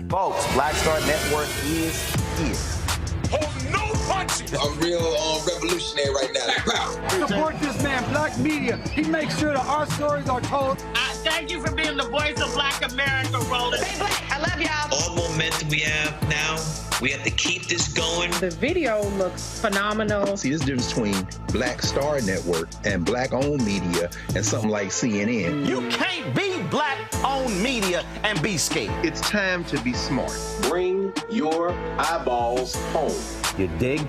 Folks, Black Star Network is here. Hold no punches. I'm real revolutionary right now. Support this man, Black Media. He makes sure that our stories are told. Thank you for being the voice of Black America, Roland. Stay black. I love y'all. All momentum we have now, we have to keep this going. The video looks phenomenal. See, there's a difference between Black Star Network and Black-owned media and something like CNN. You can't be Black-owned media and be scared. It's time to be smart. Bring your eyeballs home. You dig?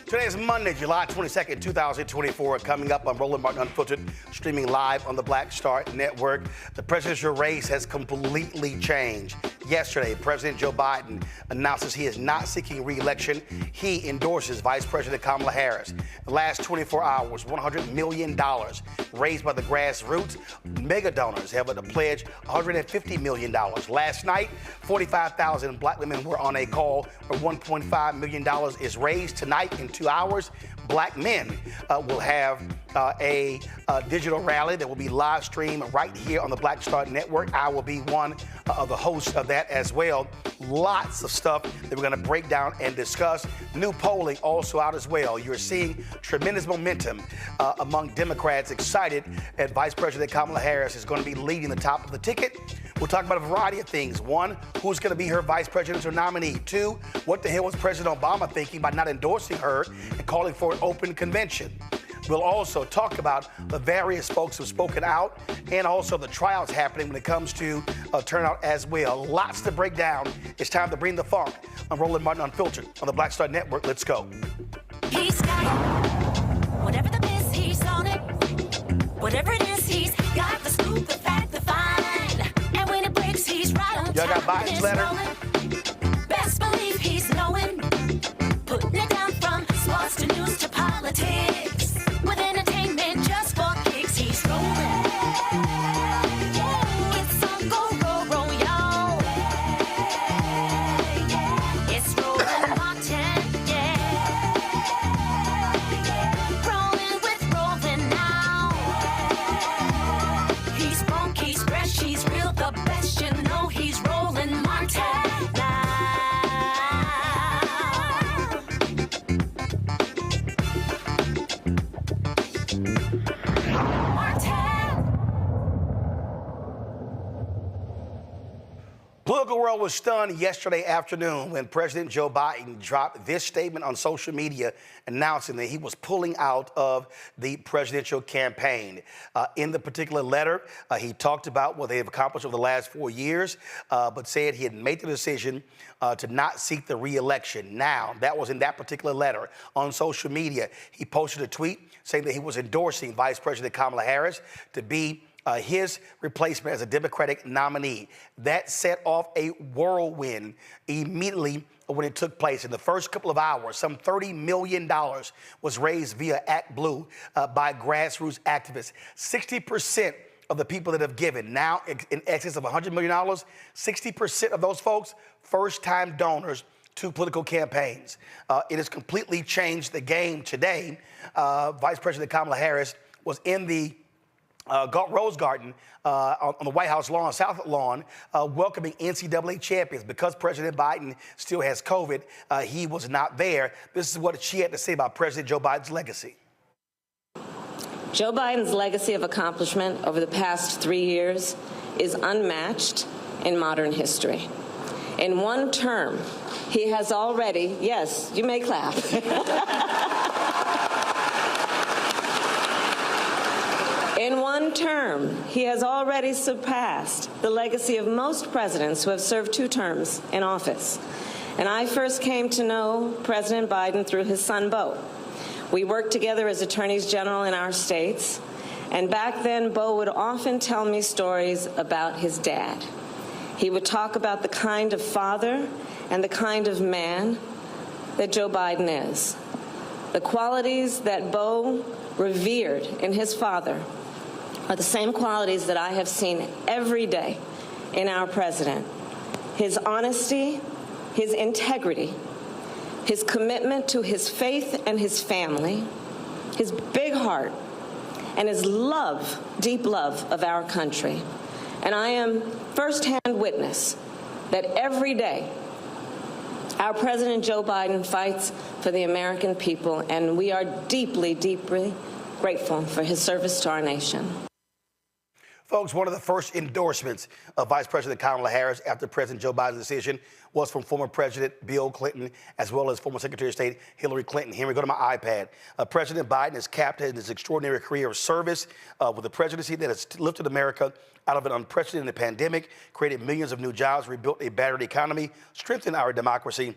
Today is Monday, July 22nd, 2024. Coming up on Roland Martin Unfiltered, streaming live on the Black Star Network. The presidential race has completely changed. Yesterday, President Joe Biden announces he is not seeking re-election. He endorses Vice President Kamala Harris. The last 24 hours, $100 million raised by the Grassroots. Mega donors have pledged $150 million. Last night, 45,000 Black women were on a call where $1.5 million is raised. Tonight, in 2 hours, Black men will have a digital rally that will be live streamed right here on the Black Star Network. I will be one of the hosts of that as well. Lots of stuff that we're going to break down and discuss. New polling also out as well. You're seeing tremendous momentum among Democrats, excited that Vice President Kamala Harris is going to be leading the top of the ticket. We'll talk about a variety of things. One, who's going to be her vice presidential nominee? Two, what the hell was President Obama thinking by not endorsing her and calling for an open convention? We'll also talk about the various folks who've spoken out and also the trials happening when it comes to turnout as well. Lots to break down. It's time to bring the funk on Roland Martin Unfiltered on the Black Star Network. Let's go. He's got it. Whatever the biz, he's on it. Whatever it is, he's got the scoop, the fact, the find. And when it breaks, he's right on Y'all got time. Biden's letter? Best believe he's knowing. Putting it down from sports to news to politics. With entertainment just for kicks, he's rolling. It's on go, roll, y'all. It's Roland Martin, yeah. Rolling with Roland now. He's funky, he's fresh, he's real, the best. You know he's Roland Martin. world was stunned yesterday afternoon when President Joe Biden dropped this statement on social media announcing that he was pulling out of the presidential campaign. In the particular letter, he talked about what they have accomplished over the last 4 years, but said he had made the decision to not seek the re-election. Now, that was in that particular letter. On social media, he posted a tweet saying that he was endorsing Vice President Kamala Harris to be his replacement as a Democratic nominee. That set off a whirlwind immediately when it took place. In the first couple of hours, some $30 million was raised via Act Blue by grassroots activists. 60% of the people that have given, now in excess of $100 million, 60% of those folks, first-time donors to political campaigns. It has completely changed the game today. Vice President Kamala Harris was in the Rose Garden on the White House lawn, South Lawn, welcoming NCAA champions. Because President Biden still has COVID, he was not there. This is what she had to say about President Joe Biden's legacy. Joe Biden's legacy of accomplishment over the past 3 years is unmatched in modern history. In one term, he has already, yes, you may clap. In one term, he has already surpassed the legacy of most presidents who have served 2 terms in office. And I first came to know President Biden through his son, Beau. We worked together as attorneys general in our states, and back then, Beau would often tell me stories about his dad. He would talk about the kind of father and the kind of man that Joe Biden is. The qualities that Beau revered in his father are the same qualities that I have seen every day in our president. His honesty, his integrity, his commitment to his faith and his family, his big heart, and his love, deep love of our country. And I am firsthand witness that every day our President Joe Biden fights for the American people, and we are deeply, deeply grateful for his service to our nation. Folks, one of the first endorsements of Vice President Kamala Harris after President Joe Biden's decision was from former President Bill Clinton, as well as former Secretary of State Hillary Clinton. Here we go to my iPad. President Biden has capped his extraordinary career of service with a presidency that has lifted America out of an unprecedented pandemic, created millions of new jobs, rebuilt a battered economy, strengthened our democracy,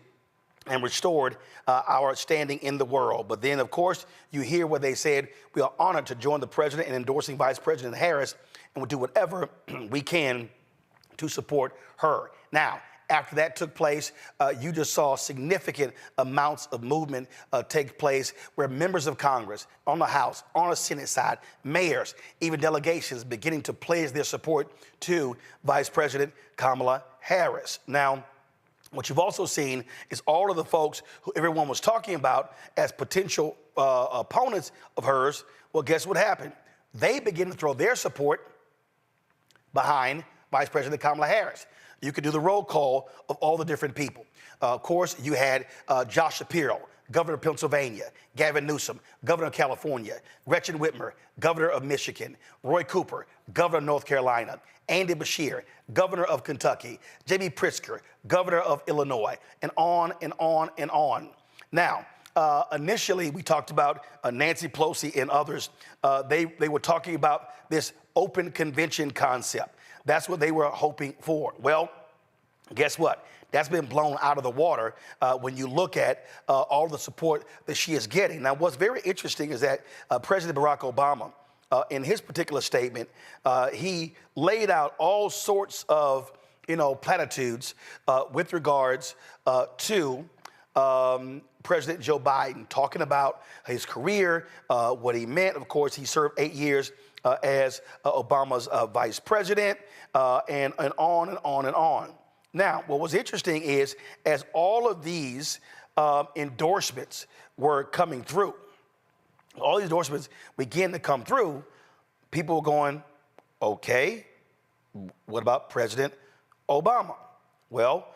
and restored our standing in the world. But then, of course, you hear what they said: we are honored to join the president in endorsing Vice President Harris, and we'll do whatever we can to support her. Now, after that took place, you just saw significant amounts of movement take place where members of Congress, on the House, on the Senate side, mayors, even delegations beginning to pledge their support to Vice President Kamala Harris. Now, what you've also seen is all of the folks who everyone was talking about as potential opponents of hers. Well, guess what happened? They begin to throw their support behind Vice President Kamala Harris. You could do the roll call of all the different people. Of course, you had Josh Shapiro, governor of Pennsylvania; Gavin Newsom, governor of California; Gretchen Whitmer, governor of Michigan; Roy Cooper, governor of North Carolina; Andy Beshear, governor of Kentucky; J.B. Pritzker, governor of Illinois, and on and on and on. Now, initially, we talked about Nancy Pelosi and others. They were talking about this open convention concept. That's what they were hoping for. Well, guess what? That's been blown out of the water when you look at all the support that she is getting. Now, what's very interesting is that President Barack Obama, in his particular statement, he laid out all sorts of, platitudes with regards to President Joe Biden, talking about his career, what he meant. Of course, he served 8 years as Obama's vice president, and on and on and on. Now, what was interesting is, as all of these endorsements were coming through, all these endorsements began to come through, people were going, okay, what about President Obama? Well,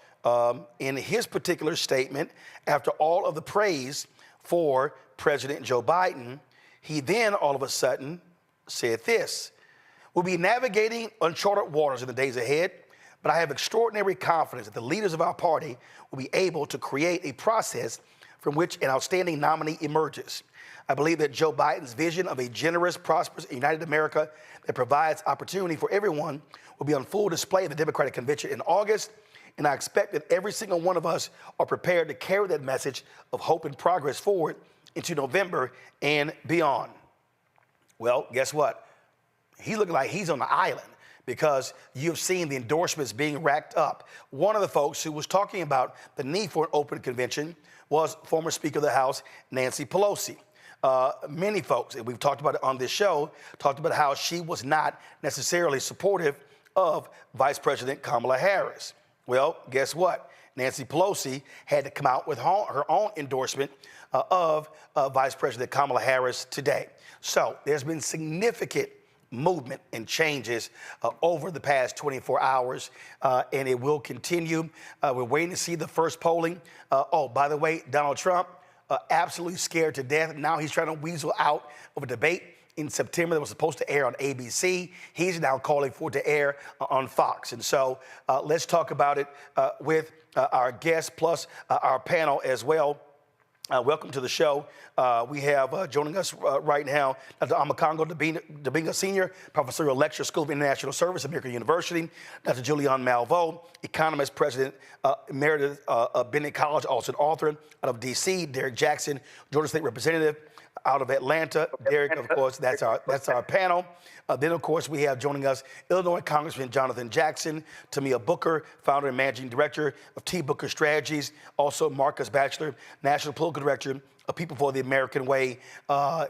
in his particular statement, after all of the praise for President Joe Biden, he then all of a sudden said this: we'll be navigating uncharted waters in the days ahead, but I have extraordinary confidence that the leaders of our party will be able to create a process from which an outstanding nominee emerges. I believe that Joe Biden's vision of a generous, prosperous, united America that provides opportunity for everyone will be on full display at the Democratic Convention in August, and I expect that every single one of us are prepared to carry that message of hope and progress forward into November and beyond. Well, guess what? He's looking like he's on the island because you've seen the endorsements being racked up. One of the folks who was talking about the need for an open convention was former Speaker of the House, Nancy Pelosi. Many folks, and we've talked about it on this show, talked about how she was not necessarily supportive of Vice President Kamala Harris. Well, guess what? Nancy Pelosi had to come out with her own endorsement of Vice President Kamala Harris today. So there's been significant movement and changes over the past 24 hours, and it will continue. We're waiting to see the first polling. Oh, by the way, Donald Trump, absolutely scared to death. Now he's trying to weasel out of a debate in September that was supposed to air on ABC. He's now calling for it to air on Fox. And so let's talk about it with our guests plus our panel as well. Welcome to the show. We have joining us right now Dr. Amakongo Dabinga Sr., Professor of Lecture, School of International Service, American University, Dr. Julian Malveaux, economist, president emeritus of Bennett College, also an author out of D.C., Derek Jackson, Georgia State Representative out of Atlanta. Derek, of course, that's our panel. Then, of course, we have joining us Illinois Congressman Jonathan Jackson, Tamia Booker, founder and managing director of T. Booker Strategies, also Marcus Batchelor, national political director of People for the American Way.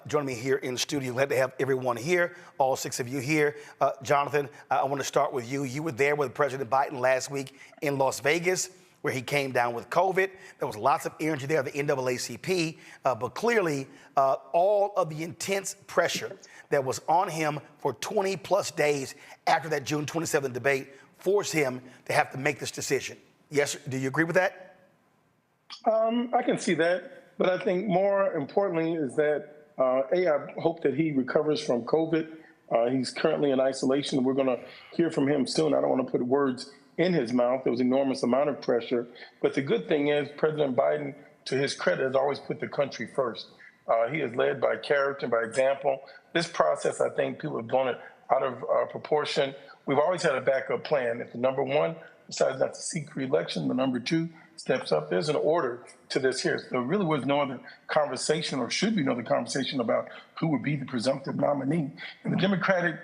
Joining me here in the studio. Glad to have everyone here, all six of you here. Jonathan, I want to start with you. You were there with President Biden last week in Las Vegas, where he came down with COVID. There was lots of energy there at the NAACP, but clearly all of the intense pressure that was on him for 20 plus days after that June 27th debate forced him to have to make this decision. Yes, do you agree with that? I can see that, but I think more importantly is that, I hope that he recovers from COVID. He's currently in isolation. We're gonna hear from him soon. I don't wanna put words in his mouth. There was an enormous amount of pressure. But the good thing is President Biden, to his credit, has always put the country first. He is led by character, by example. This process, I think people have blown it out of proportion. We've always had a backup plan. If the number one decides not to seek re-election, the number two steps up. There's an order to this here. There really was no other conversation, or should be no other conversation, about who would be the presumptive nominee. And the Democratic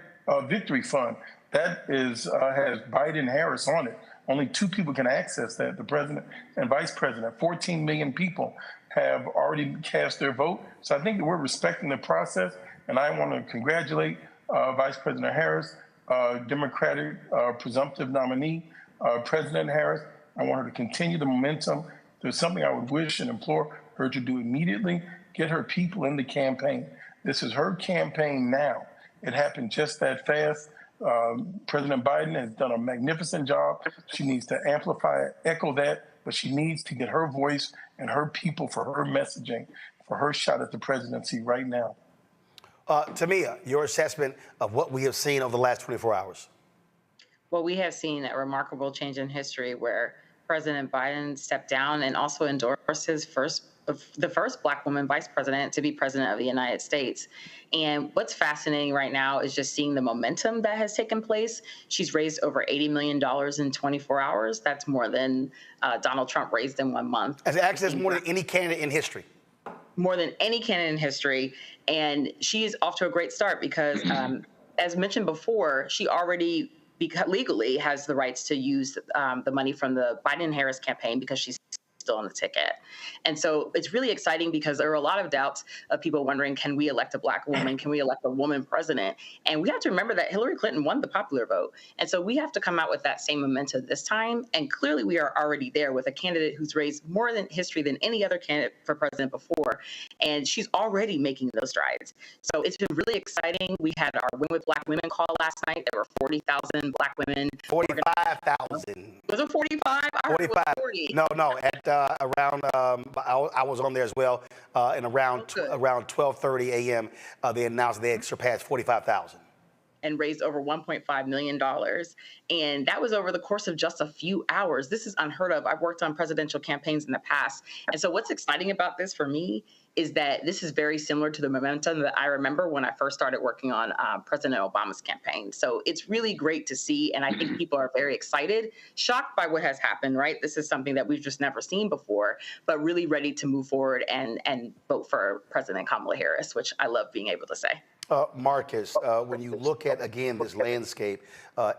Victory Fund, that has Biden-Harris on it. Only two people can access that, the president and vice president. 14 million people have already cast their vote. So I think that we're respecting the process, and I want to congratulate Vice President Harris, Democratic presumptive nominee, President Harris. I want her to continue the momentum. There's something I would wish and implore her to do immediately: get her people in the campaign. This is her campaign now. It happened just that fast. President Biden has done a magnificent job. She needs to amplify, echo that, but she needs to get her voice and her people for her messaging, for her shot at the presidency right now. Tamia, your assessment of what we have seen over the last 24 hours. Well, we have seen a remarkable change in history where President Biden stepped down and also endorsed the first Black woman vice president to be president of the United States. And what's fascinating right now is just seeing the momentum that has taken place. She's raised over $80 million in 24 hours. That's more than Donald Trump raised in 1 month. As access more than any candidate in history. More than any candidate in history. And she's off to a great start because, as mentioned before, she already legally has the rights to use the money from the Biden-Harris campaign because she's still on the ticket. And so it's really exciting because there are a lot of doubts of people wondering, can we elect a Black woman? Can we elect a woman president? And we have to remember that Hillary Clinton won the popular vote. And so we have to come out with that same momentum this time. And clearly we are already there with a candidate who's raised more than history than any other candidate for president before. And she's already making those strides. So it's been really exciting. We had our Win with Black Women call last night. There were 40,000 Black women. 45,000. Was it 45? I heard it was 40. No, at around, I was on there as well, and around 12:30 a.m. They announced they had surpassed 45,000. and raised over $1.5 million. And that was over the course of just a few hours. This is unheard of. I've worked on presidential campaigns in the past. And so what's exciting about this for me is that this is very similar to the momentum that I remember when I first started working on President Obama's campaign. So it's really great to see, and I think people are very excited, shocked by what has happened, right? This is something that we've just never seen before, but really ready to move forward and vote for President Kamala Harris, which I love being able to say. Marcus, when you look at, again, this landscape,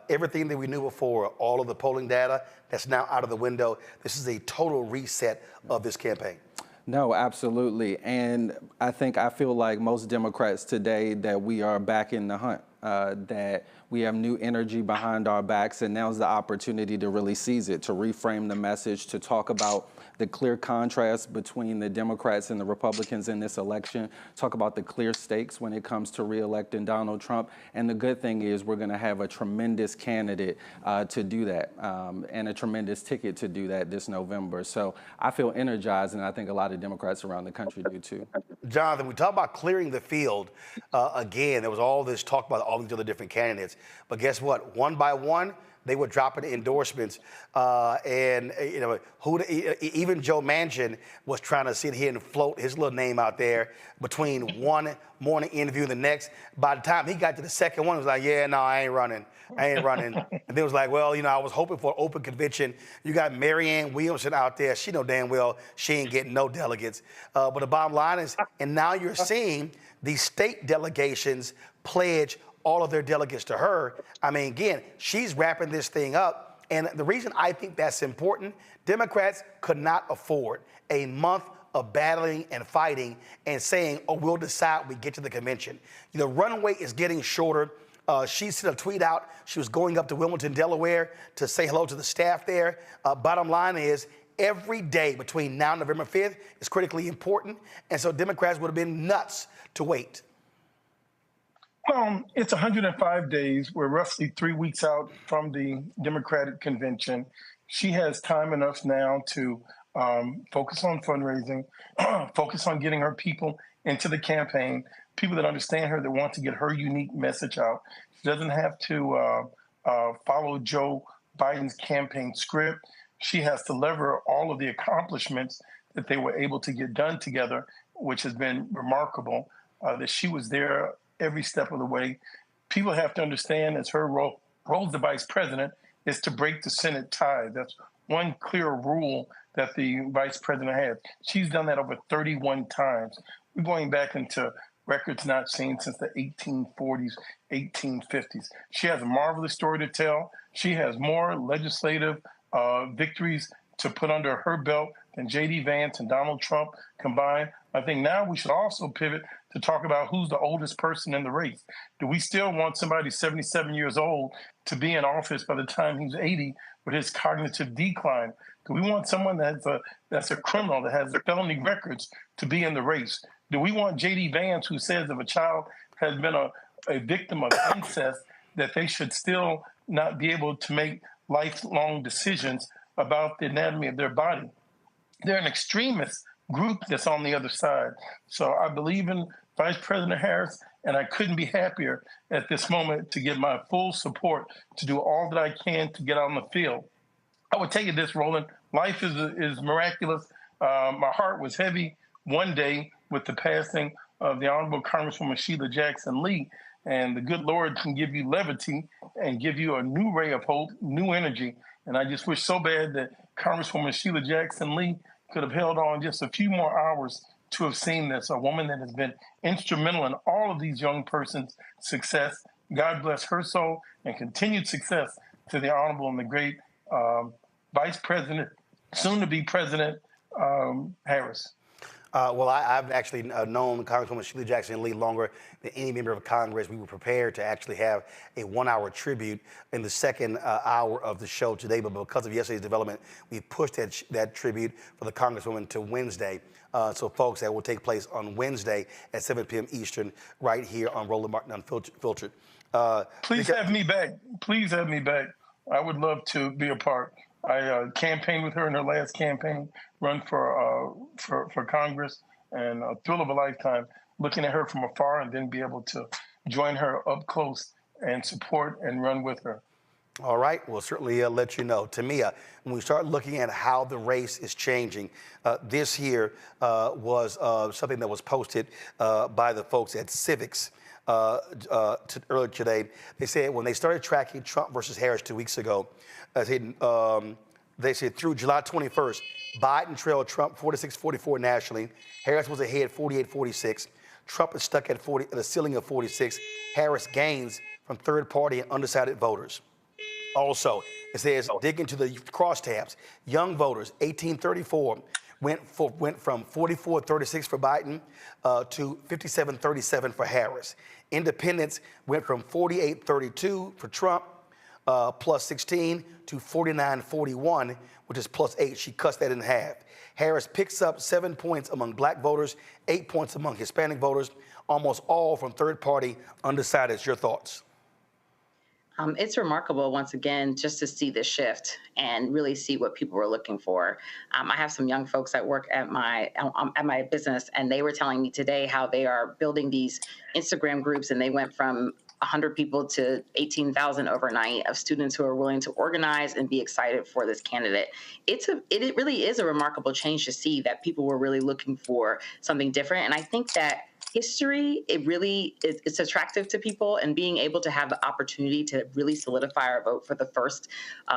everything that we knew before, all of the polling data, that's now out of the window. This is a total reset of this campaign. No, absolutely. And I feel like most Democrats today that we are back in the hunt, that we have new energy behind our backs, and now's the opportunity to really seize it, to reframe the message, to talk about the clear contrast between the Democrats and the Republicans in this election, talk about the clear stakes when it comes to re-electing Donald Trump. And the good thing is we're going to have a tremendous candidate to do that, and a tremendous ticket to do that this November. So I feel energized, and I think a lot of Democrats around the country do too. Jonathan, we talk about clearing the field. Again, there was all this talk about all these other different candidates. But guess what? One by one, they were dropping endorsements, and even Joe Manchin was trying to sit here and float his little name out there between one morning interview and the next. By the time he got to the second one, he was like, "Yeah, no, I ain't running. And then it was like, well, I was hoping for an open convention. You got Marianne Williamson out there. She know damn well she ain't getting no delegates. But the bottom line is, and now you're seeing these state delegations pledge all of their delegates to her. I mean, again, she's wrapping this thing up. And the reason I think that's important, Democrats could not afford a month of battling and fighting and saying, oh, we'll decide when we get to the convention. The runway is getting shorter. She sent a tweet out. She was going up to Wilmington, Delaware to say hello to the staff there. Bottom line is, every day between now and November 5th is critically important. And so Democrats would have been nuts to wait. It's 105 days. We're roughly 3 weeks out from the Democratic convention. She has time enough now to focus on fundraising, focus on getting her people into the campaign, people that understand her, that want to get her unique message out. She doesn't have to follow Joe Biden's campaign script. She has to lever all of the accomplishments that they were able to get done together, which has been remarkable, that she was there every step of the way. People have to understand, as her role as the vice president is to break the Senate tie. That's one clear rule that the vice president has. She's done that over 31 times. We're going back into records not seen since the 1840s, 1850s. She has a marvelous story to tell. She has more legislative victories to put under her belt than J.D. Vance and Donald Trump combined. I think now we should also pivot to talk about who's the oldest person in the race. Do we still want somebody 77 years old to be in office by the time he's 80 with his cognitive decline? Do we want someone that's a criminal, that has felony records, to be in the race? Do we want J.D. Vance, who says if a child has been a victim of incest, that they should still not be able to make lifelong decisions about the anatomy of their body? They're an extremist group that's on the other side. So I believe in Vice President Harris, and I couldn't be happier at this moment to give my full support to do all that I can to get out on the field. I would tell you this, Roland, life is miraculous. My heart was heavy one day with the passing of the Honorable Congresswoman Sheila Jackson Lee, and the good Lord can give you levity and give you a new ray of hope, new energy. And I just wish so bad that Congresswoman Sheila Jackson Lee could have held on just a few more hours to have seen this, a woman that has been instrumental in all of these young persons' success. God bless her soul, and continued success to the Honorable and the great Vice President, soon-to-be President Harris. Well, I've actually known Congresswoman Sheila Jackson Lee longer than any member of Congress. We were prepared to actually have a 1-hour tribute in the second hour of the show today, but because of yesterday's development, we pushed that tribute for the Congresswoman to Wednesday. So, folks, that will take place on Wednesday at 7 p.m. Eastern, right here on Roland Martin Unfiltered. Please have me back. Please have me back. I would love to be a part. I campaigned with her in her last campaign, run for Congress, and a thrill of a lifetime, looking at her from afar and then be able to join her up close and support and run with her. All right, we'll certainly let you know. Tamia, when we start looking at how the race is changing, this here was something that was posted by the folks at Civics earlier today. They said when they started tracking Trump versus Harris 2 weeks ago, they said through July 21st, Biden trailed Trump 46-44 nationally. Harris was ahead 48-46. Trump is stuck at the ceiling of 46. Harris gains from third-party and undecided voters. Also, it says, dig into the crosstabs. Young voters, 18-34, went from 44-36 for Biden to 57-37 for Harris. Independents went from 48-32 for Trump, plus 16, to 49-41, which is plus 8. She cuts that in half. Harris picks up 7 points among black voters, 8 points among Hispanic voters, almost all from third-party undecideds. Your thoughts? It's remarkable, once again, just to see this shift and really see what people were looking for. I have some young folks that work at my business, and they were telling me today how they are building these Instagram groups, and they went from 100 people to 18,000 overnight of students who are willing to organize and be excited for this candidate. It really is a remarkable change to see that people were really looking for something different. And I think that history, it's attractive to people, and being able to have the opportunity to really solidify our vote for the first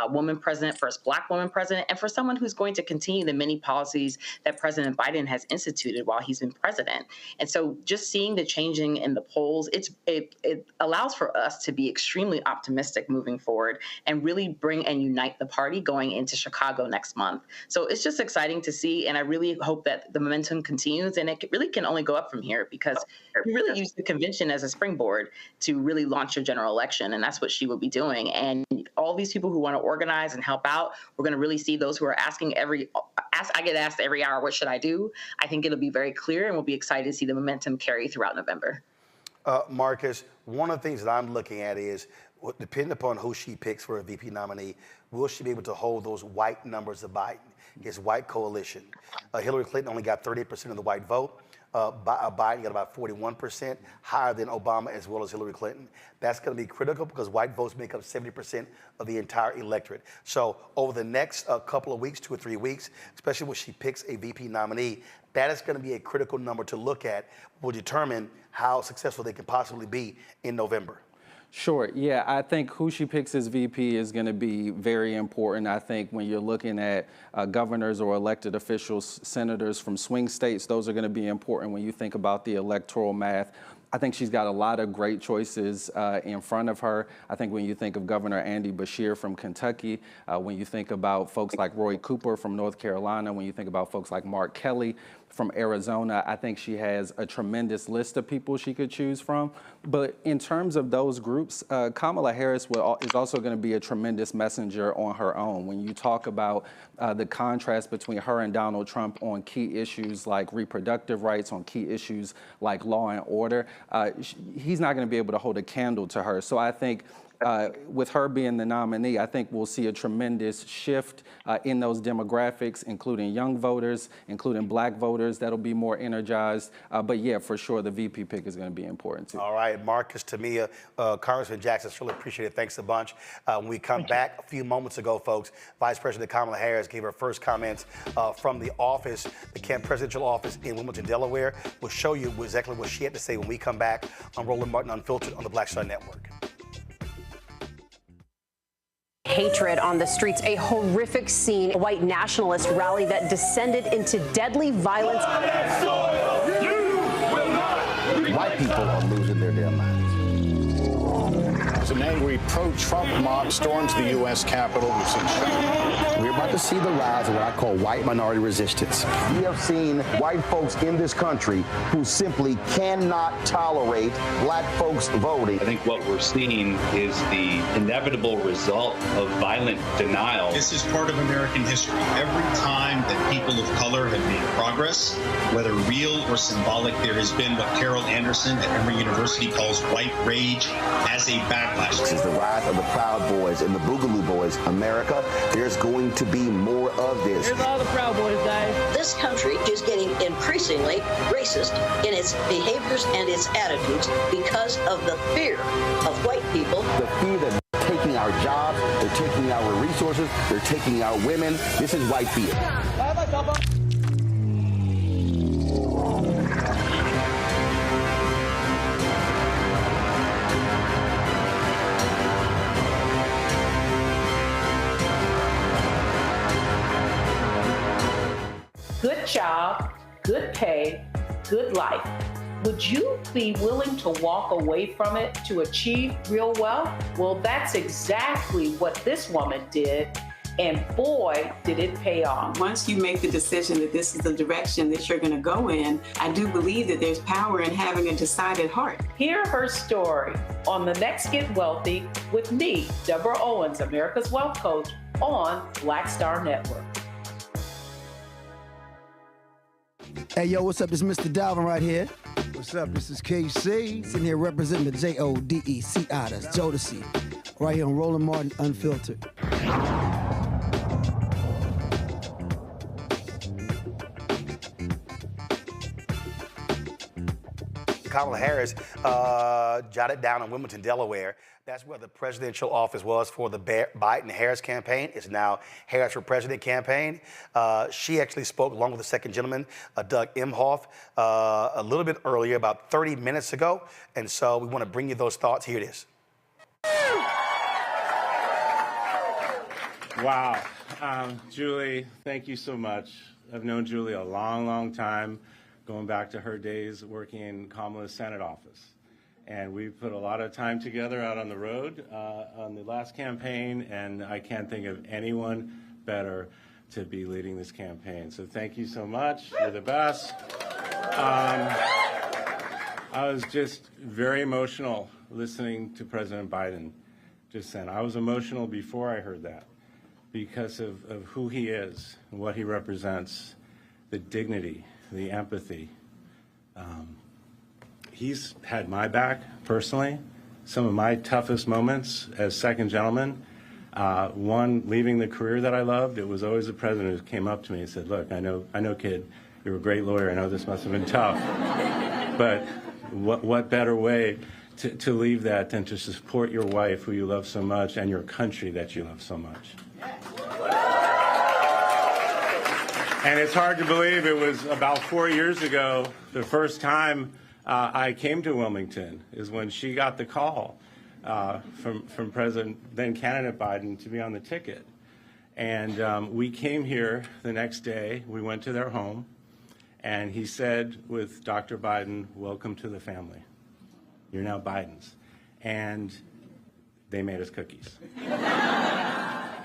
woman president, first black woman president, and for someone who's going to continue the many policies that President Biden has instituted while he's been president. And so just seeing the changing in the polls, it allows for us to be extremely optimistic moving forward and really bring and unite the party going into Chicago next month. So it's just exciting to see, and I really hope that the momentum continues, and it really can only go up from here, because you really use the convention as a springboard to really launch your general election, and that's what she will be doing. And all these people who want to organize and help out, we're going to really see those who are asking I get asked every hour, what should I do? I think it'll be very clear, and we'll be excited to see the momentum carry throughout November. Marcus, one of the things that I'm looking at is, depending upon who she picks for a VP nominee, will she be able to hold those white numbers of Biden, his white coalition? Hillary Clinton only got 38% of the white vote. Biden got about 41%, higher than Obama as well as Hillary Clinton. That's going to be critical because white votes make up 70% of the entire electorate. So over the next couple of weeks, 2 or 3 weeks, especially when she picks a VP nominee, that is going to be a critical number to look at, will determine how successful they can possibly be in November. Sure. Yeah, I think who she picks as VP is going to be very important. I think when you're looking at governors or elected officials, senators from swing states, those are going to be important when you think about the electoral math. I think she's got a lot of great choices in front of her. I think when you think of Governor Andy Beshear from Kentucky, when you think about folks like Roy Cooper from North Carolina, when you think about folks like Mark Kelly from Arizona, I think she has a tremendous list of people she could choose from. But in terms of those groups, Kamala Harris is also going to be a tremendous messenger on her own. When you talk about the contrast between her and Donald Trump on key issues like reproductive rights, on key issues like law and order, he's not going to be able to hold a candle to her. So I think with her being the nominee, I think we'll see a tremendous shift in those demographics, including young voters, including black voters that'll be more energized. But yeah, for sure, the VP pick is going to be important too. All right, Marcus, Tamia, Congressman Jackson, really appreciate it. Thanks a bunch. When we come back a few moments ago, folks, Vice President Kamala Harris gave her first comments from the office, the presidential office in Wilmington, Delaware. We'll show you exactly what she had to say when we come back on Roland Martin Unfiltered on the Black Star Network. Hatred on the streets, a horrific scene, a white nationalist rally that descended into deadly violence. White people are losing their damn minds. An angry pro-Trump mob storms the U.S. Capitol. We're about to see the rise of what I call white minority resistance. We have seen white folks in this country who simply cannot tolerate black folks voting. I think what we're seeing is the inevitable result of violent denial. This is part of American history. Every time that people of color have made progress, whether real or symbolic, there has been what Carol Anderson at Emory University calls white rage as a backdrop. last This is the rise of the Proud Boys and the Boogaloo Boys. America, there's going to be more of this. Here's all the Proud Boys, guys. This country is getting increasingly racist in its behaviors and its attitudes because of the fear of white people. The fear that they're taking our jobs, they're taking our resources, they're taking our women. This is white fear. Good job, good pay, good life. Would you be willing to walk away from it to achieve real wealth? Well, that's exactly what this woman did, and boy, did it pay off. Once you make the decision that this is the direction that you're going to go in, I do believe that there's power in having a decided heart. Hear her story on The Next Get Wealthy with me, Deborah Owens, America's Wealth Coach, on Black Star Network. Hey, yo, what's up? This is Mr. Dalvin right here. What's up? This is KC. Sitting here representing the JODECI. That's Jodeci. Right here on Roland Martin Unfiltered. Kamala Harris jotted down in Wilmington, Delaware. That's where the presidential office was for the Biden-Harris campaign. It's now Harris for President campaign. She actually spoke along with the second gentleman, Doug Emhoff, a little bit earlier, about 30 minutes ago. And so we want to bring you those thoughts. Here it is. Wow. Julie, thank you so much. I've known Julie a long, long time, going back to her days working in Kamala's Senate office. And we put a lot of time together out on the road on the last campaign, and I can't think of anyone better to be leading this campaign. So thank you so much. You're the best. I was just very emotional listening to President Biden just then. I was emotional before I heard that because of who he is and what he represents, the dignity, the empathy. He's had my back personally. Some of my toughest moments as second gentleman, one leaving the career that I loved, it was always the president who came up to me and said, look, I know kid, you're a great lawyer. I know this must have been tough, but what better way to leave that than to support your wife who you love so much and your country that you love so much. And it's hard to believe it was about 4 years ago, the first time I came to Wilmington is when she got the call from President, then candidate Biden, to be on the ticket. And we came here the next day. We went to their home, and he said with Dr. Biden, welcome to the family. You're now Biden's. And they made us cookies.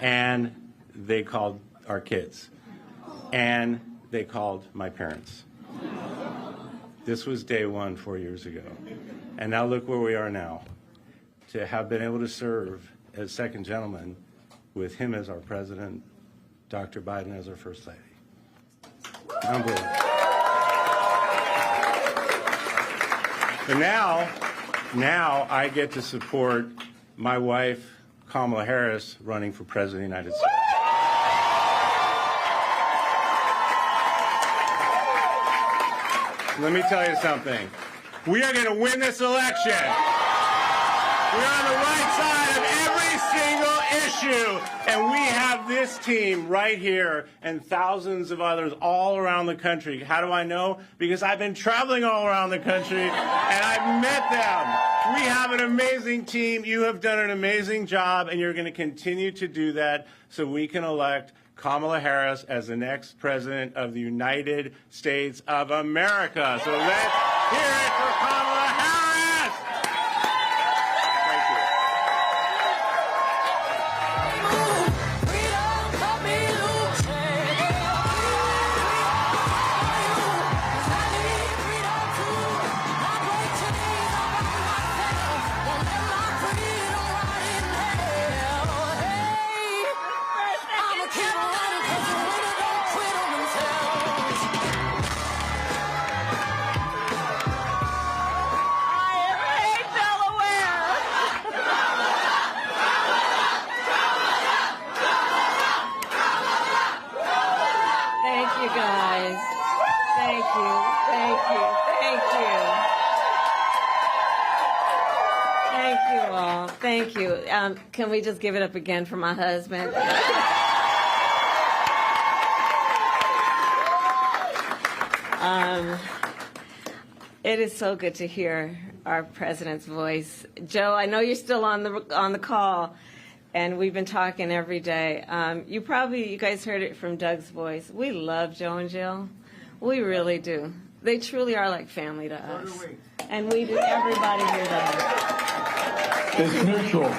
And they called our kids. And they called my parents. This was day one 4 years ago. And now look where we are now. To have been able to serve as second gentleman with him as our president, Dr. Biden as our first lady. Unbelievable. But now I get to support my wife, Kamala Harris, running for president of the United States. Let me tell you something. We are going to win this election. We're on the right side of every single issue, and we have this team right here and thousands of others all around the country. How do I know? Because I've been traveling all around the country, and I've met them. We have an amazing team. You have done an amazing job, and you're going to continue to do that so we can elect Kamala Harris as the next president of the United States of America. So let's hear it for Kamala Harris. Thank you. Thank you all. Thank you. Can we just give it up again for my husband? It is so good to hear our president's voice. Joe, I know you're still on the call, and we've been talking every day. You guys heard it from Doug's voice. We love Joe and Jill. We really do. They truly are like family to us. And we do. Everybody here does. It's mutual.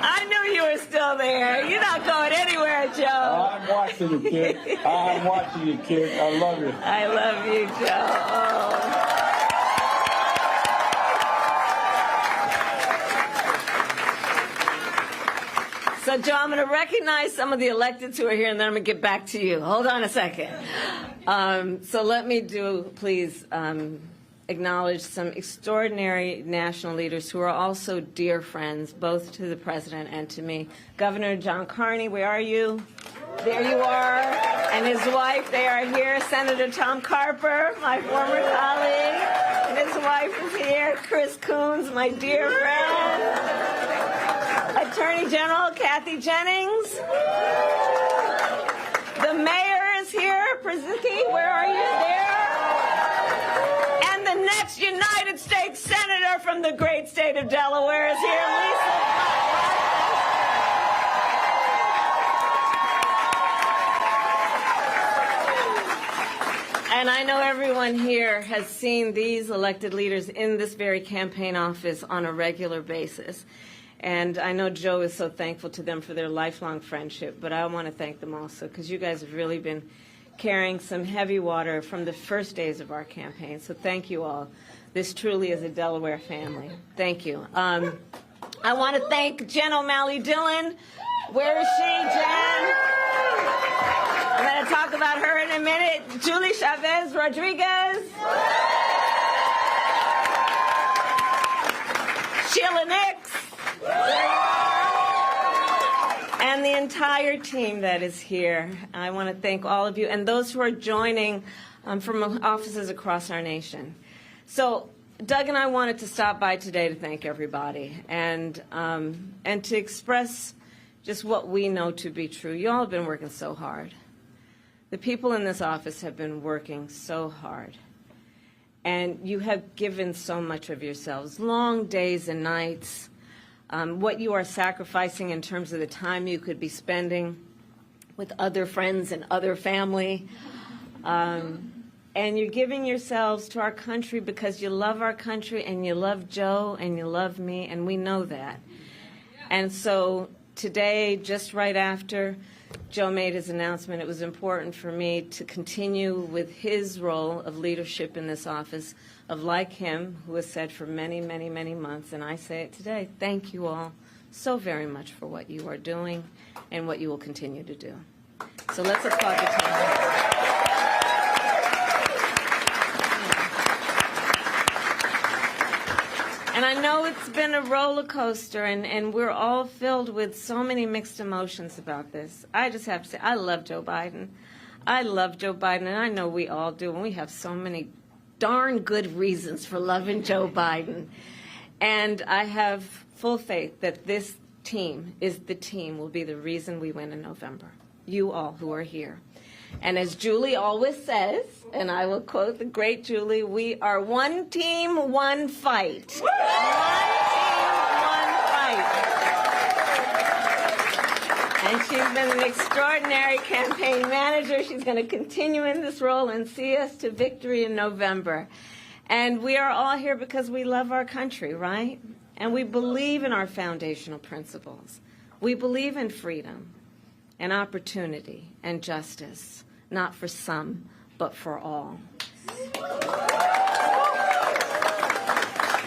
I knew you were still there. You're not going anywhere, Joe. I'm watching you, kid. I'm watching you, kid. I love you. I love you, Joe. Oh. So, Joe, I'm going to recognize some of the electeds who are here, and then I'm going to get back to you. Hold on a second. So let me please, acknowledge some extraordinary national leaders who are also dear friends, both to the president and to me. Governor John Carney, where are you? There you are. And his wife, they are here. Senator Tom Carper, my former colleague, and his wife is here. Chris Coons, my dear friend. Attorney General Kathy Jennings. The mayor is here. Przicki, where are you? There. And the next United States Senator from the great state of Delaware is here, Lisa. And I know everyone here has seen these elected leaders in this very campaign office on a regular basis. And I know Joe is so thankful to them for their lifelong friendship, but I want to thank them also because you guys have really been carrying some heavy water from the first days of our campaign. So thank you all. This truly is a Delaware family. Thank you. I want to thank Jen O'Malley Dillon. Where is she, Jen? I'm going to talk about her in a minute. Julie Chavez Rodriguez. Sheila Nix. And the entire team that is here. I want to thank all of you and those who are joining from offices across our nation. So Doug and I wanted to stop by today to thank everybody and to express just what we know to be true. You all have been working so hard. The people in this office have been working so hard. And you have given so much of yourselves, long days and nights, what you are sacrificing in terms of the time you could be spending with other friends and other family. And you're giving yourselves to our country because you love our country and you love Joe and you love me, and we know that. And so today, just right after Joe made his announcement, it was important for me to continue with his role of leadership in this office, of like him, who has said for many, many, many months, and I say it today, thank you all so very much for what you are doing and what you will continue to do. So let's applaud the team. And I know it's been a roller coaster, and we're all filled with so many mixed emotions about this. I just have to say, I love Joe Biden. I love Joe Biden, and I know we all do, and we have so many darn good reasons for loving Joe Biden. And I have full faith that this team will be the reason we win in November. You all who are here. And as Julie always says, and I will quote the great Julie, we are one team, one fight. One team, one fight. And she's been an extraordinary campaign manager. She's going to continue in this role and see us to victory in November. And we are all here because we love our country, right? And we believe in our foundational principles. We believe in freedom and opportunity and justice, not for some, but for all.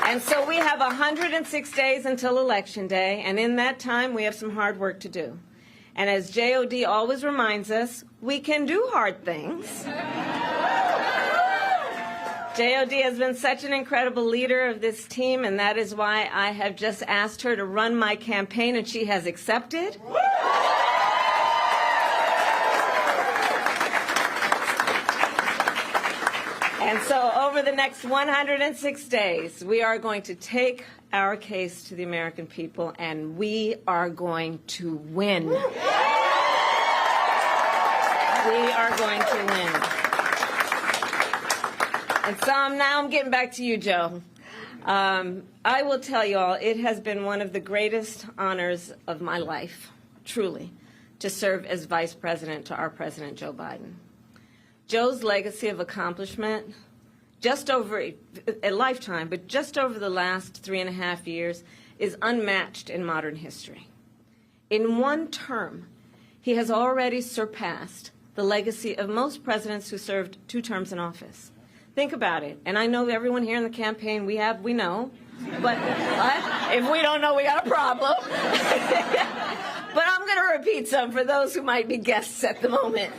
And so we have 106 days until Election Day, and in that time we have some hard work to do. And as JOD always reminds us, we can do hard things. JOD has been such an incredible leader of this team, and that is why I have just asked her to run my campaign, and she has accepted. And so over the next 106 days, we are going to take our case to the American people, and we are going to win. We are going to win. And so now I'm getting back to you, Joe. I will tell you all, it has been one of the greatest honors of my life, truly, to serve as Vice President to our President, Joe Biden. Joe's legacy of accomplishment, just over a lifetime, but just over the last 3.5 years, is unmatched in modern history. In one term, he has already surpassed the legacy of most presidents who served 2 terms in office. Think about it. And I know everyone here in the campaign, we know. But if we don't know, we got a problem. But I'm going to repeat some for those who might be guests at the moment.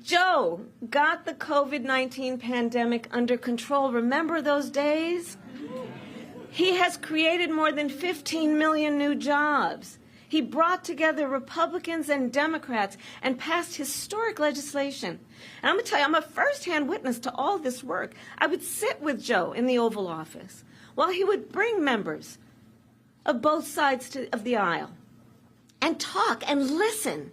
Joe got the COVID-19 pandemic under control. Remember those days? He has created more than 15 million new jobs. He brought together Republicans and Democrats and passed historic legislation. And I'm going to tell you, I'm a firsthand witness to all this work. I would sit with Joe in the Oval Office while he would bring members of both sides of the aisle and talk and listen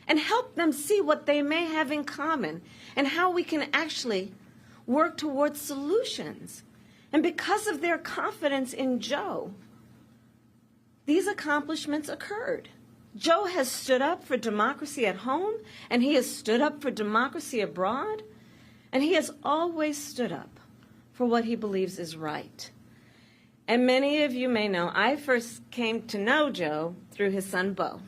and help them see what they may have in common and how we can actually work towards solutions. And because of their confidence in Joe, these accomplishments occurred. Joe has stood up for democracy at home, and he has stood up for democracy abroad, and he has always stood up for what he believes is right. And many of you may know, I first came to know Joe through his son, Bo.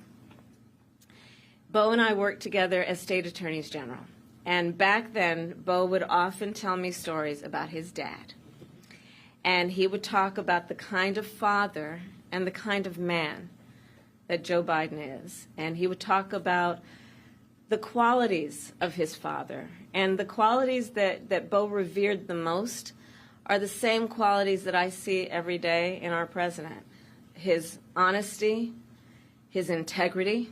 Bo and I worked together as state attorneys general. And back then, Bo would often tell me stories about his dad. And he would talk about the kind of father and the kind of man that Joe Biden is. And he would talk about the qualities of his father. And the qualities that Bo revered the most are the same qualities that I see every day in our president. His honesty, his integrity,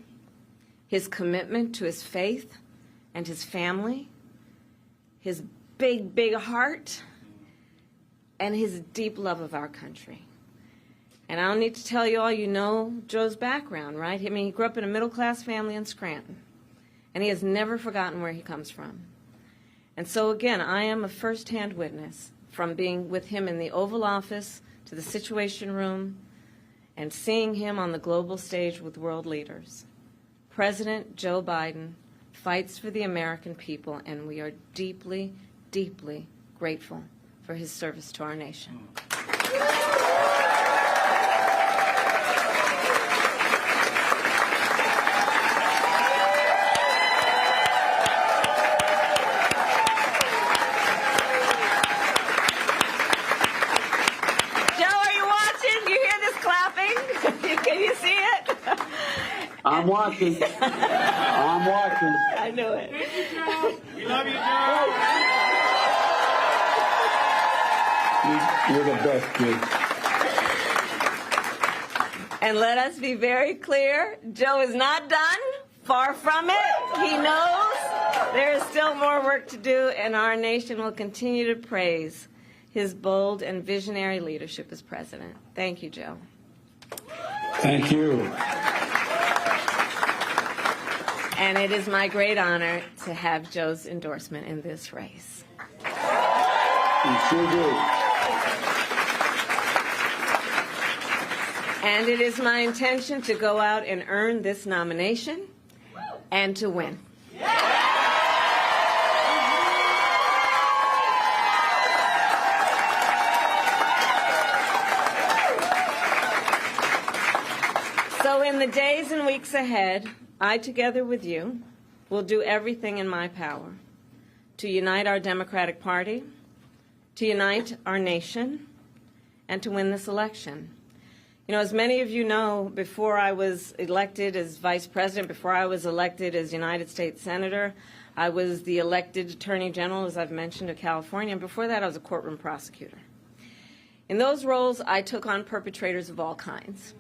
his commitment to his faith and his family, his big, big heart, and his deep love of our country. And I don't need to tell you all, you know Joe's background, right? I mean, he grew up in a middle-class family in Scranton, and he has never forgotten where he comes from. And so, again, I am a first-hand witness from being with him in the Oval Office to the Situation Room and seeing him on the global stage with world leaders. President Joe Biden fights for the American people, and we are deeply, deeply grateful for his service to our nation. I'm watching. I'm watching. I knew it. We love you, Joe. You're the best, kid. And let us be very clear, Joe is not done. Far from it. He knows there is still more work to do, and our nation will continue to praise his bold and visionary leadership as president. Thank you, Joe. Thank you. And it is my great honor to have Joe's endorsement in this race. You sure do. And it is my intention to go out and earn this nomination and to win. So in the days and weeks ahead, I, together with you, will do everything in my power to unite our Democratic Party, to unite our nation, and to win this election. You know, as many of you know, before I was elected as Vice President, before I was elected as United States Senator, I was the elected Attorney General, as I've mentioned, of California, and before that I was a courtroom prosecutor. In those roles, I took on perpetrators of all kinds.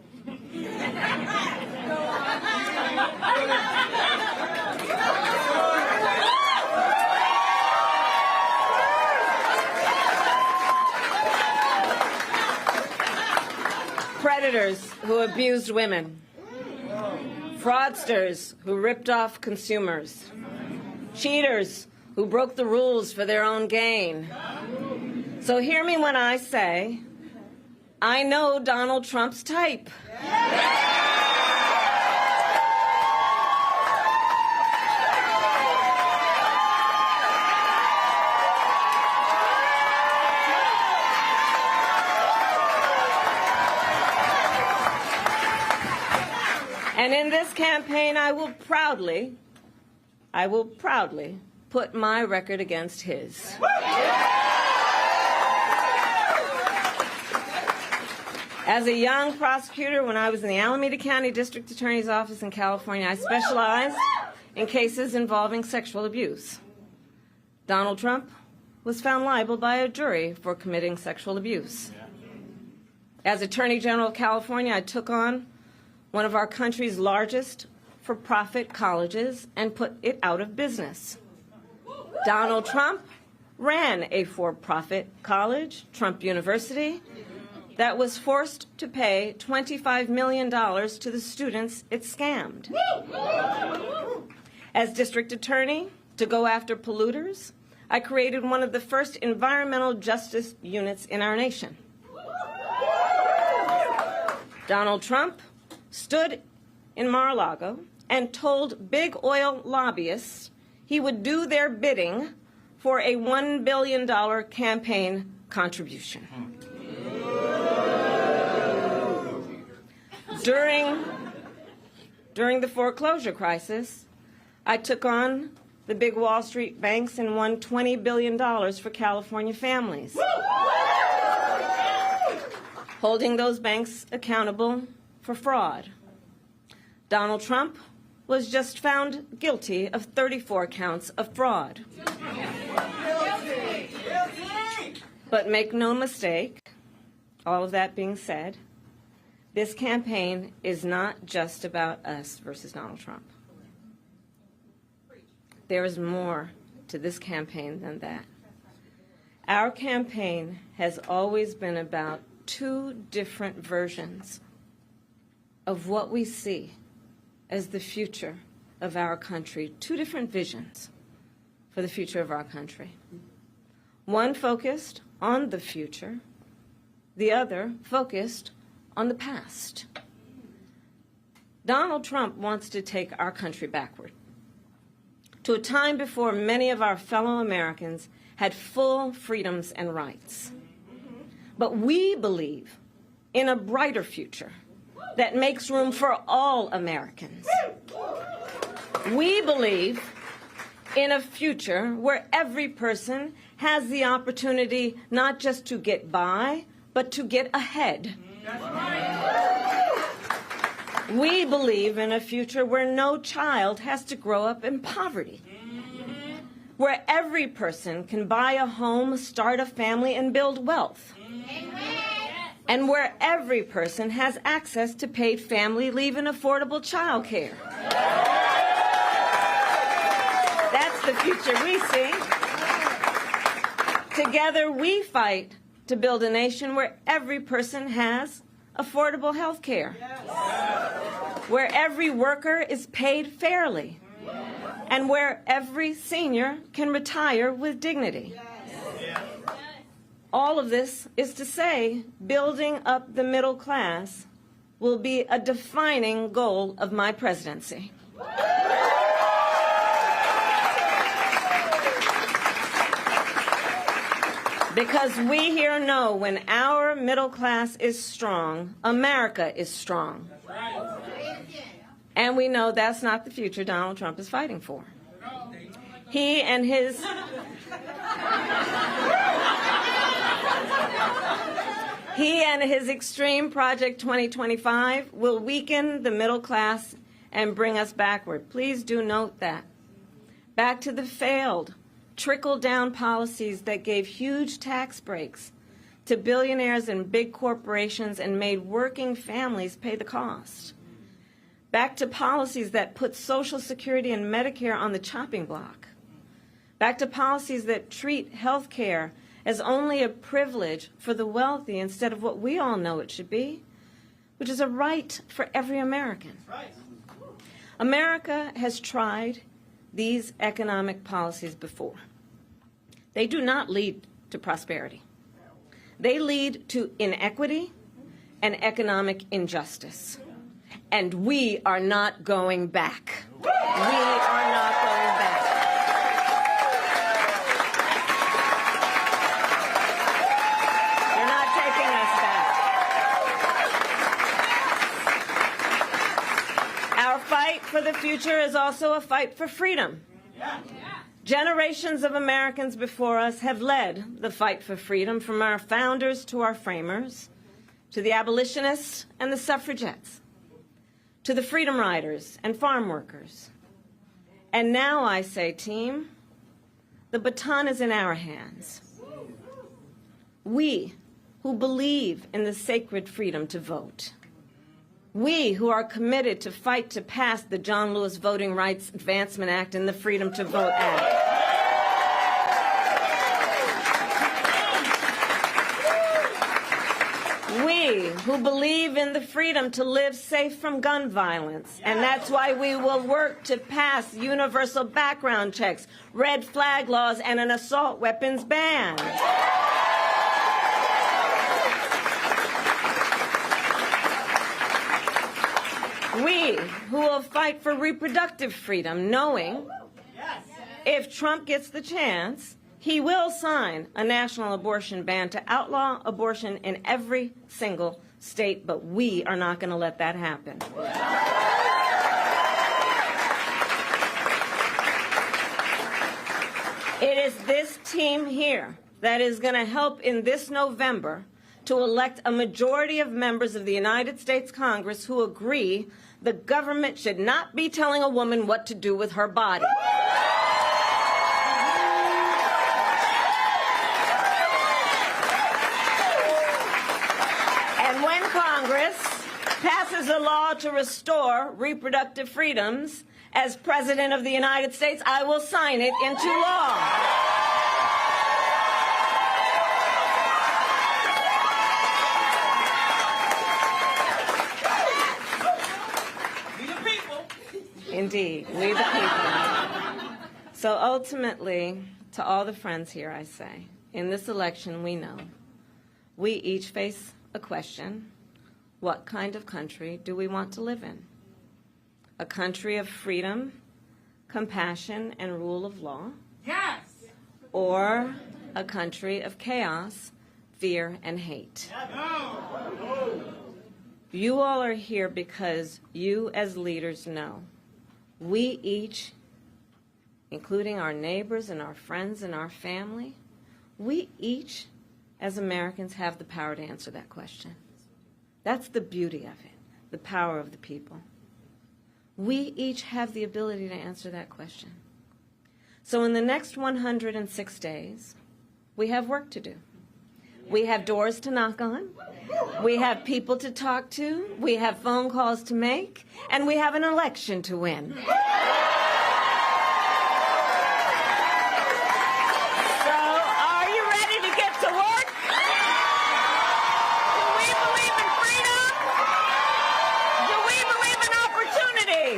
predators who abused women, fraudsters who ripped off consumers, cheaters who broke the rules for their own gain. So hear me when I say, I know Donald Trump's type. And in this campaign, I will proudly put my record against his. As a young prosecutor, when I was in the Alameda County District Attorney's Office in California, I specialized in cases involving sexual abuse. Donald Trump was found liable by a jury for committing sexual abuse. As Attorney General of California, I took on one of our country's largest for-profit colleges and put it out of business. Donald Trump ran a for-profit college, Trump University, that was forced to pay $25 million to the students it scammed. As district attorney, to go after polluters, I created one of the first environmental justice units in our nation. Donald Trump stood in Mar-a-Lago and told big oil lobbyists he would do their bidding for a $1 billion campaign contribution. During the foreclosure crisis, I took on the big Wall Street banks and won $20 billion for California families, holding those banks accountable for fraud. Donald Trump was just found guilty of 34 counts of fraud. But make no mistake, all of that being said, this campaign is not just about us versus Donald Trump. There is more to this campaign than that. Our campaign has always been about two different versions of what we see as the future of our country, two different visions for the future of our country. One focused on the future, the other focused on the past. Donald Trump wants to take our country backward to a time before many of our fellow Americans had full freedoms and rights. But we believe in a brighter future that makes room for all Americans. We believe in a future where every person has the opportunity not just to get by, but to get ahead. We believe in a future where no child has to grow up in poverty, where every person can buy a home, start a family, and build wealth, and where every person has access to paid family leave and affordable child care. That's the future we see. Together we fight to build a nation where every person has affordable health care, where every worker is paid fairly, and where every senior can retire with dignity. All of this is to say, building up the middle class will be a defining goal of my presidency. Because we here know when our middle class is strong, America is strong. And we know that's not the future Donald Trump is fighting for. He and his extreme Project 2025 will weaken the middle class and bring us backward. Please do note that. Back to the failed trickle-down policies that gave huge tax breaks to billionaires and big corporations and made working families pay the cost. Back to policies that put Social Security and Medicare on the chopping block. Back to policies that treat health care as only a privilege for the wealthy instead of what we all know it should be. which is a right for every American. America has tried these economic policies before. They do not lead to prosperity. They lead to inequity and economic injustice. And we are not going back. We are not going back. You're not taking us back. Our fight for the future is also a fight for freedom. Generations of Americans before us have led the fight for freedom, from our founders to our framers, to the abolitionists and the suffragettes, to the freedom riders and farm workers. And now I say, team, the baton is in our hands. We who believe in the sacred freedom to vote, we who are committed to fight to pass the John Lewis Voting Rights Advancement Act and the Freedom to Vote Act. We who believe in the freedom to live safe from gun violence. And that's why we will work to pass universal background checks, red flag laws, and an assault weapons ban. We who will fight for reproductive freedom, knowing if Trump gets the chance, he will sign a national abortion ban to outlaw abortion in every single state, but we are not going to let that happen. It is this team here that is going to help in this November to elect a majority of members of the United States Congress who agree the government should not be telling a woman what to do with her body. And when Congress passes a law to restore reproductive freedoms, as President of the United States, I will sign it into law. Indeed, we the people. So ultimately, to all the friends here, I say, in this election, we know we each face a question: what kind of country do we want to live in? A country of freedom, compassion, and rule of law? Yes! Or a country of chaos, fear, and hate? No. You all are here because you as leaders know we each, including our neighbors and our friends and our family, we each as Americans have the power to answer that question. That's the beauty of it, the power of the people. We each have the ability to answer that question. So in the next 106 days, we have work to do. We have doors to knock on. We have people to talk to. We have phone calls to make. And we have an election to win. So are you ready to get to work? Do we believe in freedom? Do we believe in opportunity?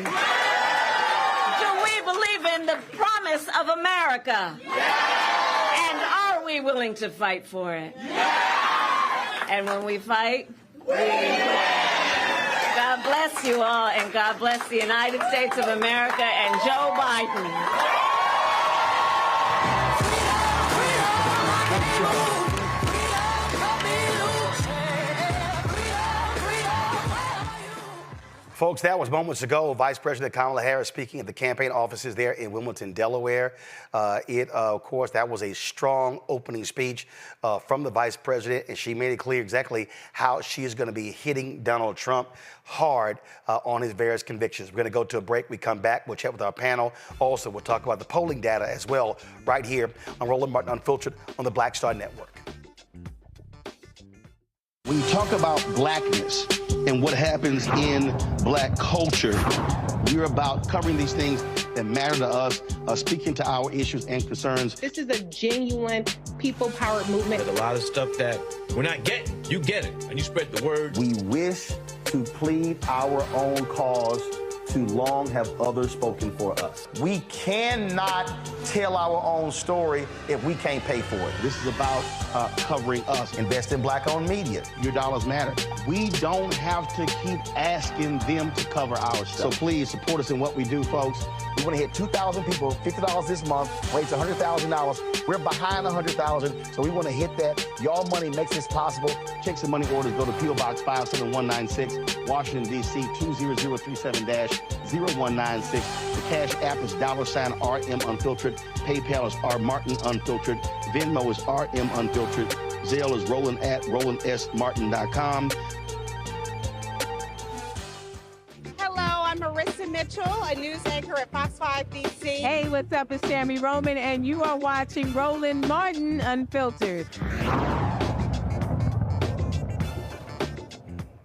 Do we believe in the promise of America? And are we willing to fight for it? And when we fight, we win. God bless you all, and God bless the United States of America and Joe Biden. Folks, that was moments ago. Vice President Kamala Harris speaking at the campaign offices there in Wilmington, Delaware. Of course, that was a strong opening speech from the Vice President, and she made it clear exactly how she is going to be hitting Donald Trump hard on his various convictions. We're going to go to a break. We come back. We'll chat with our panel. Also, we'll talk about the polling data as well right here on Roland Martin Unfiltered on the Black Star Network. When you talk about blackness and what happens in black culture, we're about covering these things that matter to us, speaking to our issues and concerns. This is a genuine people-powered movement. There's a lot of stuff that we're not getting. You get it, and you spread the word. We wish to plead our own cause. Too long have others spoken for us. We cannot tell our own story if we can't pay for it. This is about covering us. Invest in black-owned media. Your dollars matter. We don't have to keep asking them to cover our stuff. So please support us in what we do, folks. We want to hit 2,000 people, $50 this month, raise $100,000. We're behind 100,000, so we want to hit that. Y'all money makes this possible. Checks and money orders go to P.O. Box 57196, Washington, D.C. 20036-0196. The Cash App is $RM Unfiltered. PayPal is R Martin Unfiltered. Venmo is RM Unfiltered. Zelle is Roland at RolandSMartin.com. I'm Marissa Mitchell, a news anchor at Fox 5 DC. Hey, what's up? It's Tammy Roman, and you are watching Roland Martin Unfiltered.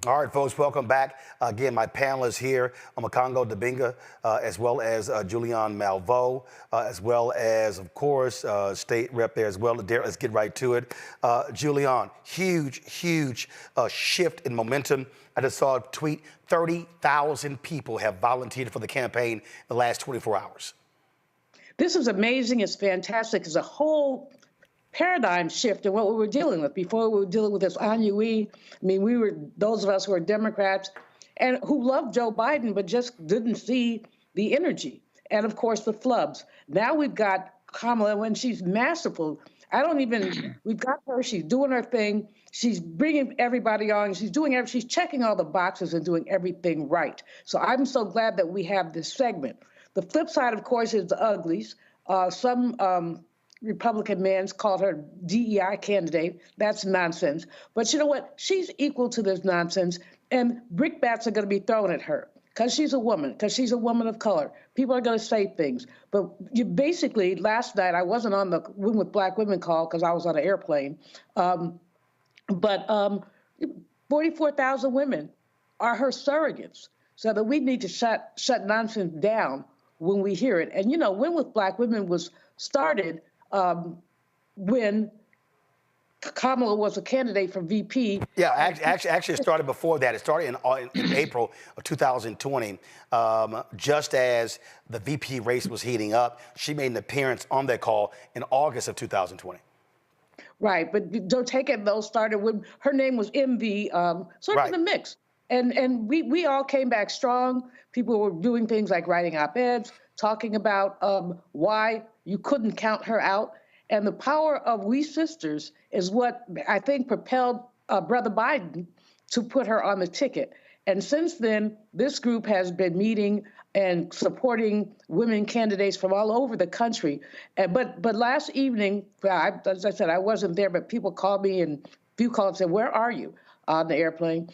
All right, folks, welcome back. Again, my panelists here, Omokongo Dibinga, as well as Julian Malveaux, as well as, of course, State Rep there as well. Let's get right to it. Julian, huge shift in momentum. I just saw a tweet, 30,000 people have volunteered for the campaign in the last 24 hours. This is amazing. It's fantastic. It's a whole paradigm shift in what we were dealing with. Before, we were dealing with this ennui. I mean, we were, those of us who are Democrats and who loved Joe Biden, but just didn't see the energy. And of course, the flubs. Now we've got Kamala, when she's masterful. We've got her, she's doing her thing. She's bringing everybody on. She's checking all the boxes and doing everything right. So I'm so glad that we have this segment. The flip side, of course, is the uglies. Some Republican men called her DEI candidate. That's nonsense. But you know what? She's equal to this nonsense, and brickbats are going to be thrown at her because she's a woman, because she's a woman of color. People are going to say things. But you basically, last night, I wasn't on the Women with Black Women call because I was on an airplane. But 44,000 women are her surrogates. So that we need to shut nonsense down when we hear it. And, you know, Women with Black Women was started when Kamala was a candidate for VP. Yeah, actually it started before that. It started in April of 2020, just as the VP race was heating up. She made an appearance on that call in August of 2020. Right, but don't take it, those started when her name was MV, sort of in the mix. And we all came back strong. People were doing things like writing op-eds, talking about why you couldn't count her out. And the power of we sisters is what I think propelled Brother Biden to put her on the ticket. And since then, this group has been meeting and supporting women candidates from all over the country. But last evening, as I said, I wasn't there, but people called me and few called and said, "Where are you?" on the airplane.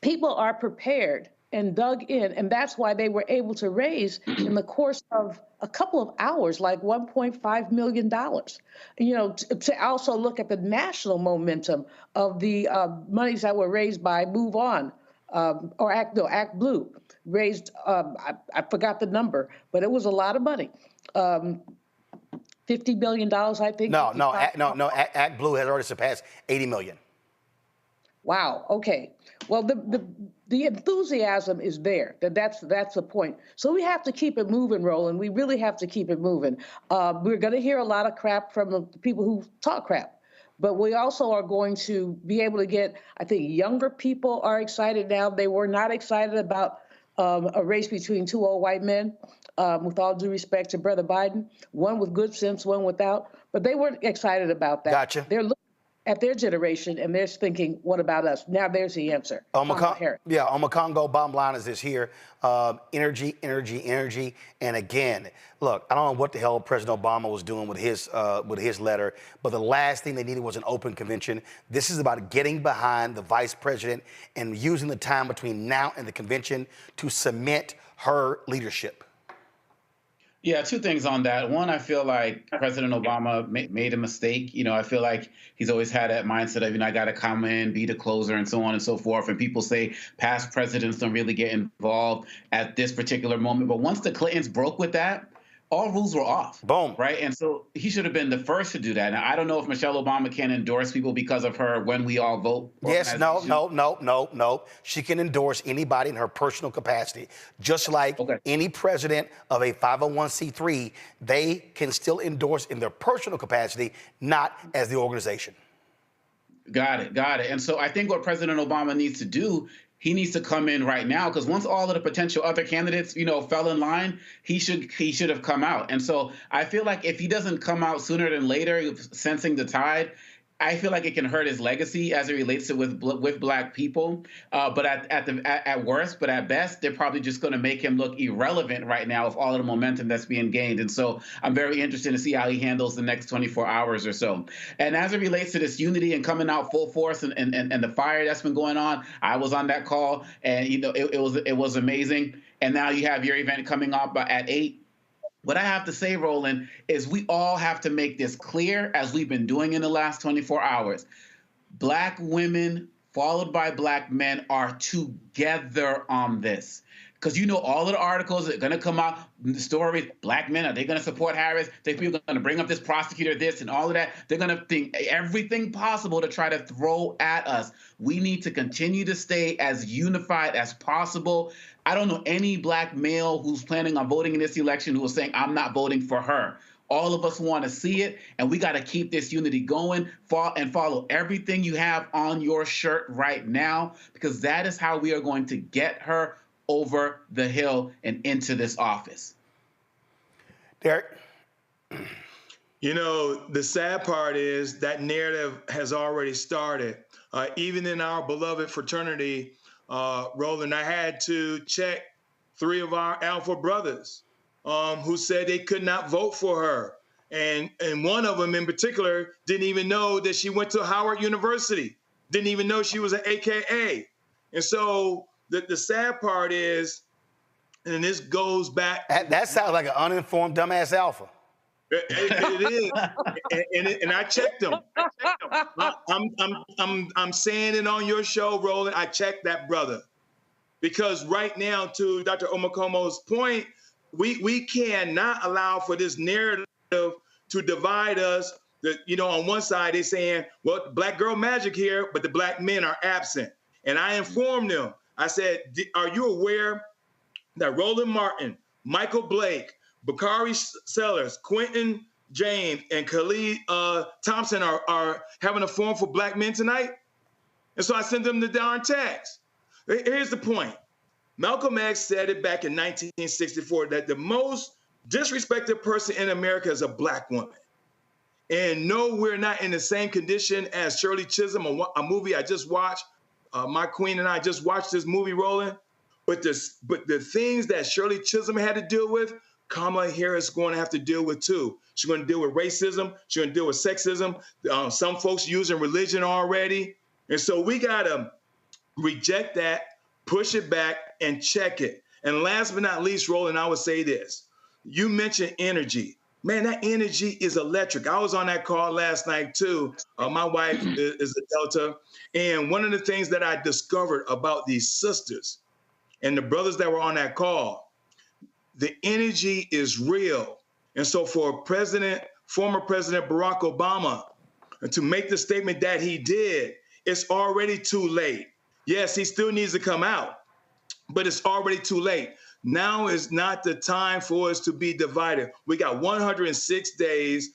People are prepared and dug in, and that's why they were able to raise in the course of a couple of hours, like $1.5 million. You know, to also look at the national momentum of the monies that were raised by Move On, or Act Blue, raised, I forgot the number, but it was a lot of money. $50 billion, I think. No, Act Blue has already surpassed 80 million. Wow. Okay. Well, the enthusiasm is there. That's the point. So we have to keep it moving, Roland. We really have to keep it moving. We're going to hear a lot of crap from the people who talk crap, but we also are going to be able to get, I think younger people are excited now. They were not excited about a race between two old white men, with all due respect to Brother Biden, one with good sense, one without, but they weren't excited about that. Gotcha. They're looking at their generation, and they're thinking, what about us? Now there's the answer. Omokongo, bottom line is this here, energy. And again, look, I don't know what the hell President Obama was doing with his letter, but the last thing they needed was an open convention. This is about getting behind the vice president and using the time between now and the convention to cement her leadership. Yeah, two things on that. One, I feel like President Obama made a mistake. You know, I feel like he's always had that mindset of, I got to come in, be the closer, and so on and so forth. And people say past presidents don't really get involved at this particular moment. But once the Clintons broke with that, all rules were off. Boom. Right. And so he should have been the first to do that. Now, I don't know if Michelle Obama can endorse people because of her when we all vote. Yes, no. She can endorse anybody in her personal capacity. Just like any president of a 501c3, they can still endorse in their personal capacity, not as the organization. Got it. And so I think what President Obama needs to do, he needs to come in right now, because once all of the potential other candidates, fell in line, he should have come out. And so I feel like if he doesn't come out sooner than later, sensing the tide, I feel like it can hurt his legacy as it relates to with Black people. But at worst, but at best, they're probably just going to make him look irrelevant right now with all of the momentum that's being gained. And so I'm very interested to see how he handles the next 24 hours or so. And as it relates to this unity and coming out full force and the fire that's been going on, I was on that call, and it was amazing. And now you have your event coming up at 8. What I have to say, Roland, is we all have to make this clear, as we've been doing in the last 24 hours. Black women followed by Black men are together on this. Because all of the articles that are going to come out, the stories, Black men, are they going to support Harris? They people are going to bring up this prosecutor, this and all of that. They're going to think everything possible to try to throw at us. We need to continue to stay as unified as possible. I don't know any Black male who's planning on voting in this election who is saying, I'm not voting for her. All of us want to see it, and we got to keep this unity going and follow everything you have on your shirt right now, because that is how we are going to get her over the hill and into this office. Derek? The sad part is that narrative has already started. Even in our beloved fraternity, Roland, I had to check 3 of our Alpha brothers who said they could not vote for her. And one of them in particular didn't even know that she went to Howard University, didn't even know she was an AKA. And so the sad part is, and this goes back. That sounds like an uninformed dumbass alpha. It is, and I checked them. I'm saying it on your show, Roland. I checked that brother, because right now, to Dr. Omakomo's point, we cannot allow for this narrative to divide us. On one side they're saying, well, Black girl magic here, but the Black men are absent. And I informed them. I said, are you aware that Roland Martin, Michael Blake, Bakari Sellers, Quentin James, and Khil Thompson are having a forum for Black men tonight? And so I sent them the darn text. Here's the point. Malcolm X said it back in 1964 that the most disrespected person in America is a Black woman. And no, we're not in the same condition as Shirley Chisholm, a movie I just watched. My queen and I just watched this movie, Roland. But the things that Shirley Chisholm had to deal with, Kamala Harris is going to have to deal with too. She's going to deal with racism. She's going to deal with sexism. Some folks using religion already. And so we got to reject that, push it back, and check it. And last but not least, Roland, I would say this. You mentioned energy. Man, that energy is electric. I was on that call last night too. My wife is a Delta. And one of the things that I discovered about these sisters and the brothers that were on that call, the energy is real. And so for former President Barack Obama to make the statement that he did, it's already too late. Yes, he still needs to come out, but it's already too late. Now is not the time for us to be divided. We got 106 days.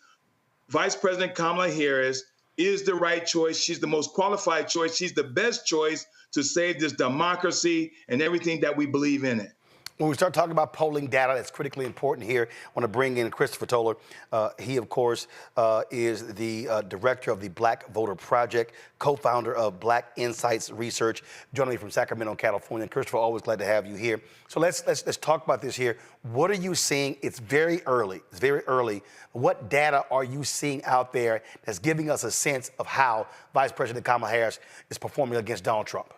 Vice President Kamala Harris is the right choice. She's the most qualified choice. She's the best choice to save this democracy and everything that we believe in it. When we start talking about polling data, that's critically important here. I want to bring in Christopher Toller. He, of course, is the director of the Black Voter Project, co-founder of Black Insights Research, joining me from Sacramento, California. Christopher, always glad to have you here. So let's talk about this here. What are you seeing? It's very early. It's very early. What data are you seeing out there that's giving us a sense of how Vice President Kamala Harris is performing against Donald Trump?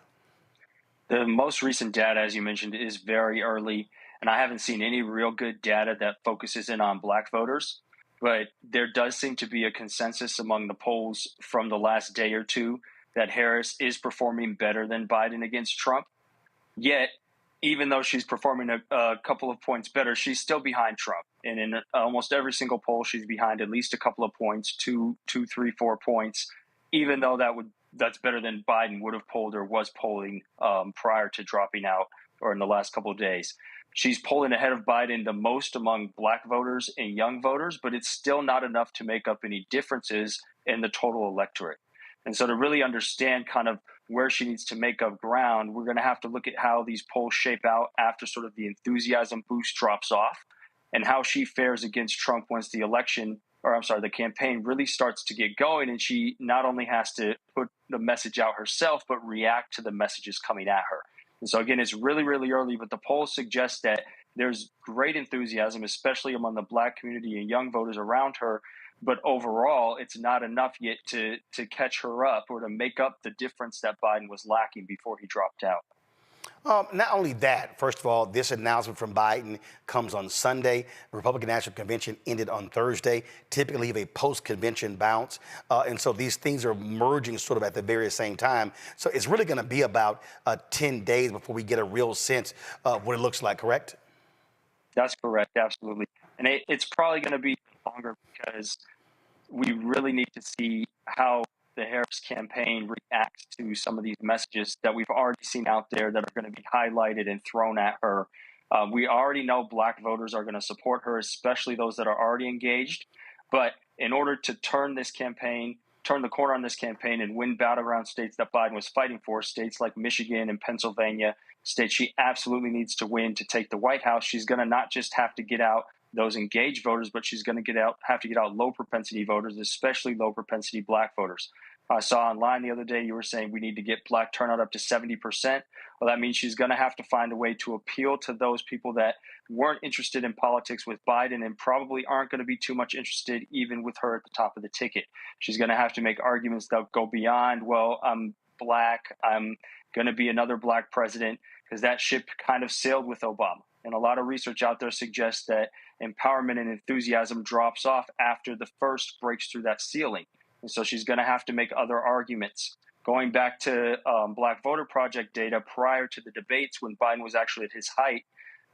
The most recent data, as you mentioned, is very early, and I haven't seen any real good data that focuses in on Black voters. But there does seem to be a consensus among the polls from the last day or two that Harris is performing better than Biden against Trump. Yet, even though she's performing a couple of points better, she's still behind Trump. And in almost every single poll, she's behind at least a couple of points, 2, 3, 4 points, even though that's better than Biden would have polled or was polling prior to dropping out or in the last couple of days. She's polling ahead of Biden the most among black voters and young voters, but it's still not enough to make up any differences in the total electorate. And so to really understand kind of where she needs to make up ground, we're going to have to look at how these polls shape out after sort of the enthusiasm boost drops off and how she fares against Trump once the campaign really starts to get going. And she not only has to put the message out herself, but react to the messages coming at her. And so, again, it's really, really early, but the polls suggest that there's great enthusiasm, especially among the black community and young voters around her. But overall, it's not enough yet to catch her up or to make up the difference that Biden was lacking before he dropped out. Not only that, first of all, this announcement from Biden comes on Sunday. The Republican National Convention ended on Thursday. Typically, you have a post-convention bounce. And so these things are merging sort of at the very same time. So it's really going to be about 10 days before we get a real sense of what it looks like, correct? That's correct, absolutely. And it's probably going to be longer because we really need to see how the Harris campaign reacts to some of these messages that we've already seen out there that are going to be highlighted and thrown at her. We already know black voters are going to support her, especially those that are already engaged. But in order to turn the corner on this campaign and win battleground states that Biden was fighting for, states like Michigan and Pennsylvania, states she absolutely needs to win to take the White House, she's going to not just have to get out those engaged voters, but she's going to have to get out low propensity voters, especially low propensity black voters. I saw online the other day you were saying we need to get black turnout up to 70%. Well, that means she's going to have to find a way to appeal to those people that weren't interested in politics with Biden and probably aren't going to be too much interested even with her at the top of the ticket. She's going to have to make arguments that go beyond, well, I'm black, I'm going to be another black president, because that ship kind of sailed with Obama. And a lot of research out there suggests that empowerment and enthusiasm drops off after the first breaks through that ceiling. And so she's going to have to make other arguments. Going back to Black Voter Project data prior to the debates when Biden was actually at his height,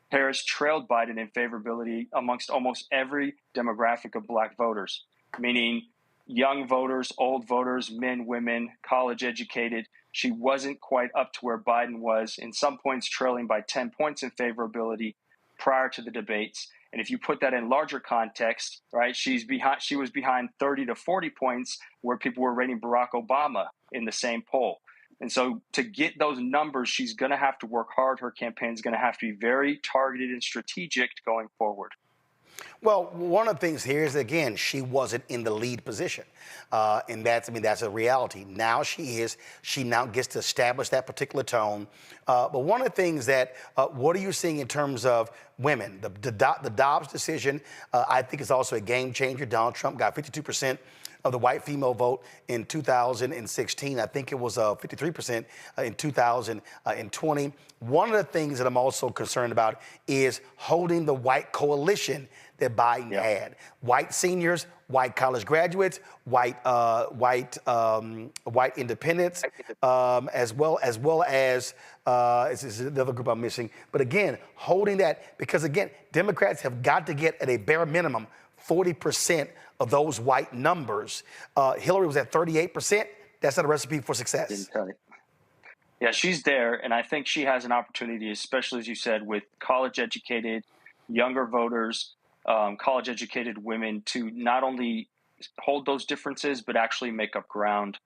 Harris trailed Biden in favorability amongst almost every demographic of black voters, meaning young voters, old voters, men, women, college educated. She wasn't quite up to where Biden was, in some points trailing by 10 points in favorability prior to the debates. And if you put that in larger context, right, she was behind 30 to 40 points where people were rating Barack Obama in the same poll. And so to get those numbers, she's going to have to work hard. Her campaign is going to have to be very targeted and strategic going forward. Well, one of the things here is, again, she wasn't in the lead position. And that's a reality. Now she is. She now gets to establish that particular tone. But one of the things that, what are you seeing in terms of women? The Dobbs decision, I think, is also a game changer. Donald Trump got 52% of the white female vote in 2016. I think it was 53% in 2020. One of the things that I'm also concerned about is holding the white coalition that Biden had. White seniors, white college graduates, white independents, as well as this is another group I'm missing. But again, holding that, because again, Democrats have got to get at a bare minimum 40% of those white numbers. Hillary was at 38%. That's not a recipe for success. Yeah, she's there, and I think she has an opportunity, especially as you said, with college-educated, younger voters, college-educated women, to not only hold those differences, but actually make up ground.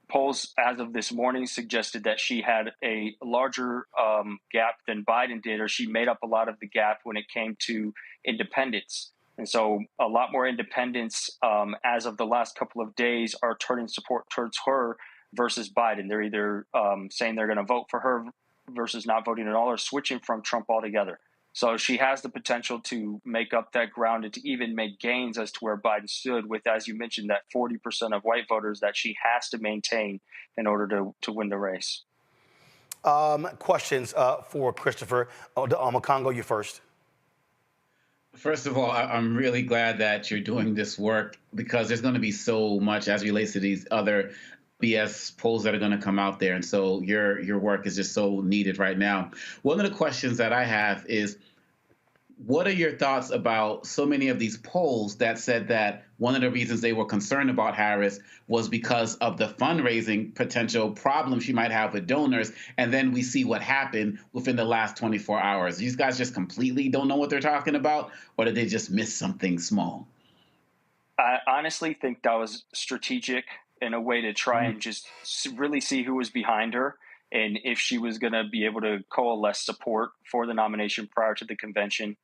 Polls as of this morning suggested that she had a larger gap than Biden did, or she made up a lot of the gap when it came to independents. And so a lot more independents as of the last couple of days are turning support towards her versus Biden. They're either saying they're going to vote for her versus not voting at all, or switching from Trump altogether. So she has the potential to make up that ground and to even make gains as to where Biden stood with, as you mentioned, that 40% of white voters that she has to maintain in order to win the race. Questions for Christopher. Congo, you first. First of all, I'm really glad that you're doing this work, because there's going to be so much as relates to these other BS polls that are going to come out there. And so your work is just so needed right now. One of the questions that I have is, what are your thoughts about so many of these polls that said that one of the reasons they were concerned about Harris was because of the fundraising potential problem she might have with donors, and then we see what happened within the last 24 hours? These guys just completely don't know what they're talking about, or did they just miss something small? I honestly think that was strategic in a way to try and just really see who was behind her and if she was going to be able to coalesce support for the nomination prior to the convention.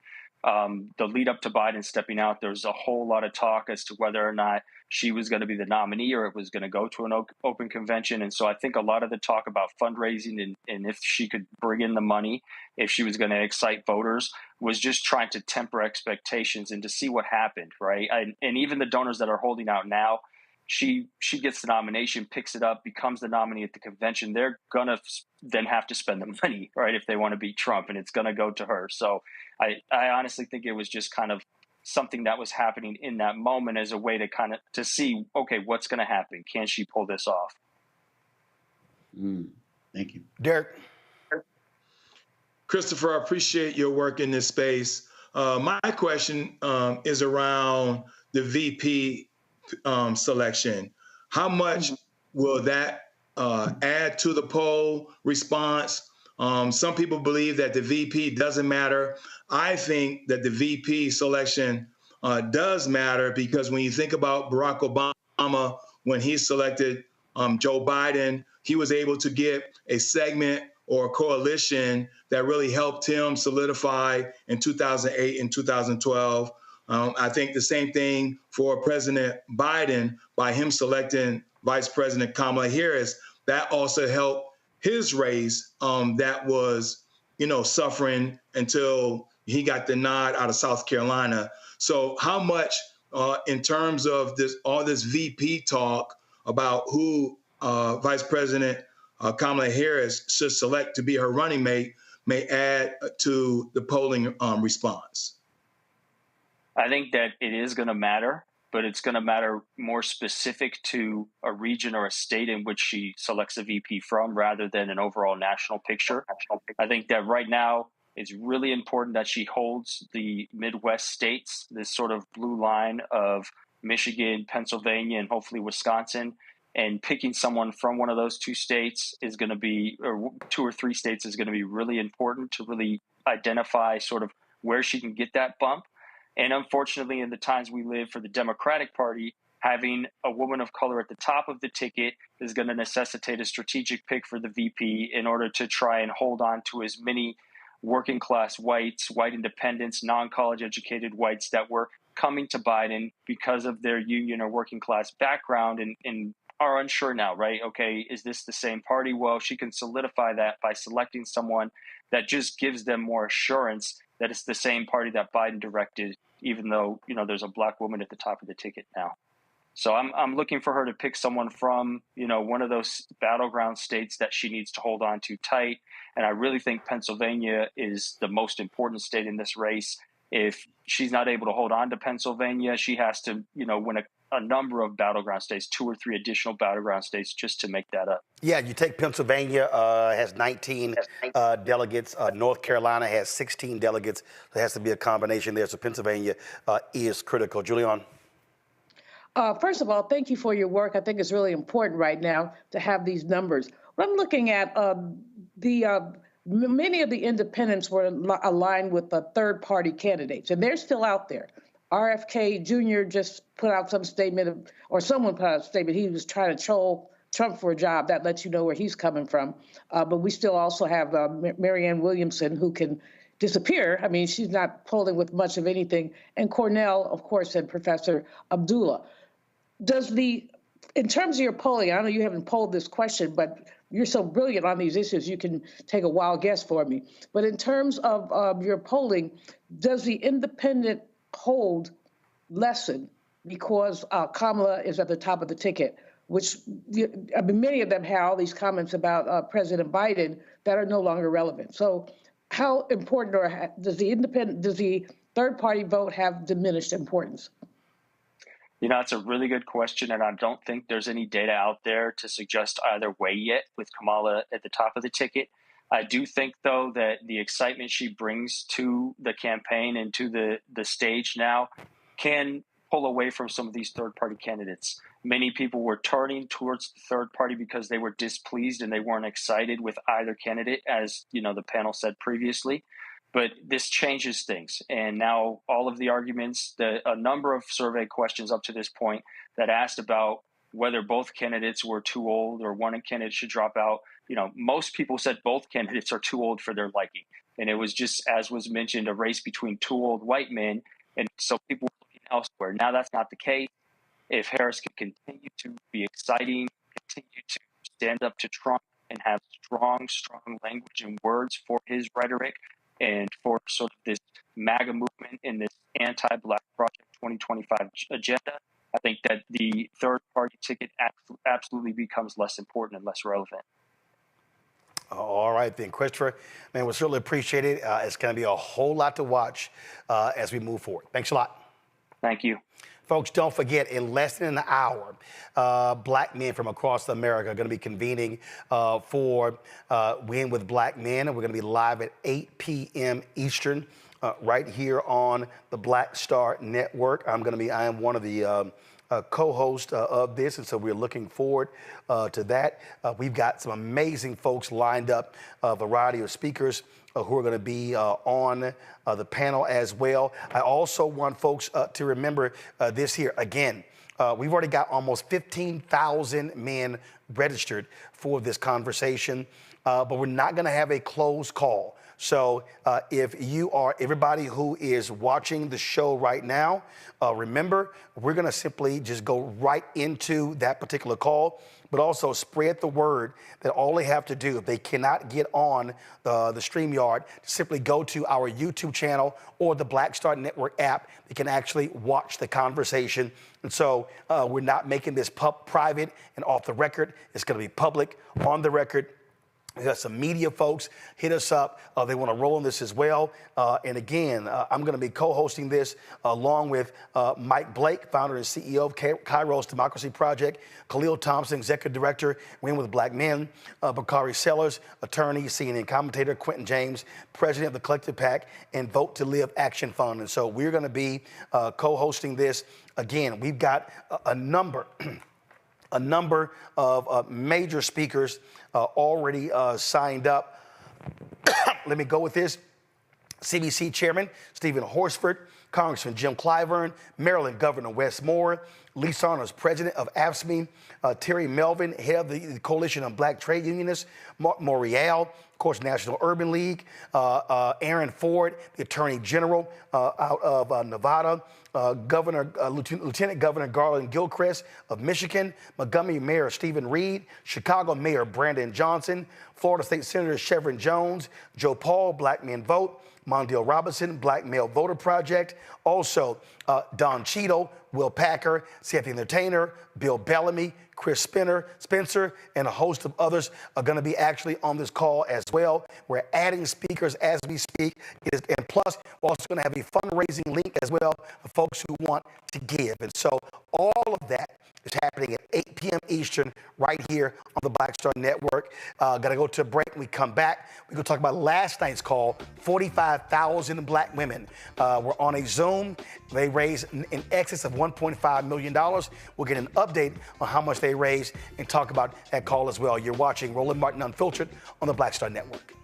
The lead up to Biden stepping out, there was a whole lot of talk as to whether or not she was going to be the nominee or it was going to go to an open convention. And so I think a lot of the talk about fundraising and if she could bring in the money, if she was going to excite voters, was just trying to temper expectations and to see what happened, right? And even the donors that are holding out now, she gets the nomination, picks it up, becomes the nominee at the convention. They're going to then have to spend the money, right, if they want to beat Trump, and it's going to go to her. So I honestly think it was just kind of something that was happening in that moment as a way to kind of to see, okay, what's going to happen? Can she pull this off? Thank you. Derek. Christopher, I appreciate your work in this space. My question is around the VP selection. How much will that add to the poll response? Some people believe that the VP doesn't matter. I think that the VP selection does matter, because when you think about Barack Obama, when he selected Joe Biden, he was able to get a segment or a coalition that really helped him solidify in 2008 and 2012. I think the same thing for President Biden, by him selecting Vice President Kamala Harris. That also helped his race that was, suffering until he got the nod out of South Carolina. So how much in terms of all this VP talk about who Vice President Kamala Harris should select to be her running mate may add to the polling response? I think that it is going to matter, but it's going to matter more specific to a region or a state in which she selects a VP from rather than an overall national picture. I think that right now it's really important that she holds the Midwest states, this sort of blue line of Michigan, Pennsylvania, and hopefully Wisconsin. And picking someone from one of those two states is going to be, or two or three states is going to be really important to really identify sort of where she can get that bump. And unfortunately, in the times we live for the Democratic Party, having a woman of color at the top of the ticket is going to necessitate a strategic pick for the VP in order to try and hold on to as many working class whites, white independents, non-college educated whites that were coming to Biden because of their union or working class background and are unsure now, right? Okay, is this the same party? Well, she can solidify that by selecting someone that just gives them more assurance that it's the same party that Biden directed, even though, there's a black woman at the top of the ticket now. So I'm looking for her to pick someone from, one of those battleground states that she needs to hold on to tight. And I really think Pennsylvania is the most important state in this race. If she's not able to hold on to Pennsylvania, she has to, win a number of battleground states, 2 or 3 additional battleground states, just to make that up. Yeah, you take Pennsylvania, has 19 delegates. North Carolina has 16 delegates. There has to be a combination there. So Pennsylvania is critical. Julian? First of all, thank you for your work. I think it's really important right now to have these numbers. What I'm looking at, many of the independents were aligned with the third-party candidates, and they're still out there. RFK Jr. just put out some statement, or someone put out a statement, he was trying to troll Trump for a job. That lets you know where he's coming from. But we still also have Marianne Williamson, who can disappear. I mean, she's not polling with much of anything. And Cornell, of course, and Professor Abdullah. In terms of your polling, I know you haven't polled this question, but you're so brilliant on these issues, you can take a wild guess for me. But in terms of your polling, does the independent hold lessen because Kamala is at the top of the ticket, which many of them have all these comments about President Biden that are no longer relevant. So how important does the third party vote have diminished importance? It's a really good question, and I don't think there's any data out there to suggest either way yet with Kamala at the top of the ticket. I do think, though, that the excitement she brings to the campaign and to the stage now can pull away from some of these third-party candidates. Many people were turning towards the third party because they were displeased and they weren't excited with either candidate, as the panel said previously. But this changes things. And now all of the arguments, a number of survey questions up to this point that asked about whether both candidates were too old or one candidate should drop out, most people said both candidates are too old for their liking. And it was just, as was mentioned, a race between two old white men. And so people were looking elsewhere. Now that's not the case. If Harris can continue to be exciting, continue to stand up to Trump and have strong language and words for his rhetoric and for sort of this MAGA movement and this anti-Black Project 2025 agenda, I think that the third-party ticket absolutely becomes less important and less relevant. All right, then, Christopher, man, we certainly appreciate it. It's going to be a whole lot to watch as we move forward. Thanks a lot. Thank you. Folks, don't forget, in less than an hour, Black men from across America are going to be convening for Win with Black Men, and we're going to be live at 8 p.m. Eastern right here on the Black Star Network. I am one of the co-host of this, and so we're looking forward to that. We've got some amazing folks lined up, a variety of speakers who are going to be on the panel as well. I also want folks to remember this here. Again, we've already got almost 15,000 men registered for this conversation, but we're not going to have a closed call. So if you are everybody who is watching the show right now, remember, we're going to simply just go right into that particular call, but also spread the word that all they have to do, if they cannot get on the StreamYard, simply go to our YouTube channel or the Black Star Network app. They can actually watch the conversation. And so we're not making this private and off the record. It's going to be public, on the record. We got some media folks hit us up. They want to roll on this as well. And again, I'm going to be co-hosting this along with Mike Blake, founder and CEO of Kairos Democracy Project, Khil Thompson, executive director, Win with Black Men, Bakari Sellers, attorney, CNN commentator, Quentin James, president of the Collective PAC, and Vote to Live Action Fund. And so we're going to be co-hosting this. Again, we've got a number of major speakers already signed up. Let me go with this. CBC Chairman Stephen Horsford, Congressman Jim Clyburn, Maryland Governor Wes Moore, Lee Saunders, President of AFSCME, Terry Melvin, head of the Coalition of Black Trade Unionists, Marc Morial, of course, National Urban League, Aaron Ford, the Attorney General out of Nevada, Lieutenant Governor Garland Gilchrist of Michigan, Montgomery Mayor Stephen Reed, Chicago Mayor Brandon Johnson, Florida State Senator Chevron Jones, Joe Paul, Black Men Vote, Mandel Robinson, Black Male Voter Project, also Don Cheadle, Will Packer, Seth Entertainer, Bill Bellamy, Chris Spencer, and a host of others are going to be actually on this call as well. We're adding speakers as we speak. And plus, we're also going to have a fundraising link as well for folks who want to give. And so all of that is happening at 8 p.m. Eastern right here on the Black Star Network. Got to go to a break. When we come back, we're going to talk about last night's call. 45,000 Black women were on a Zoom. They raised in excess of $1.5 million. We'll get an update on how much they raised and talk about that call as well. You're watching Roland Martin Unfiltered on the Black Star Network.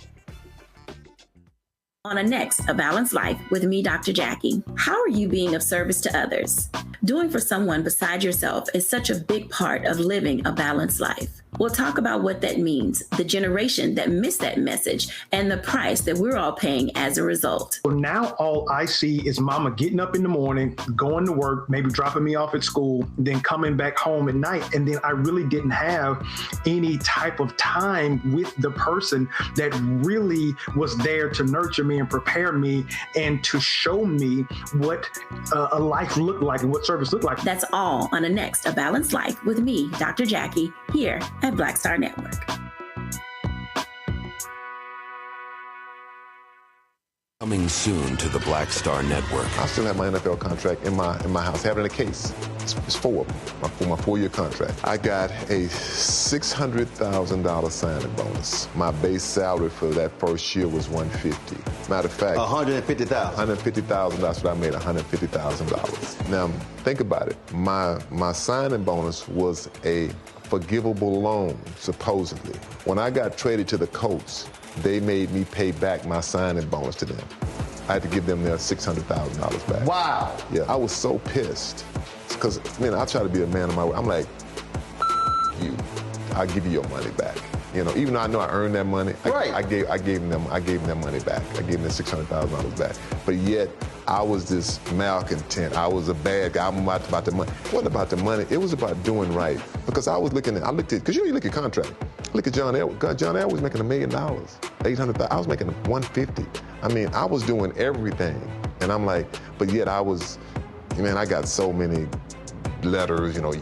On A Balanced Life with me, Dr. Jackie. How are you being of service to others? Doing for someone beside yourself is such a big part of living a balanced life. We'll talk about what that means, the generation that missed that message, and the price that we're all paying as a result. Well, now all I see is mama getting up in the morning, going to work, maybe dropping me off at school, then coming back home at night. And then I really didn't have any type of time with the person that really was there to nurture me and prepare me and to show me what a life looked like and what service looked like. That's all on A Balanced Life with me, Dr. Jackie, here at Black Star Network. Coming soon to the Black Star Network. I still have my NFL contract in my house, having a case. It's 4 of them, my 4-year contract. I got a $600,000 signing bonus. My base salary for that first year was $150,000. Matter of fact, $150,000. $150,000. That's what I made, $150,000. Now think about it. My signing bonus was a forgivable loan, supposedly. When I got traded to the Colts, they made me pay back my signing bonus to them. I had to give them their $600,000 back. Wow. Yeah, I was so pissed. Because, man, I try to be a man of my word. I'm like, you, I'll give you your money back. You know, even though I know I earned that money, right. I gave them their money back. I gave them their $600,000 back. But yet, I was this malcontent. I was a bad guy. I'm about the money. It wasn't about the money. It was about doing right. Because I looked at, because you look at contract. Look at John Elway. John Elway was making $1 million, $800,000. I was making $150,000. I mean, I was doing everything. And I'm like, but yet I was, man, I got so many letters, you know,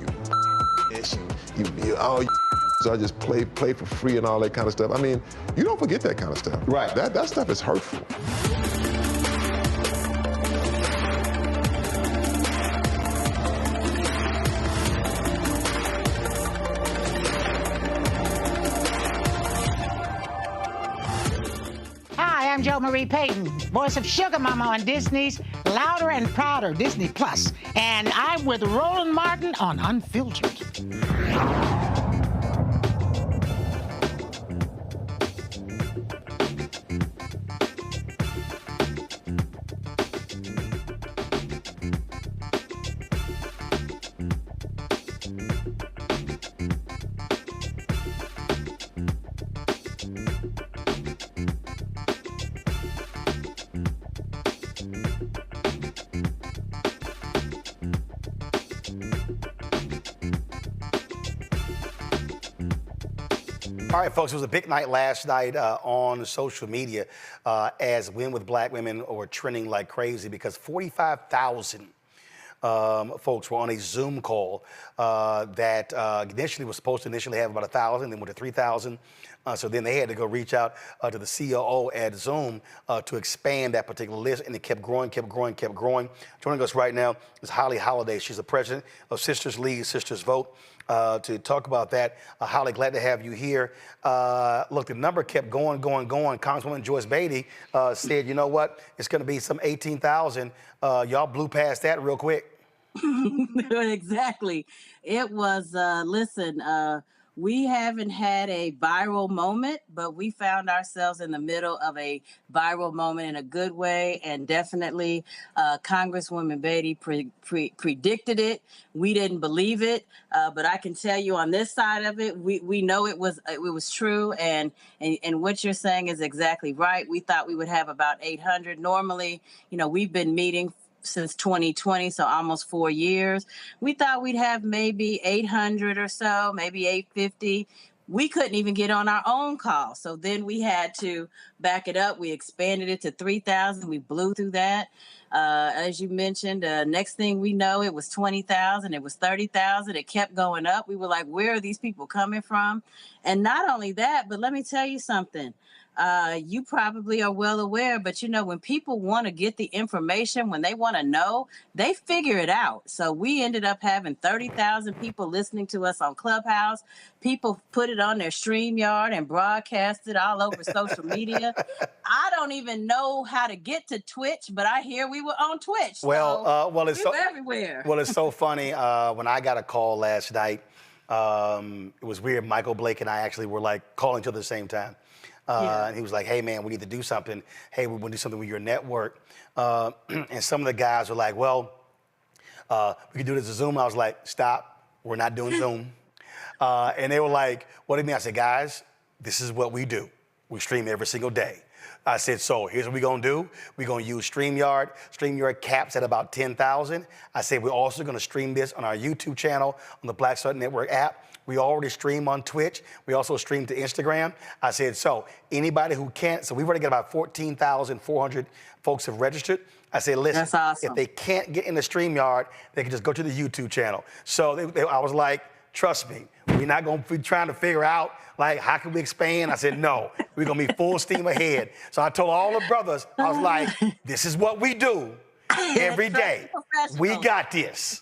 so I just play for free and all that kind of stuff. I mean, you don't forget that kind of stuff. Right. That stuff is hurtful. I'm Jo Marie Payton, voice of Sugar Mama on Disney's Louder and Prouder Disney Plus, and I'm with Roland Martin on Unfiltered. All right, folks, it was a big night last night on social media as Win with Black Women were trending like crazy because 45,000 folks were on a Zoom call that initially was supposed to initially have about 1,000, then went to 3,000. So then they had to go reach out to the COO at Zoom to expand that particular list, and it kept growing. Joining us right now is Holly Holliday. She's the president of Sisters Lead, Sisters Vote. To talk about that. Holly, glad to have you here. Look, the number kept going. Congresswoman Joyce Beatty said, you know what, it's going to be some 18,000. Y'all blew past that real quick. Exactly. It was, we haven't had a viral moment, but we found ourselves in the middle of a viral moment in a good way. And definitely Congresswoman Beatty predicted it. We didn't believe it. But I can tell you on this side of it, we know it was true. And what you're saying is exactly right. We thought we would have about 800. Normally, you know, we've been meeting since 2020, so almost 4 years. We thought we'd have maybe 800 or so, maybe 850. We couldn't even get on our own call. So then we had to back it up. We expanded it to 3,000. We blew through that. As you mentioned, next thing we know, it was 20,000. It was 30,000. It kept going up. We were like, where are these people coming from? And not only that, but let me tell you something. You probably are well aware, but you know, when people want to get the information, when they want to know, they figure it out. So we ended up having 30,000 people listening to us on Clubhouse. People put it on their StreamYard and broadcast it all over social media. I don't even know how to get to Twitch, but I hear we were on Twitch. Well, it's we were everywhere. Well, it's so funny. When I got a call last night, it was weird. Michael Blake and I actually were like calling each other at the same time. And he was like, hey, man, we need to do something. Hey, we want to do something with your network. And some of the guys were like, well, we can do this as Zoom. I was like, stop. We're not doing Zoom. And they were like, what do you mean? I said, guys, this is what we do. We stream every single day. I said, so here's what we're going to do. We're going to use StreamYard. StreamYard caps at about 10,000. I said, we're also going to stream this on our YouTube channel, on the Black Star Network app. We already stream on Twitch. We also stream to Instagram. I said, so anybody who can't, so we've already got about 14,400 folks have registered. I said, listen, that's awesome. If they can't get in the StreamYard, they can just go to the YouTube channel. So I was like, trust me, We're not going to be trying to figure out, like, how can we expand? I said, no, we're going to be full steam ahead. So I told all the brothers, I was like, this is what we do every day. We got this.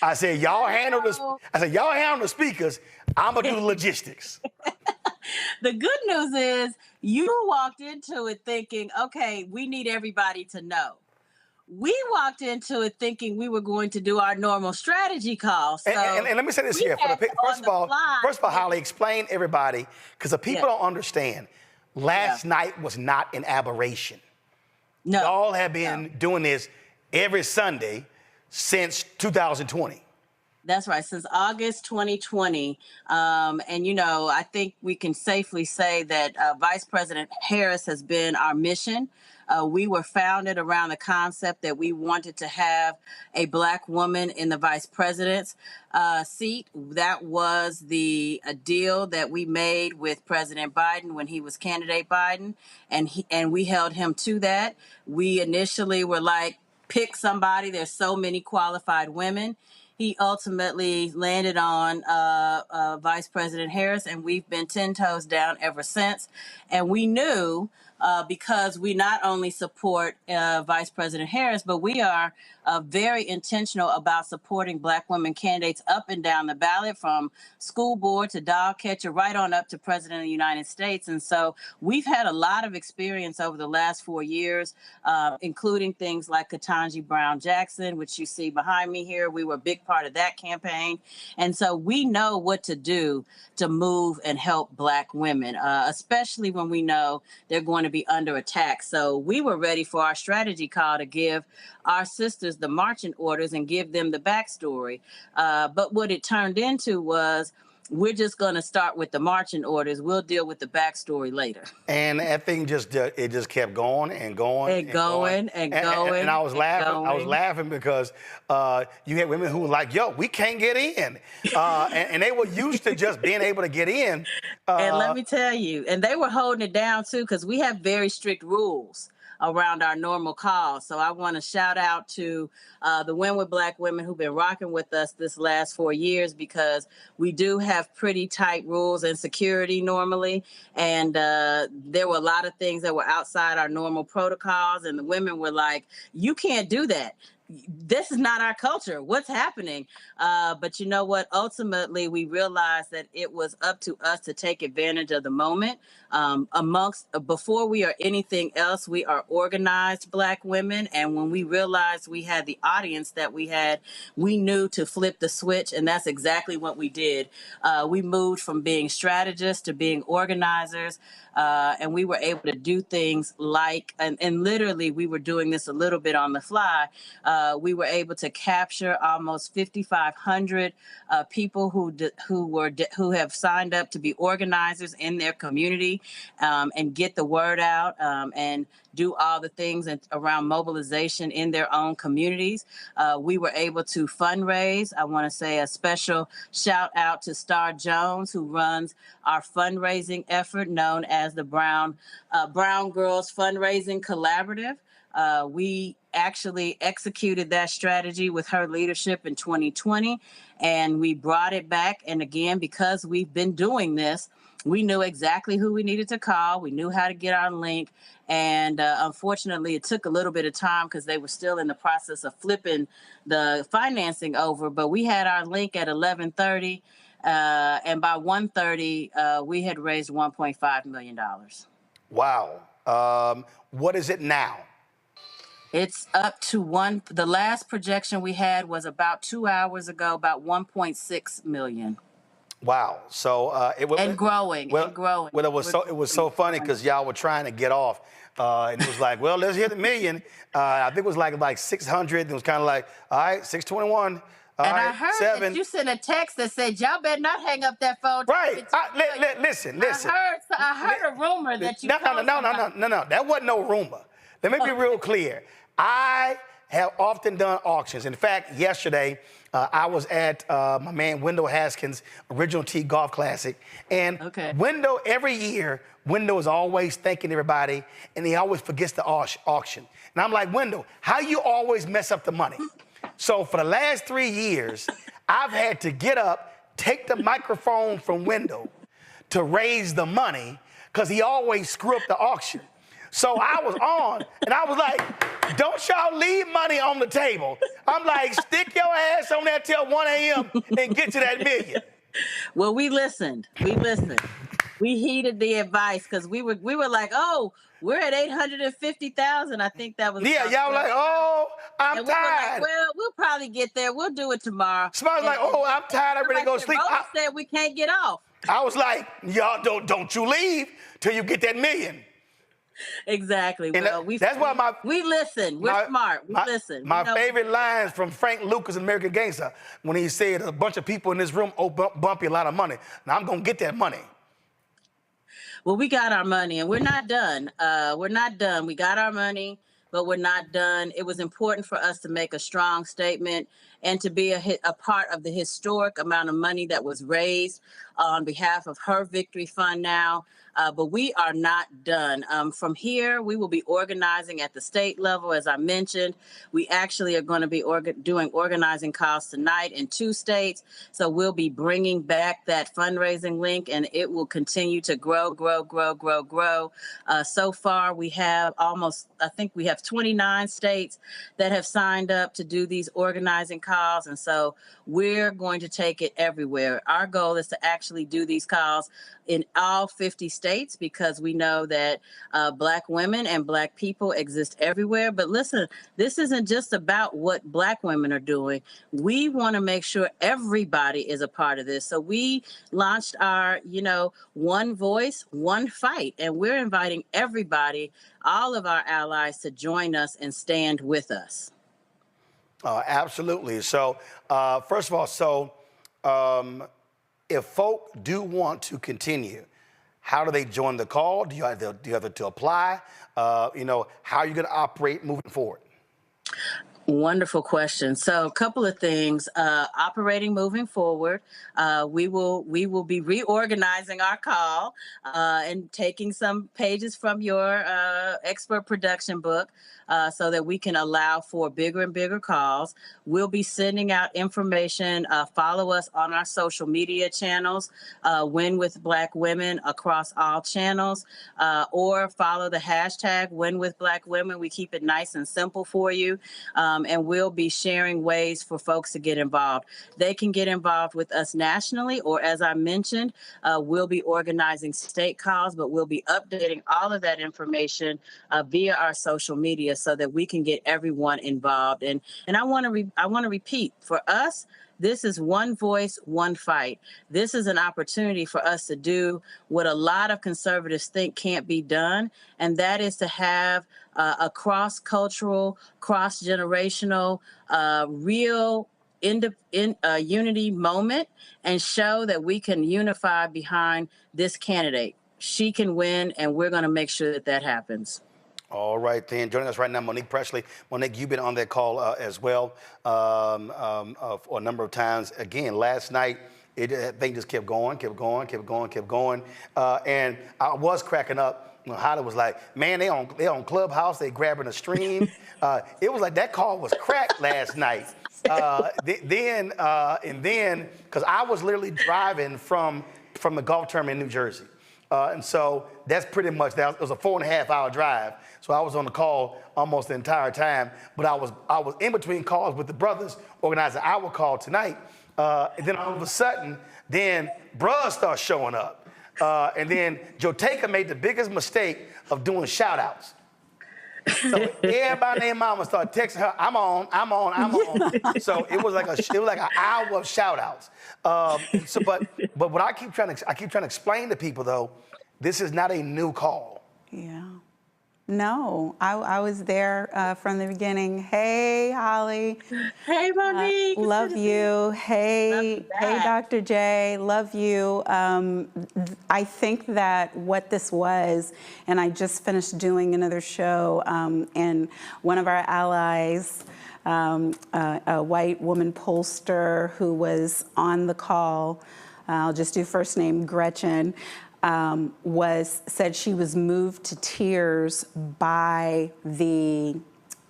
I said, y'all handle the speakers. I'm going to do the logistics. The good news is you walked into it thinking, okay, we need everybody to know. We walked into it thinking we were going to do our normal strategy call. So and let me say this here. First of all, Holly, explain everybody, because the people don't understand. Last night was not an aberration. No. Y'all have been doing this every Sunday since 2020. That's right, since August 2020. And, you know, I think we can safely say that Vice President Harris has been our mission. We were founded around the concept that we wanted to have a Black woman in the vice president's seat. That was the deal that we made with President Biden when he was candidate Biden, and we held him to that. We initially were like, pick somebody. There's so many qualified women. He ultimately landed on Vice President Harris, and we've been 10 toes down ever since. And we knew, because we not only support Vice President Harris, but we are very intentional about supporting Black women candidates up and down the ballot, from school board to dog catcher, right on up to President of the United States. And so we've had a lot of experience over the last 4 years, including things like Ketanji Brown Jackson, which you see behind me here. We were a big part of that campaign. And so we know what to do to move and help Black women, especially when we know they're going to be under attack. So we were ready for our strategy call to give our sisters the marching orders and give them the backstory. But what it turned into was, we're just going to start with the marching orders. We'll deal with the backstory later. And that thing just kept going and going and going. And I was laughing. I was laughing because you had women who were like, "Yo, we can't get in," and they were used to just being able to get in. And let me tell you, and they were holding it down too, because we have very strict rules around our normal calls. So I want to shout out to the Win with Black women who've been rocking with us this last 4 years, because we do have pretty tight rules and security normally. And there were a lot of things that were outside our normal protocols. And the women were like, you can't do that. This is not our culture. What's happening? But you know what? Ultimately, we realized that it was up to us to take advantage of the moment. Before we are anything else, we are organized Black women. And when we realized we had the audience that we had, we knew to flip the switch. And that's exactly what we did. We moved from being strategists to being organizers. And we were able to do things like, and literally we were doing this a little bit on the fly. We were able to capture almost 5,500 people who have signed up to be organizers in their community, and get the word out, and do all the things around mobilization in their own communities. We were able to fundraise. I want to say a special shout out to Star Jones, who runs our fundraising effort known as the Brown Girls Fundraising Collaborative. We actually executed that strategy with her leadership in 2020, and we brought it back. And again, because we've been doing this, we knew exactly who we needed to call. We knew how to get our link. And unfortunately, it took a little bit of time because they were still in the process of flipping the financing over. But we had our link at 11:30. And by 1:30, we had raised $1.5 million. Wow. What is it now? It's up to the last projection we had was about 2 hours ago, about 1.6 million. Wow. So it was growing. Well, it was so funny because y'all were trying to get off, and it was like, well, let's hit the million. I think it was like 600. It was kind of like, all right, 621. And I heard that you sent a text that said, y'all better not hang up that phone. Right. Listen. I heard a rumor that you. No. That wasn't no rumor. Let me be real clear. I have often done auctions. In fact, yesterday, I was at my man Wendell Haskins' Original Tee Golf Classic. And Wendell, every year, Wendell is always thanking everybody, and he always forgets the auction. And I'm like, Wendell, how you always mess up the money? So for the last 3 years, I've had to get up, take the microphone from window to raise the money because he always screw up the auction. So I was on, and I was like, don't y'all leave money on the table. I'm like, stick your ass on there till 1 a.m. and get to that million. Well, we listened. We heeded the advice because we were like, oh, we're at 850,000. I think that was. Yeah, y'all like, oh, I'm and tired. We were like, well, we'll probably get there. We'll do it tomorrow. Somebody's like, oh, I'm tired. I'm ready to go sleep. Roland said we can't get off. I was like, y'all don't you leave till you get that million. Exactly. And well, that's why we listen. We're smart. We listen. My favorite lines from Frank Lucas in American Gangster when he said, a bunch of people in this room owe Bumpy a lot of money. Now I'm going to get that money. Well, we got our money, and we're not done. We're not done. We got our money, but we're not done. It was important for us to make a strong statement and to be a part of the historic amount of money that was raised on behalf of her Victory Fund now. But we are not done. From here, we will be organizing at the state level, as I mentioned. We actually are going to be doing organizing calls tonight in 2 states. So we'll be bringing back that fundraising link, and it will continue to grow. So far, we have I think we have 29 states that have signed up to do these organizing calls. And so we're going to take it everywhere. Our goal is to actually do these calls in all 50 states because we know that Black women and Black people exist everywhere. But listen, this isn't just about what Black women are doing. We want to make sure everybody is a part of this. So we launched our, one voice, one fight, and we're inviting everybody, all of our allies, to join us and stand with us. Absolutely. So, first of all, if folk do want to continue, how do they join the call? Do you have to apply? How are you going to operate moving forward? Wonderful question. So a couple of things. Operating moving forward, we will be reorganizing our call and taking some pages from your expert production book so that we can allow for bigger and bigger calls. We'll be sending out information. Follow us on our social media channels, Win with Black Women across all channels, or follow the hashtag Win with Black Women. We keep it nice and simple for you. And we'll be sharing ways for folks to get involved. They can get involved with us nationally, or as I mentioned, we'll be organizing state calls, but we'll be updating all of that information via our social media so that we can get everyone involved. And I want to repeat, for us, this is one voice, one fight. This is an opportunity for us to do what a lot of conservatives think can't be done, and that is to have a cross-cultural, cross-generational, real unity moment and show that we can unify behind this candidate. She can win, and we're going to make sure that that happens. All right, then. Joining us right now, Monique Presley. Monique, you've been on that call as well for a number of times. Again, last night, thing just kept going. And I was cracking up. Holly was like, man, they on Clubhouse, they grabbing a stream. It was like that call was cracked last night. Then, because I was literally driving from the golf tournament in New Jersey. And so that's pretty much that. It was a 4.5-hour drive. So I was on the call almost the entire time. But I was in between calls with the brothers organizing our call tonight. And then all of a sudden, then bruh starts showing up. And then Joteka made the biggest mistake of doing shout outs. So everybody named Mama started texting her, I'm on. So it was like an hour of shout outs. But what I keep trying to explain to people though, this is not a new call. Yeah. No, I was there from the beginning. Hey, Holly. Hey, Monique. Love you. Hey, Dr. J. Love you. I think that what this was, and I just finished doing another show, and one of our allies, a white woman pollster who was on the call, I'll just do first name, Gretchen, said she was moved to tears by the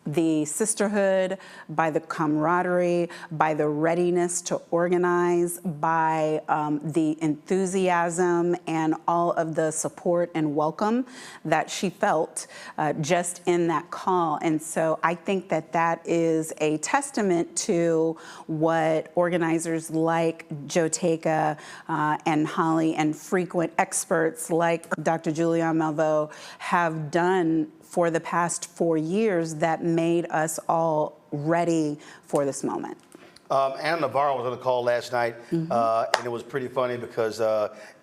the sisterhood, by the camaraderie, by the readiness to organize, by the enthusiasm and all of the support and welcome that she felt just in that call. And so I think that that is a testament to what organizers like Joe Taka and Holly and frequent experts like Dr. Julianne Malveaux have done for the past 4 years that made us all ready for this moment. Anna Navarro was on the call last night, and it was pretty funny because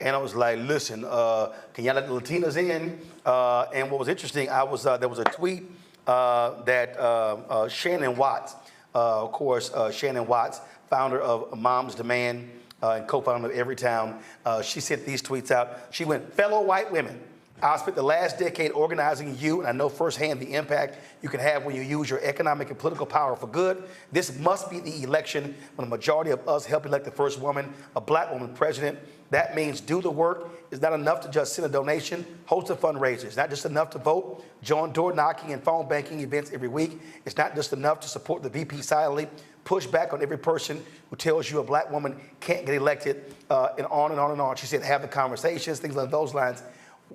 Anna was like, listen, can y'all let the Latinas in? And what was interesting, there was a tweet that Shannon Watts, of course, Shannon Watts, founder of Moms Demand and co-founder of Everytown, she sent these tweets out. She went, fellow white women, I spent the last decade organizing you, and I know firsthand the impact you can have when you use your economic and political power for good. This must be the election when the majority of us help elect the first woman, a black woman president. That means do the work. It's not enough to just send a donation, host a fundraiser. It's not just enough to vote, join door knocking and phone banking events every week. It's not just enough to support the VP silently, push back on every person who tells you a black woman can't get elected, and on and on and on. She said, have the conversations, things along those lines.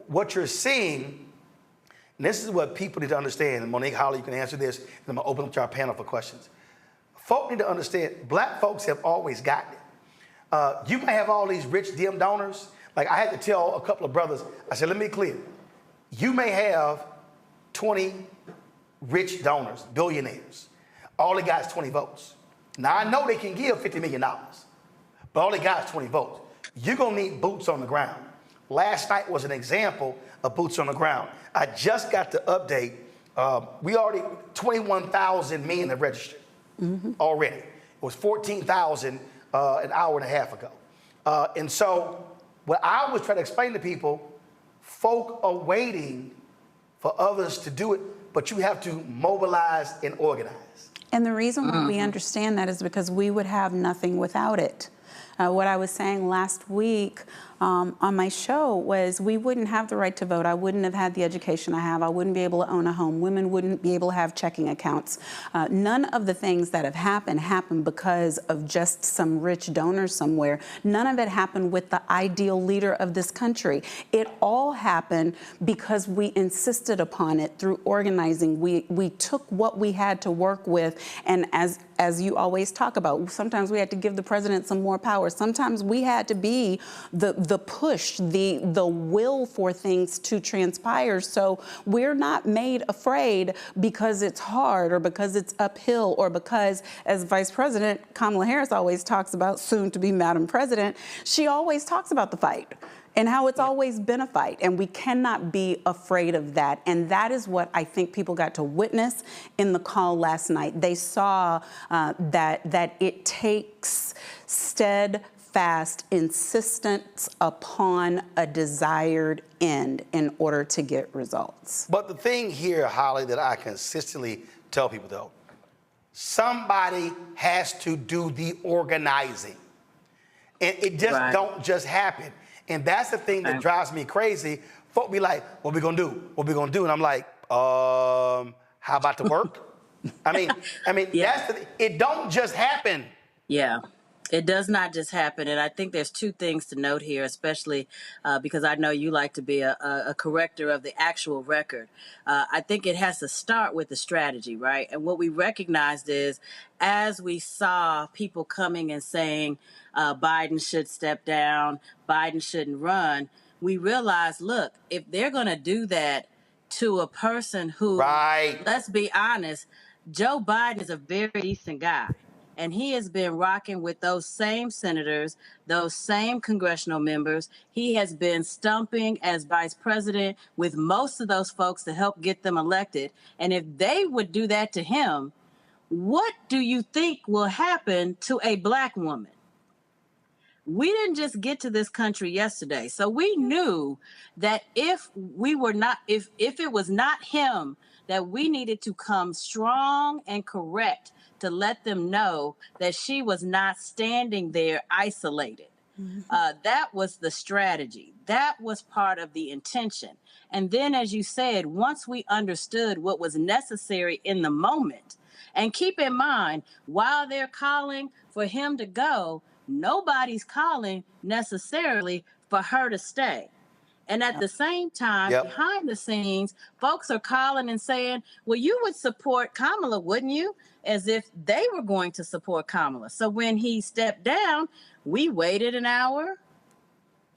What you're seeing, and this is what people need to understand, and Monique Holly, you can answer this, and I'm gonna open up to our panel for questions. Folk need to understand, black folks have always gotten it. You may have all these rich, dim donors. Like I had to tell a couple of brothers, I said, let me be clear. You may have 20 rich donors, billionaires. All they got is 20 votes. Now I know they can give $50 million, but all they got is 20 votes. You're gonna need boots on the ground. Last night was an example of boots on the ground. I just got the update. We already, 21,000 men have registered already. It was 14,000 an hour and a half ago. And so what I was trying to explain to people, folk are waiting for others to do it, but you have to mobilize and organize. And the reason why we understand that is because we would have nothing without it. What I was saying last week on my show was we wouldn't have the right to vote. I wouldn't have had the education I have. I wouldn't be able to own a home. Women wouldn't be able to have checking accounts. None of the things that have happened because of just some rich donor somewhere. None of it happened with the ideal leader of this country. It all happened because we insisted upon it through organizing. We took what we had to work with, and as you always talk about, sometimes we had to give the president some more power. Sometimes we had to be the push, the will for things to transpire. So we're not made afraid because it's hard or because it's uphill or because, as Vice President Kamala Harris always talks about, soon to be Madam President, she always talks about the fight and how it's always been a fight, and we cannot be afraid of that. And that is what I think people got to witness in the call last night. They saw that it takes steadfast insistence upon a desired end in order to get results. But the thing here, Holly, that I consistently tell people though, somebody has to do the organizing. And it just don't just happen. And that's the thing that drives me crazy. Folk be like, what we gonna do? What we gonna do? And I'm like, how about the work? I mean, that's it don't just happen. Yeah. It does not just happen. And I think there's two things to note here, especially because I know you like to be a corrector of the actual record. I think it has to start with the strategy, right? And what we recognized is as we saw people coming and saying Biden should step down, Biden shouldn't run, we realized, look, if they're going to do that to a person who, let's be honest, Joe Biden is a very decent guy. And he has been rocking with those same senators, those same congressional members. He has been stumping as vice president with most of those folks to help get them elected. And if they would do that to him, what do you think will happen to a black woman? We didn't just get to this country yesterday. So we knew that if it was not him, that we needed to come strong and correct to let them know that she was not standing there isolated. That was the strategy. That was part of the intention. And then, as you said, once we understood what was necessary in the moment, and keep in mind, while they're calling for him to go, nobody's calling necessarily for her to stay. And at the same time, behind the scenes, folks are calling and saying, well, you would support Kamala, wouldn't you? As if they were going to support Kamala. So when he stepped down, we waited an hour,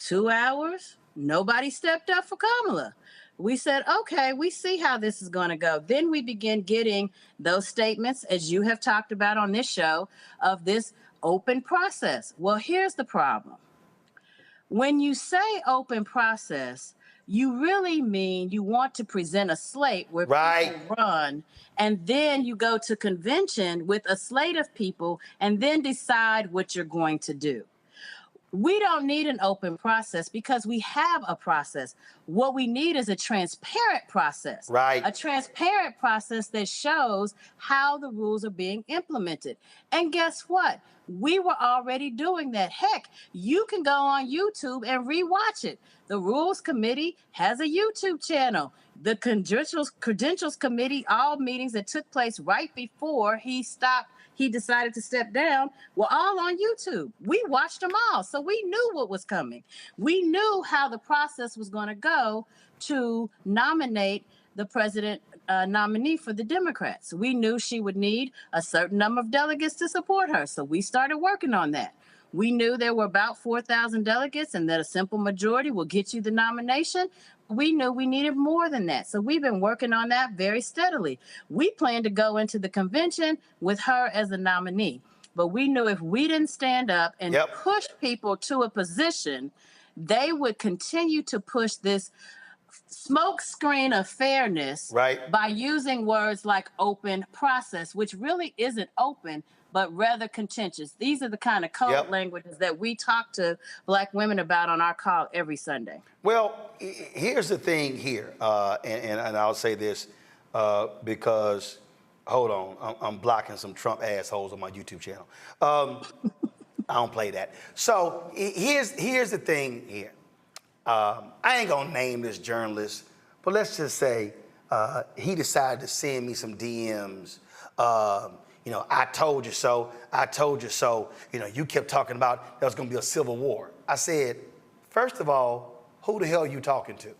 2 hours. Nobody stepped up for Kamala. We said, okay, we see how this is going to go. Then we begin getting those statements, as you have talked about on this show, of this open process. Well, here's the problem. When you say open process, you really mean you want to present a slate where people run, and then you go to convention with a slate of people and then decide what you're going to do. We don't need an open process because we have a process. What we need is a transparent process. A transparent process that shows how the rules are being implemented. And guess what? We were already doing that. Heck, you can go on YouTube and rewatch it. The Rules Committee has a YouTube channel. The Credentials Committee, all meetings that took place right before he decided to step down, were all on YouTube. We watched them all, so we knew what was coming. We knew how the process was going to go to nominate the president nominee for the Democrats. We knew she would need a certain number of delegates to support her, so we started working on that. We knew there were about 4,000 delegates and that a simple majority will get you the nomination. We knew we needed more than that. So we've been working on that very steadily. We planned to go into the convention with her as the nominee. But we knew if we didn't stand up and push people to a position, they would continue to push this smoke screen of fairness by using words like open process, which really isn't open, but rather contentious. These are the kind of code languages that we talk to Black women about on our call every Sunday. Well, here's the thing here, and I'll say this because, hold on, I'm blocking some Trump assholes on my YouTube channel. I don't play that. So here's the thing here. I ain't gonna name this journalist, but let's just say he decided to send me some DMs. You know, I told you so. I told you so. You know, you kept talking about there was going to be a civil war. I said, first of all, who the hell are you talking to?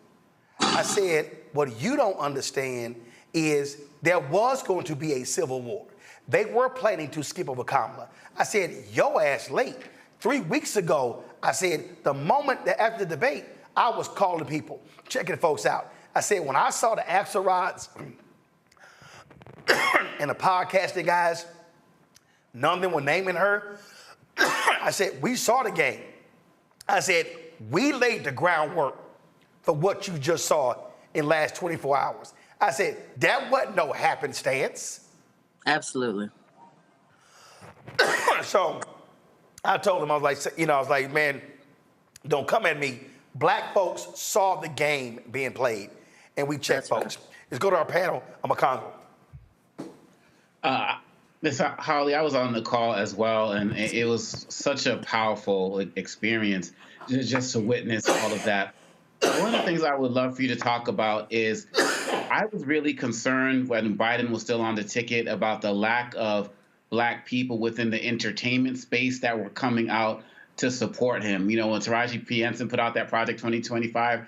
I said, what you don't understand is there was going to be a civil war. They were planning to skip over Kamala. I said, your ass late. 3 weeks ago, I said, the moment that after the debate, I was calling people, checking folks out. I said, when I saw the Axelrods and the podcasting guys, none of them were naming her. I said, we saw the game. I said, we laid the groundwork for what you just saw in the last 24 hours. I said, that wasn't no happenstance. Absolutely. So I told him, I was like, man, don't come at me. Black folks saw the game being played, and we checked folks. Let's go to our panel. I'm a Congo. Miss Holly, I was on the call as well, and it was such a powerful experience just to witness all of that. One of the things I would love for you to talk about is I was really concerned when Biden was still on the ticket about the lack of Black people within the entertainment space that were coming out to support him. You know, when Taraji P. Henson put out that Project 2025,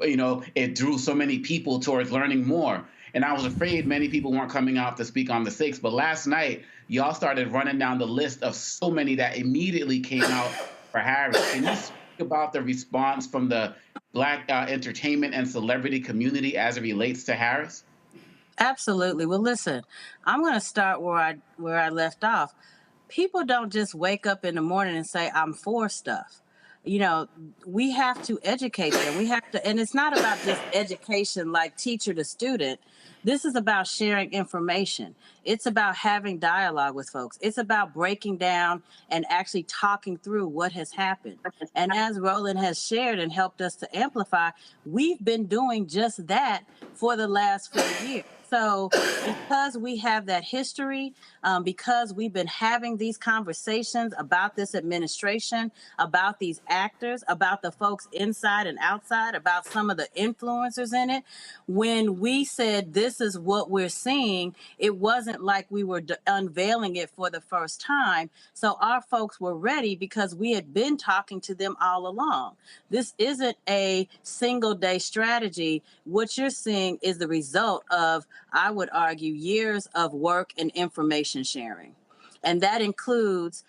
you know, it drew so many people towards learning more. And I was afraid many people weren't coming out to speak on the 6th. But last night, y'all started running down the list of so many that immediately came out for Harris. Can you speak about the response from the Black entertainment and celebrity community as it relates to Harris? Absolutely. Well, listen, I'm going to start where I left off. People don't just wake up in the morning and say, I'm for stuff. You know, we have to educate them. We have to, and it's not about just education like teacher to student. This is about sharing information. It's about having dialogue with folks. It's about breaking down and actually talking through what has happened. And as Roland has shared and helped us to amplify, we've been doing just that for the last 4 years. so because we have that history, because we've been having these conversations about this administration, about these actors, about the folks inside and outside, about some of the influencers in it, when we said this is what we're seeing, it wasn't like we were unveiling it for the first time. So our folks were ready because we had been talking to them all along. This isn't a single day strategy. What you're seeing is the result of, I would argue, years of work and information sharing. And that includes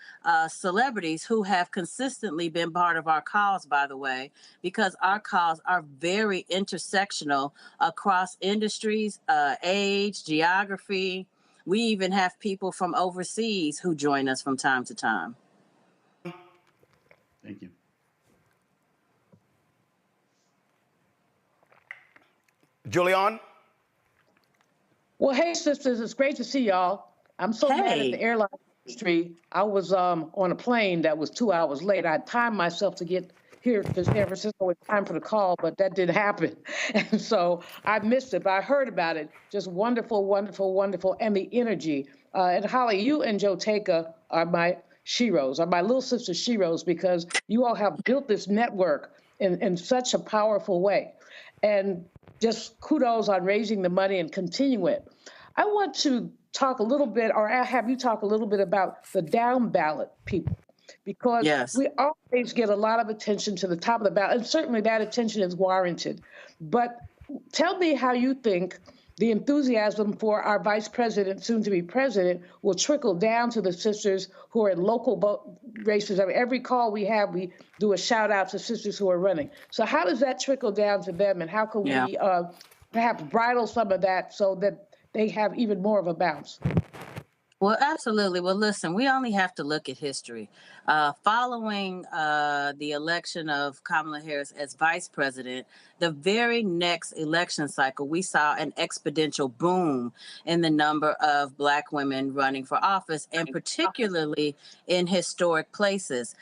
celebrities who have consistently been part of our cause, by the way, because our cause are very intersectional across industries, age, geography. We even have people from overseas who join us from time to time. Thank you. Julian? Well, hey, sisters, it's great to see y'all. I'm so mad at the airline industry. I was on a plane that was 2 hours late. I timed myself to get here to San Francisco in time for the call, but that didn't happen. And so I missed it, but I heard about it. Just wonderful, wonderful, wonderful. And the energy. And Holly, you and Joe Taka are my sheroes, are my little sister sheroes, because you all have built this network in such a powerful way. And just kudos on raising the money and continue it. I want to talk a little bit, or have you talk a little bit about the down ballot people, because we always get a lot of attention to the top of the ballot, and certainly that attention is warranted. But tell me how you think the enthusiasm for our vice president, soon to be president, will trickle down to the sisters who are in local races. I mean, every call we have, we do a shout out to sisters who are running. So how does that trickle down to them, and how can we perhaps bridle some of that so that they have even more of a bounce? Well, absolutely. Well, listen, we only have to look at history. Following the election of Kamala Harris as vice president, the very next election cycle, we saw an exponential boom in the number of Black women running for office, and particularly in historic places,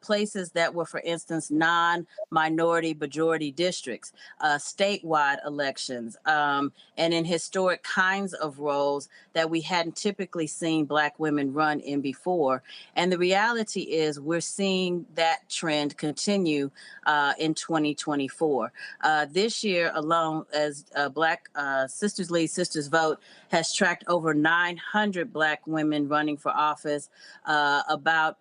places that were, for instance, non-minority majority districts, statewide elections, and in historic kinds of roles that we hadn't typically seen Black women run in before. And the reality is we're seeing that trend continue in 2024. This year alone, as Black Sisters Lead, Sisters Vote has tracked over 900 Black women running for office. About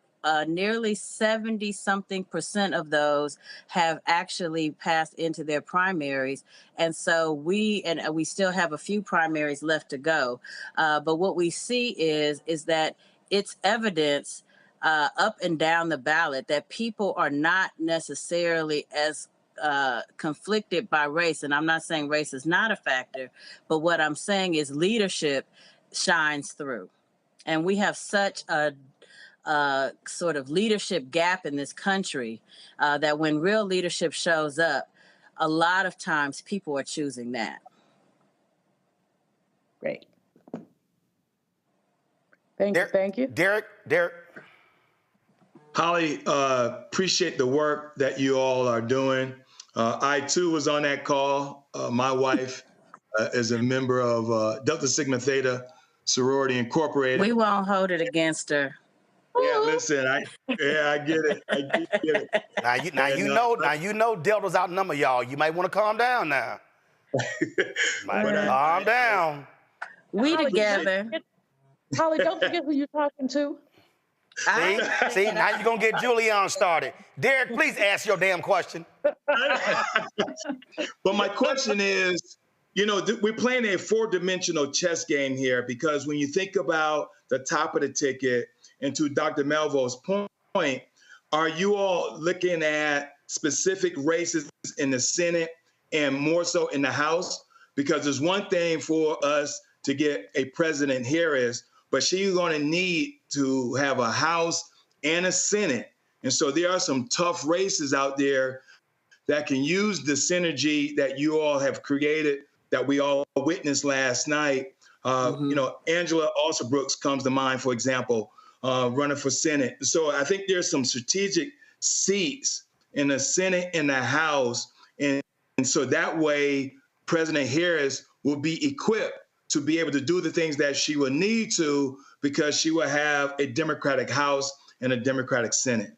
nearly 70-something% of those have actually passed into their primaries. And so we still have a few primaries left to go. But what we see is that it's evidence up and down the ballot that people are not necessarily as conflicted by race. And I'm not saying race is not a factor, but what I'm saying is leadership shines through. And we have such a sort of leadership gap in this country that when real leadership shows up, a lot of times people are choosing that. Great. Thank you. Derek. Holly, appreciate the work that you all are doing. I too was on that call. My wife is a member of Delta Sigma Theta Sorority Incorporated. We won't hold it against her. Yeah, listen, I get it. I get it. Now you know Delta's outnumber y'all. You might want to calm down now. Calm down. We together. Holly, don't forget who you're talking to. See, now you're going to get Julian started. Derek, please ask your damn question. But my question is, we're playing a four-dimensional chess game here, because when you think about the top of the ticket, and to Dr. Melville's point, are you all looking at specific races in the Senate and more so in the House? Because there's one thing for us to get a President Harris, but she's going to need to have a House and a Senate. And so there are some tough races out there that can use the synergy that you all have created, that we all witnessed last night. Angela Alsobrooks comes to mind, for example, running for Senate. So I think there's some strategic seats in the Senate and the House. And so that way, President Harris will be equipped to be able to do the things that she will need to, because she will have a Democratic House and a Democratic Senate.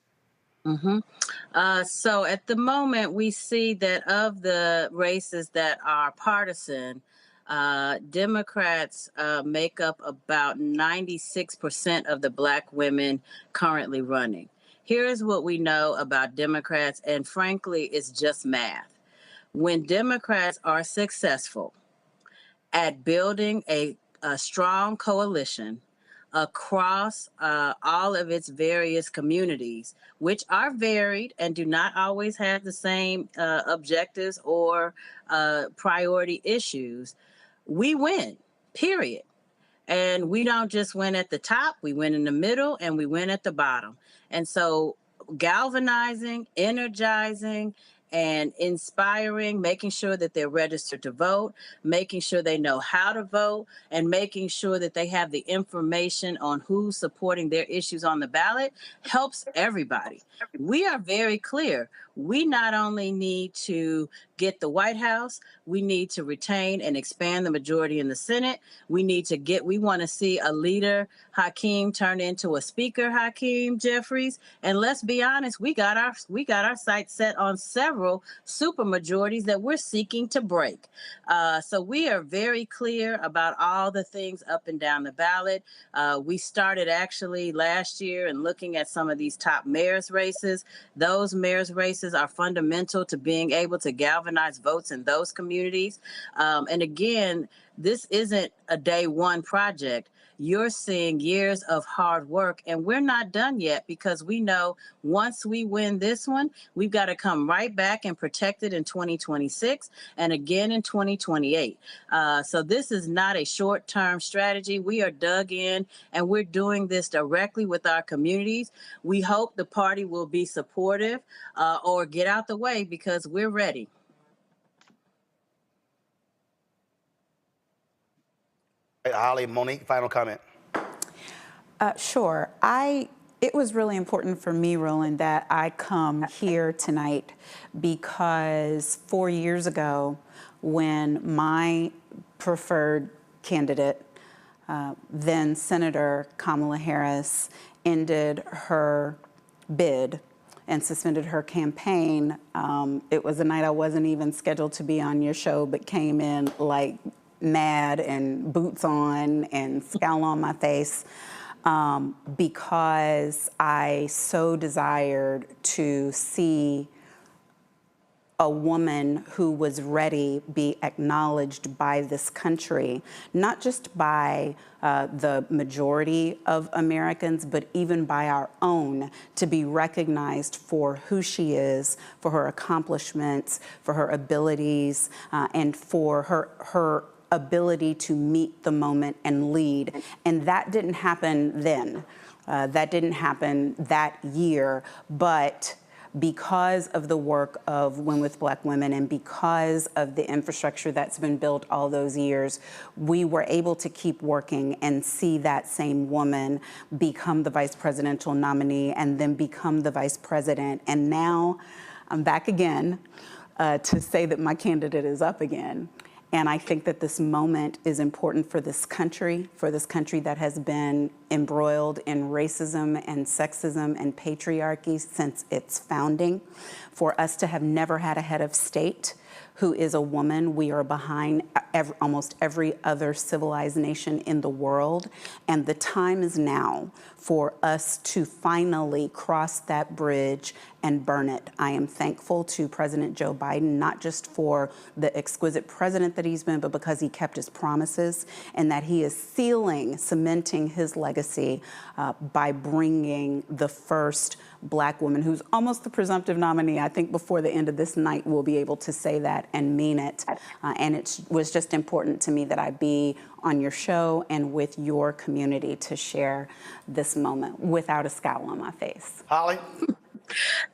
So at the moment, we see that of the races that are partisan, Democrats make up about 96% of the Black women currently running. Here's what we know about Democrats, and frankly, it's just math. When Democrats are successful at building a strong coalition across all of its various communities, which are varied and do not always have the same objectives or priority issues, we win, period. And we don't just win at the top, we win in the middle, and we win at the bottom. And so galvanizing, energizing, and inspiring, making sure that they're registered to vote, making sure they know how to vote, and making sure that they have the information on who's supporting their issues on the ballot helps everybody. We are very clear. We not only need to get the White House, we need to retain and expand the majority in the Senate. We want to see a leader, Hakeem, turn into a speaker, Hakeem Jeffries. And let's be honest, we got our sights set on several super majorities that we're seeking to break. So we are very clear about all the things up and down the ballot. We started actually last year and looking at some of these top mayor's races. Those mayor's races are fundamental to being able to galvanize votes in those communities. And again, this isn't a day one project. You're seeing years of hard work, and we're not done yet, because we know once we win this one, we've got to come right back and protect it in 2026 and again in 2028. So this is not a short-term strategy. We are dug in, and we're doing this directly with our communities. We hope the party will be supportive or get out the way, because we're ready. Holly, Monique, final comment. Sure. It was really important for me, Roland, that I come here tonight, because 4 years ago, when my preferred candidate, then Senator Kamala Harris, ended her bid and suspended her campaign, it was a night I wasn't even scheduled to be on your show, but came in like mad and boots on and scowl on my face, because I so desired to see a woman who was ready be acknowledged by this country, not just by the majority of Americans, but even by our own, to be recognized for who she is, for her accomplishments, for her abilities, and for her ability to meet the moment and lead. And that didn't happen then. That didn't happen that year, but because of the work of Win with Black Women and because of the infrastructure that's been built all those years, we were able to keep working and see that same woman become the vice presidential nominee and then become the vice president. And now I'm back again to say that my candidate is up again. And I think that this moment is important for this country that has been embroiled in racism and sexism and patriarchy since its founding. For us to have never had a head of state who is a woman. We are behind almost every other civilized nation in the world. And the time is now for us to finally cross that bridge and burn it. I am thankful to President Joe Biden, not just for the exquisite president that he's been, but because he kept his promises and that he is cementing his legacy by bringing the first Black woman who's almost the presumptive nominee. I think before the end of this night, we'll be able to say that and mean it. And it was just important to me that I be on your show and with your community to share this moment without a scowl on my face. Holly?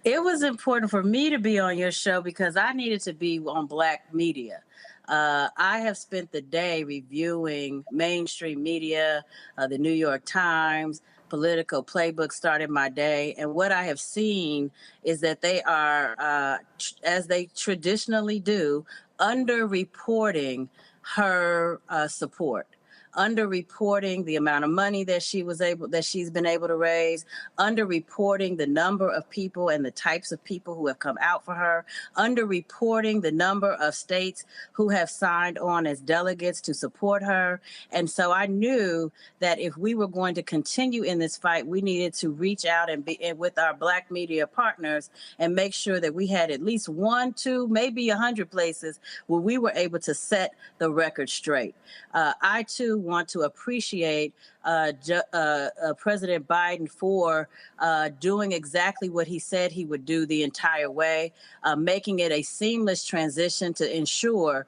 It was important for me to be on your show because I needed to be on Black media. I have spent the day reviewing mainstream media, the New York Times, Political Playbook started my day. And what I have seen is that they are, as they traditionally do, underreporting her support. Underreporting the amount of money that she's been able to raise, underreporting the number of people and the types of people who have come out for her, underreporting the number of states who have signed on as delegates to support her. And so I knew that if we were going to continue in this fight, we needed to reach out and be with our Black media partners and make sure that we had at least 1, 2, maybe 100 places where we were able to set the record straight. I too want to appreciate President Biden for doing exactly what he said he would do the entire way, making it a seamless transition to ensure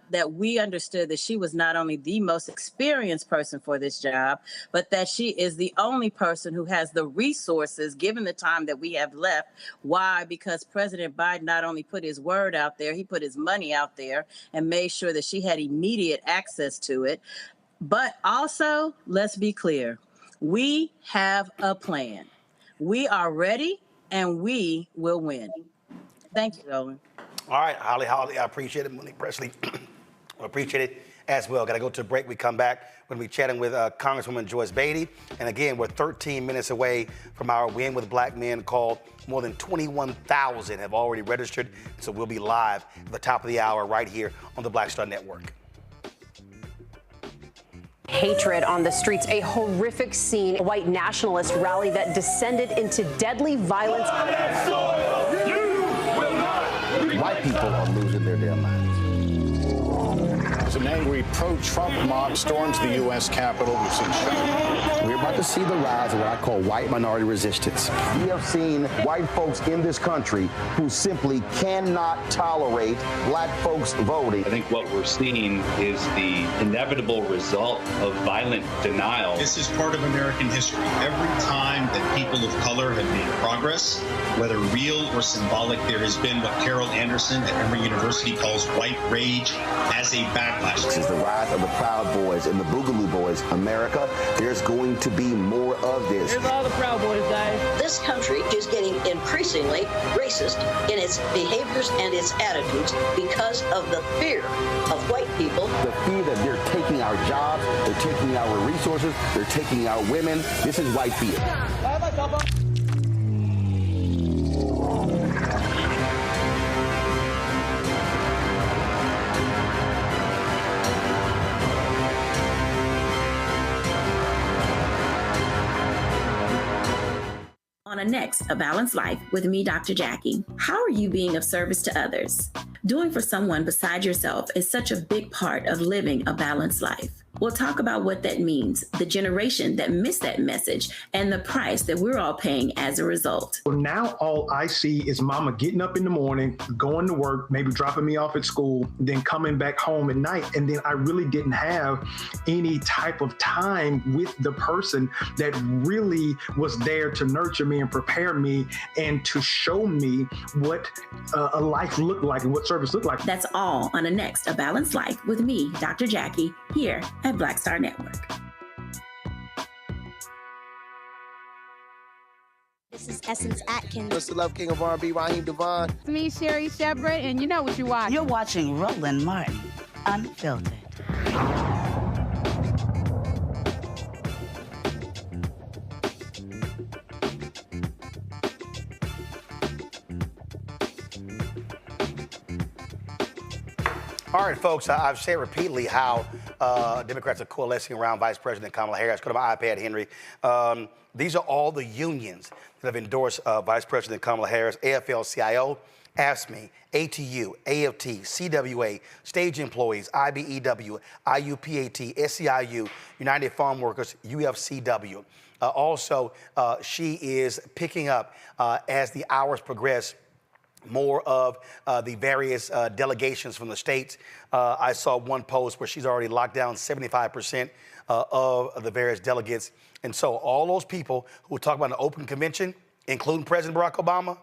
that we understood that she was not only the most experienced person for this job, but that she is the only person who has the resources, given the time that we have left. Why? Because President Biden not only put his word out there, he put his money out there and made sure that she had immediate access to it. But also, let's be clear, we have a plan. We are ready and we will win. Thank you, Roland. All right, Holly, I appreciate it. Monique Presley, I appreciate it as well. Got to go to a break. We come back. We're going to be chatting with Congresswoman Joyce Beatty. And again, we're 13 minutes away from our Win with Black Men call. More than 21,000 have already registered. So we'll be live at the top of the hour right here on the Black Star Network. Hatred on the streets, a horrific scene, a white nationalist rally that descended into deadly violence. White people are losing their damn minds. An angry pro-Trump mob storms the U.S. Capitol. We've seen We're about to see the rise of what I call white minority resistance. We have seen white folks in this country who simply cannot tolerate black folks voting. I think what we're seeing is the inevitable result of violent denial. This is part of American history. Every time that people of color have made progress, whether real or symbolic, there has been what Carol Anderson at Emory University calls white rage as a backlash. This is the rise of the Proud Boys and the Boogaloo Boys. America, there's going to be more of this. Here's all the Proud Boys, guys. This country is getting increasingly racist in its behaviors and its attitudes because of the fear of white people. The fear that they're taking our jobs, they're taking our resources, they're taking our women. This is white fear. On a next, A Balanced Life with me, Dr. Jackie. How are you being of service to others? Doing for someone beside yourself is such a big part of living a balanced life. We'll talk about what that means, the generation that missed that message, and the price that we're all paying as a result. Well, now all I see is mama getting up in the morning, going to work, maybe dropping me off at school, then coming back home at night. And then I really didn't have any type of time with the person that really was there to nurture me and prepare me and to show me what a life looked like and what service looked like. That's all on a next, A Balanced Life with me, Dr. Jackie, here at Black Star Network. This is Essence Atkins. What's the love king of R&B, Raheem Devon? It's me, Sherry Shepard, and you know what you're watching. You're watching Roland Martin, Unfiltered. All right, folks, I've said repeatedly how Democrats are coalescing around Vice President Kamala Harris. Go to my iPad, Henry. These are all the unions that have endorsed Vice President Kamala Harris: AFL-CIO, AFSCME, ATU, AFT, CWA, stage employees, IBEW, IUPAT, SEIU, United Farm Workers, UFCW. Also, she is picking up, as the hours progress, more of the various delegations from the states. I saw one post where she's already locked down 75% of the various delegates. And so all those people who were talking about an open convention, including President Barack Obama,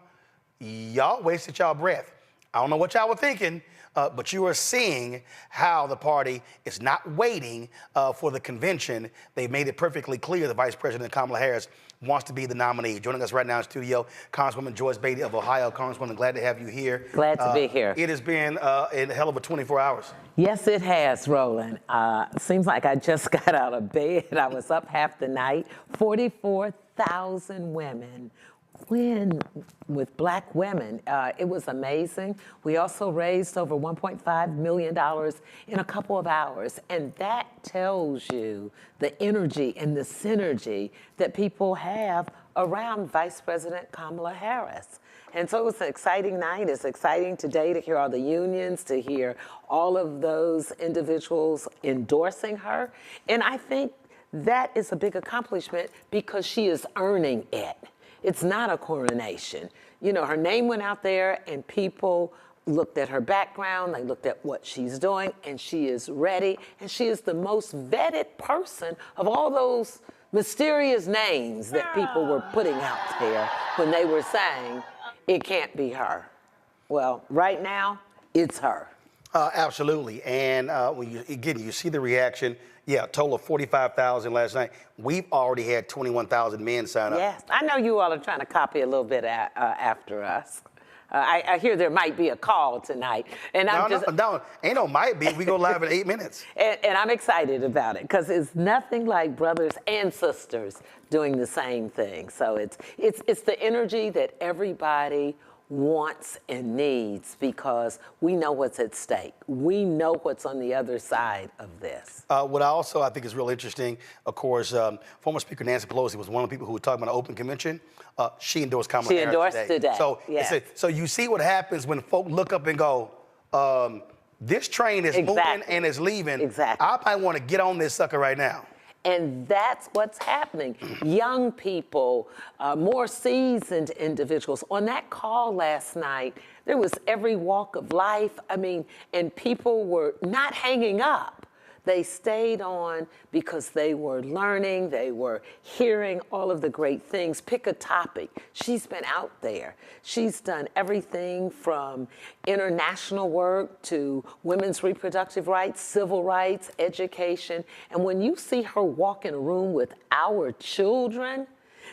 y'all wasted y'all breath. I don't know what y'all were thinking, but you are seeing how the party is not waiting for the convention. They made it perfectly clear that Vice President Kamala Harris wants to be the nominee. Joining us right now in studio, Congresswoman Joyce Beatty of Ohio. Congresswoman, glad to have you here. Glad to be here. It has been a hell of a 24 hours. Yes, it has, Roland. Seems like I just got out of bed. I was up half the night. 44,000 women win with Black women. It was amazing. We also raised over $1.5 million in a couple of hours. And that tells you the energy and the synergy that people have around Vice President Kamala Harris. And so it was an exciting night. It's exciting today to hear all the unions, to hear all of those individuals endorsing her. And I think that is a big accomplishment because she is earning it. It's not a coronation. You know, her name went out there and people looked at her background, they looked at what she's doing, and she is ready. And she is the most vetted person of all those mysterious names that people were putting out there when they were saying, it can't be her. Well, right now, it's her. Absolutely. And when you see the reaction. Yeah, a total of 45,000 last night. We've already had 21,000 men sign up. Yes, I know you all are trying to copy a little bit after us. I hear there might be a call tonight. And No, ain't no might be. We go live in 8 minutes. And I'm excited about it because it's nothing like brothers and sisters doing the same thing. So it's the energy that everybody wants and needs because we know what's at stake. We know what's on the other side of this. What I think is real interesting, of course, former Speaker Nancy Pelosi was one of the people who were talking about an open convention. She endorsed Kamala Harris endorsed today. So, yes. So you see what happens when folk look up and go, this train is moving and is leaving. Exactly. I might want to get on this sucker right now. And that's what's happening. Young people, more seasoned individuals. On that call last night, there was every walk of life. I mean, and people were not hanging up. They stayed on because they were learning, they were hearing all of the great things. Pick a topic. She's been out there. She's done everything from international work to women's reproductive rights, civil rights, education. And when you see her walk in a room with our children,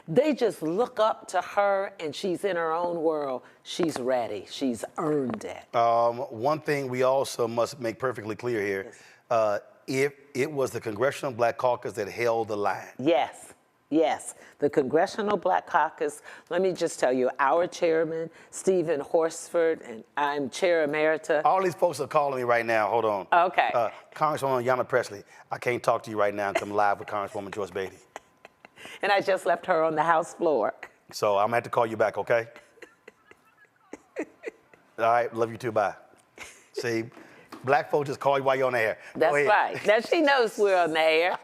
they just look up to her and she's in her own world. She's ready. She's earned it. One thing we also must make perfectly clear here, if it was the Congressional Black Caucus that held the line. Yes, yes. The Congressional Black Caucus, let me just tell you, our chairman, Stephen Horsford, and I'm chair emerita. All these folks are calling me right now. Hold on. Okay. Congresswoman Yana Presley, I can't talk to you right now until I'm live with Congresswoman Joyce Beatty. And I just left her on the House floor. So I'm gonna have to call you back, okay? All right, love you too, bye. See, black folks just call you while you're on the air. That's right. Now, she knows we're on the air.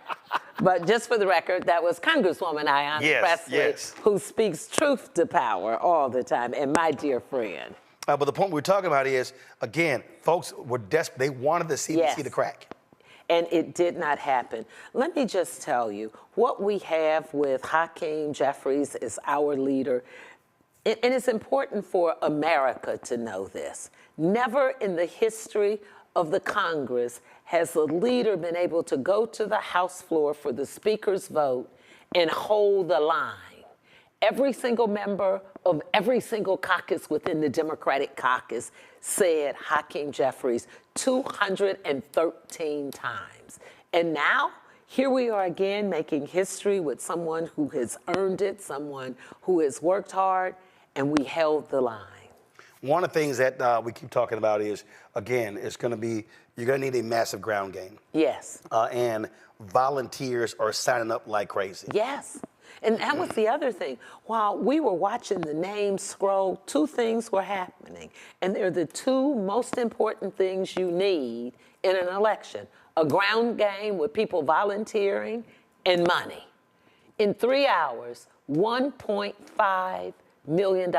But just for the record, that was Congresswoman Ayanna Presley, who speaks truth to power all the time, and my dear friend. But the point we're talking about is, again, folks were desperate. They wanted the CDC to crack. And it did not happen. Let me just tell you, what we have with Hakeem Jeffries as our leader, and it's important for America to know this. Never in the history of the Congress has a leader been able to go to the House floor for the Speaker's vote and hold the line. Every single member of every single caucus within the Democratic caucus said Hakeem Jeffries 213 times. And now, here we are again making history with someone who has earned it, someone who has worked hard, and we held the line. One of the things that we keep talking about is, again, it's going to be, you're going to need a massive ground game. Yes. And volunteers are signing up like crazy. Yes. And that was the other thing. While we were watching the names scroll, two things were happening. And they're the two most important things you need in an election. A ground game with people volunteering and money. In 3 hours, $1.5 million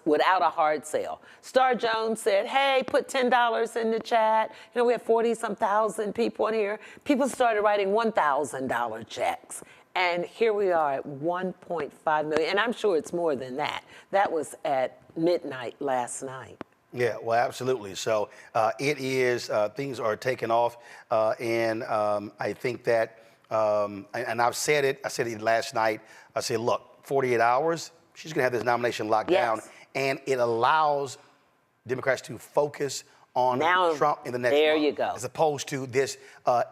without a hard sale. Star Jones said, hey, put $10 in the chat. You know, we have 40-some thousand people in here. People started writing $1,000 checks. And here we are at 1.5 million. And I'm sure it's more than that. That was at midnight last night. Yeah, well, absolutely. So it is, things are taking off. And I think that, and I said it last night. I said, look, 48 hours, she's going to have this nomination locked down. And it allows Democrats to focus on Trump in the next there month, you go. as opposed to this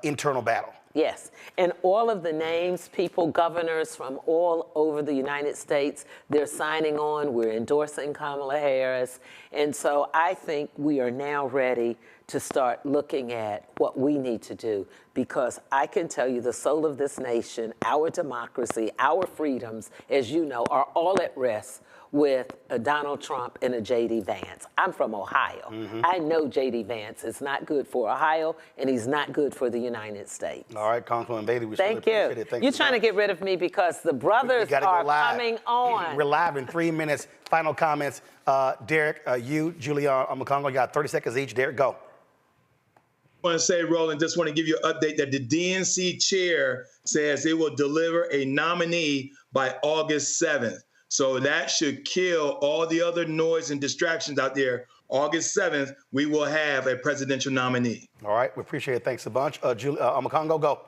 internal battle. Yes, and all of the names, people, governors from all over the United States, they're signing on. We're endorsing Kamala Harris. And so I think we are now ready to start looking at what we need to do, because I can tell you the soul of this nation, our democracy, our freedoms, as you know, are all at risk with a Donald Trump and a J.D. Vance. I'm from Ohio. I know J.D. Vance is not good for Ohio, and he's not good for the United States. All right, Congressman Bailey, we Thank really you. appreciate it. Thank You're you trying to get rid of me because the brothers are coming on. We're live in 3 minutes. Final comments. Derek, you, Julian Omokongo, you got 30 seconds each. Derek, go. I want to say, Roland, just want to give you an update that the DNC chair says it will deliver a nominee by August 7th. So that should kill all the other noise and distractions out there. August 7th, we will have a presidential nominee. All right, we appreciate it. Thanks a bunch. Omokongo, go.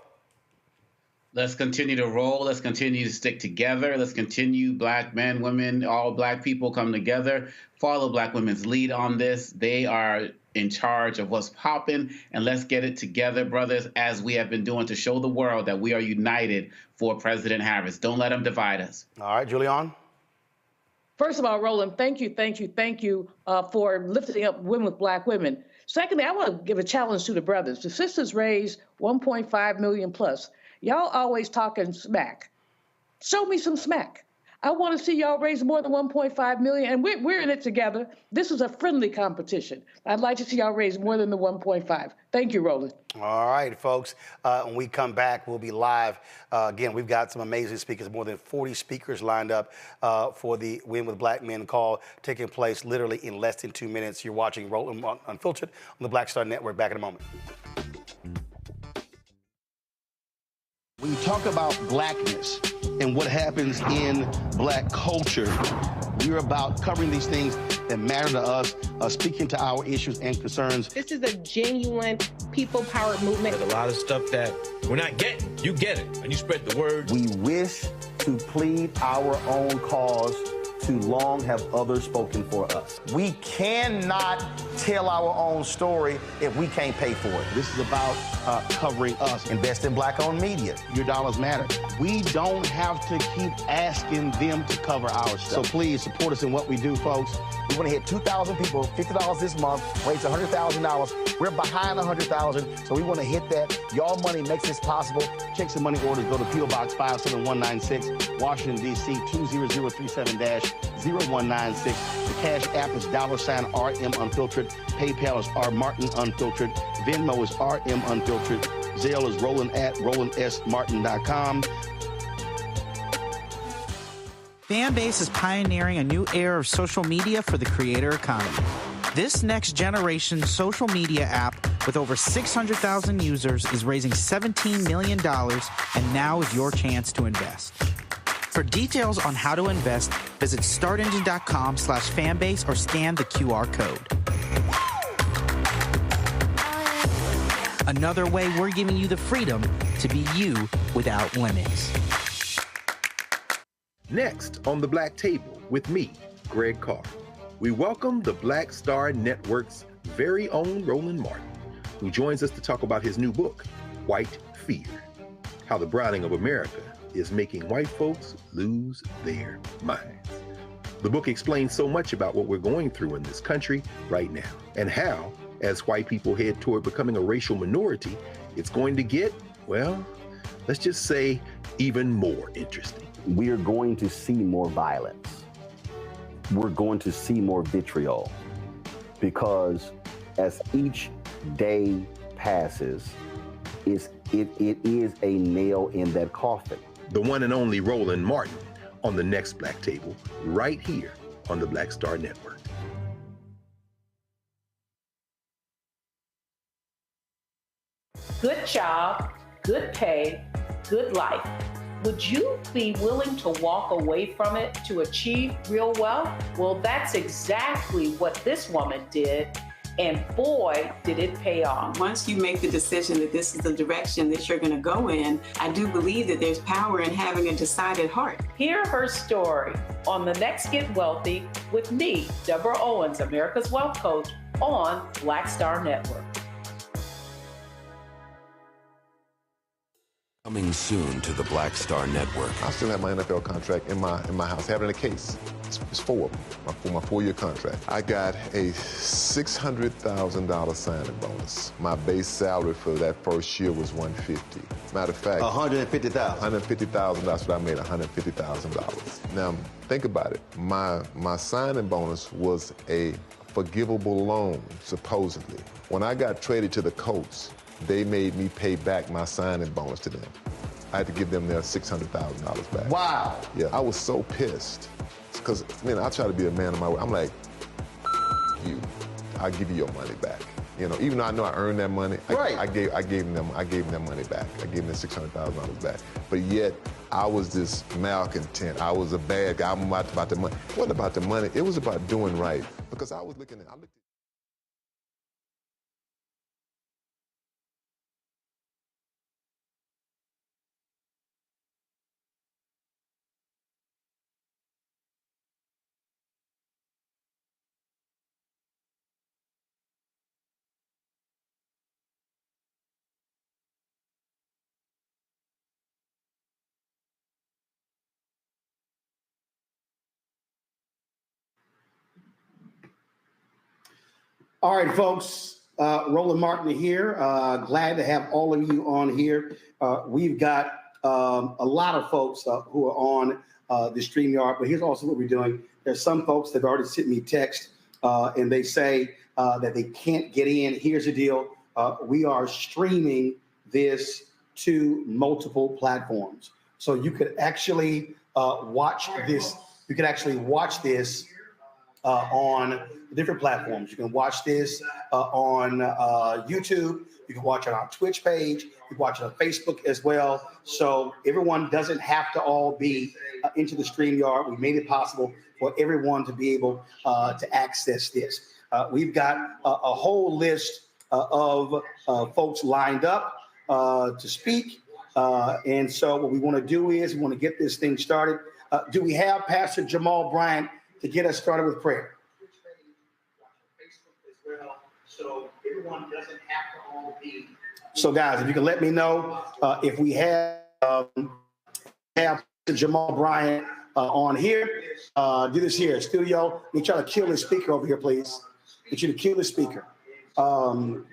Let's continue to roll. Let's continue to stick together. Let's continue, black men, women, all black people come together. Follow black women's lead on this. They are in charge of what's popping, and let's get it together, brothers, as we have been doing to show the world that we are united for President Harris. Don't let them divide us. All right, Julian. First of all, Roland, thank you for lifting up women with black women. Secondly, I want to give a challenge to the brothers. The sisters raised 1.5 million plus. Y'all always talking smack. Show me some smack. I want to see y'all raise more than 1.5 million, and we're in it together. This is a friendly competition. I'd like to see y'all raise more than the 1.5. Thank you, Roland. All right, folks. When we come back, we'll be live. Again, we've got some amazing speakers, more than 40 speakers lined up for the Win with Black Men call, taking place literally in less than 2 minutes. You're watching Roland Unfiltered on the Black Star Network. Back in a moment. When you talk about blackness and what happens in black culture, we're about covering these things that matter to us, speaking to our issues and concerns. This is a genuine people-powered movement. There's a lot of stuff that we're not getting. You get it, and you spread the word. We wish to plead our own cause. Too long have others spoken for us. We cannot tell our own story if we can't pay for it. This is about covering us. Invest in black-owned media. Your dollars matter. We don't have to keep asking them to cover our stuff. So please support us in what we do, folks. We want to hit 2,000 people, $50 this month, raise $100,000. We're behind 100,000, so we want to hit that. Y'all money makes this possible. Check some money orders. Go to P.O. Box 57196, Washington, D.C. 20037-0196. The Cash App is $RM Unfiltered. PayPal is R Martin Unfiltered. Venmo is RM Unfiltered. Zelle is Roland at RolandSMartin.com. Fanbase is pioneering a new era of social media for the creator economy. This next generation social media app with over 600,000 users is raising $17 million, and now is your chance to invest. For details on how to invest, visit startengine.com/fanbase or scan the QR code. Another way we're giving you the freedom to be you without limits. Next on the Black Table with me, Greg Carr, we welcome the Black Star Network's very own Roland Martin, who joins us to talk about his new book, White Fear, How the Browning of America is Making White Folks Lose Their Minds. The book explains so much about what we're going through in this country right now, and how, as white people head toward becoming a racial minority, it's going to get, well, let's just say, even more interesting. We are going to see more violence. We're going to see more vitriol, because as each day passes, it is a nail in that coffin. The one and only Roland Martin on the next Black Table, right here on the Black Star Network. Good job, good pay, good life. Would you be willing to walk away from it to achieve real wealth? Well, that's exactly what this woman did. And boy, did it pay off. Once you make the decision that this is the direction that you're going to go in, I do believe that there's power in having a decided heart. Hear her story on The Next Get Wealthy with me, Deborah Owens, America's Wealth Coach, on Black Star Network. Coming soon to the Black Star Network. I still have my NFL contract in my house, having a case. It's 4 of them, for my 4-year contract. I got a $600,000 signing bonus. My base salary for that first year was $150,000. Matter of fact, $150,000. $150,000. That's what I made, $150,000. Now think about it. My signing bonus was a forgivable loan, supposedly. When I got traded to the Colts, they made me pay back my signing bonus to them. I had to give them their $600,000 back. Wow. Yeah, I was so pissed. Because, I try to be a man of my word. I'm like, you, I'll give you your money back. Even though I know I earned that money, I gave them their money back. I gave them their $600,000 back. But yet, I was this malcontent. I was a bad guy. I'm about the money. It wasn't about the money. It was about doing right. Because I was looking at. All right, folks, Roland Martin here. Glad to have all of you on here. We've got a lot of folks who are on the StreamYard, but here's also what we're doing. There's some folks that have already sent me text and they say that they can't get in. Here's the deal. We are streaming this to multiple platforms. So you could actually watch this. You could actually watch this on different platforms. You can watch this on YouTube. You can watch it on our Twitch page. You can watch it on Facebook as well. So everyone doesn't have to all be into the StreamYard. We made it possible for everyone to be able to access this. We've got a whole list of folks lined up to speak. And so what we want to do is we want to get this thing started. Do we have Pastor Jamal Bryant to get us started with prayer? So everyone doesn't have to all be. So guys, if you can let me know if we have Jamal Bryant on here. Do this here, studio. Let me try to kill this speaker over here, please. Get you to kill the speaker. And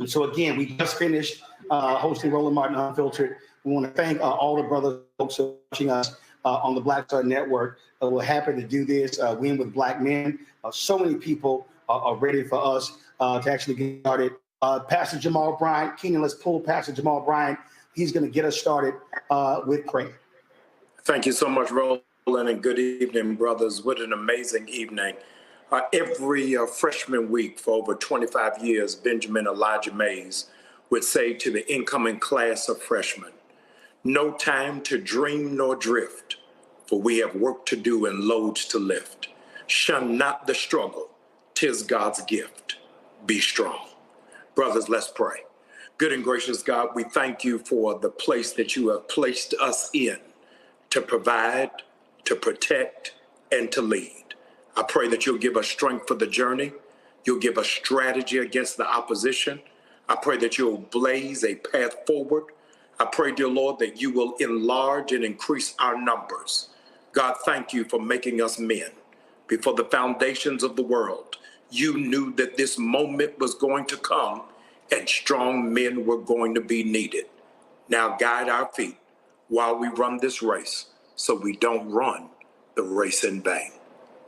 so again, we just finished hosting Roland Martin Unfiltered. We want to thank all the brothers folks who are watching us on the Black Star Network. We're happy to do this. Win with Black Men. So many people are ready for us to actually get started. Pastor Jamal Bryant, Keenan, let's pull Pastor Jamal Bryant. He's going to get us started with prayer. Thank you so much, Roland, and good evening, brothers. What an amazing evening. Every freshman week for over 25 years, Benjamin Elijah Mays would say to the incoming class of freshmen, "No time to dream nor drift, for we have work to do and loads to lift. Shun not the struggle, 'tis God's gift. Be strong." Brothers, let's pray. Good and gracious God, we thank you for the place that you have placed us in to provide, to protect, and to lead. I pray that you'll give us strength for the journey. You'll give us strategy against the opposition. I pray that you'll blaze a path forward. I pray, dear Lord, that you will enlarge and increase our numbers. God, thank you for making us men. Before the foundations of the world, you knew that this moment was going to come and strong men were going to be needed. Now guide our feet while we run this race so we don't run the race in vain.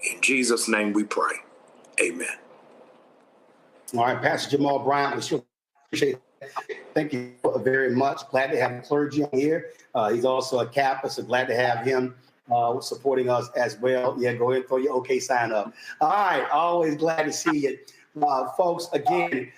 In Jesus' name we pray. Amen. All right, Pastor Jamal Bryant, we sure appreciate it. Thank you very much. Glad to have the clergy on here. He's also a Kappa, so glad to have him supporting us as well. Yeah, go ahead and throw your OK sign up. All right, always glad to see you. Folks, again,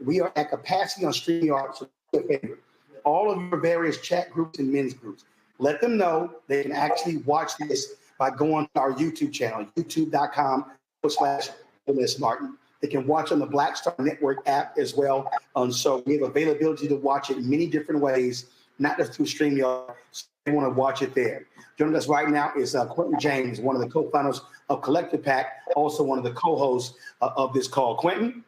we are at capacity on StreamYard, so do me a favor. All of your various chat groups and men's groups, let them know they can actually watch this by going to our YouTube channel, youtube.com/Wes Martin. They can watch on the Black Star Network app as well. So we have availability to watch it in many different ways, not just through StreamYard. So they want to watch it there. Joining us right now is Quentin James, one of the co-founders of Collective PAC, also one of the co-hosts of this call. Quentin?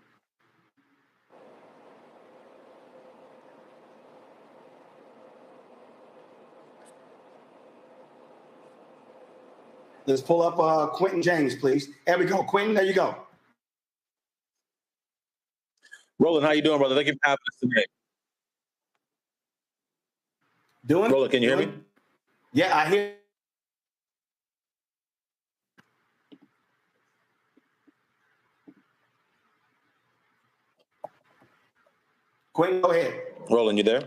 Let's pull up Quentin James, please. There we go. Quentin, there you go. Roland, how you doing, brother? Thank you for having us today. Doing? Roland, can you hear me? Yeah, I hear. Quentin, go ahead. Roland, you there?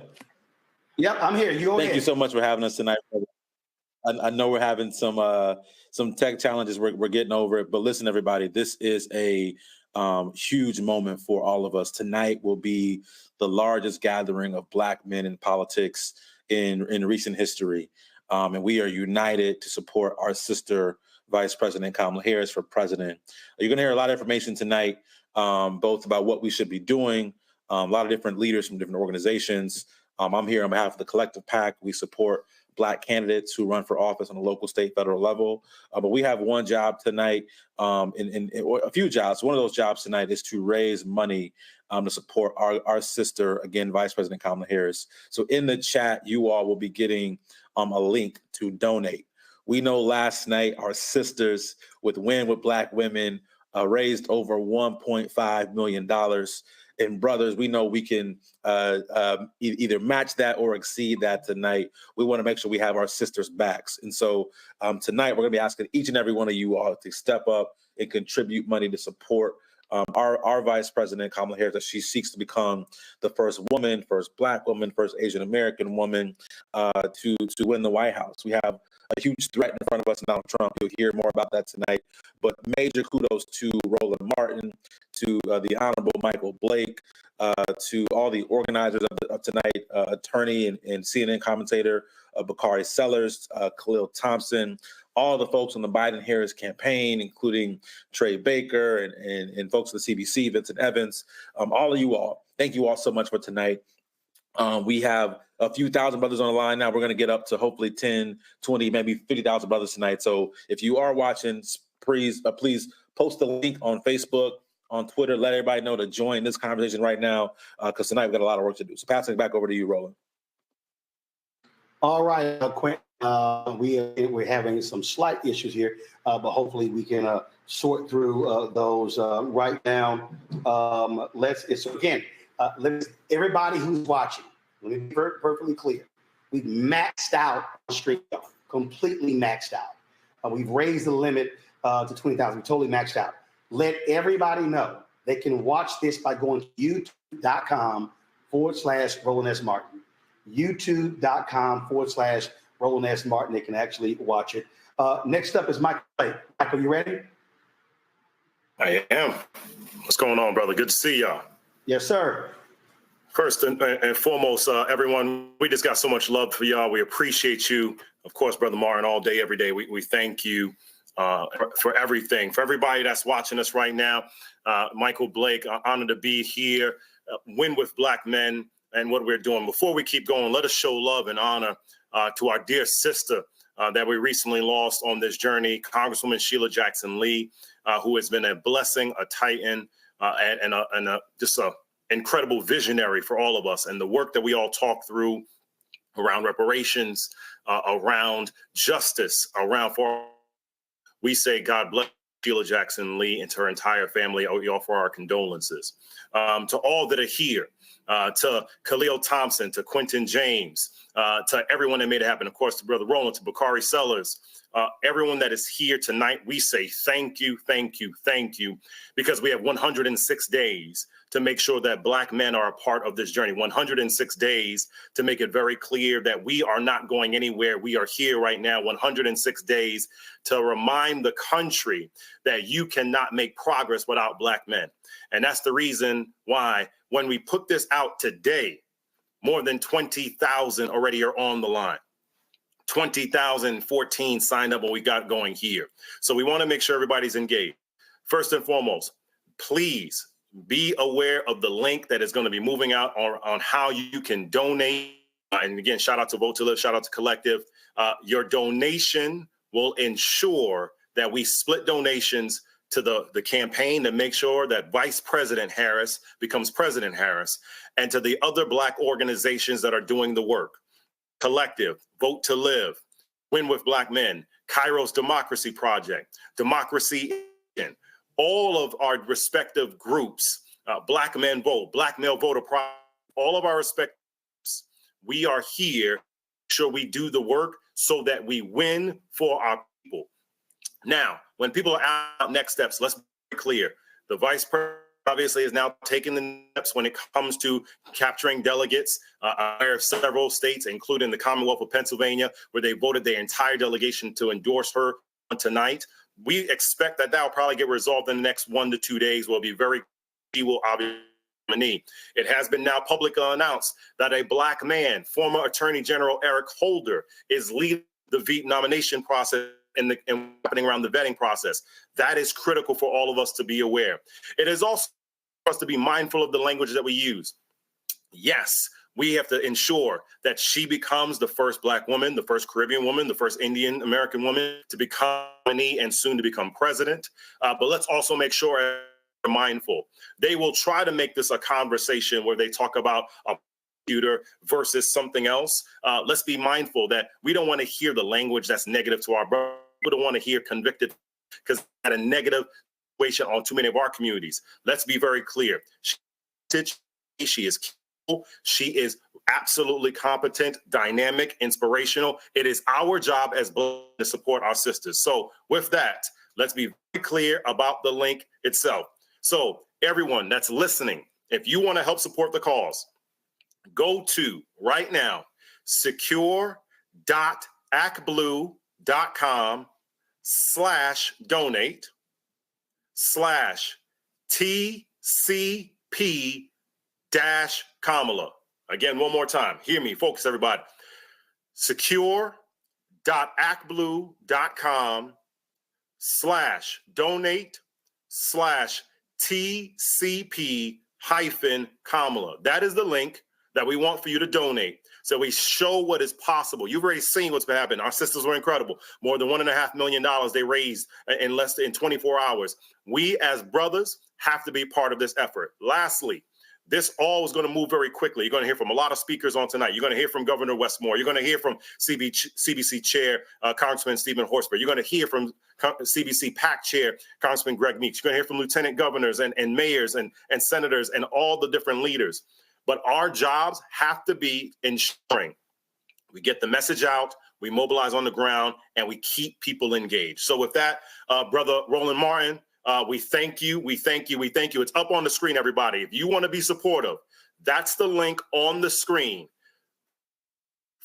Yep, I'm here. You go ahead. Thank you so much for having us tonight, brother. I know we're having some tech challenges. We're getting over it. But listen, everybody, this is a huge moment for all of us. Tonight will be the largest gathering of Black men in politics in recent history. And we are united to support our sister, Vice President Kamala Harris, for president. You're going to hear a lot of information tonight, both about what we should be doing, a lot of different leaders from different organizations. I'm here on behalf of the Collective PAC. We support Black candidates who run for office on a local, state, federal level. But we have one job tonight, or a few jobs. One of those jobs tonight is to raise money to support our sister, again, Vice President Kamala Harris. So in the chat, you all will be getting a link to donate. We know last night our sisters with Win with Black Women raised over $1.5 million. And brothers, we know we can either match that or exceed that tonight. We want to make sure we have our sisters' backs. And so tonight, we're going to be asking each and every one of you all to step up and contribute money to support our Vice President Kamala Harris, as she seeks to become the first woman, first Black woman, first Asian American woman to win the White House. We have a huge threat in front of us, Donald Trump. You'll hear more about that tonight. But major kudos to Roland Martin, to the Honorable Michael Blake, to all the organizers of tonight, attorney and CNN commentator Bakari Sellers, Khil Thompson, all the folks on the Biden-Harris campaign, including Trey Baker and folks at the CBC, Vincent Evans, all of you all. Thank you all so much for tonight. We have a few thousand brothers on the line now. We're going to get up to hopefully 10, 20, maybe 50,000 brothers tonight. So if you are watching, please post the link on Facebook, on Twitter. Let everybody know to join this conversation right now, because tonight we've got a lot of work to do. So passing it back over to you, Roland. All right, Quentin. We're having some slight issues here, but hopefully we can sort through those right now. Everybody who's watching, let me be perfectly clear. We've maxed out on StreamYard, completely maxed out. We've raised the limit to 20,000. We totally maxed out. Let everybody know they can watch this by going to youtube.com/Roland S. Martin. youtube.com/Roland S. Martin. They can actually watch it. Next up is Michael Blake. Michael, you ready? I am. What's going on, brother? Good to see y'all. Yes, sir. First and foremost, everyone, we just got so much love for y'all. We appreciate you. Of course, Brother Martin, all day, every day. We thank you for everything. For everybody that's watching us right now, Michael Blake, honored to be here. Win with Black Men and what we're doing. Before we keep going, let us show love and honor to our dear sister that we recently lost on this journey, Congresswoman Sheila Jackson Lee, who has been a blessing, a titan, and just a incredible visionary for all of us, and the work that we all talk through around reparations, around justice, we say God bless Sheila Jackson Lee and to her entire family. We offer our condolences. To all that are here, to Khil Thompson, to Quentin James, to everyone that made it happen, of course, to Brother Roland, to Bakari Sellers, everyone that is here tonight, we say thank you, thank you, thank you, because we have 106 days to make sure that Black men are a part of this journey, 106 days to make it very clear that we are not going anywhere. We are here right now, 106 days to remind the country that you cannot make progress without Black men. And that's the reason why when we put this out today, more than 20,000 already are on the line. 20,014 signed up what we got going here. So we want to make sure everybody's engaged. First and foremost, please be aware of the link that is going to be moving out on how you can donate. And again, shout out to Vote to Live, shout out to Collective. Your donation will ensure that we split donations to the campaign to make sure that Vice President Harris becomes President Harris, and to the other Black organizations that are doing the work. Collective, Vote to Live, Win with Black Men, Kairos Democracy Project, Democracy in, all of our respective groups, Black Men Vote, Black Male Voter Project, all of our respective groups, we are here to make sure we do the work so that we win for our people. Now, when people are out next steps, let's be clear. The Vice President obviously is now taking the steps when it comes to capturing delegates. There are several states, including the Commonwealth of Pennsylvania, where they voted their entire delegation to endorse her tonight. We expect that will probably get resolved in the next 1 to 2 days. We'll be very, he will obviously be nominee. It has been now publicly announced that a Black man, former Attorney General Eric Holder, is leading the VEET nomination process and happening around the vetting process. That is critical for all of us to be aware. It is also for us to be mindful of the language that we use. Yes, we have to ensure that she becomes the first Black woman, the first Caribbean woman, the first Indian American woman to become nominee and soon to become president. But let's also make sure we're mindful. They will try to make this a conversation where they talk about a prosecutor versus something else. Let's be mindful that we don't want to hear the language that's negative to our brothers. We don't want to hear convicted, because that a negative situation on too many of our communities. Let's be very clear. She is capable. She is absolutely competent, dynamic, inspirational. It is our job as Black to support our sisters. So with that, let's be very clear about the link itself. So everyone that's listening, if you want to help support the cause, go to right now, secure.actblue.com/TCP-Kamala. Again, one more time. Hear me, focus everybody. secure.actblue.com/donate/TCP-Kamala. That is the link that we want for you to donate. So we show what is possible. You've already seen what's been happening. Our sisters were incredible. More than $1.5 million they raised in less than 24 hours. We as brothers have to be part of this effort. Lastly, this all is going to move very quickly. You're going to hear from a lot of speakers on tonight. You're going to hear from Governor Wes Moore. You're going to hear from CBC Chair, Congressman Stephen Horsford. You're going to hear from CBC PAC Chair, Congressman Greg Meeks. You're going to hear from lieutenant governors and mayors and senators and all the different leaders. But our jobs have to be ensuring we get the message out, we mobilize on the ground, and we keep people engaged. So with that, Brother Roland Martin, we thank you, we thank you, we thank you. It's up on the screen, everybody. If you want to be supportive, that's the link on the screen.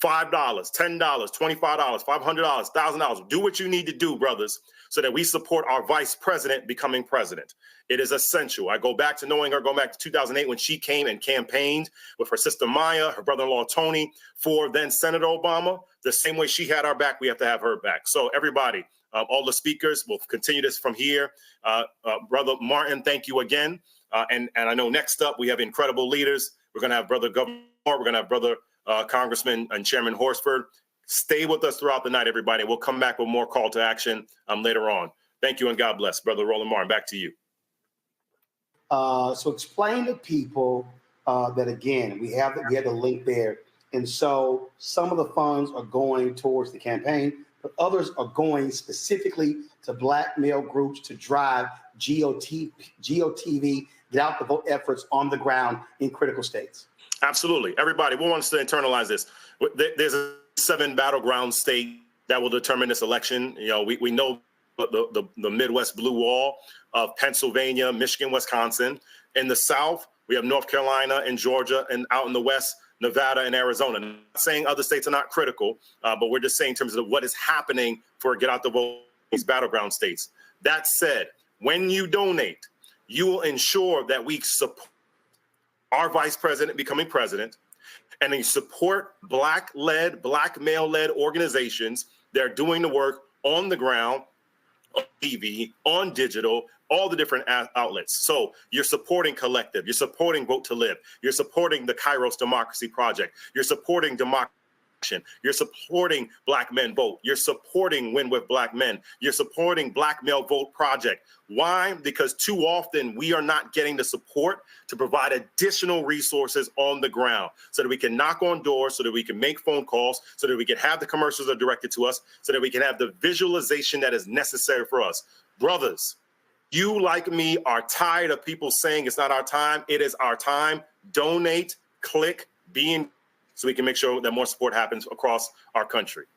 $5, $10, $25, $500, $1,000. Do what you need to do, brothers, so that we support our vice president becoming president. It is essential. I go back to knowing her, going back to 2008 when she came and campaigned with her sister Maya, her brother-in-law Tony, for then Senator Obama. The same way she had our back, we have to have her back. So everybody, all the speakers, will continue this from here. Brother Martin, thank you again. And I know next up we have incredible leaders. We're going to have Brother Governor, we're going to have Brother Congressman and Chairman Horsford. Stay with us throughout the night, everybody. We'll come back with more call to action later on. Thank you and God bless. Brother Roland Martin, back to you. So explain to people that, again, we have the link there. And so some of the funds are going towards the campaign, but others are going specifically to Black male groups to drive GOTV, get out the vote efforts on the ground in critical states. Absolutely. Everybody, we want us to internalize this. There's a 7 battleground state that will determine this election. You know, we know the Midwest blue wall of Pennsylvania, Michigan, Wisconsin. In the South, we have North Carolina and Georgia, and out in the West, Nevada and Arizona. I'm not saying other states are not critical, but we're just saying in terms of what is happening for get out the vote in these battleground states. That said, when you donate, you will ensure that we support our vice president becoming president, and you support Black-led, Black male-led organizations that are doing the work on the ground, on TV, on digital, all the different outlets. So you're supporting Collective, you're supporting Vote to Live, you're supporting the Kairos Democracy Project, you're supporting Democracy, you're supporting Black Men Vote, you're supporting Win with Black Men, you're supporting Black Male Vote Project. Why? Because too often we are not getting the support to provide additional resources on the ground so that we can knock on doors, so that we can make phone calls, so that we can have the commercials that are directed to us, so that we can have the visualization that is necessary for us. Brothers, you, like me, are tired of people saying it's not our time. It is our time. Donate, click, be in, so we can make sure that more support happens across our country.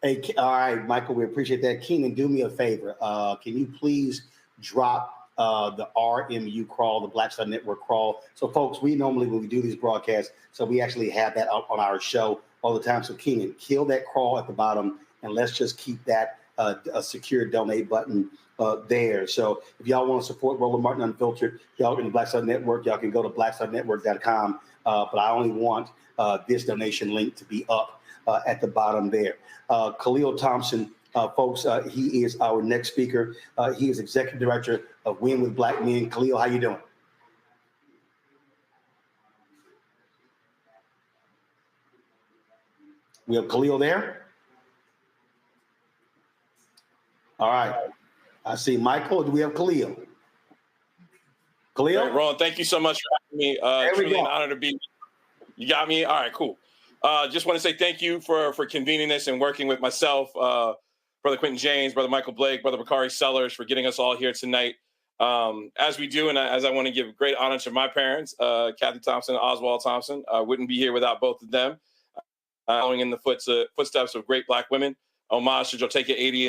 Hey, all right, Michael, we appreciate that. Keenan, do me a favor. Can you please drop the RMU crawl, the Black Star Network crawl? So, folks, we normally, when we do these broadcasts, so we actually have that on our show all the time. So, Keenan, kill that crawl at the bottom, and let's just keep that a secure donate button there. So if y'all want to support Roland Martin Unfiltered, y'all in the Black Star Network, y'all can go to blackstarnetwork.com. But I only want this donation link to be up at the bottom there. Khil Thompson, folks, he is our next speaker. He is Executive Director of Win with Black Men. Khil, how you doing? We have Khil there. All right. I see Michael. Do we have Khil? Khil? Right, Ron, thank you so much for having me. Truly an honor to be. You got me? All right, cool. Just want to say thank you for convening this and working with myself, Brother Quentin James, Brother Michael Blake, Brother Bakari Sellers for getting us all here tonight. As we do, and as I want to give great honor to my parents, Kathy Thompson and Oswald Thompson. I wouldn't be here without both of them. Following in the footsteps of great Black women. Homage to Joteka Edie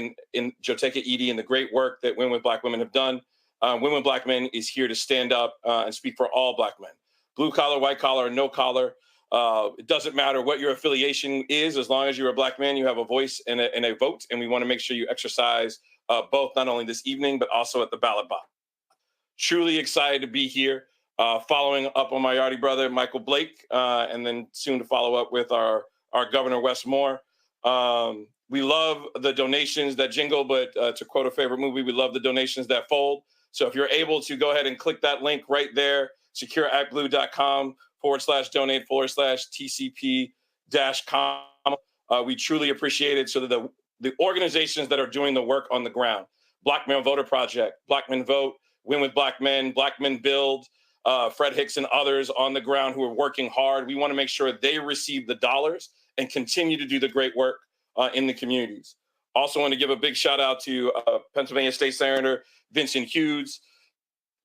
and the great work that Women with Black Women have done. Women with Black Men is here to stand up and speak for all Black men. Blue collar, white collar, no collar. It doesn't matter what your affiliation is. As long as you're a Black man, you have a voice and a vote. And we want to make sure you exercise both, not only this evening, but also at the ballot box. Truly excited to be here. Following up on my Yardie brother, Michael Blake, and then soon to follow up with our Governor, Wes Moore. We love the donations that jingle, but to quote a favorite movie, we love the donations that fold. So if you're able to go ahead and click that link right there, secureactblue.com/donate/TCP-com. We truly appreciate it so that the organizations that are doing the work on the ground, Black Male Voter Project, Black Men Vote, Win with Black Men, Black Men Build, Fred Hicks and others on the ground who are working hard, we want to make sure they receive the dollars and continue to do the great work in the communities. Also want to give a big shout out to Pennsylvania State Senator Vincent Hughes,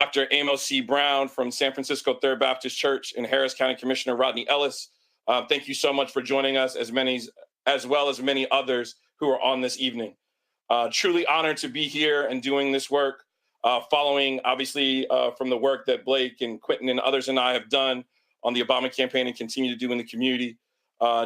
Dr. Amos C. Brown from San Francisco Third Baptist Church, and Harris County Commissioner Rodney Ellis. Thank you so much for joining us, as well as many others who are on this evening. Truly honored to be here and doing this work, following obviously from the work that Blake and Quentin and others and I have done on the Obama campaign and continue to do in the community.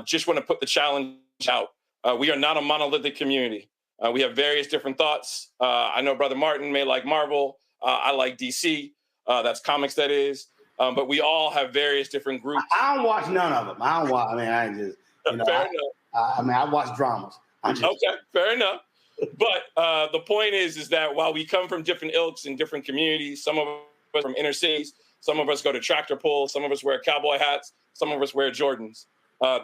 Just want to put the challenge out. We are not a monolithic community. We have various different thoughts. I know Brother Martin may like Marvel. I like DC. That's comics, that is. But we all have various different groups. I don't watch none of them. I don't watch. I mean, I just, you know, fair enough. I watch dramas. Okay, fair enough. But the point is that while we come from different ilks and different communities, some of us from inner cities, some of us go to tractor pulls, some of us wear cowboy hats, some of us wear Jordans.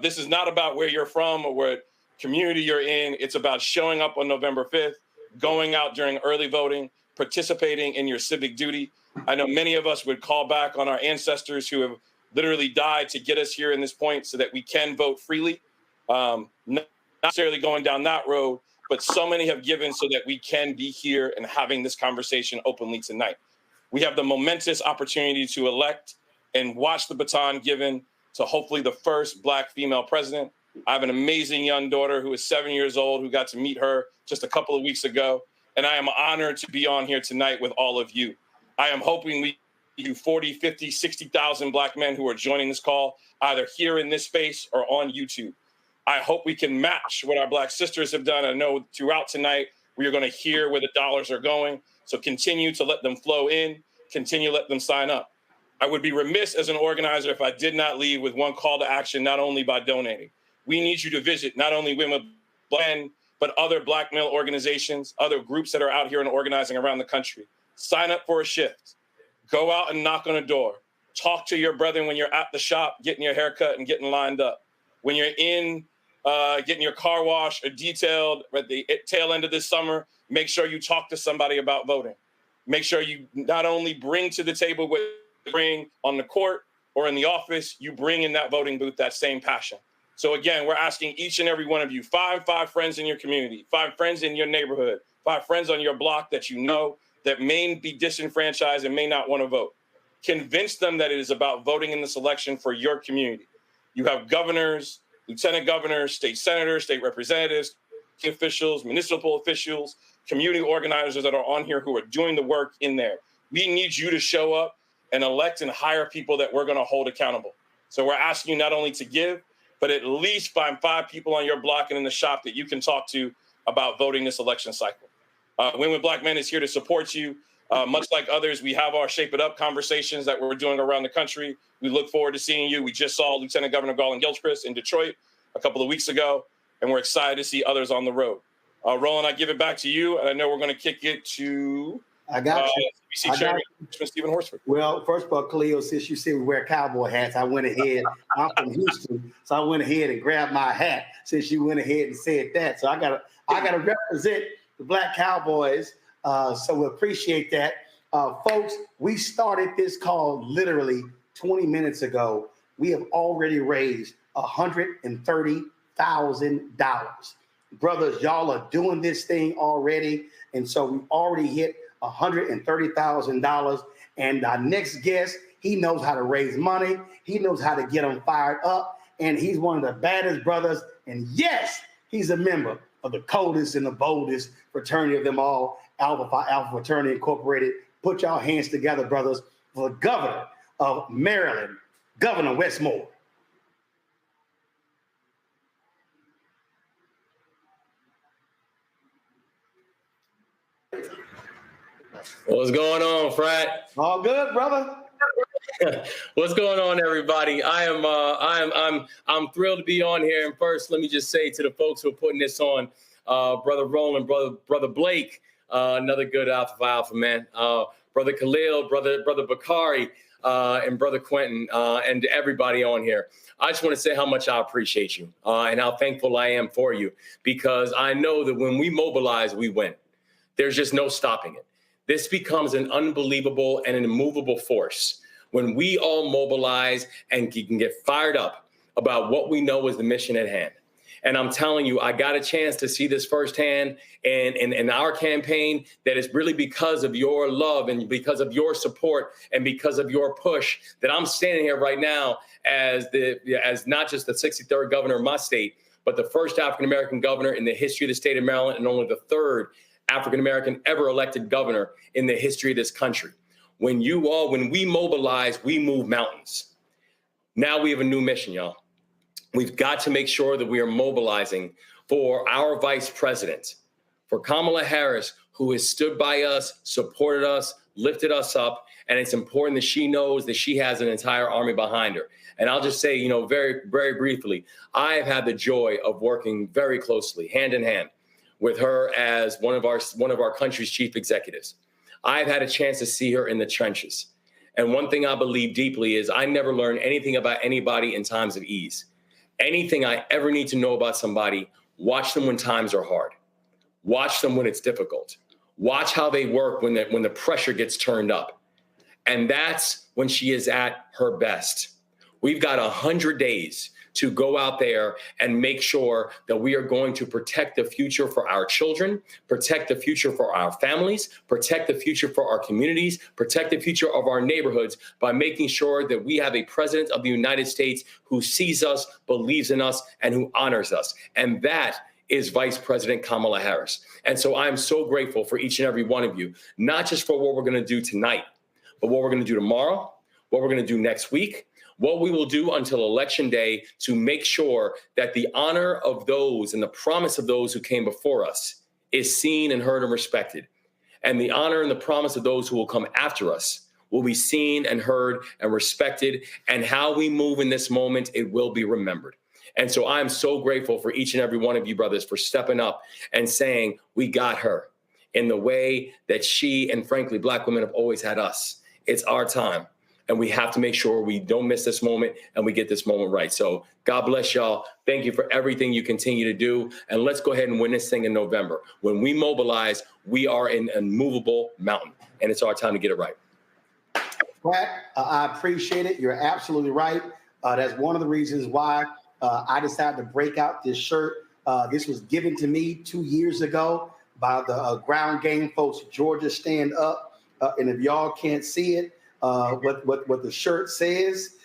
This is not about where you're from or what community you're in. It's about showing up on November 5th, going out during early voting, participating in your civic duty. I know many of us would call back on our ancestors who have literally died to get us here in this point so that we can vote freely. Not necessarily going down that road, but so many have given so that we can be here and having this conversation openly tonight. We have the momentous opportunity to elect and watch the baton given to hopefully the first Black female president. I have an amazing young daughter who is 7 years old, who got to meet her just a couple of weeks ago. And I am honored to be on here tonight with all of you. I am hoping we do 40, 50, 60,000 Black men who are joining this call, either here in this space or on YouTube. I hope we can match what our Black sisters have done. I know throughout tonight, we are going to hear where the dollars are going. So continue to let them flow in, continue to let them sign up. I would be remiss as an organizer if I did not leave with one call to action, not only by donating. We need you to visit not only Women Blend, but other Black male organizations, other groups that are out here and organizing around the country. Sign up for a shift. Go out and knock on a door. Talk to your brethren when you're at the shop, getting your haircut and getting lined up. When you're in getting your car washed or detailed at the tail end of this summer, make sure you talk to somebody about voting. Make sure you not only bring to the table what you bring on the court or in the office, you bring in that voting booth that same passion. So again, we're asking each and every one of you, find 5 friends in your community, 5 friends in your neighborhood, 5 friends on your block that you know that may be disenfranchised and may not want to vote. Convince them that it is about voting in this election for your community. You have governors, lieutenant governors, state senators, state representatives, officials, municipal officials, community organizers that are on here who are doing the work in there. We need you to show up and elect and hire people that we're going to hold accountable. So we're asking you not only to give, but at least find 5 people on your block and in the shop that you can talk to about voting this election cycle. Women Black Men is here to support you. Much like others, we have our Shape It Up conversations that we're doing around the country. We look forward to seeing you. We just saw Lieutenant Governor Garland Gilchrist in Detroit a couple of weeks ago, and we're excited to see others on the road. Roland, I give it back to you, and I know we're going to kick it to CBC Chairman Stephen Horsford. Well, first of all, Khil, since you said we wear cowboy hats, I went ahead. I'm from Houston, so I went ahead and grabbed my hat since you went ahead and said that. So I gotta represent the Black Cowboys. So we appreciate that. Folks, we started this call literally 20 minutes ago. We have already raised $130,000. Brothers, y'all are doing this thing already. And so we've already hit $130,000. And our next guest, he knows how to raise money. He knows how to get them fired up. And he's one of the baddest brothers. And yes, he's a member of the coldest and the boldest fraternity of them all, Alpha Phi Alpha Fraternity Incorporated. Put y'all hands together, brothers, for the governor of Maryland, Governor Wes Moore. What's going on, Frat? All good, brother. What's going on, everybody? I'm thrilled to be on here. And first, let me just say to the folks who are putting this on, Brother Roland, Brother Blake, another good Alpha Phi Alpha man, Brother Khalil, Brother Bakari, and Brother Quentin, and everybody on here. I just want to say how much I appreciate you and how thankful I am for you, because I know that when we mobilize, we win. There's just no stopping it. This becomes an unbelievable and an immovable force when we all mobilize and can get fired up about what we know is the mission at hand. And I'm telling you, I got a chance to see this firsthand in our campaign, that is really because of your love and because of your support and because of your push that I'm standing here right now as not just the 63rd governor of my state, but the first African-American governor in the history of the state of Maryland and only the 3rd African-American ever elected governor in the history of this country. When we mobilize, we move mountains. Now we have a new mission, y'all. We've got to make sure that we are mobilizing for our vice president, for Kamala Harris, who has stood by us, supported us, lifted us up. And it's important that she knows that she has an entire army behind her. And I'll just say, very, very briefly, I have had the joy of working very closely, hand in hand, with her as one of our country's chief executives. I've had a chance to see her in the trenches. And one thing I believe deeply is I never learn anything about anybody in times of ease. Anything I ever need to know about somebody, watch them when times are hard. Watch them when it's difficult. Watch how they work when the pressure gets turned up. And that's when she is at her best. We've got 100 days to go out there and make sure that we are going to protect the future for our children, protect the future for our families, protect the future for our communities, protect the future of our neighborhoods by making sure that we have a president of the United States who sees us, believes in us, and who honors us. And that is Vice President Kamala Harris. And so I'm so grateful for each and every one of you, not just for what we're going to do tonight, but what we're going to do tomorrow, what we're going to do next week, what we will do until Election Day to make sure that the honor of those and the promise of those who came before us is seen and heard and respected. And the honor and the promise of those who will come after us will be seen and heard and respected. And how we move in this moment, it will be remembered. And so I'm so grateful for each and every one of you brothers for stepping up and saying, we got her in the way that she and frankly, Black women have always had us. It's our time. And we have to make sure we don't miss this moment and we get this moment right. So God bless y'all. Thank you for everything you continue to do. And let's go ahead and win this thing in November. When we mobilize, we are an immovable mountain. And it's our time to get it right. Brad, I appreciate it. You're absolutely right. That's one of the reasons why I decided to break out this shirt. This was given to me 2 years ago by the ground game folks, Georgia Stand Up. And if y'all can't see it, what the shirt says,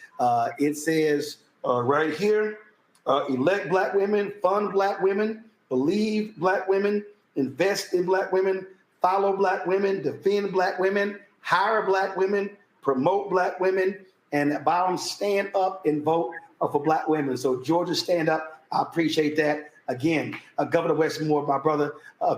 it says right here, elect Black women, fund Black women, believe Black women, invest in Black women, follow Black women, defend Black women, hire Black women, promote Black women, and at bottom, stand up and vote for Black women. So Georgia Stand Up, I appreciate that. Again, Governor Wes Moore, my brother,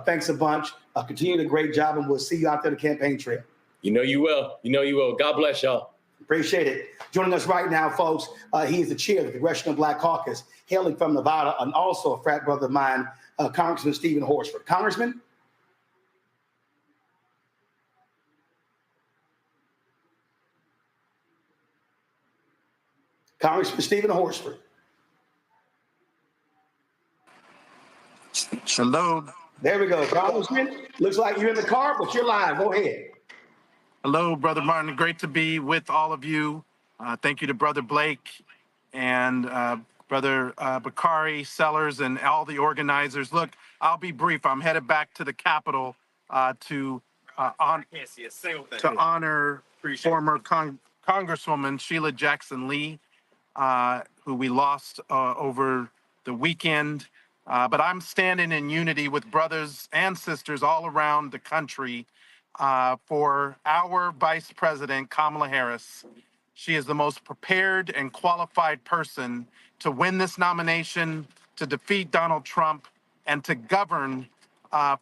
thanks a bunch. Continue the great job, and we'll see you out there on the campaign trail. You know you will. You know you will. God bless y'all. Appreciate it. Joining us right now, folks, he is the chair of the Congressional Black Caucus, hailing from Nevada, and also a frat brother of mine, Congressman Stephen Horsford. Congressman? Congressman Stephen Horsford. Hello. There we go, Congressman. Looks like you're in the car, but you're live. Go ahead. Hello, Brother Martin. Great to be with all of you. Thank you to Brother Blake and Brother Bakari, Sellers, and all the organizers. Look, I'll be brief. I'm headed back to the Capitol to honor former Congresswoman Sheila Jackson Lee, who we lost over the weekend. But I'm standing in unity with brothers and sisters all around the country for our Vice President, Kamala Harris. She is the most prepared and qualified person to win this nomination, to defeat Donald Trump, and to govern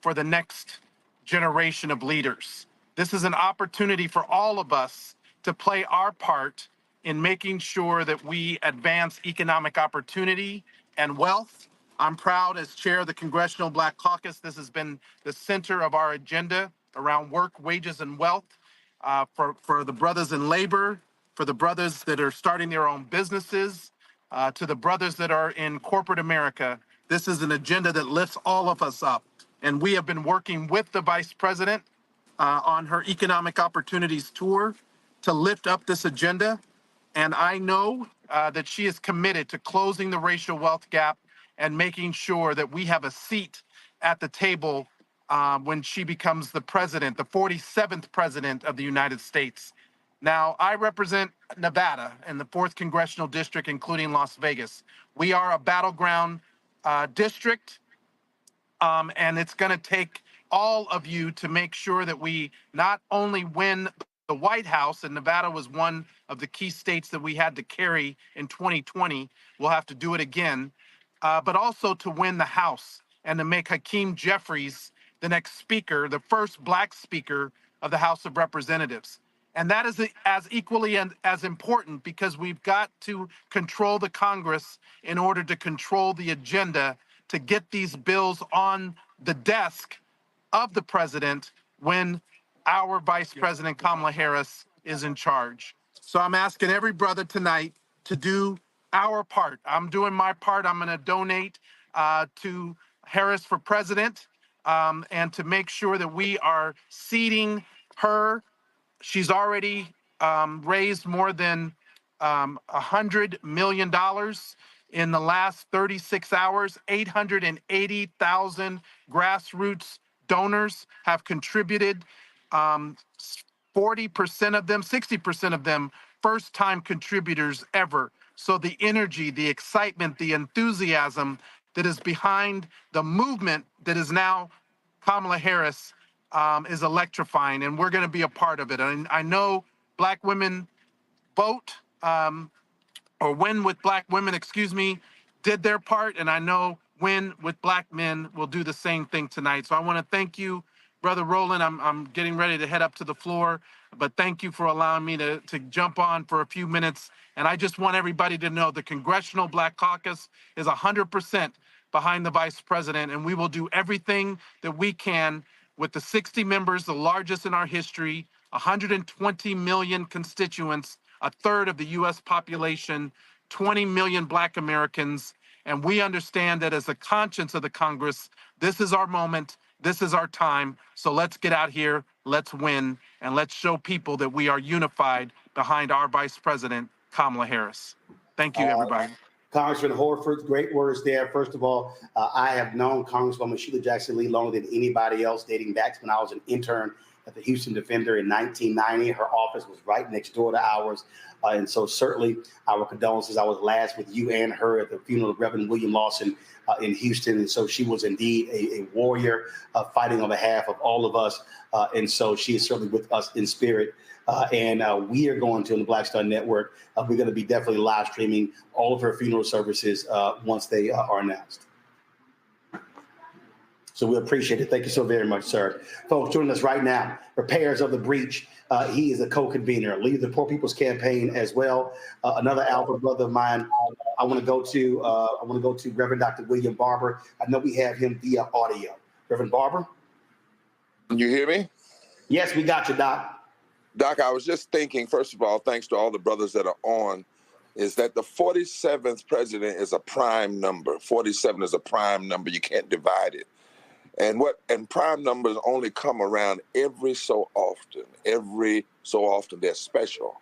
for the next generation of leaders. This is an opportunity for all of us to play our part in making sure that we advance economic opportunity and wealth. I'm proud as chair of the Congressional Black Caucus. This has been the center of our agenda around work, wages, and wealth for the brothers in labor, for the brothers that are starting their own businesses, to the brothers that are in corporate America. This is an agenda that lifts all of us up. And we have been working with the Vice President on her economic opportunities tour to lift up this agenda. And I know that she is committed to closing the racial wealth gap and making sure that we have a seat at the table when she becomes the president, the 47th president of the United States. Now, I represent Nevada in the 4th Congressional District, including Las Vegas. We are a battleground district, and it's going to take all of you to make sure that we not only win the White House, and Nevada was one of the key states that we had to carry in 2020. We'll have to do it again, but also to win the House and to make Hakeem Jeffries the next speaker, the first Black speaker of the House of Representatives. And that is as equally as important, because we've got to control the Congress in order to control the agenda to get these bills on the desk of the president when our Vice President Kamala Harris is in charge. So I'm asking every brother tonight to do our part. I'm doing my part. I'm going to donate to Harris for president and to make sure that we are seating her. She's already raised more than $100 million in the last 36 hours. 880,000 grassroots donors have contributed. 40% of them, 60% of them, first-time contributors ever. So the energy, the excitement, the enthusiasm that is behind the movement that is now Kamala Harris is electrifying, and we're going to be a part of it. And I know Black women vote or Win with Black Women, did their part, and I know Win with Black Men will do the same thing tonight. So I want to thank you Brother Roland, I'm getting ready to head up to the floor, but thank you for allowing me to jump on for a few minutes. And I just want everybody to know the Congressional Black Caucus is 100% behind the Vice President, and we will do everything that we can with the 60 members, the largest in our history, 120 million constituents, a third of the U.S. population, 20 million Black Americans. And we understand that as the conscience of the Congress, this is our moment, this is our time. So let's get out here, let's win, and let's show people that we are unified behind our Vice President, Kamala Harris. Thank you, everybody. Congressman Horsford, great words there. First of all, I have known Congresswoman Sheila Jackson Lee longer than anybody else, dating back to when I was an intern at the Houston Defender in 1990. Her office was right next door to ours. And so certainly our condolences. I was last with you and her at the funeral of Reverend William Lawson in Houston. And so she was indeed a warrior fighting on behalf of all of us. And so she is certainly with us in spirit. And we are going to, on the Black Star Network, we're going to be definitely live streaming all of her funeral services once they are announced. So we appreciate it. Thank you so very much, sir. Folks, joining us right now, Repairs of the Breach. He is a co-convener, leads the Poor People's Campaign as well. Another alpha brother of mine. I want to go to Reverend Dr. William Barber. I know we have him via audio. Reverend Barber? Can you hear me? Yes, we got you, Doc. Doc, I was just thinking, first of all, thanks to all the brothers that are on, is that the 47th president is a prime number. 47 is a prime number. You can't divide it. And prime numbers only come around every so often. Every so often they're special,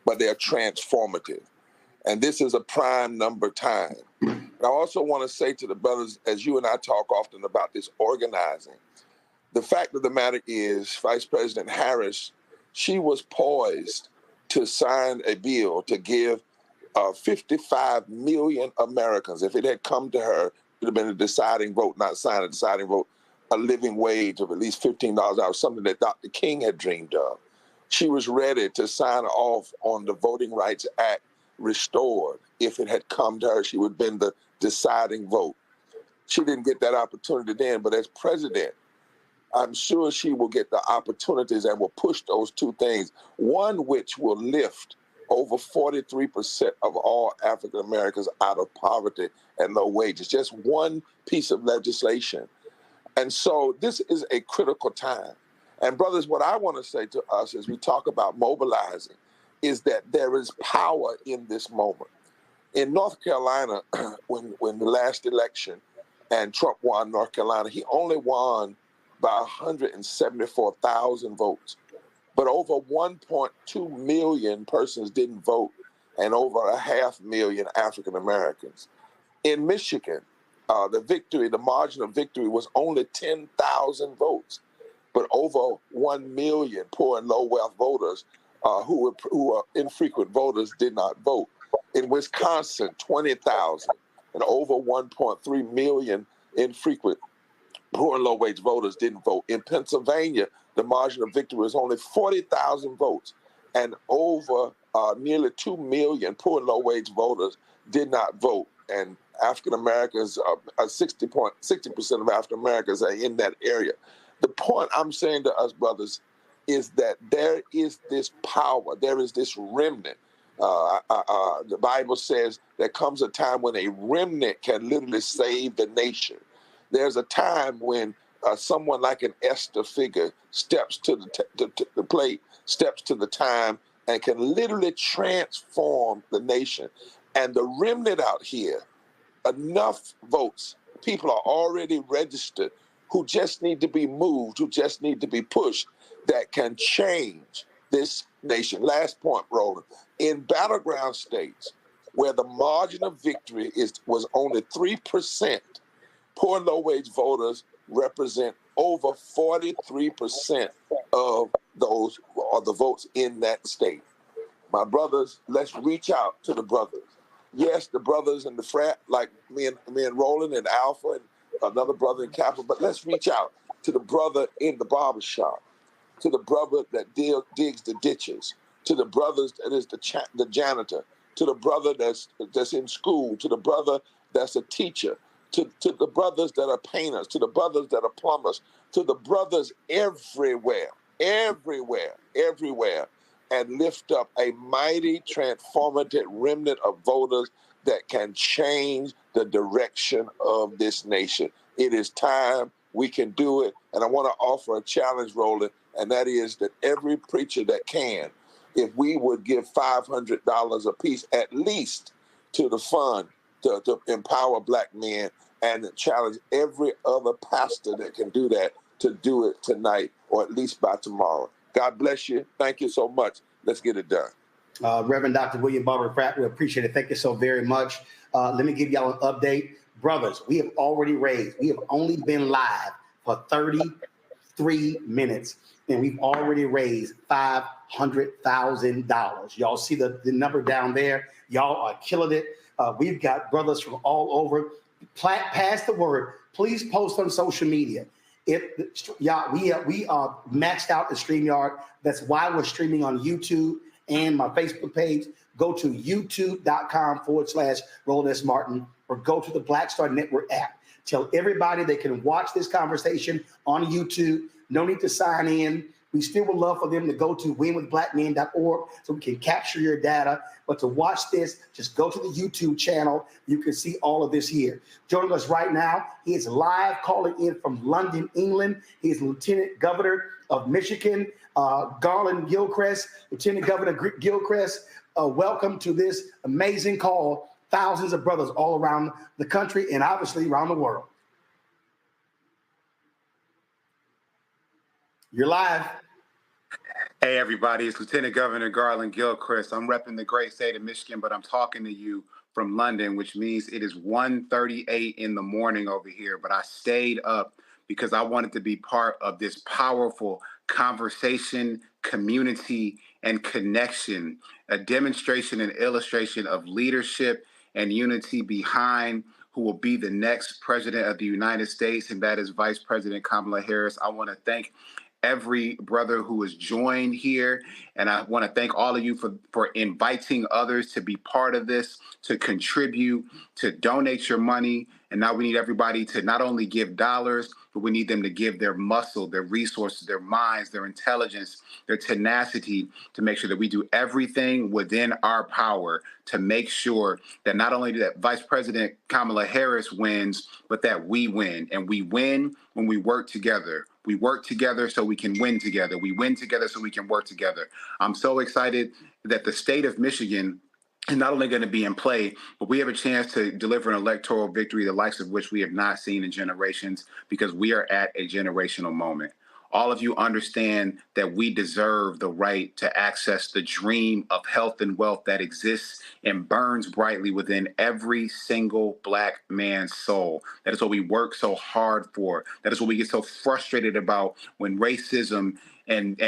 but they're transformative. And this is a prime number time. And I also want to say to the brothers, as you and I talk often about this organizing, the fact of the matter is Vice President Harris, she was poised to sign a bill to give 55 million Americans, if it had come to her, it would have been a deciding vote, not sign a deciding vote, a living wage of at least $15 an hour, something that Dr. King had dreamed of. She was ready to sign off on the Voting Rights Act restored. If it had come to her, she would have been the deciding vote. She didn't get that opportunity then, but as president, I'm sure she will get the opportunities and will push those two things, one which will lift over 43% of all African Americans out of poverty and low wages. Just one piece of legislation. And so this is a critical time. And brothers, what I want to say to us as we talk about mobilizing is that there is power in this moment. In North Carolina, when the last election and Trump won North Carolina, he only won by 174,000 votes. But over 1.2 million persons didn't vote and over 500,000 African Americans. In Michigan, the margin of victory was only 10,000 votes, but over 1 million poor and low wealth voters who are infrequent voters did not vote. In Wisconsin, 20,000 and over 1.3 million infrequent poor and low wage voters didn't vote. In Pennsylvania, the margin of victory was only 40,000 votes, and over nearly 2 million poor and low wage voters did not vote. And African Americans, 60% of African Americans are in that area. The point I'm saying to us, brothers, is that there is this power, there is this remnant. The Bible says there comes a time when a remnant can literally save the nation. There's a time when someone like an Esther figure steps to the plate, steps to the time, and can literally transform the nation. And the remnant out here, enough votes, people are already registered who just need to be moved, who just need to be pushed, that can change this nation. Last point, Roland. In battleground states where the margin of victory was only 3%, poor and low-wage voters represent over 43% of those are the votes in that state. My brothers, let's reach out to the brothers. Yes, the brothers in the frat, like me and Roland and Alpha and another brother in Capitol, but let's reach out to the brother in the barbershop, to the brother that digs the ditches, to the brothers that is the janitor, to the brother that's in school, to the brother that's a teacher, to the brothers that are painters, to the brothers that are plumbers, to the brothers everywhere, and lift up a mighty, transformative remnant of voters that can change the direction of this nation. It is time. We can do it. And I want to offer a challenge, Roland, and that is that every preacher that can, if we would give $500 a piece at least to the fund to empower Black men, and challenge every other pastor that can do that to do it tonight or at least by tomorrow. God bless you. Thank you so much. Let's get it done. Reverend Dr. William Barber Pratt, we appreciate it. Thank you so very much. Let me give y'all an update. Brothers, we have already raised, we have only been live for 33 minutes, and we've already raised $500,000. Y'all see the number down there? Y'all are killing it. We've got brothers from all over. Pass the word. Please post on social media. We are maxed out at StreamYard. That's why we're streaming on YouTube and my Facebook page. Go to youtube.com/Roland S. Martin, or go to the Black Star Network app. Tell everybody they can watch this conversation on YouTube. No need to sign in. We still would love for them to go to winwithblackmen.org so we can capture your data. But to watch this, just go to the YouTube channel. You can see all of this here. Joining us right now, he is live calling in from London, England. He is Lieutenant Governor of Michigan, Garland Gilchrist. Lieutenant Governor Gilchrist, welcome to this amazing call. Thousands of brothers all around the country and obviously around the world. You're live. Hey, everybody. It's Lieutenant Governor Garland Gilchrist. I'm repping the great state of Michigan, but I'm talking to you from London, which means it is 1:38 in the morning over here. But I stayed up because I wanted to be part of this powerful conversation, community, and connection, a demonstration and illustration of leadership and unity behind who will be the next president of the United States, and that is Vice President Kamala Harris. I want to thank every brother who has joined here. And I want to thank all of you for inviting others to be part of this, to contribute, to donate your money. And now we need everybody to not only give dollars, but we need them to give their muscle, their resources, their minds, their intelligence, their tenacity to make sure that we do everything within our power to make sure that not only that Vice President Kamala Harris wins, but that we win. And we win when we work together. We work together so we can win together. We win together so we can work together. I'm so excited that the state of Michigan is not only going to be in play, but we have a chance to deliver an electoral victory, the likes of which we have not seen in generations, because we are at a generational moment. All of you understand that we deserve the right to access the dream of health and wealth that exists and burns brightly within every single Black man's soul. That is what we work so hard for. That is what we get so frustrated about when racism and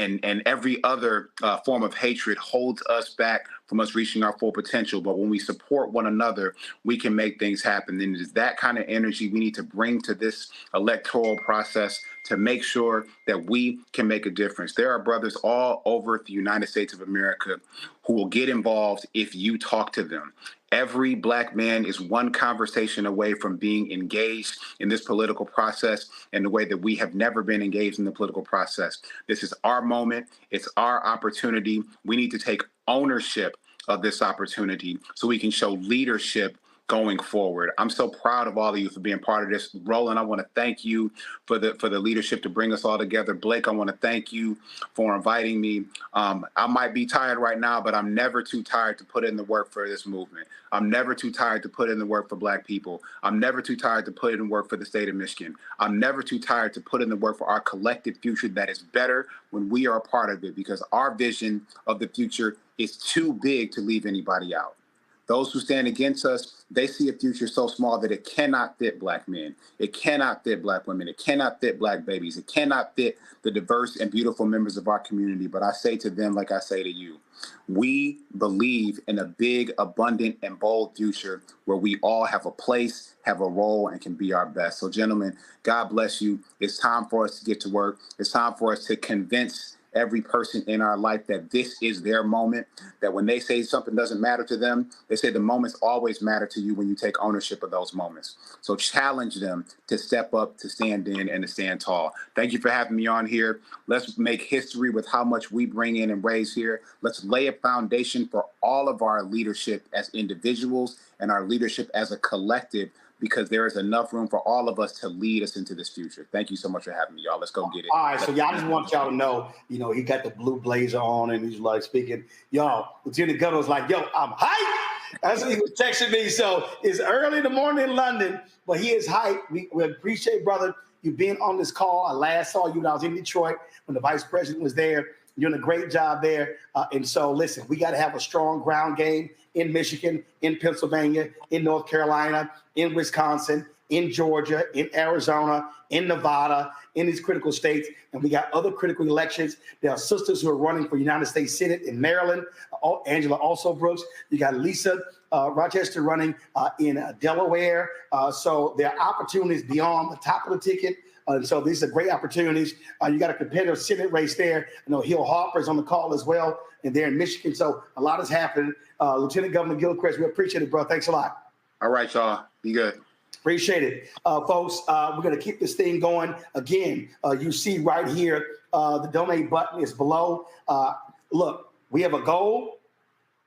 every other form of hatred holds us back from us reaching our full potential. But when we support one another, we can make things happen. And it is that kind of energy we need to bring to this electoral process to make sure that we can make a difference. There are brothers all over the United States of America who will get involved if you talk to them. Every Black man is one conversation away from being engaged in this political process in the way that we have never been engaged in the political process. This is our moment. It's our opportunity. We need to take ownership of this opportunity so we can show leadership going forward. I'm so proud of all of you for being part of this. Roland, I want to thank you for the leadership to bring us all together. Blake, I want to thank you for inviting me. I might be tired right now, but I'm never too tired to put in the work for this movement. I'm never too tired to put in the work for Black people. I'm never too tired to put in work for the state of Michigan. I'm never too tired to put in the work for our collective future that is better when we are a part of it, because our vision of the future is too big to leave anybody out. Those who stand against us, they see a future so small that it cannot fit Black men. It cannot fit Black women. It cannot fit Black babies. It cannot fit the diverse and beautiful members of our community. But I say to them, like I say to you, we believe in a big, abundant, and bold future where we all have a place, have a role, and can be our best. So, gentlemen, God bless you. It's time for us to get to work. It's time for us to convince every person in our life that this is their moment, that when they say something doesn't matter to them, they say the moments always matter to you when you take ownership of those moments. So challenge them to step up, to stand in, and to stand tall. Thank you for having me on here. Let's make history with how much we bring in and raise here. Let's lay a foundation for all of our leadership as individuals and our leadership as a collective, because there is enough room for all of us to lead us into this future. Thank you so much for having me, y'all. Let's go get it. All right, so y'all just want y'all to know, he got the blue blazer on and he's like speaking. Y'all, Lieutenant Governor was like, yo, I'm hyped. That's what he was texting me. So it's early in the morning in London, but he is hyped. We appreciate, brother, you being on this call. I last saw you when I was in Detroit when the Vice President was there. You're doing a great job there. And so, listen, we got to have a strong ground game in Michigan, in Pennsylvania, in North Carolina, in Wisconsin, in Georgia, in Arizona, in Nevada, in these critical states. And we got other critical elections. There are sisters who are running for United States Senate in Maryland, Angela also Brooks. You got Lisa Rochester running in Delaware. So there are opportunities beyond the top of the ticket. So these are great opportunities. You got a competitive Senate race there. Khil Harper is on the call as well, and they're in Michigan. So a lot is happening. Lieutenant Governor Gilchrist, we appreciate it, bro. Thanks a lot. All right, y'all. Be good. Appreciate it. Folks, we're going to keep this thing going. Again, you see right here, the donate button is below. Look, we have a goal,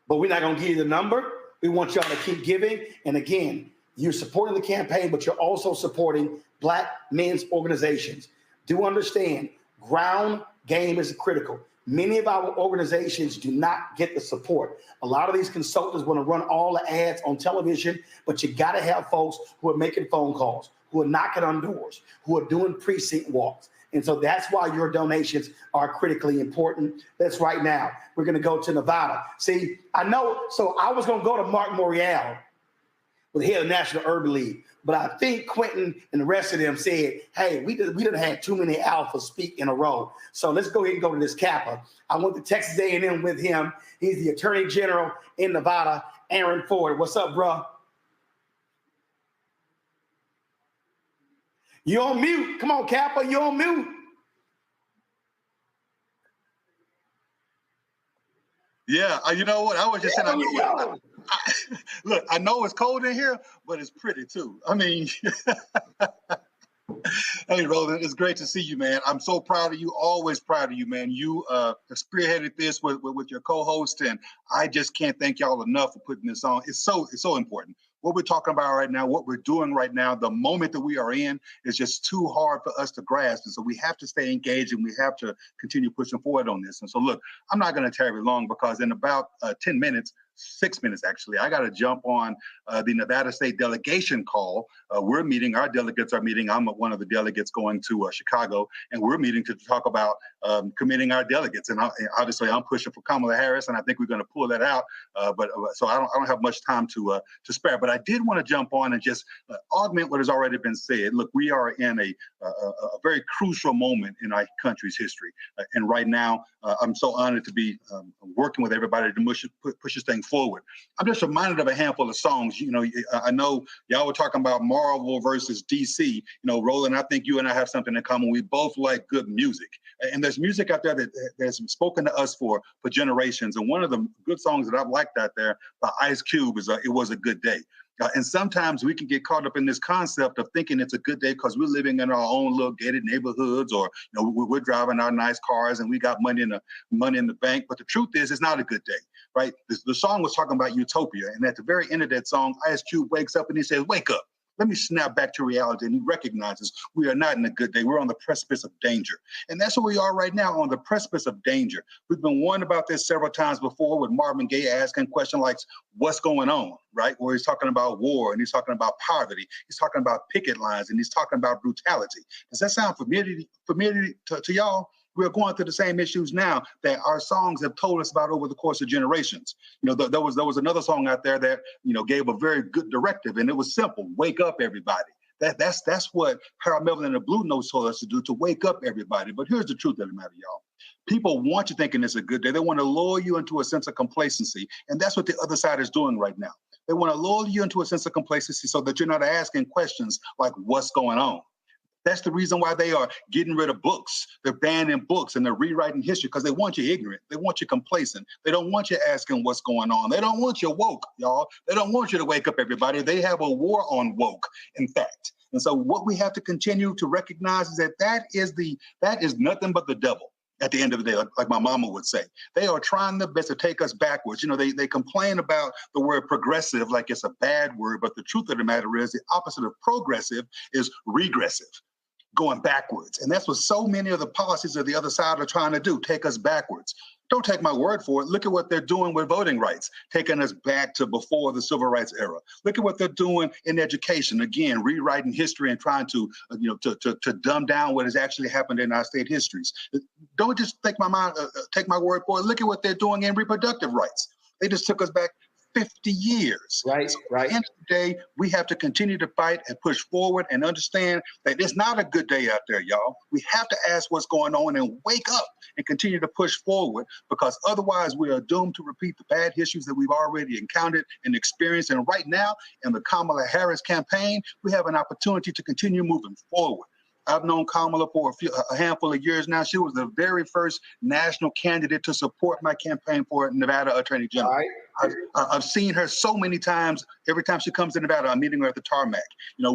but we're not going to give you the number. We want y'all to keep giving. And again, you're supporting the campaign, but you're also supporting Black men's organizations. Do understand, ground game is critical. Many of our organizations do not get the support. A lot of these consultants want to run all the ads on television, but you got to have folks who are making phone calls, who are knocking on doors, who are doing precinct walks. And so that's why your donations are critically important. That's right now. We're going to go to Nevada. See, I know, so I was going to go to Marc Morial, the head of the National Urban League. But I think Quentin and the rest of them said, hey, we done had too many alphas speak in a row. So let's go ahead and go to this Kappa. I went to Texas A&M with him. He's the Attorney General in Nevada, Aaron Ford. What's up, bro? You on mute. Come on, Kappa, you on mute. Yeah, you know what? I was just saying, look, I know it's cold in here, but it's pretty too. I mean, hey, Roland, it's great to see you, man. I'm so proud of you, always proud of you, man. You spearheaded this with your co-host, and I just can't thank y'all enough for putting this on. It's so important. What we're talking about right now, what we're doing right now, the moment that we are in is just too hard for us to grasp. And so we have to stay engaged and we have to continue pushing forward on this. And so, look, I'm not going to tarry long because in about 10 minutes, 6 minutes actually, I got to jump on the Nevada State delegation call. We're meeting, our delegates are meeting. I'm one of the delegates going to Chicago, and we're meeting to talk about committing our delegates. And obviously I'm pushing for Kamala Harris, and I think we're going to pull that out. So I don't have much time to spare, but I did want to jump on and just augment what has already been said. Look, we are in a very crucial moment in our country's history. And right now, I'm so honored to be working with everybody to push this thing forward. I'm just reminded of a handful of songs. You know, I know y'all were talking about Marvel versus DC. You know, Roland, I think you and I have something in common. We both like good music. And there's music out there that's spoken to us for generations. And one of the good songs that I've liked out there by Ice Cube is It Was a Good Day. And sometimes we can get caught up in this concept of thinking it's a good day because we're living in our own little gated neighborhoods, or we're driving our nice cars and we got money in the bank. But the truth is, it's not a good day, right? The song was talking about utopia, and at the very end of that song, Ice Cube wakes up and he says, "Wake up. Let me snap back to reality." And he recognizes we are not in a good day. We're on the precipice of danger. And that's where we are right now, on the precipice of danger. We've been warned about this several times before, with Marvin Gaye asking questions like, what's going on, right? Where he's talking about war, and he's talking about poverty. He's talking about picket lines, and he's talking about brutality. Does that sound familiar to y'all? We're going through the same issues now that our songs have told us about over the course of generations. You know, there was another song out there that, gave a very good directive, and it was simple: wake up, everybody. That's what Harold Melvin and the Blue Notes told us to do, to wake up everybody. But here's the truth of the matter, y'all. People want you thinking it's a good day. They want to lull you into a sense of complacency, and that's what the other side is doing right now. They want to lull you into a sense of complacency so that you're not asking questions like, what's going on? That's the reason why they are getting rid of books. They're banning books and they're rewriting history because they want you ignorant. They want you complacent. They don't want you asking what's going on. They don't want you woke, y'all. They don't want you to wake up everybody. They have a war on woke, in fact. And so what we have to continue to recognize is that is nothing but the devil. At the end of the day, like my mama would say, they are trying their best to take us backwards. You know, they complain about the word progressive like it's a bad word, but the truth of the matter is the opposite of progressive is regressive, going backwards. And that's what so many of the policies of the other side are trying to do, take us backwards. Don't take my word for it. Look at what they're doing with voting rights, taking us back to before the civil rights era. Look at what they're doing in education. Again, rewriting history and trying to, to dumb down what has actually happened in our state histories. Don't just take my word for it. Look at what they're doing in reproductive rights. They just took us back 50 years. Right, so right. At the end of the day, we have to continue to fight and push forward and understand that it's not a good day out there, y'all. We have to ask what's going on and wake up and continue to push forward, because otherwise we are doomed to repeat the bad histories that we've already encountered and experienced. And right now, in the Kamala Harris campaign, we have an opportunity to continue moving forward. I've known Kamala for a handful of years now. She was the very first national candidate to support my campaign for Nevada Attorney General. Right. I've seen her so many times. Every time she comes to Nevada, I'm meeting her at the tarmac. I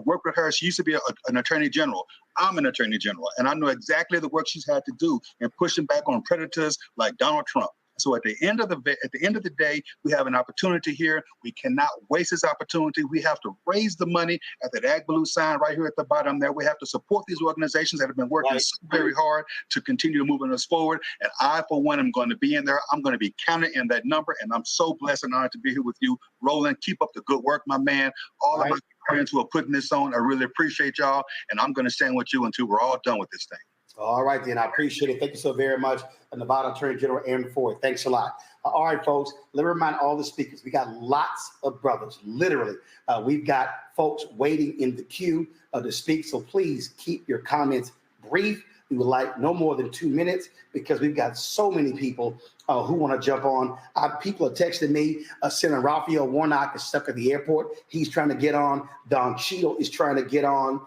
worked with her. She used to be an attorney general. I'm an attorney general, and I know exactly the work she's had to do in pushing back on predators like Donald Trump. So at the end of the day, we have an opportunity here. We cannot waste this opportunity. We have to raise the money at that Ag Blue sign right here at the bottom there. We have to support these organizations that have been working so very hard to continue moving us forward. And I, for one, am going to be in there. I'm going to be counted in that number. And I'm so blessed and honored to be here with you. Roland, keep up the good work, my man. All of my friends who are putting this on, I really appreciate y'all. And I'm going to stand with you until we're all done with this thing. All right, then. I appreciate it. Thank you so very much. Nevada Attorney General Aaron Ford. Thanks a lot. All right, folks. Let me remind all the speakers, we got lots of brothers, literally. We've got folks waiting in the queue to speak. So please keep your comments brief. We would like no more than 2 minutes because we've got so many people who want to jump on. People are texting me. Senator Raphael Warnock is stuck at the airport. He's trying to get on. Don Cheadle is trying to get on.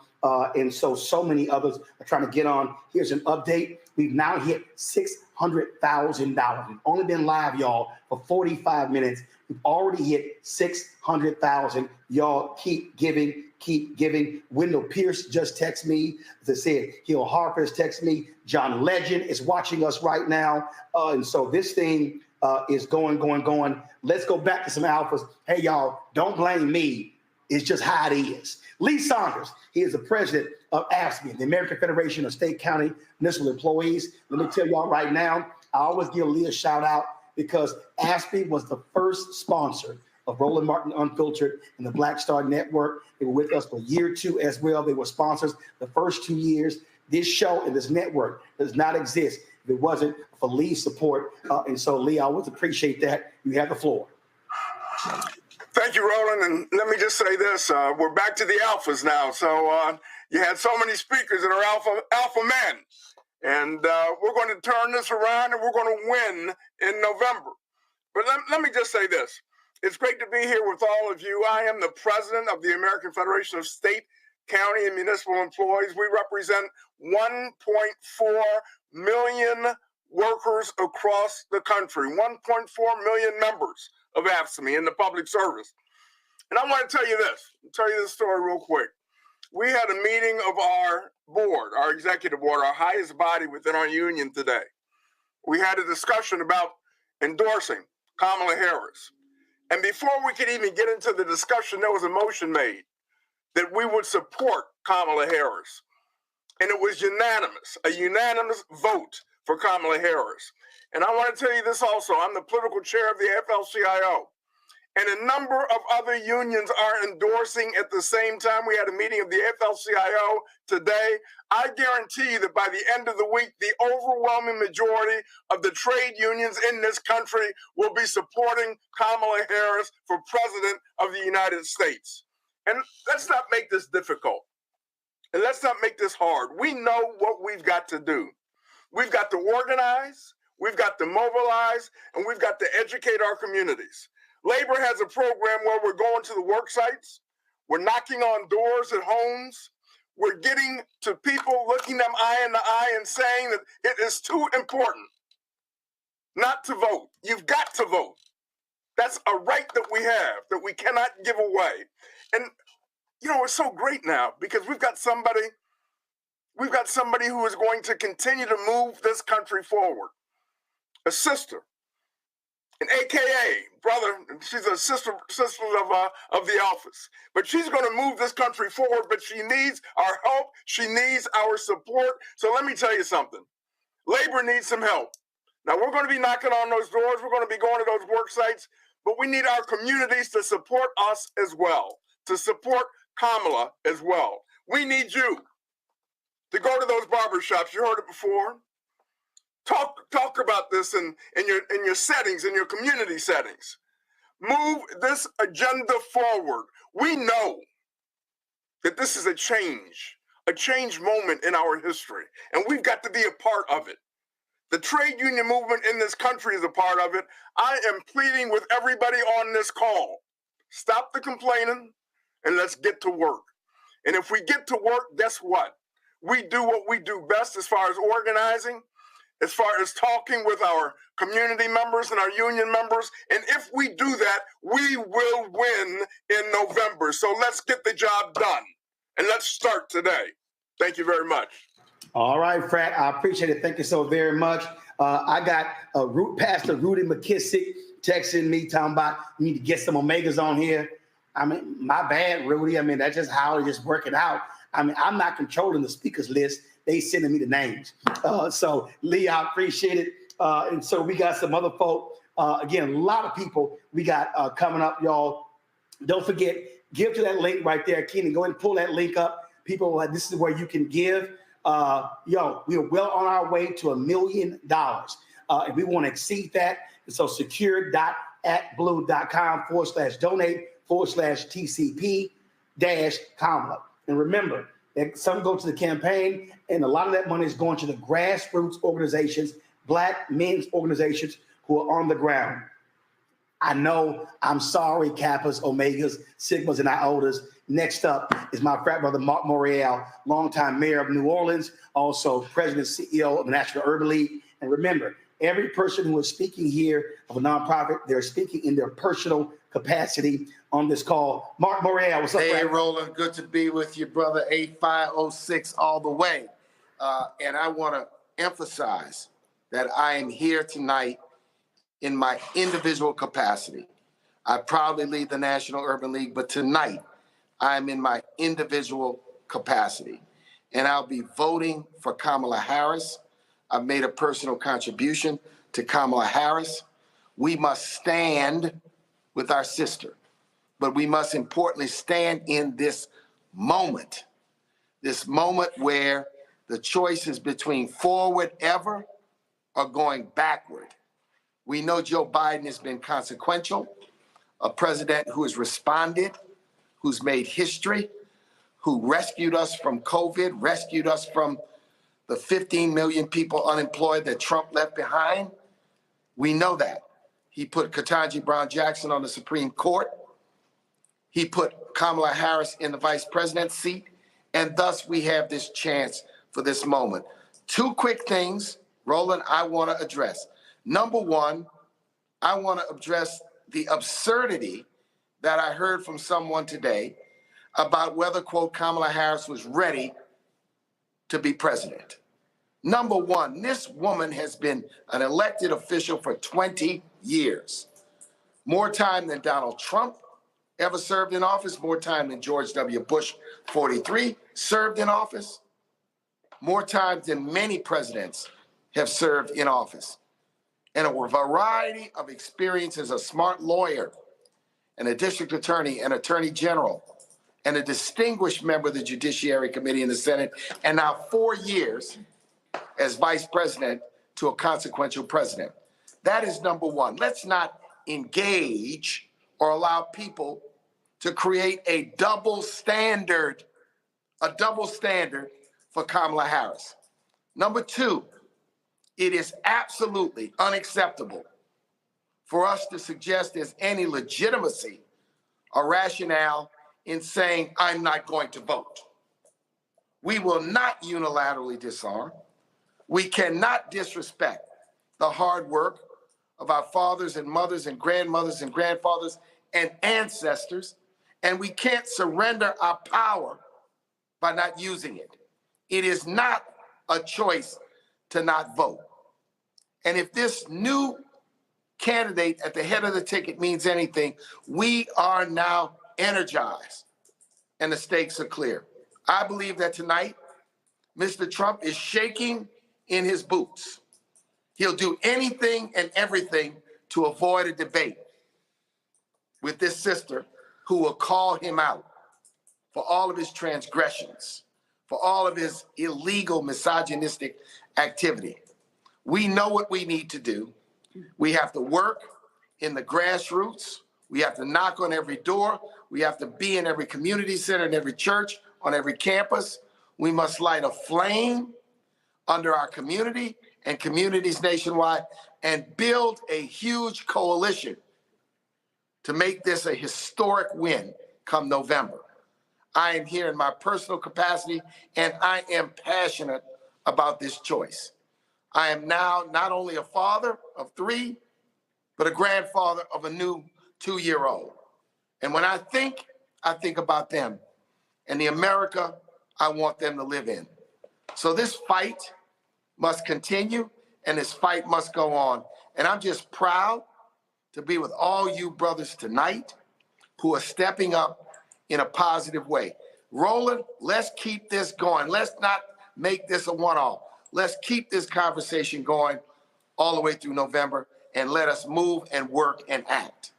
And so many others are trying to get on. Here's an update. We've now hit $600,000. We've only been live, y'all, for 45 minutes. We've already hit 600,000. Y'all keep giving, keep giving. Wendell Pierce just texted me. As I said, Hill Harper's texted me. John Legend is watching us right now. And so this thing is going. Let's go back to some alphas. Hey, y'all, don't blame me. It's just how it is. Lee Saunders, he is the president of AFSCME, the American Federation of State, County, Municipal Employees. Let me tell y'all right now, I always give Lee a shout out because AFSCME was the first sponsor of Roland Martin Unfiltered and the Black Star Network. They were with us for year 2 as well. They were sponsors the first 2 years. This show and this network does not exist if it wasn't for Lee's support. And so, Lee, I always appreciate that. You have the floor. Thank you, Roland. And let me just say this. We're back to the alphas now. So you had so many speakers that are alpha men. And we're going to turn this around and we're going to win in November. But let me just say this. It's great to be here with all of you. I am the president of the American Federation of State, County, and Municipal Employees. We represent 1.4 million workers across the country, 1.4 million members of AFSCME in the public service. And I want to tell you this story real quick. We had a meeting of our board, our executive board, our highest body within our union today. We had a discussion about endorsing Kamala Harris. And before we could even get into the discussion, there was a motion made that we would support Kamala Harris. And it was unanimous, a unanimous vote for Kamala Harris. And I want to tell you this also. I'm the political chair of the AFL-CIO. And a number of other unions are endorsing at the same time. We had a meeting of the AFL-CIO today. I guarantee you that by the end of the week, the overwhelming majority of the trade unions in this country will be supporting Kamala Harris for president of the United States. And let's not make this difficult. And let's not make this hard. We know what we've got to do. We've got to organize, we've got to mobilize, and we've got to educate our communities. Labor has a program where we're going to the work sites, we're knocking on doors at homes, we're getting to people looking them eye in the eye and saying that it is too important not to vote. You've got to vote. That's a right that we have that we cannot give away. And you know, it's so great now because we've got somebody who is going to continue to move this country forward. A sister, an AKA brother, she's a sister of the office. But she's going to move this country forward, but she needs our help. She needs our support. So let me tell you something. Labor needs some help. Now, we're going to be knocking on those doors. We're going to be going to those work sites, but we need our communities to support us as well, to support Kamala as well. We need you to go to those barber shops. You heard it before. Talk about this in your settings, in your community settings. Move this agenda forward. We know that this is a change moment in our history, and we've got to be a part of it. The trade union movement in this country is a part of it. I am pleading with everybody on this call. Stop the complaining and let's get to work. And if we get to work, guess what? We do what we do best as far as organizing, as far as talking with our community members and our union members. And if we do that, we will win in November. So let's get the job done. And let's start today. Thank you very much. All right, Frat, I appreciate it. Thank you so very much. I got Pastor Rudy McKissick texting me, talking about you need to get some Omegas on here. I mean, my bad, Rudy. I mean, that's just how it just working out. I mean, I'm not controlling the speakers list. They sending me the names. So, Lee, I appreciate it. And so we got some other folk. Again, a lot of people we got coming up, y'all. Don't forget, give to that link right there. Keenan, go ahead and pull that link up. People, this is where you can give. We are well on our way to $1 million. And we want to exceed that. And so secure.atblue.com/donate/TCP-Kamala. And remember, that some go to the campaign, and a lot of that money is going to the grassroots organizations, Black men's organizations who are on the ground. I know, I'm sorry, Kappas, Omegas, Sigmas, and Iotas. Next up is my frat brother, Marc Morial, longtime mayor of New Orleans, also president and CEO of the National Urban League. And remember, every person who is speaking here of a nonprofit, they're speaking in their personal capacity on this call. Marc Morial, what's up, Hey, frat? Roland, good to be with you, brother. 8506 all the way. And I want to emphasize that I am here tonight in my individual capacity. I proudly lead the National Urban League, but tonight I'm in my individual capacity. And I'll be voting for Kamala Harris. I've made a personal contribution to Kamala Harris. We must stand with our sister, but we must importantly stand in this moment where the choice is between forward ever or going backward. We know Joe Biden has been consequential, a president who has responded, who's made history, who rescued us from COVID, rescued us from the 15 million people unemployed that Trump left behind. We know that. He put Ketanji Brown Jackson on the Supreme Court. He put Kamala Harris in the vice president's seat. And thus we have this chance for this moment. Two quick things, Roland, I want to address. Number one, I want to address the absurdity that I heard from someone today about whether, quote, Kamala Harris was ready to be president. Number one, this woman has been an elected official for 20 years. More time than Donald Trump ever served in office, more time than George W. Bush, 43, served in office, more time than many presidents have served in office. And a variety of experience as a smart lawyer and a district attorney and attorney general and a distinguished member of the Judiciary Committee in the Senate, and now 4 years as vice president to a consequential president. That is number one. Let's not engage or allow people to create a double standard for Kamala Harris. Number two, it is absolutely unacceptable for us to suggest there's any legitimacy or rationale in saying, I'm not going to vote. We will not unilaterally disarm. We cannot disrespect the hard work of our fathers and mothers and grandmothers and grandfathers and ancestors, and we can't surrender our power by not using it. It is not a choice to not vote. And if this new candidate at the head of the ticket means anything, we are now energized and the stakes are clear. I believe that tonight, Mr. Trump is shaking in his boots. He'll do anything and everything to avoid a debate with this sister who will call him out for all of his transgressions, for all of his illegal misogynistic activity. We know what we need to do. We have to work in the grassroots. We have to knock on every door. We have to be in every community center, in every church, on every campus. We must light a flame under our community and communities nationwide and build a huge coalition to make this a historic win come November. I am here in my personal capacity, and I am passionate about this choice. I am now not only a father of 3, but a grandfather of a new 2-year-old. And when I think about them and the America I want them to live in. So this fight must continue, and this fight must go on. And I'm just proud to be with all you brothers tonight who are stepping up in a positive way. Roland, let's keep this going. Let's not make this a one-off. Let's keep this conversation going all the way through November, and let us move and work and act.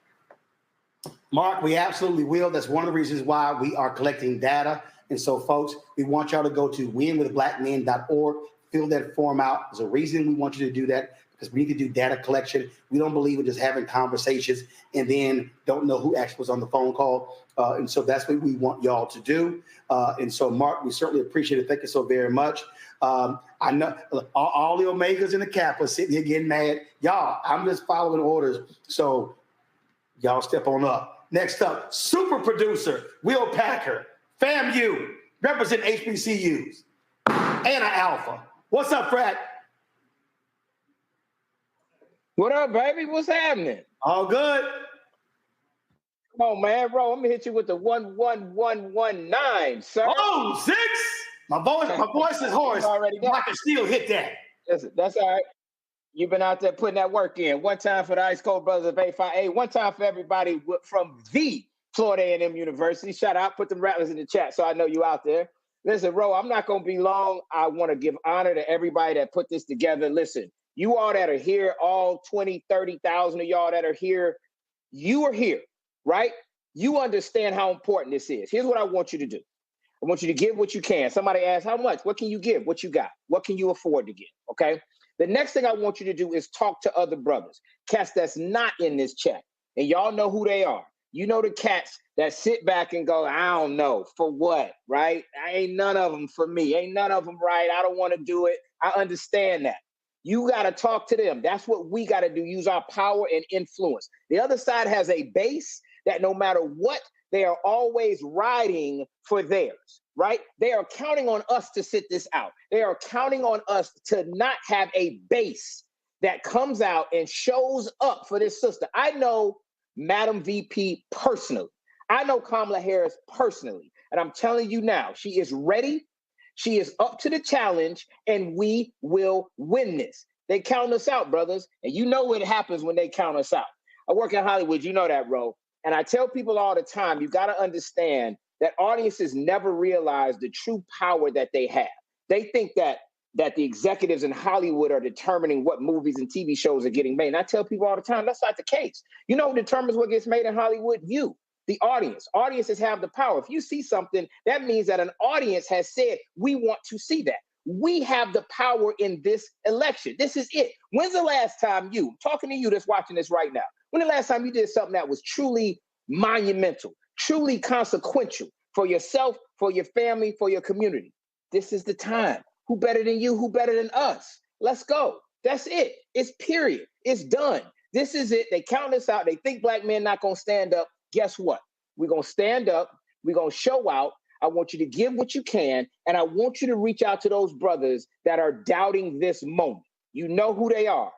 Mark, we absolutely will. That's one of the reasons why we are collecting data. And so, folks, we want y'all to go to winwithblackmen.org, fill that form out. There's a reason we want you to do that, because we need to do data collection. We don't believe in just having conversations and then don't know who actually was on the phone call. And so that's what we want y'all to do. And so, Mark, we certainly appreciate it. Thank you so very much. I know all the Omegas and the Kappas sitting here getting mad. Y'all, I'm just following orders. So y'all step on up. Next up, super producer, Will Packer, FAMU, represent HBCUs, Anna Alpha. What's up, Frat? What up, baby? What's happening? All good. Come on, man, bro. I'm gonna hit you with the 11119, sir. Oh, 6. My voice is hoarse. Already got. I can still hit that. Listen, that's all right. You've been out there putting that work in. One time for the Ice Cold Brothers of A5A. One time for everybody from the Florida A&M University. Shout out, put them rattlers in the chat so I know you out there. Listen, Ro, I'm not going to be long. I want to give honor to everybody that put this together. Listen, you all that are here, all 20, 30,000 of y'all that are here, you are here, right? You understand how important this is. Here's what I want you to do. I want you to give what you can. Somebody asked, how much? What can you give? What you got? What can you afford to give? Okay? The next thing I want you to do is talk to other brothers, cats that's not in this chat. And y'all know who they are. You know the cats that sit back and go, I don't know, for what, right? Ain't none of them for me. Ain't none of them right. I don't want to do it. I understand that. You got to talk to them. That's what we got to do, use our power and influence. The other side has a base that no matter what, they are always riding for theirs, right? They are counting on us to sit this out. They are counting on us to not have a base that comes out and shows up for this sister. I know Madam VP personally. I know Kamala Harris personally. And I'm telling you now, she is ready. She is up to the challenge, and we will win this. They count us out, brothers. And you know what happens when they count us out. I work in Hollywood. You know that, Ro. And I tell people all the time, you got to understand that audiences never realize the true power that they have. They think that the executives in Hollywood are determining what movies and TV shows are getting made. And I tell people all the time, that's not the case. You know who determines what gets made in Hollywood? You, the audience. Audiences have the power. If you see something, that means that an audience has said, we want to see that. We have the power in this election. This is it. When's the last time I'm talking to you that's watching this right now, when the last time you did something that was truly monumental, truly consequential for yourself, for your family, for your community? This is the time. Who better than you? Who better than us? Let's go. That's it. It's period. It's done. This is it. They count us out. They think black men not going to stand up. Guess what? We're going to stand up. We're going to show out. I want you to give what you can, and I want you to reach out to those brothers that are doubting this moment. You know who they are.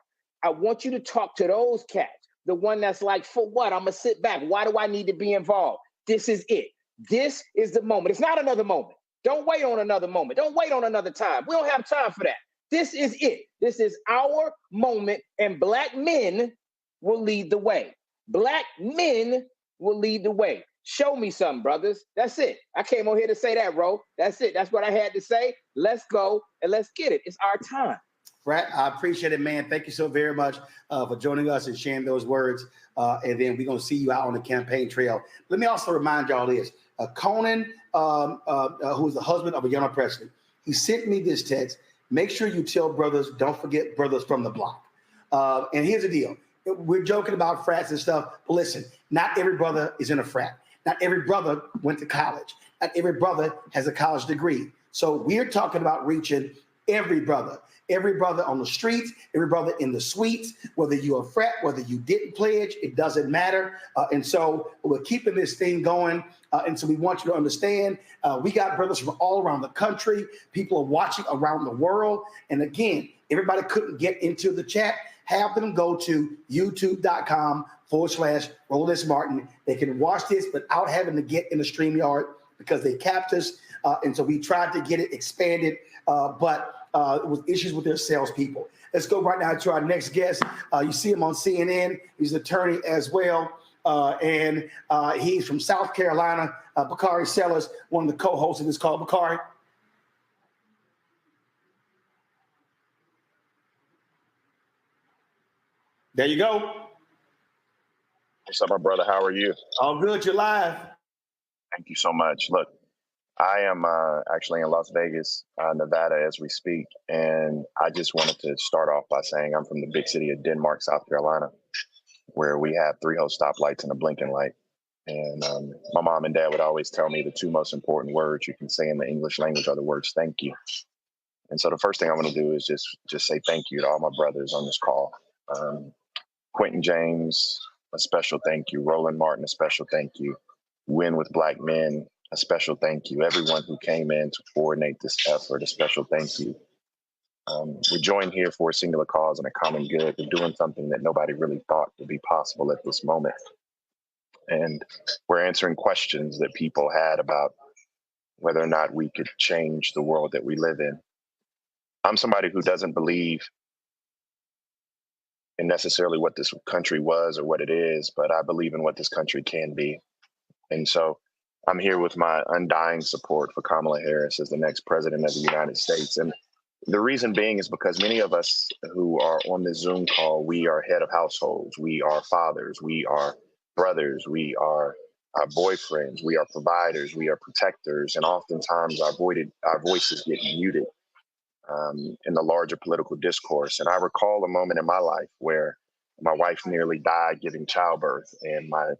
I want you to talk to those cats. The one that's like, for what? I'm going to sit back. Why do I need to be involved? This is it. This is the moment. It's not another moment. Don't wait on another moment. Don't wait on another time. We don't have time for that. This is it. This is our moment, and Black men will lead the way. Black men will lead the way. Show me something, brothers. That's it. I came on here to say that, Ro. That's it. That's what I had to say. Let's go and let's get it. It's our time. Brad, I appreciate it, man. Thank you so very much for joining us and sharing those words. And then we're going to see you out on the campaign trail. Let me also remind y'all this. Conan, who is the husband of a young president, he sent me this text. Make sure you tell brothers, don't forget brothers from the block. And here's the deal. We're joking about frats and stuff, but listen, not every brother is in a frat. Not every brother went to college. Not every brother has a college degree. So we're talking about reaching every brother on the streets, every brother in the suites, whether you're a frat, whether you didn't pledge, it doesn't matter. And so we're keeping this thing going. And so we want you to understand, we got brothers from all around the country. People are watching around the world. And again, everybody couldn't get into the chat. Have them go to youtube.com/Roland Martin. They can watch this without having to get in the StreamYard because they capped us. And so we tried to get it expanded, but it was issues with their salespeople. Let's go right now to our next guest. You see him on CNN. He's an attorney as well. And he's from South Carolina. Bakari Sellers, one of the co-hosts of this call. Bakari. There you go. What's up, my brother? How are you? All good. You're live. Thank you so much. Look, I am actually in Las Vegas, Nevada, as we speak. And I just wanted to start off by saying I'm from the big city of Denmark, South Carolina, where we have 3 whole stoplights and a blinking light. And my mom and dad would always tell me the 2 most important words you can say in the English language are the words thank you. And so the first thing I want to do is just say thank you to all my brothers on this call. Quentin James, a special thank you. Roland Martin, a special thank you. Win with Black Men, a special thank you. Everyone who came in to coordinate this effort, a special thank you. We joined here for a singular cause and a common good. We're doing something that nobody really thought would be possible at this moment. And we're answering questions that people had about whether or not we could change the world that we live in. I'm somebody who doesn't believe in necessarily what this country was or what it is, but I believe in what this country can be. And so I'm here with my undying support for Kamala Harris as the next president of the United States. And the reason being is because many of us who are on this Zoom call, we are head of households, we are fathers, we are brothers, we are boyfriends, we are providers, we are protectors, and oftentimes our voices get muted in the larger political discourse. And I recall a moment in my life where my wife nearly died giving childbirth, and my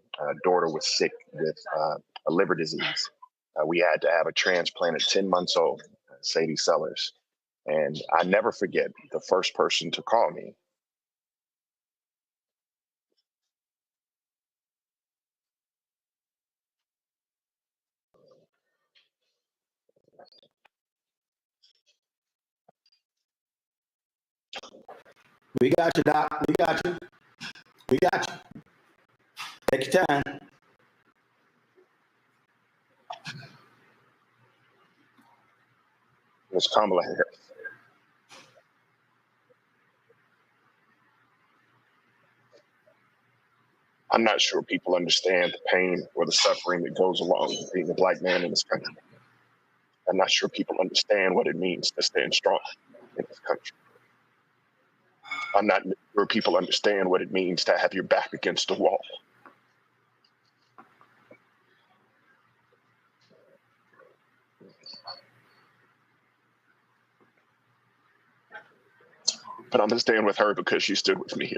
daughter was sick with a liver disease. We had to have a transplant at 10 months old, Sadie Sellers. And I never forget the first person to call me. We got you, Doc. We got you. We got you. Take your time. It was Kamala Harris. I'm not sure people understand the pain or the suffering that goes along with being a Black man in this country. I'm not sure people understand what it means to stand strong in this country. I'm not sure people understand what it means to have your back against the wall. But I'm gonna stand with her because she stood with me.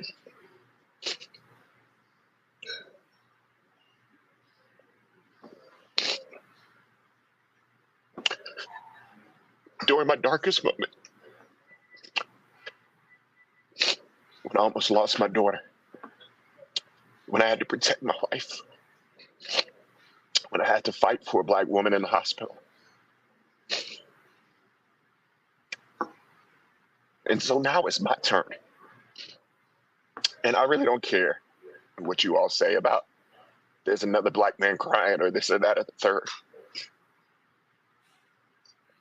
During my darkest moment, when I almost lost my daughter, when I had to protect my life, when I had to fight for a Black woman in the hospital. And so now it's my turn. And I really don't care what you all say about there's another Black man crying or this or that or the third.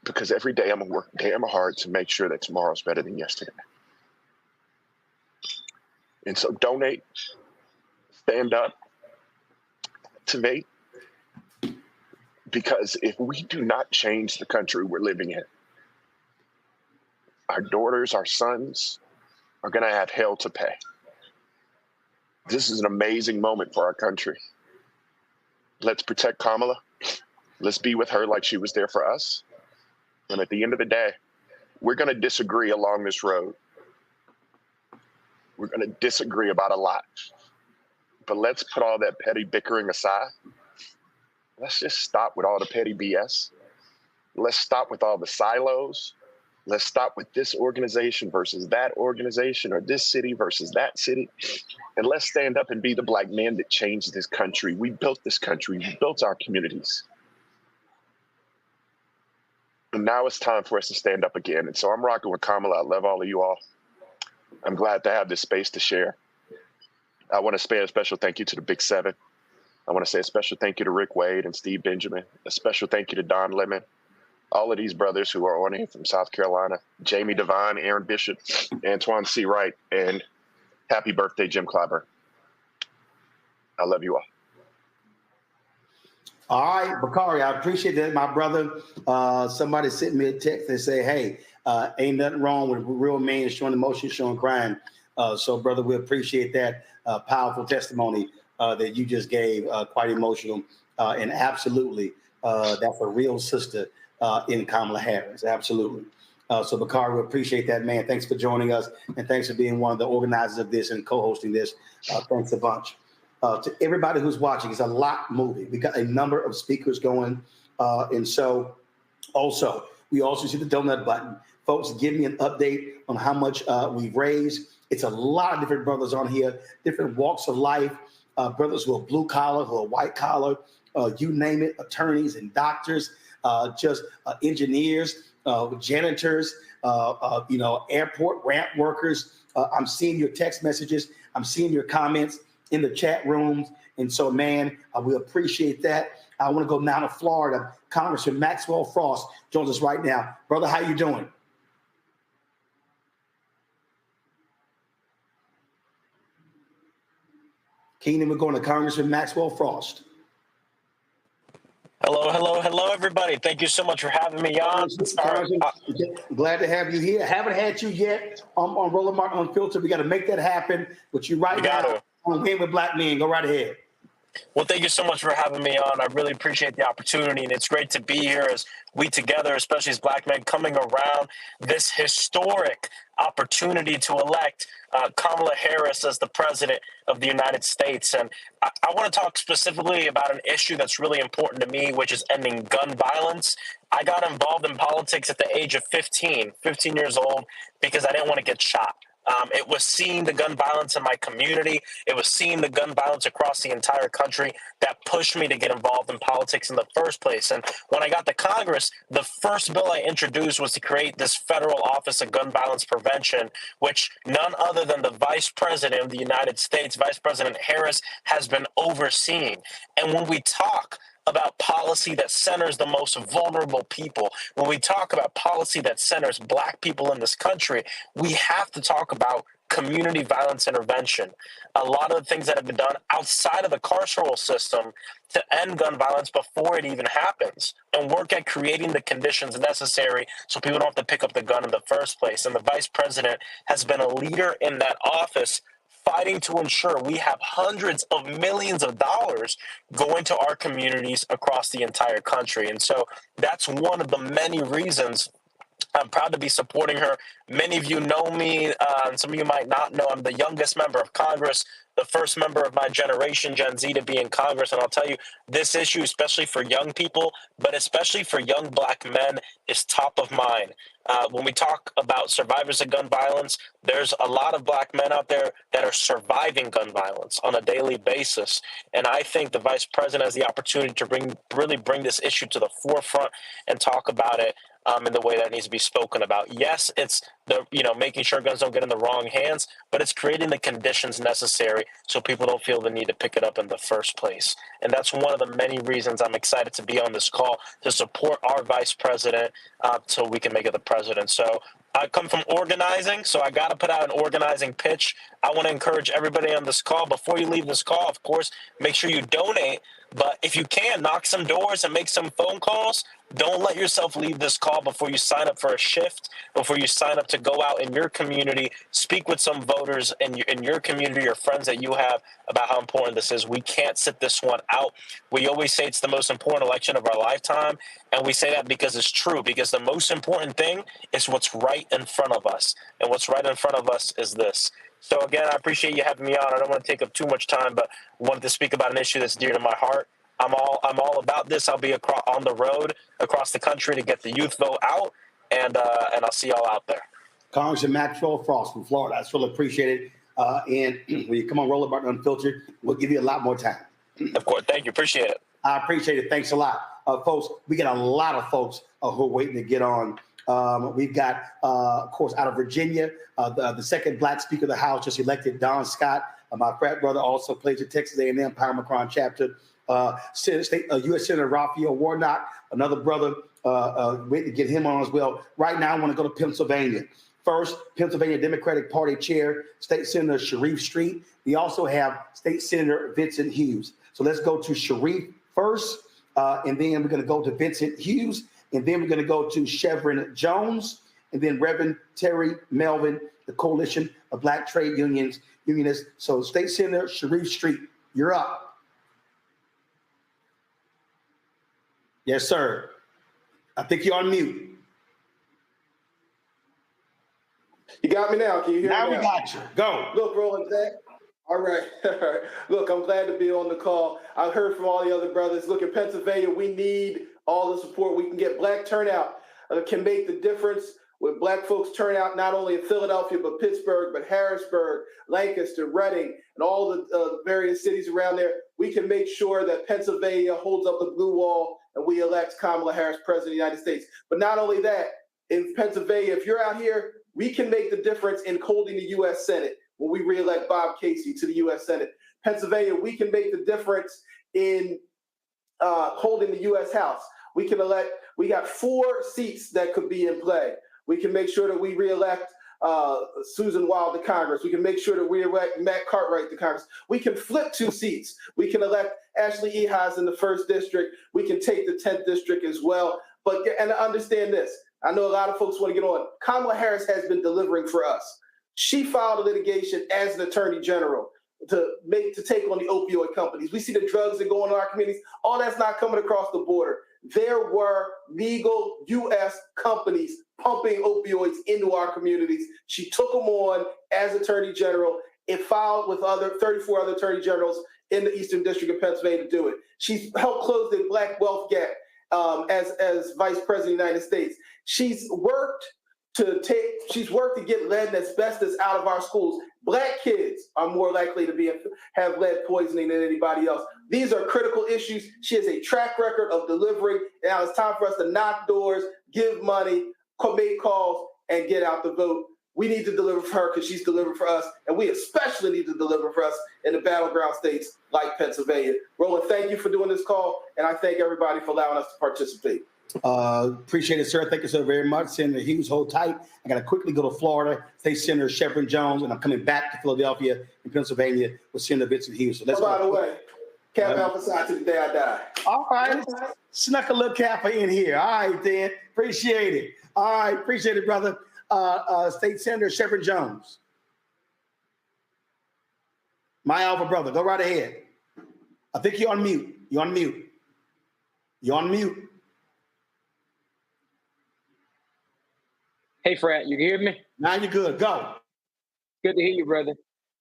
Because every day I'm gonna work damn hard to make sure that tomorrow's better than yesterday. And so donate, stand up, activate, because if we do not change the country we're living in, our daughters, our sons are gonna have hell to pay. This is an amazing moment for our country. Let's protect Kamala. Let's be with her like she was there for us. And at the end of the day, we're going to disagree along this road. We're going to disagree about a lot. But let's put all that petty bickering aside. Let's just stop with all the petty BS. Let's stop with all the silos. Let's stop with this organization versus that organization, or this city versus that city. And let's stand up and be the Black men that changed this country. We built this country. We built our communities. And now it's time for us to stand up again. And so I'm rocking with Kamala. I love all of you all. I'm glad to have this space to share. I want to say a special thank you to the Big Seven. I want to say a special thank you to Rick Wade and Steve Benjamin. A special thank you to Don Lemon. All of these brothers who are on here from South Carolina. Jamie Devine, Aaron Bishop, Antoine C. Wright, and happy birthday, Jim Clyburn. I love you all. All right, Bakari, I appreciate that, my brother. Somebody sent me a text and say, hey, ain't nothing wrong with a real man showing emotion, showing crime. So, brother, we appreciate that powerful testimony that you just gave, quite emotional. And absolutely, that's a real sister in Kamala Harris, absolutely. So, Bakari, we appreciate that, man. Thanks for joining us, and thanks for being one of the organizers of this and co-hosting this. Thanks a bunch. To everybody who's watching, it's a lot moving. We got a number of speakers going. And so also, we also see the donut button. Folks, give me an update on how much we've raised. It's a lot of different brothers on here, different walks of life, brothers who are blue collar, who are white collar, you name it, attorneys and doctors, just engineers, janitors, airport ramp workers. I'm seeing your text messages. I'm seeing your comments in the chat rooms. And so, man, we appreciate that. I want to go now to Florida. Congressman Maxwell Frost joins us right now. Brother, how you doing? Keenan, we're going to Congressman Maxwell Frost. Hello, everybody. Thank you so much for having me on. Glad to have you here. Haven't had you yet on Roland Martin Unfiltered. We got to make that happen. But you right now on Game with Black Men. Go right ahead. Well, thank you so much for having me on. I really appreciate the opportunity, and it's great to be here as we together, especially as Black men, coming around this historic opportunity to elect Kamala Harris as the president of the United States. And I want to talk specifically about an issue that's really important to me, which is ending gun violence. I got involved in politics at the age of 15 years old, because I didn't want to get shot. It was seeing the gun violence in my community. It was seeing the gun violence across the entire country that pushed me to get involved in politics in the first place. And when I got to Congress, the first bill I introduced was to create this federal office of gun violence prevention, which none other than the Vice President of the United States, Vice President Harris, has been overseeing. And when we talk about policy that centers the most vulnerable people, when we talk about policy that centers Black people in this country, we have to talk about community violence intervention. A lot of the things that have been done outside of the carceral system to end gun violence before it even happens, and work at creating the conditions necessary so people don't have to pick up the gun in the first place. And the Vice President has been a leader in that office, fighting to ensure we have hundreds of millions of dollars going to our communities across the entire country. And so that's one of the many reasons I'm proud to be supporting her. Many of you know me, and some of you might not know. I'm the youngest member of Congress, the first member of my generation, Gen Z, to be in Congress. And I'll tell you, this issue, especially for young people, but especially for young Black men, is top of mind. When we talk about survivors of gun violence, there's a lot of Black men out there that are surviving gun violence on a daily basis. And I think the Vice President has the opportunity to really bring this issue to the forefront and talk about it in the way that it needs to be spoken about. Yes, it's making sure guns don't get in the wrong hands, but it's creating the conditions necessary so people don't feel the need to pick it up in the first place. And that's one of the many reasons I'm excited to be on this call, to support our Vice President so we can make it the president. So I come from organizing, so I got to put out an organizing pitch. I want to encourage everybody on this call, before you leave this call, of course, make sure you donate. But if you can, knock some doors and make some phone calls. Don't let yourself leave this call before you sign up for a shift, before you sign up to go out in your community, speak with some voters in your community, your friends that you have, about how important this is. We can't sit this one out. We always say it's the most important election of our lifetime, and we say that because it's true, because the most important thing is what's right in front of us, and what's right in front of us is this. So again, I appreciate you having me on. I don't want to take up too much time, but wanted to speak about an issue that's dear to my heart. I'm all about this. I'll be on the road across the country to get the youth vote out, and I'll see y'all out there. Congressman Maxwell Frost from Florida. I really appreciate it. And when you come on Roller Martin Unfiltered, we'll give you a lot more time. Of course. Thank you. Appreciate it. I appreciate it. Thanks a lot. Folks, we got a lot of folks who are waiting to get on. We've got, of course, out of Virginia, the second Black Speaker of the House just elected, Don Scott. My frat brother also plays at Texas A&M Power Macron chapter. U.S. Senator Raphael Warnock, another brother, waiting to get him on as well. Right now, I want to go to Pennsylvania. First, Pennsylvania Democratic Party Chair, State Senator Sharif Street. We also have State Senator Vincent Hughes. So let's go to Sharif first, and then we're going to go to Vincent Hughes, and then we're going to go to Chevron Jones, and then Reverend Terry Melvin, the Coalition of Black Trade Unionists. So State Senator Sharif Street, you're up. Yes, sir. I think you're on mute. You got me now. Can you hear me now? Now we got you. Go. Look, Roland, all right. Look, I'm glad to be on the call. I've heard from all the other brothers. Look, in Pennsylvania, we need all the support we can get. Black turnout can make the difference. When Black folks turn out, not only in Philadelphia, but Pittsburgh, but Harrisburg, Lancaster, Reading, and all the various cities around there, we can make sure that Pennsylvania holds up the blue wall and we elect Kamala Harris President of the United States. But not only that, in Pennsylvania, if you're out here, we can make the difference in holding the U.S. Senate when we reelect Bob Casey to the U.S. Senate. Pennsylvania, we can make the difference in holding the U.S. House. We got 4 seats that could be in play. We can make sure that we reelect Susan Wild to Congress. We can make sure that we elect Matt Cartwright to Congress. We can flip 2 seats. We can elect Ashley Ehasz in the 1st district. We can take the 10th district as well. And understand this, I know a lot of folks want to get on. Kamala Harris has been delivering for us. She filed a litigation as an attorney general to take on the opioid companies. We see the drugs that go into our communities. All that's not coming across the border. There were legal U.S. companies pumping opioids into our communities. She took them on as Attorney General and filed with 34 other Attorney Generals in the Eastern District of Pennsylvania to do it. She's helped close the Black wealth gap as Vice President of the United States. She's worked to get lead and asbestos out of our schools. Black kids are more likely to have lead poisoning than anybody else. These are critical issues. She has a track record of delivering. Now it's time for us to knock doors, give money, make calls, and get out the vote. We need to deliver for her because she's delivered for us, and we especially need to deliver for us in the battleground states like Pennsylvania. Roland, thank you for doing this call, and I thank everybody for allowing us to participate. Appreciate it, sir. Thank you so very much. Senator Hughes, hold tight. I got to quickly go to Florida, State Senator Chevron Jones, and I'm coming back to Philadelphia and Pennsylvania with Senator Vincent Hughes. So let's by the way, Cap Alpha Psi to the day I die. All right. Snuck a little Kappa in here. All right, then. Appreciate it. All right. Appreciate it, brother. State Senator Chevron Jones. My alpha brother. Go right ahead. I think you're on mute. You're on mute. You're on mute. Hey, Frat, you can hear me? Now you're good. Go. Good to hear you, brother.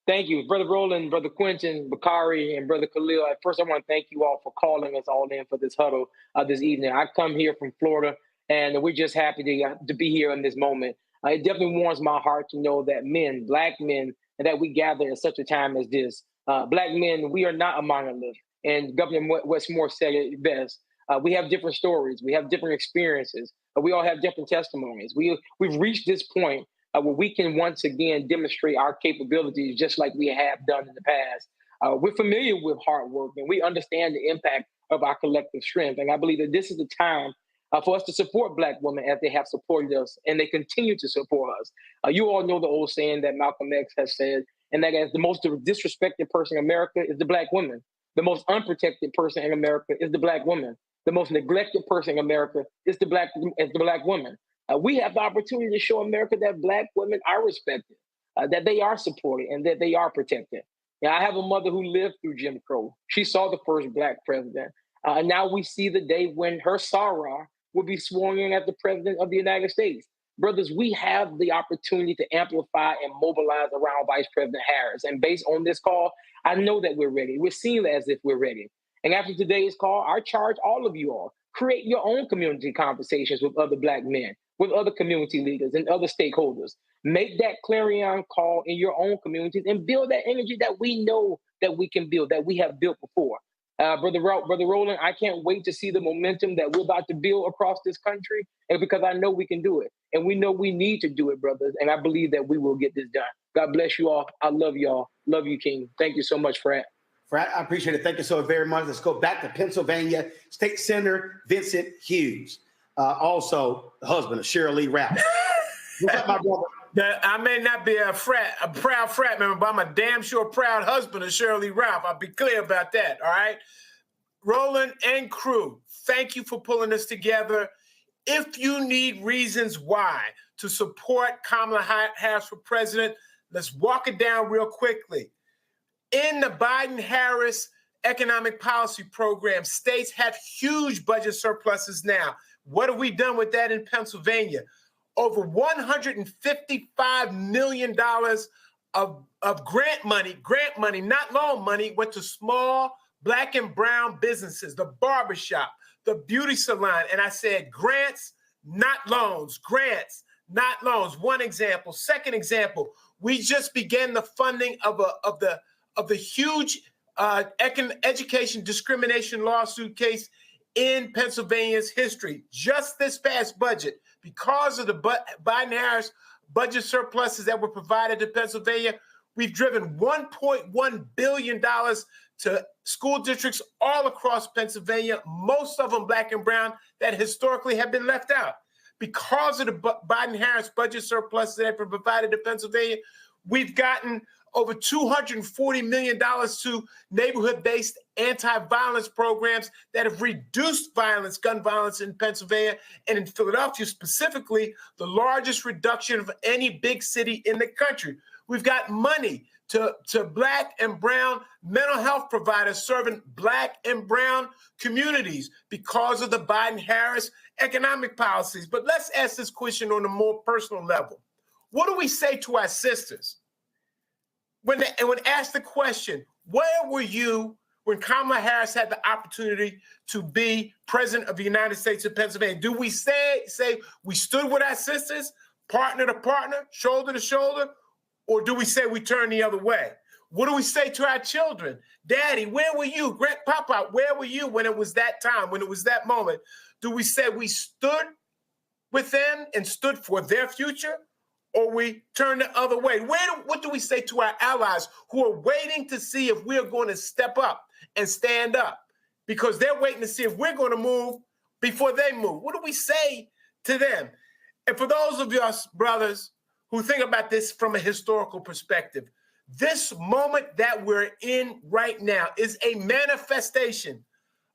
Thank you, Brother Roland, Brother Quentin, Bakari, and Brother Khalil. First, I want to thank you all for calling us all in for this huddle this evening. I come here from Florida, and we're just happy to be here in this moment. It definitely warms my heart to know that men, Black men, and that we gather at such a time as this. Black men, we are not a monolith. And Governor Wes Moore said it best. We have different stories. We have different experiences. We all have different testimonies. We've reached this point where we can once again demonstrate our capabilities just like we have done in the past. We're familiar with hard work, and we understand the impact of our collective strength. And I believe that this is the time for us to support Black women as they have supported us, and they continue to support us. You all know the old saying that Malcolm X has said, and that is the most disrespected person in America is the Black woman. The most unprotected person in America is the Black woman. The most neglected person in America is the Black woman. We have the opportunity to show America that Black women are respected, that they are supported, and that they are protected. Now, I have a mother who lived through Jim Crow. She saw the first Black president. And now we see the day when her soror will be sworn in as the president of the United States. Brothers, we have the opportunity to amplify and mobilize around Vice President Harris. And based on this call, I know that we're ready. We're seeing as if we're ready. And after today's call, I charge all of you all, create your own community conversations with other Black men, with other community leaders and other stakeholders. Make that clarion call in your own communities and build that energy that we know that we can build, that we have built before. Brother Roland, I can't wait to see the momentum that we're about to build across this country, and because I know we can do it. And we know we need to do it, brothers. And I believe that we will get this done. God bless you all. I love y'all. Love you, King. Thank you so much, Frat. Frat, I appreciate it. Thank you so very much. Let's go back to Pennsylvania. State Senator Vincent Hughes, also the husband of Cheryl Lee Ralph. What's up, my brother? I may not be a proud frat member, but I'm a damn sure proud husband of Cheryl Lee Ralph. I'll be clear about that, all right? Roland and crew, thank you for pulling this together. If you need reasons why to support Kamala Harris for president, let's walk it down real quickly. In the Biden-Harris economic policy program, states have huge budget surpluses now. What have we done with that in Pennsylvania? Over $155 million of grant money, not loan money, went to small Black and brown businesses, the barbershop, the beauty salon. And I said, grants, not loans, grants, not loans. One example. Second example, we just began the funding of the huge education discrimination lawsuit case in Pennsylvania's history. Just this past budget, because of the Biden-Harris budget surpluses that were provided to Pennsylvania, we've driven $1.1 billion to school districts all across Pennsylvania, most of them Black and brown, that historically have been left out. Because of the Biden-Harris budget surpluses that have been provided to Pennsylvania, we've gotten over $240 million to neighborhood-based anti-violence programs that have reduced violence, gun violence in Pennsylvania, and in Philadelphia specifically, the largest reduction of any big city in the country. We've got money to Black and brown mental health providers serving Black and brown communities because of the Biden-Harris economic policies. But let's ask this question on a more personal level. What do we say to our sisters? When asked the question, where were you when Kamala Harris had the opportunity to be president of the United States of Pennsylvania? Do we say we stood with our sisters, partner to partner, shoulder to shoulder, or do we say we turned the other way? What do we say to our children? Daddy, where were you? Grandpapa, where were you when it was that time, when it was that moment? Do we say we stood with them and stood for their future? Or we turn the other way? What do we say to our allies who are waiting to see if we're going to step up and stand up? Because they're waiting to see if we're going to move before they move. What do we say to them? And for those of us, brothers, who think about this from a historical perspective, this moment that we're in right now is a manifestation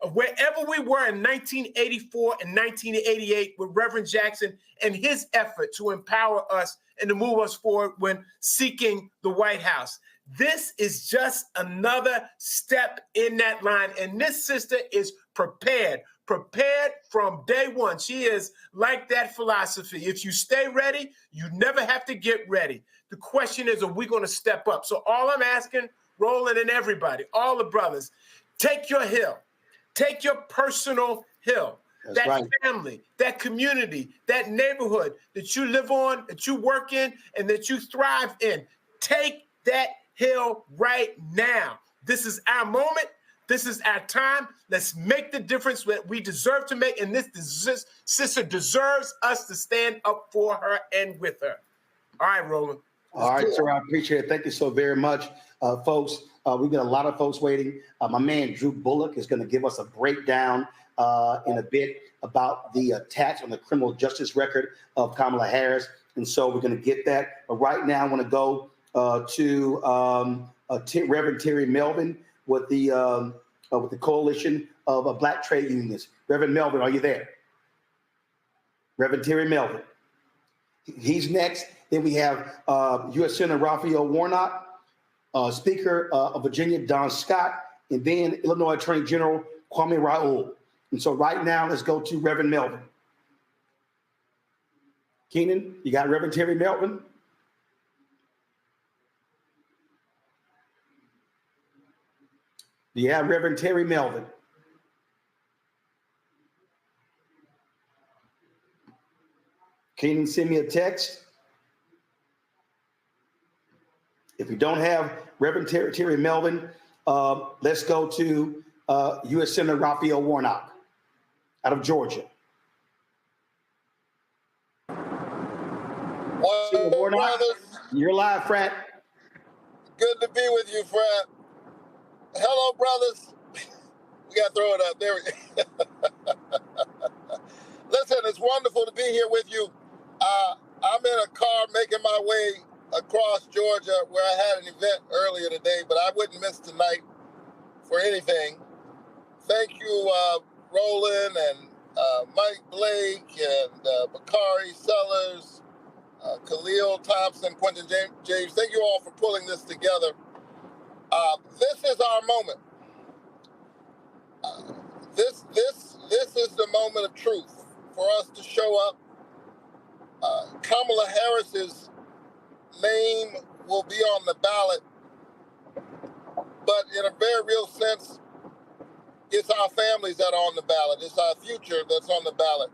of wherever we were in 1984 and 1988 with Reverend Jackson and his effort to empower us and to move us forward when seeking the White House. This is just another step in that line. And this sister is prepared, prepared from day one. She is like that philosophy. If you stay ready, you never have to get ready. The question is, are we going to step up? So all I'm asking, Roland and everybody, all the brothers, take your hill. Take your personal hill. That's that right. family, that community, that neighborhood that you live on, that you work in, and that you thrive in. Take that hill right now. This is our moment. This is our time. Let's make the difference that we deserve to make. And this sister deserves us to stand up for her and with her. All right, Roland. All right, sir. I appreciate it. Thank you so very much, folks. We've got a lot of folks waiting. My man, Drew Bullock, is going to give us a breakdown in a bit about the attacks on the criminal justice record of Kamala Harris. And so we're going to get that. But right now, I want to go to Reverend Terry Melvin with the Coalition of Black Trade Unions. Reverend Melvin, are you there? Reverend Terry Melvin. He's next. Then we have U.S. Senator Raphael Warnock, Speaker of Virginia, Don Scott, and then Illinois Attorney General Kwame Raoul. And so right now, let's go to Reverend Melvin. Keenan, you got Reverend Terry Melvin? Do you have Reverend Terry Melvin? Keenan, send me a text. If you don't have Reverend Terry Melvin, let's go to U.S. Senator Raphael Warnock out of Georgia. Warnock, brothers. You're live, Frat. Good to be with you, Frat. Hello, brothers. We got to throw it up. There we go. Listen, it's wonderful to be here with you. I'm in a car making my way across Georgia where I had an event earlier today, but I wouldn't miss tonight for anything. Thank you, Roland and Mike Blake and Bakari Sellers, Khil Thompson, Quentin James. Thank you all for pulling this together. This is our moment. This is the moment of truth for us to show up. Kamala Harris's name will be on the ballot, but in a very real sense, it's our families that are on the ballot. It's our future that's on the ballot.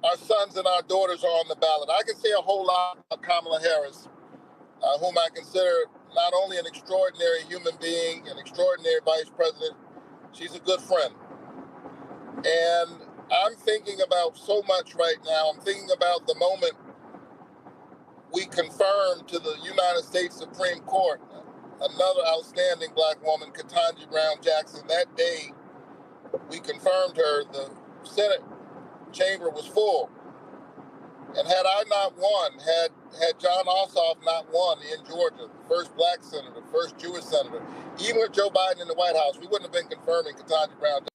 Our sons and our daughters are on the ballot. I can say a whole lot about Kamala Harris, whom I consider not only an extraordinary human being, an extraordinary vice president, she's a good friend. And I'm thinking about so much right now. I'm thinking about the moment we confirmed to the United States Supreme Court another outstanding black woman, Ketanji Brown Jackson. That day we confirmed her, the Senate chamber was full. And had I not won, had John Ossoff not won in Georgia, the first black senator, first Jewish senator, even with Joe Biden in the White House, we wouldn't have been confirming Ketanji Brown Jackson.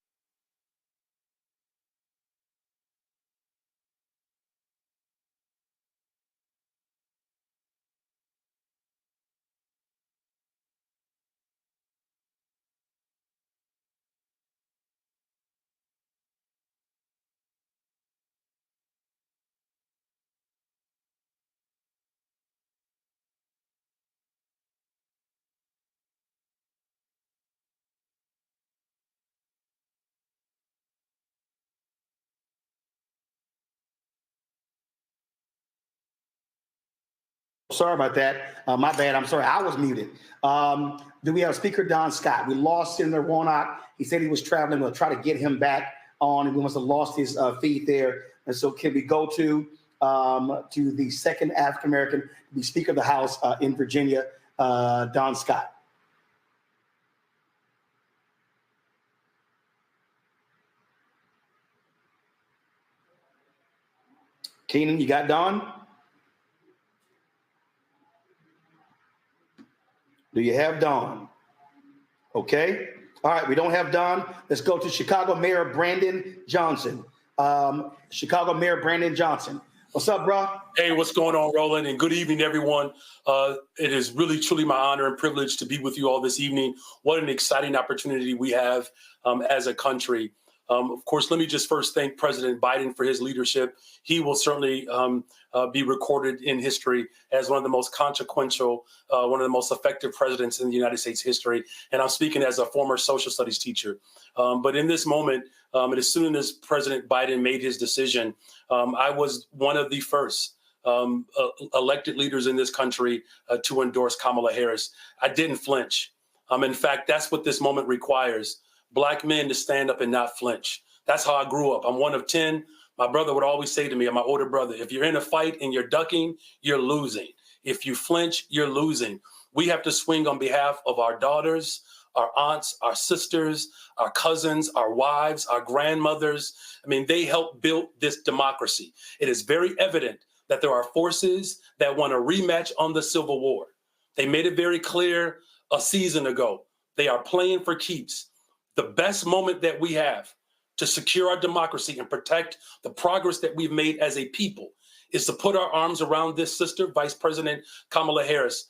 Sorry about that. My bad. I'm sorry. I was muted. Do we have Speaker Don Scott? We lost Senator Warnock. He said he was traveling. We'll try to get him back on. And we must have lost his feed there. And so can we go to the second African-American, the Speaker of the House in Virginia, Don Scott? Keenan, you got Don? Do you have Don? Okay. All right, we don't have Don. Let's go to Chicago Mayor Brandon Johnson. Chicago Mayor Brandon Johnson. What's up, bro? Hey, what's going on, Roland? And good evening, everyone. It is really, truly my honor and privilege to be with you all this evening. What an exciting opportunity we have as a country. Of course, let me just first thank President Biden for his leadership. He will certainly be recorded in history as one of the most consequential, one of the most effective presidents in the United States history. And I'm speaking as a former social studies teacher. But in this moment, and as soon as President Biden made his decision, I was one of the first elected leaders in this country to endorse Kamala Harris. I didn't flinch. In fact, that's what this moment requires. Black men to stand up and not flinch. That's how I grew up. I'm one of 10. My brother would always say to me, my older brother, if you're in a fight and you're ducking, you're losing. If you flinch, you're losing. We have to swing on behalf of our daughters, our aunts, our sisters, our cousins, our wives, our grandmothers. I mean, they helped build this democracy. It is very evident that there are forces that want a rematch on the Civil War. They made it very clear a season ago. They are playing for keeps. The best moment that we have to secure our democracy and protect the progress that we've made as a people is to put our arms around this sister, Vice President Kamala Harris.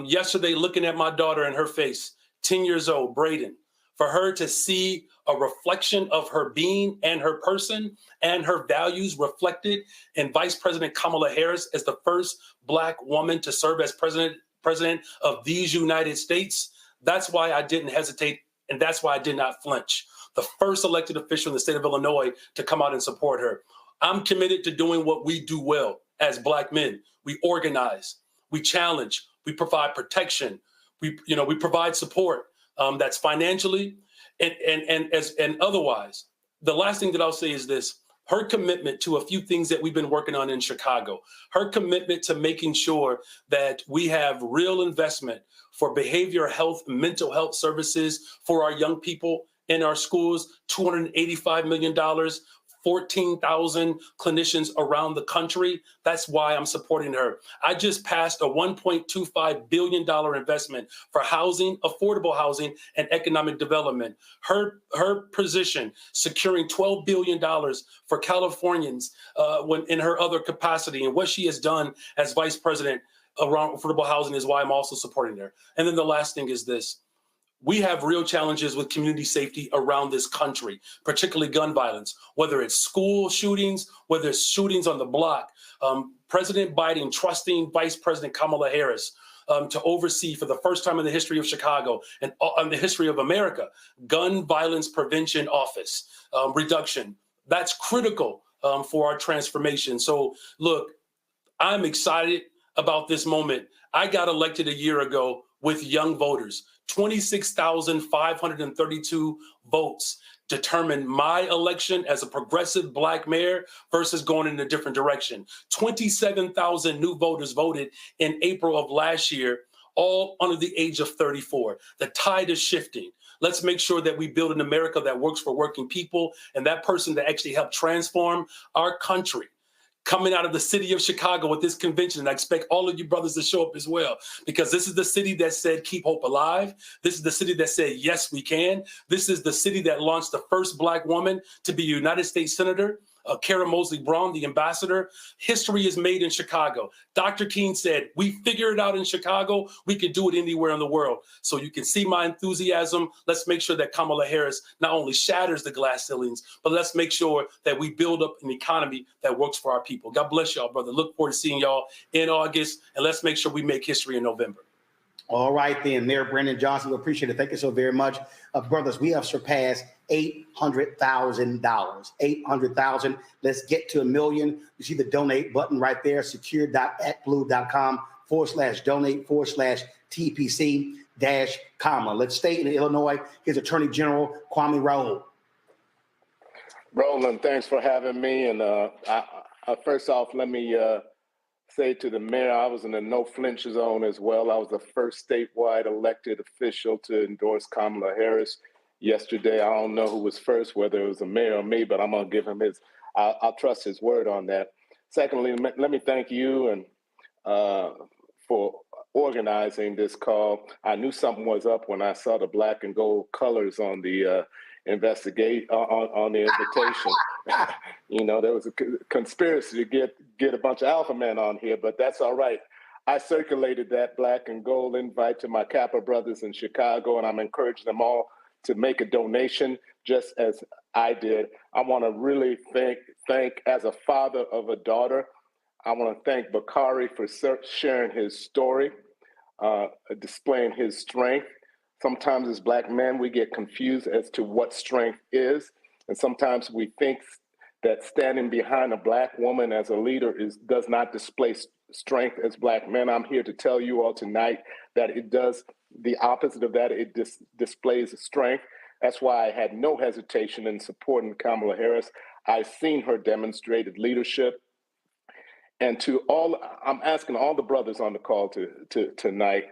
Yesterday, looking at my daughter in her face, 10 years old, Braden, for her to see a reflection of her being and her person and her values reflected in Vice President Kamala Harris as the first Black woman to serve as president of these United States. That's why I didn't hesitate, and that's why I did not flinch. The first elected official in the state of Illinois to come out and support her. I'm committed to doing what we do well as Black men. We organize, we challenge, we provide protection, we provide support that's financially and otherwise. The last thing that I'll say is this: her commitment to a few things that we've been working on in Chicago, her commitment to making sure that we have real investment for behavioral health, mental health services for our young people in our schools, $285 million, 14,000 clinicians around the country. That's why I'm supporting her. I just passed a $1.25 billion investment for housing, affordable housing, and economic development. Her position, securing $12 billion for Californians when in her other capacity, and what she has done as vice president around affordable housing is why I'm also supporting her. And then the last thing is this: we have real challenges with community safety around this country, particularly gun violence, whether it's school shootings, whether it's shootings on the block. President Biden trusting Vice President Kamala Harris to oversee, for the first time in the history of Chicago and in the history of America, gun violence prevention office reduction. That's critical for our transformation. So look, I'm excited about this moment. I got elected a year ago with young voters. 26,532 votes determined my election as a progressive Black mayor versus going in a different direction. 27,000 new voters voted in April of last year, all under the age of 34. The tide is shifting. Let's make sure that we build an America that works for working people, and that person that actually helped transform our country. Coming out of the city of Chicago with this convention, and I expect all of you brothers to show up as well, because this is the city that said, keep hope alive. This is the city that said, yes, we can. This is the city that launched the first Black woman to be a United States Senator, Kara Mosley Braun, the ambassador. History is made in Chicago. Dr. King said, we figure it out in Chicago, we can do it anywhere in the world. So you can see my enthusiasm. Let's make sure that Kamala Harris not only shatters the glass ceilings, but let's make sure that we build up an economy that works for our people. God bless y'all, brother. Look forward to seeing y'all in August, and let's make sure we make history in November. All right, then, Mayor Brandon Johnson, we appreciate it. Thank you so very much. Brothers, we have surpassed $800,000. 800,000. Let's get to $1 million. You see the donate button right there, secure.actblue.com/donate/TPC-comma. Let's stay in Illinois. Here's Attorney General Kwame Raoul. Roland, thanks for having me. And first off, let me say to the mayor, I was in the no flinch zone as well. I was the first statewide elected official to endorse Kamala Harris yesterday. I don't know who was first, whether it was the mayor or me, but I'm going to give him I'll trust his word on that. Secondly, let me thank you and for organizing this call. I knew something was up when I saw the black and gold colors on the on the invitation. There was a conspiracy to get a bunch of alpha men on here, but that's all right. I circulated that black and gold invite to my Kappa brothers in Chicago, and I'm encouraging them all to make a donation, just as I did. I want to really thank as a father of a daughter, I want to thank Bakari for sharing his story, displaying his strength. Sometimes as Black men, we get confused as to what strength is. And sometimes we think that standing behind a Black woman as a leader does not display strength as Black men. I'm here to tell you all tonight that it does the opposite of that. It displays strength. That's why I had no hesitation in supporting Kamala Harris. I've seen her demonstrated leadership. And I'm asking all the brothers on the call tonight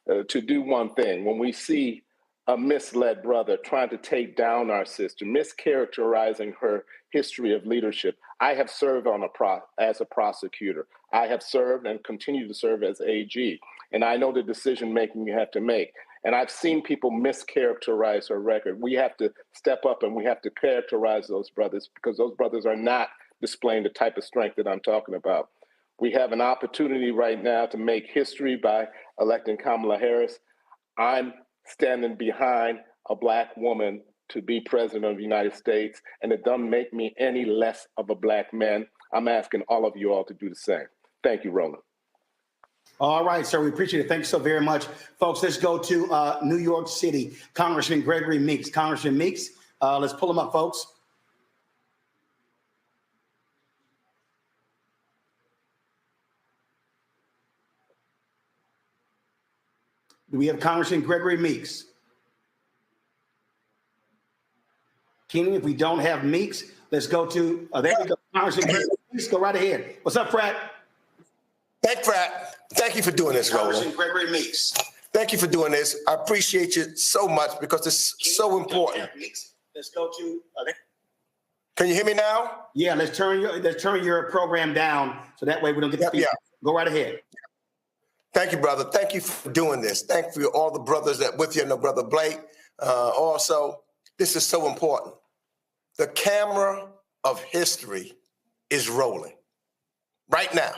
to do one thing. When we see a misled brother trying to take down our sister, mischaracterizing her history of leadership. I have served as a prosecutor. I have served and continue to serve as AG. And I know the decision making you have to make. And I've seen people mischaracterize her record. We have to step up and we have to characterize those brothers, because those brothers are not displaying the type of strength that I'm talking about. We have an opportunity right now to make history by electing Kamala Harris. I'm standing behind a Black woman to be president of the United States, and it doesn't make me any less of a Black man. I'm asking all of you all to do the same. Thank you, Roland. All right, sir, we appreciate it. Thank you so very much. Folks, let's go to New York City. Congressman Gregory Meeks. Congressman Meeks, let's pull him up, folks. Do we have Congressman Gregory Meeks? Keenan, if we don't have Meeks, let's go to, there we go. Congressman Gregory Meeks, go right ahead. What's up, Frat? Hey, Frat. Thank you for doing this, Roland. Congressman Gregory Meeks. Thank you for doing this. I appreciate you so much because it's so important. Let's go to, Can you hear me now? yeah, let's turn your program down so that way we don't get the feedback. Go right ahead. Thank you, brother. Thank you for doing this. Thank you for all the brothers that with you and the brother Blake. Also, this is so important. The camera of history is rolling right now.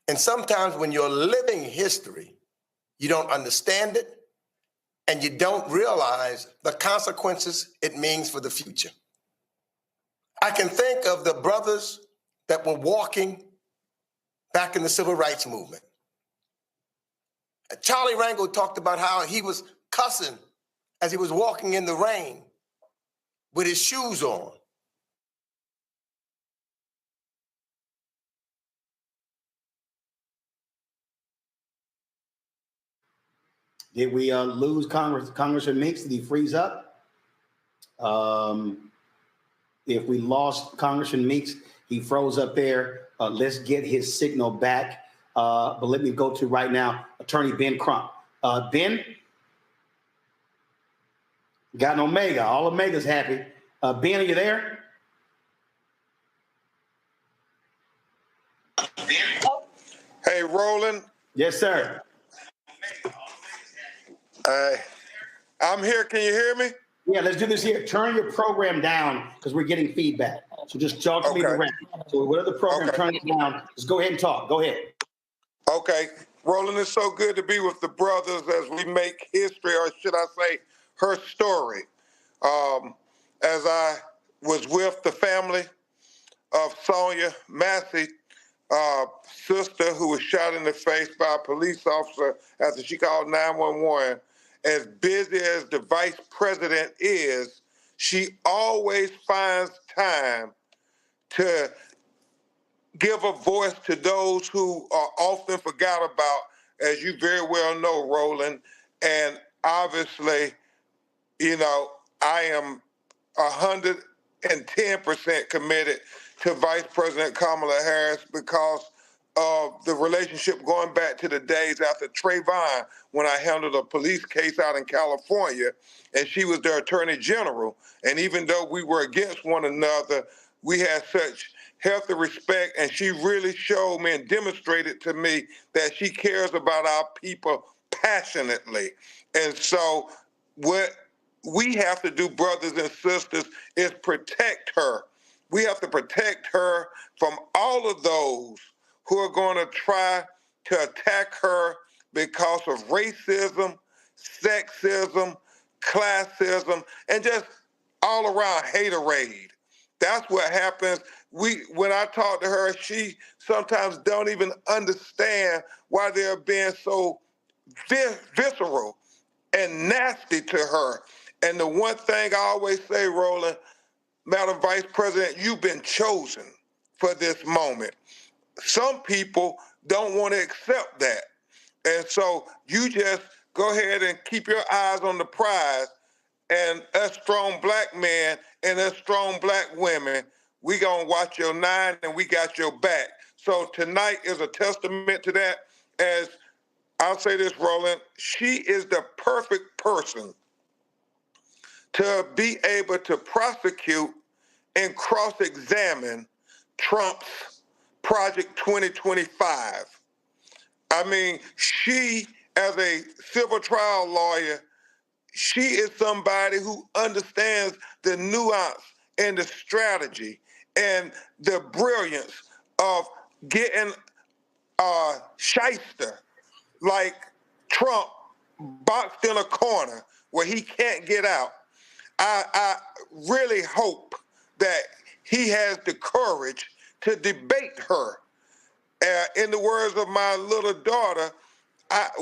And sometimes when you're living history, you don't understand it and you don't realize the consequences it means for the future. I can think of the brothers that were walking back in the civil rights movement. Charlie Rangel talked about how he was cussing as he was walking in the rain with his shoes on. Did we lose Congressman Meeks? Did he freeze up? If we lost Congressman Meeks, he froze up there. Let's get his signal back. But let me go to right now, Attorney Ben Crump. Ben, got an Omega. All Omega's happy. Ben, are you there? Hey, Roland. Yes, sir. I'm here. Can you hear me? Yeah, let's do this here. Turn your program down because we're getting feedback. So just talk to me direct. So whatever the program, turn it down. Just go ahead and talk. Go ahead. Okay. Roland, it's so good to be with the brothers as we make history, or should I say, her story. As I was with the family of Sonia Massey, sister who was shot in the face by a police officer after she called 911, as busy as the vice president is, she always finds time to give a voice to those who are often forgot about, as you very well know, Roland. And obviously, you know, I am 110% committed to Vice President Kamala Harris because of the relationship going back to the days after Trayvon, when I handled a police case out in California, and she was the attorney general. And even though we were against one another, we had such healthy respect, and she really showed me and demonstrated to me that she cares about our people passionately. And so what we have to do, brothers and sisters, is protect her. We have to protect her from all of those who are going to try to attack her because of racism, sexism, classism, and just all around haterade. That's what happens. When I talk to her, she sometimes don't even understand why they're being so visceral and nasty to her. And the one thing I always say, Roland, Madam Vice President, you've been chosen for this moment. Some people don't want to accept that. And so you just go ahead and keep your eyes on the prize. And us strong black men and us strong black women, we gonna watch your nine and we got your back. So tonight is a testament to that. As I'll say this, Roland, she is the perfect person to be able to prosecute and cross-examine Trump's Project 2025. I mean, she, as a civil trial lawyer, she is somebody who understands the nuance and the strategy and the brilliance of getting a shyster like Trump boxed in a corner where he can't get out. I really hope that he has the courage to debate her. In the words of my little daughter,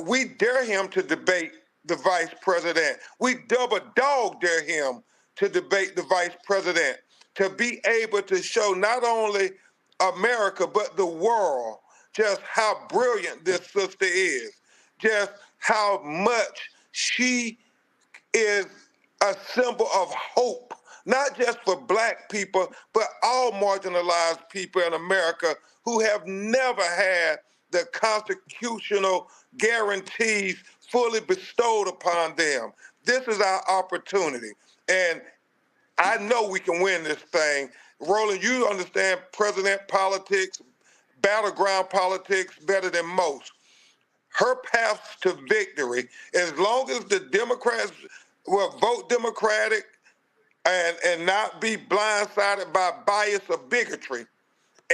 we dare him to debate the vice president. We double dog dare him to debate the vice president, to be able to show not only America, but the world just how brilliant this sister is, just how much she is a symbol of hope, not just for black people, but all marginalized people in America who have never had the constitutional guarantees fully bestowed upon them. This is our opportunity. And I know we can win this thing. Roland, you understand president politics, battleground politics better than most. Her path to victory, as long as the Democrats will vote Democratic and not be blindsided by bias or bigotry,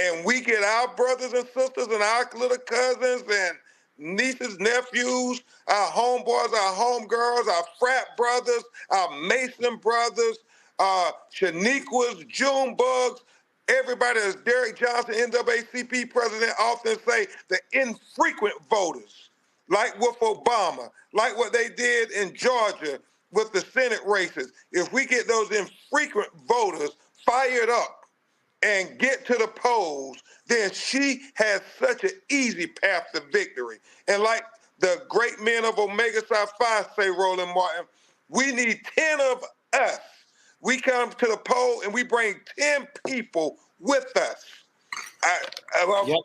and we get our brothers and sisters and our little cousins and nieces, nephews, our homeboys, our homegirls, our frat brothers, our Mason brothers, Shaniquas, Junebugs, everybody, as Derek Johnson, NAACP president, often say, the infrequent voters, like with Obama, like what they did in Georgia with the Senate races. If we get those infrequent voters fired up and get to the polls, then she has such an easy path to victory. And like the great men of Omega Psi Phi say, Roland Martin, we need 10 of us. We come to the poll and we bring 10 people with us.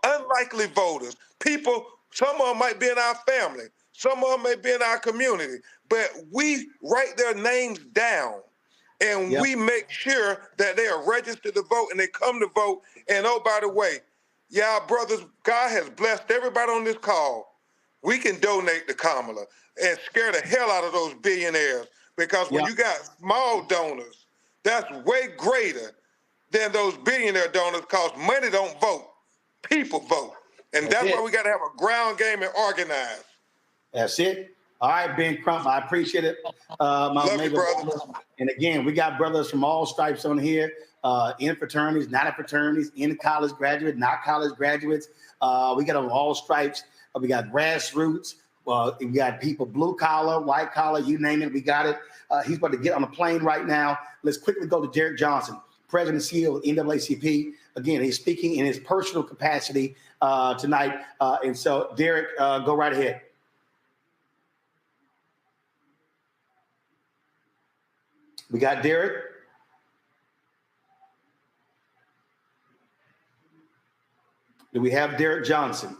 Unlikely voters, people, some of them might be in our family, some of them may be in our community, but we write their names down and we make sure that they are registered to vote and they come to vote. And oh, by the way, y'all brothers, God has blessed everybody on this call. We can donate to Kamala and scare the hell out of those billionaires, because when you got small donors, that's way greater than those billionaire donors, because money don't vote, people vote. And that's why we got to have a ground game and organize. That's it. All right, Ben Crump, I appreciate it. Love you, brother. And again, we got brothers from all stripes on here, in fraternities, not in fraternities, in college graduates, not college graduates. We got on all stripes. We got grassroots. We got people blue collar, white collar, you name it, we got it. He's about to get on a plane right now. Let's quickly go to Derek Johnson, President and CEO of NAACP. Again, he's speaking in his personal capacity tonight. And so, Derek, go right ahead. We got Derek. Do we have Derek Johnson?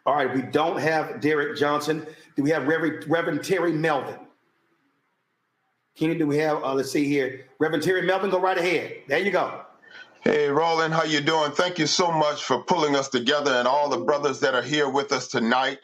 All right, we don't have Derek Johnson. Do we have Reverend Terry Melvin? Kenny, do we have, let's see here. Reverend Terry Melvin, go right ahead. There you go. Hey, Roland, how you doing? Thank you so much for pulling us together and all the brothers that are here with us tonight.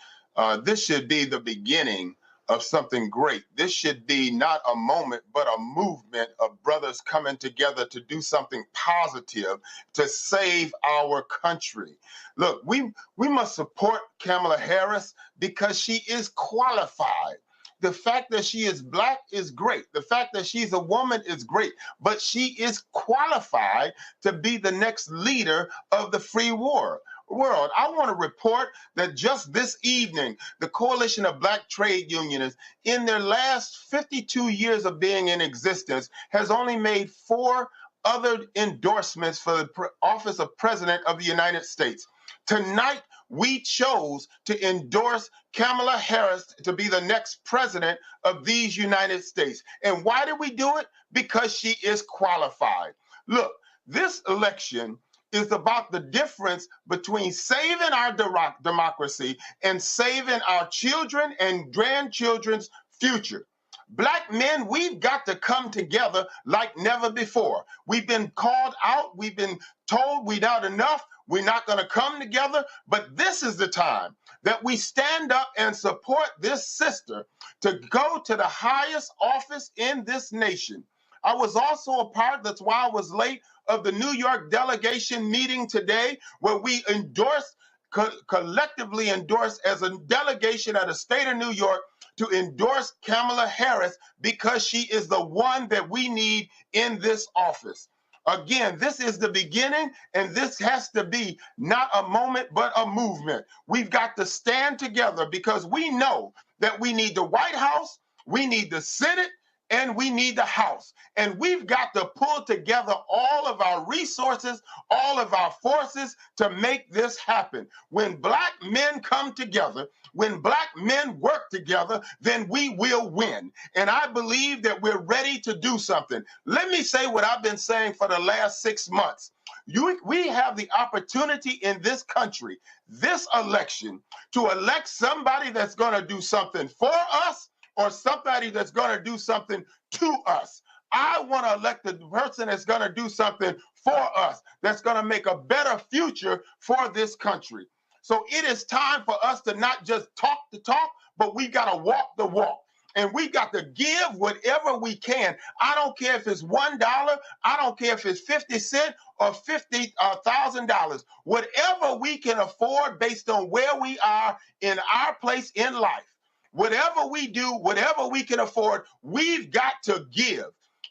This should be the beginning of something great. This should be not a moment, but a movement of brothers coming together to do something positive to save our country. Look, we must support Kamala Harris because she is qualified. The fact that she is Black is great. The fact that she's a woman is great. But she is qualified to be the next leader of the free world. I want to report that just this evening, the Coalition of Black Trade Unionists, in their last 52 years of being in existence, has only made 4 other endorsements for the office of President of the United States. Tonight, we chose to endorse Kamala Harris to be the next president of these United States. And why did we do it? Because she is qualified. Look, this election is about the difference between saving our democracy and saving our children and grandchildren's future. Black men, we've got to come together like never before. We've been called out. We've been told we're not enough. We're not going to come together. But this is the time that we stand up and support this sister to go to the highest office in this nation. I was also a part, that's why I was late, of the New York delegation meeting today, where we endorsed, collectively endorsed as a delegation of the state of New York to endorse Kamala Harris because she is the one that we need in this office. Again, this is the beginning, and this has to be not a moment, but a movement. We've got to stand together because we know that we need the White House, we need the Senate, and we need the House. And we've got to pull together all of our resources, all of our forces to make this happen. When Black men come together, when Black men work together, then we will win. And I believe that we're ready to do something. Let me say what I've been saying for the last 6 months. We have the opportunity in this country, this election, to elect somebody that's going to do something for us, or somebody that's going to do something to us. I want to elect the person that's going to do something for us, that's going to make a better future for this country. So it is time for us to not just talk the talk, but we got to walk the walk. And we got to give whatever we can. I don't care if it's $1, I don't care if it's 50 cents or $50,000. Whatever we can afford based on where we are in our place in life. Whatever we do, whatever we can afford, we've got to give.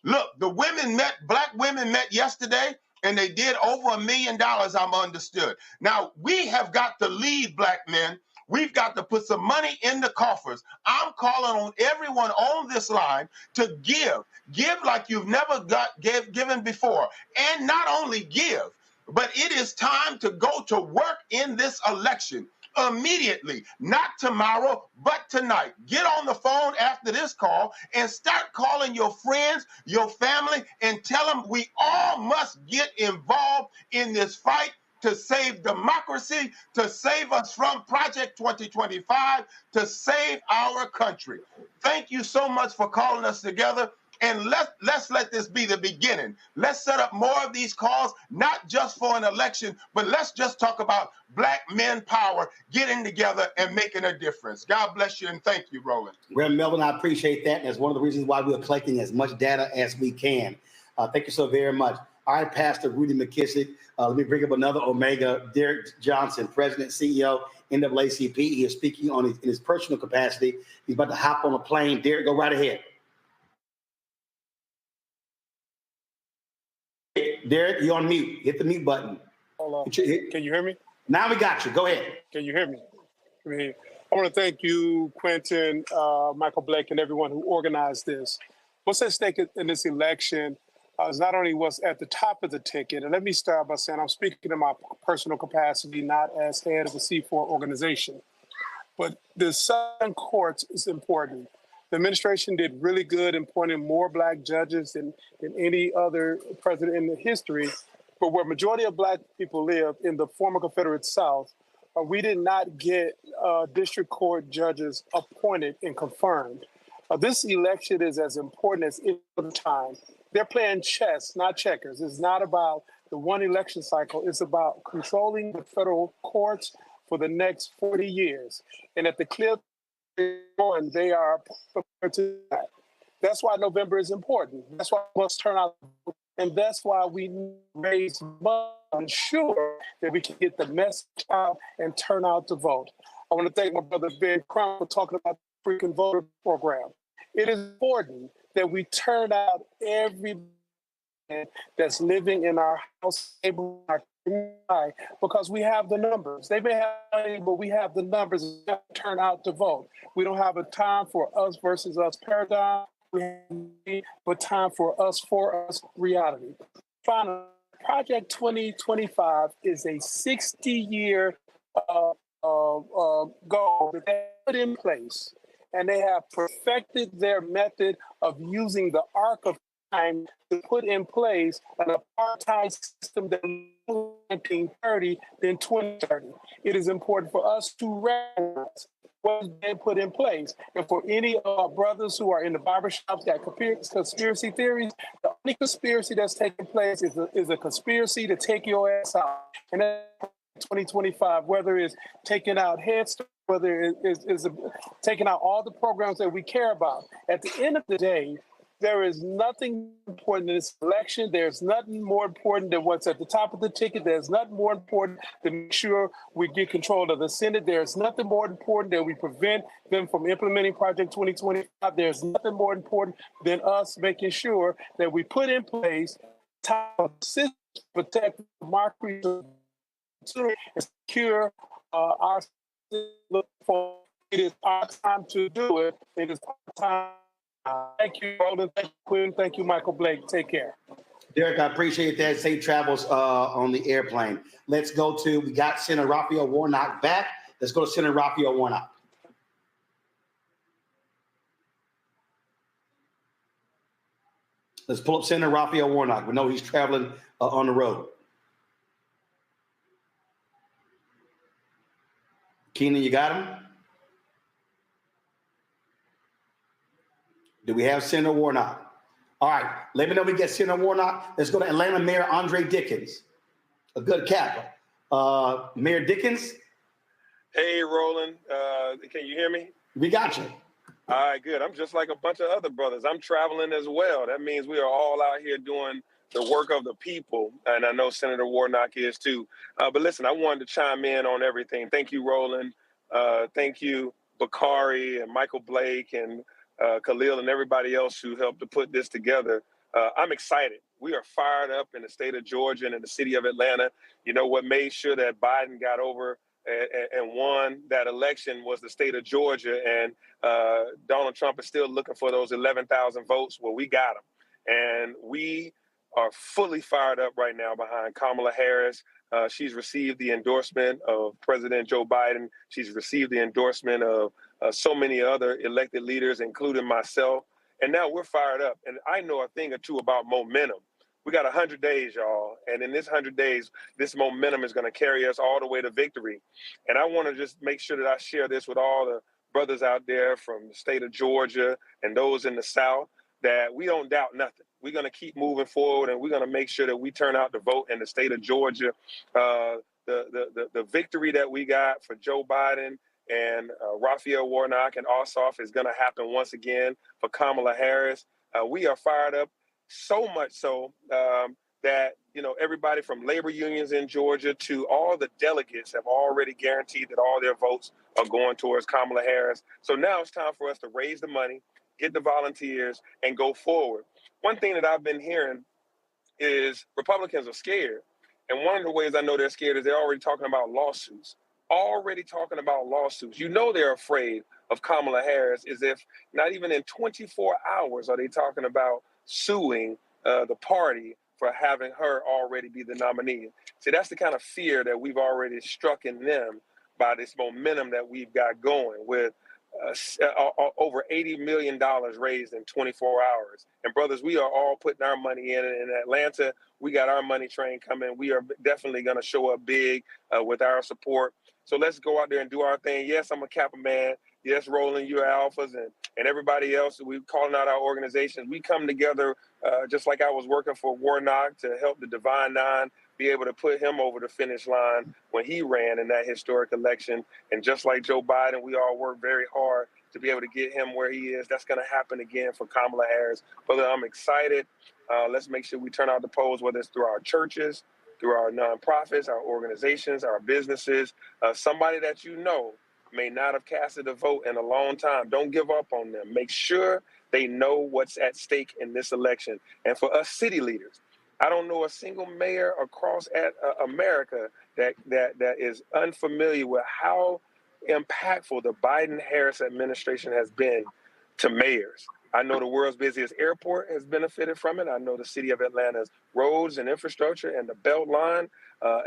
Look, Black women met yesterday, and they did over $1 million, I'm understood. Now, we have got to lead, Black men. We've got to put some money in the coffers. I'm calling on everyone on this line to give. Give like you've never given before. And not only give, but it is time to go to work in this election. Immediately, not tomorrow, but tonight. Get on the phone after this call and start calling your friends, your family, and tell them we all must get involved in this fight to save democracy, to save us from Project 2025, to save our country. Thank you so much for calling us together. And let's let this be the beginning. Let's set up more of these calls, not just for an election, but let's just talk about Black men power, getting together and making a difference. God bless you, and thank you, Roland. Reverend Melvin, I appreciate that. And that's one of the reasons why we're collecting as much data as we can. Thank you so very much. All right, Pastor Rudy McKissick. Let me bring up another Omega, Derek Johnson, President, CEO, NAACP. He is speaking in his personal capacity. He's about to hop on a plane. Derek, go right ahead. Derek, you're on mute. Hit the mute button. Hold on. Can you hear me? Now we got you. Go ahead. Can you hear me? I want to thank you, Quentin, Michael Blake, and everyone who organized this. What's at stake in this election is not only what's at the top of the ticket, and let me start by saying I'm speaking in my personal capacity, not as head of a C4 organization, but the Southern courts is important. The administration did really good in appointing more Black judges than any other president in the history. But where majority of Black people live in the former Confederate South, we did not get district court judges appointed and confirmed. This election is as important as any other time. They're playing chess, not checkers. It's not about the one election cycle. It's about controlling the federal courts for the next 40 years. And at the clear and they are prepared to do that. That's why November is important. That's why we must turn out, and that's why we raise money to ensure that we can get the message out and turn out to vote. I want to thank my brother Ben Crump for talking about freaking voter program. It is important that we turn out every that's living in our house, our community, because we have the numbers. They may have money, but we have the numbers that turn out to vote. We don't have a time for us versus us paradigm. We have but time for us reality. Finally, Project 2025 is a 60-year goal that they put in place, and they have perfected their method of using the arc of time to put in place an apartheid system that in 1930, then 2030. It is important for us to recognize what has been put in place. And for any of our brothers who are in the barbershops that conspiracy theories, the only conspiracy that's taking place is a conspiracy to take your ass out. And that's 2025, whether it's taking out Head Start, whether it is taking out all the programs that we care about. At the end of the day, there is nothing important in this election. There's nothing more important than what's at the top of the ticket. There's nothing more important than make sure we get control of the Senate. There's nothing more important that we prevent them from implementing Project 2025. There's nothing more important than us making sure that we put in place time to protect democracy and secure our look for. It is our time to do it. It is our time. Thank you, Roland. Thank you, Quinn. Thank you, Michael Blake. Take care. Derek, I appreciate that. Safe travels on the airplane. Let's go to, we got Senator Raphael Warnock back. Let's go to Senator Raphael Warnock. Let's pull up Senator Raphael Warnock. We know he's traveling on the road. Keenan, you got him? Do we have Senator Warnock? All right, let me know if we get Senator Warnock. Let's go to Atlanta Mayor Andre Dickens, a good cap. Mayor Dickens? Hey, Roland. Can you hear me? We got you. All right, good. I'm just like a bunch of other brothers. I'm traveling as well. That means we are all out here doing the work of the people, and I know Senator Warnock is too. But listen, I wanted to chime in on everything. Thank you, Roland. Thank you, Bakari and Michael Blake and Khalil and everybody else who helped to put this together. I'm excited. We are fired up in the state of Georgia and in the city of Atlanta. You know, what made sure that Biden got over and won that election was the state of Georgia. And Donald Trump is still looking for those 11,000 votes. Well, we got them. And we are fully fired up right now behind Kamala Harris. She's received the endorsement of President Joe Biden. She's received the endorsement of so many other elected leaders, including myself. And now we're fired up. And I know a thing or two about momentum. We got 100 days, y'all. And in this 100 days, this momentum is going to carry us all the way to victory. And I want to just make sure that I share this with all the brothers out there from the state of Georgia and those in the South, that we don't doubt nothing. We're going to keep moving forward, and we're going to make sure that we turn out to vote in the state of Georgia. The victory that we got for Joe Biden and Raphael Warnock and Ossoff is going to happen once again for Kamala Harris. We are fired up, so much so that, you know, everybody from labor unions in Georgia to all the delegates have already guaranteed that all their votes are going towards Kamala Harris. So now it's time for us to raise the money, get the volunteers, and go forward. One thing that I've been hearing is Republicans are scared. And one of the ways I know they're scared is they're already talking about lawsuits. You know they're afraid of Kamala Harris, as if not even in 24 hours are they talking about suing the party for having her already be the nominee. See, that's the kind of fear that we've already struck in them by this momentum that we've got going with over $80 million raised in 24 hours. And brothers, we are all putting our money in Atlanta. We got our money train coming. We are definitely going to show up big with our support. So let's go out there and do our thing. Yes, I'm a Kappa man. Yes, Roland, you're alphas, and everybody else. We're calling out our organizations. We come together just like I was working for Warnock to help the Divine Nine be able to put him over the finish line when he ran in that historic election. And just like Joe Biden, we all work very hard to be able to get him where he is. That's going to happen again for Kamala Harris. Brother, I'm excited. Let's make sure we turn out the polls, whether it's through our churches, through our nonprofits, our organizations, our businesses, somebody that you know may not have casted a vote in a long time. Don't give up on them. Make sure they know what's at stake in this election. And for us city leaders, I don't know a single mayor across America that is unfamiliar with how impactful the Biden-Harris administration has been to mayors. I know the world's busiest airport has benefited from it. I know the city of Atlanta's roads and infrastructure and the Beltline,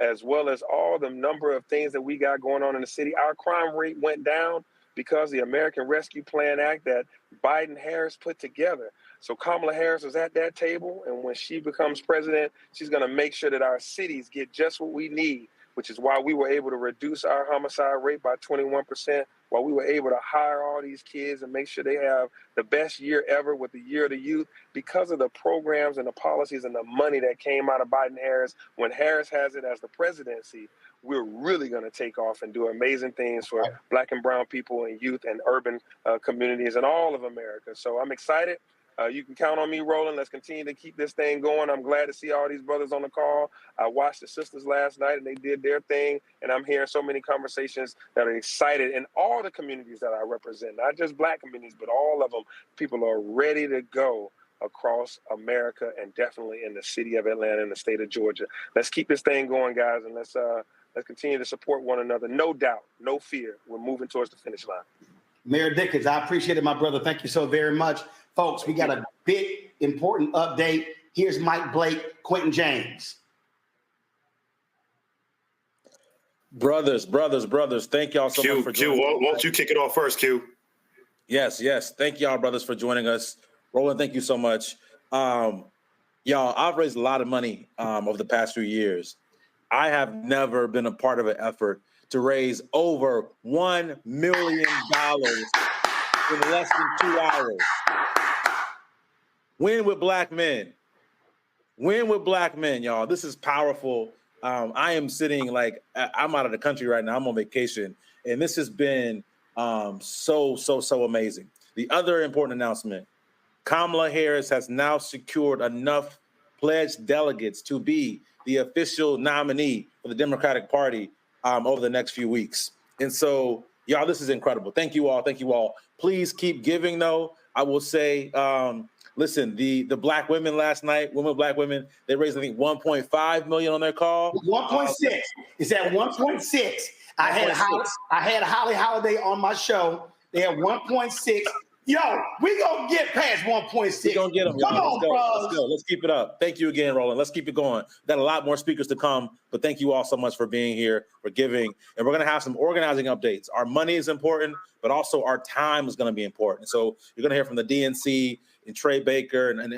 as well as all the number of things that we got going on in the city. Our crime rate went down because the American Rescue Plan Act that Biden-Harris put together. So Kamala Harris was at that table, and when she becomes president, she's going to make sure that our cities get just what we need, which is why we were able to reduce our homicide rate by 21%, why we were able to hire all these kids and make sure they have the best year ever with the Year of the Youth, because of the programs and the policies and the money that came out of Biden-Harris. When Harris has it as the presidency, we're really going to take off and do amazing things for Black and brown people and youth and urban communities and all of America. So I'm excited. You can count on me, Roland. Let's continue to keep this thing going. I'm glad to see all these brothers on the call. I watched the sisters last night, and they did their thing. And I'm hearing so many conversations that are excited in all the communities that I represent, not just Black communities, but all of them. People are ready to go across America and definitely in the city of Atlanta and the state of Georgia. Let's keep this thing going, guys, and let's continue to support one another. No doubt, no fear. We're moving towards the finish line. Mayor Dickens, I appreciate it, my brother. Thank you so very much. Folks, we got a big, important update. Here's Mike Blake, Quentin James. Brothers, thank y'all so much for joining us. Won't you kick it off first, Q? Yes. Thank y'all, brothers, for joining us. Roland, thank you so much. Y'all, I've raised a lot of money over the past few years. I have never been a part of an effort to raise over $1 million in less than 2 hours. Win with Black men. Win with Black men, y'all. This is powerful. I am sitting I'm out of the country right now. I'm on vacation. And this has been so amazing. The other important announcement, Kamala Harris has now secured enough pledged delegates to be the official nominee for the Democratic Party over the next few weeks. And so, y'all, this is incredible. Thank you all. Please keep giving, though. I will say, listen, the Black women last night, Black women, they raised, I think, $1.5 million on their call. 1.6. Is that 1.6? I had Holly Holiday on my show. They had 1.6. Yo, we gonna get past 1.6. We gonna get them. Come on, Let's go. Let's keep it up. Thank you again, Roland. Let's keep it going. Got a lot more speakers to come, but thank you all so much for being here, for giving. And we're gonna have some organizing updates. Our money is important, but also our time is gonna be important. So you're gonna hear from the DNC and Trey Baker and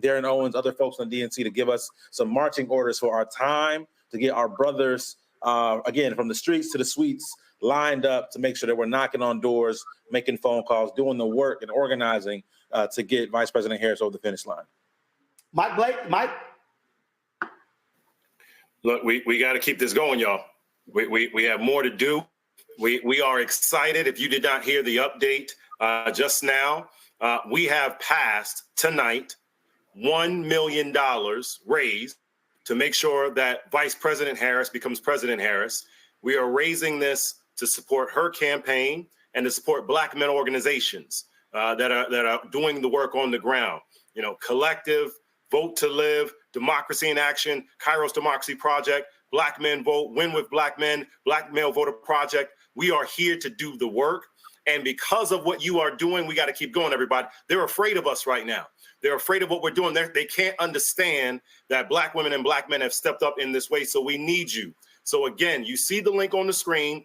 Darren Owens, other folks on the DNC, to give us some marching orders for our time to get our brothers, again, from the streets to the suites, lined up to make sure that we're knocking on doors, making phone calls, doing the work and organizing to get Vice President Harris over the finish line. Mike. Look, we got to keep this going, y'all. We have more to do. We are excited. If you did not hear the update just now, we have passed tonight $1 million raised to make sure that Vice President Harris becomes President Harris. We are raising this to support her campaign and to support Black men organizations that are doing the work on the ground. You know, Collective, Vote to Live, Democracy in Action, Kairos Democracy Project, Black Men Vote, Win with Black Men, Black Male Voter Project. We are here to do the work. And because of what you are doing, we got to keep going, everybody. They're afraid of us right now. They're afraid of what we're doing. They can't understand that Black women and Black men have stepped up in this way. So we need you. So again, you see the link on the screen.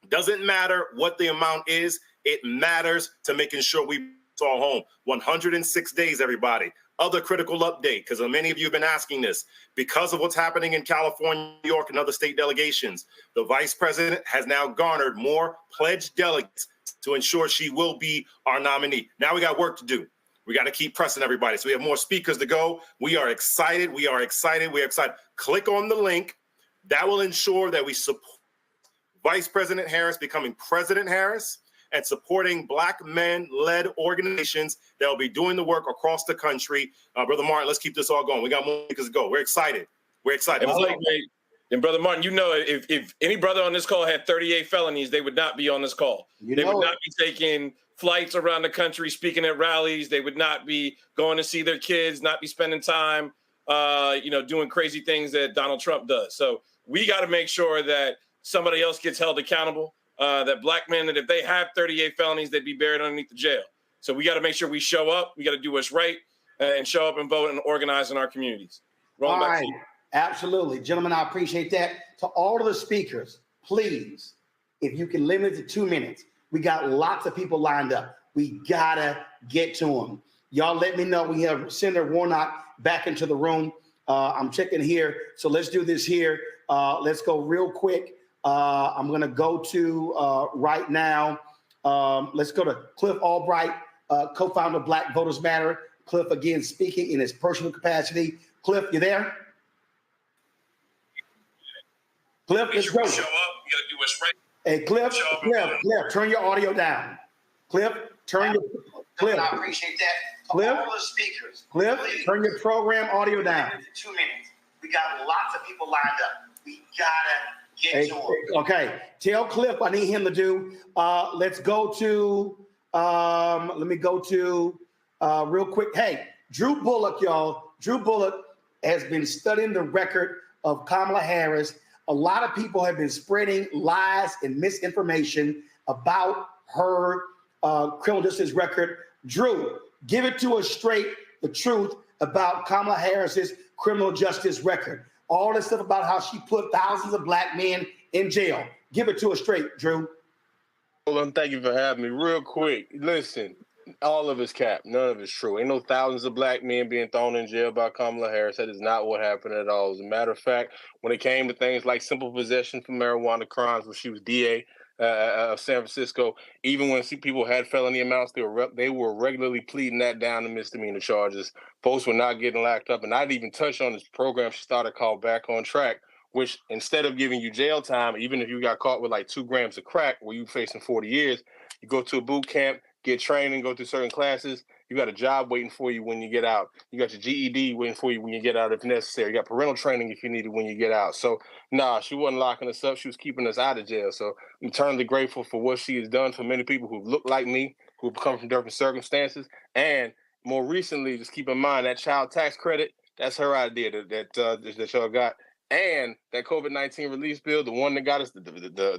Doesn't matter what the amount is. It matters to making sure we all home. 106 days, everybody. Other critical update, because many of you have been asking this. Because of what's happening in California, New York, and other state delegations, the Vice President has now garnered more pledged delegates to ensure she will be our nominee. Now we got work to do. We got to keep pressing everybody. So we have more speakers to go. We are excited. We are excited. We are excited. Click on the link. That will ensure that we support Vice President Harris becoming President Harris and supporting Black men-led organizations that will be doing the work across the country. Brother Martin, let's keep this all going. We got more speakers to go. We're excited. We're excited. And Brother Martin, you know, if any brother on this call had 38 felonies, they would not be on this call. They would not be taking flights around the country, speaking at rallies. They would not be going to see their kids, not be spending time, doing crazy things that Donald Trump does. So we got to make sure that somebody else gets held accountable, that black men, that if they have 38 felonies, they'd be buried underneath the jail. So we got to make sure we show up. We got to do what's right and show up and vote and organize in our communities. All right. Absolutely. Gentlemen, I appreciate that. To all of the speakers, please, if you can limit it to 2 minutes. We got lots of people lined up. We got to get to them. Y'all let me know. We have Senator Warnock back into the room. I'm checking here. So let's do this here. Let's go real quick. I'm going to go to right now. Let's go to Cliff Albright, co-founder of Black Voters Matter. Cliff, again, speaking in his personal capacity. Cliff, you there? Cliff, let's go. Show up. You got to do what's right. Hey, Cliff, turn your audio down. Cliff, I appreciate that. Cliff, all the speakers. Cliff, please, turn your program audio down. 2 minutes. We got lots of people lined up. We gotta get to them. Okay, tell Cliff I need him to do. Let's go to. Let me go to real quick. Hey, Drew Bullock, y'all. Drew Bullock has been studying the record of Kamala Harris. A lot of people have been spreading lies and misinformation about her criminal justice record. Drew, give it to us straight, the truth about Kamala Harris's criminal justice record. All this stuff about how she put thousands of black men in jail. Give it to us straight, Drew. Well, thank you for having me. Real quick, listen, all of it's cap. None of it's true. Ain't no thousands of black men being thrown in jail by Kamala Harris. That is not what happened at all. As a matter of fact, when it came to things like simple possession for marijuana crimes, when she was DA of San Francisco, even when people had felony amounts, they were regularly pleading that down to misdemeanor charges. Folks were not getting locked up. And I'd even touch on this program she started called Back on Track, which instead of giving you jail time, even if you got caught with like 2 grams of crack where you facing 40 years, you go to a boot camp, get training, go through certain classes. You got a job waiting for you when you get out. You got your GED waiting for you when you get out if necessary. You got parental training if you need it when you get out. So, she wasn't locking us up. She was keeping us out of jail. So I'm eternally grateful for what she has done for many people who look like me, who come from different circumstances. And more recently, just keep in mind that child tax credit, that's her idea that y'all got. And that COVID-19 relief bill, the one that got us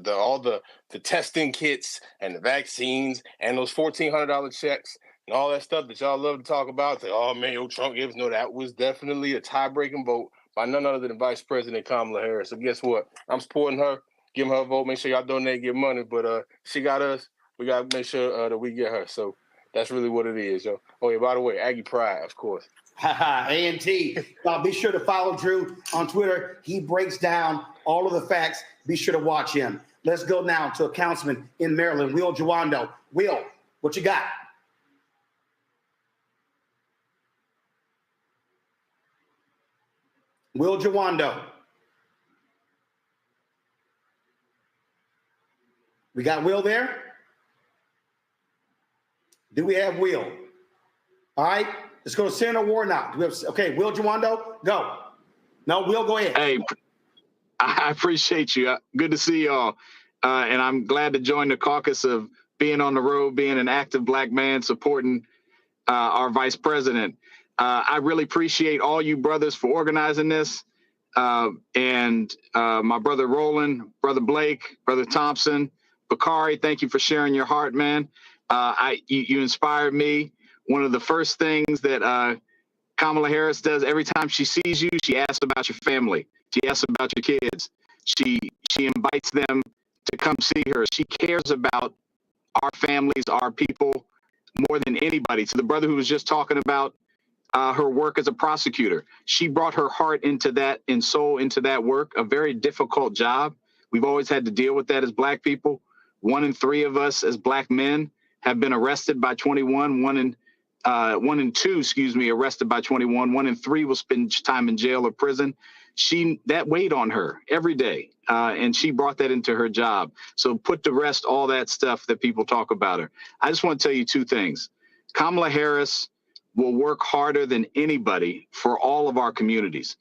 all the testing kits and the vaccines and those $1,400 checks and all that stuff that y'all love to talk about. Say, oh man, Trump gave us. No, that was definitely a tie-breaking vote by none other than Vice President Kamala Harris. So guess what? I'm supporting her, giving her a vote. Make sure y'all donate, give money. But she got us. We got to make sure that we get her. So that's really what it is, yo. Oh yeah, by the way, Aggie Pride, of course. A&T. Be sure to follow Drew on Twitter. He breaks down all of the facts. Be sure to watch him. Let's go now to a councilman in Maryland, Will Jawando. Will, what you got? Will Jawando. We got Will there? Do we have Will? All right. Let's go to Senator Warnock. Okay, Will Jawando, go. No, Will, go ahead. Hey, I appreciate you. Good to see y'all. And I'm glad to join the caucus of being on the road, being an active black man, supporting our vice president. I really appreciate all you brothers for organizing this. And my brother Roland, brother Blake, brother Thompson, Bakari, thank you for sharing your heart, man. You inspired me. One of the first things that Kamala Harris does every time she sees you, she asks about your family. She asks about your kids. She invites them to come see her. She cares about our families, our people, more than anybody. To the brother who was just talking about her work as a prosecutor, she brought her heart into that and soul into that work, a very difficult job. We've always had to deal with that as black people. 1 in 3 of us as black men have been arrested by 21. 1 in 2, arrested by 21. 1 in 3 will spend time in jail or prison. That weighed on her every day, and she brought that into her job. So put to rest all that stuff that people talk about her. I just want to tell you 2 things. Kamala Harris will work harder than anybody for all of our communities,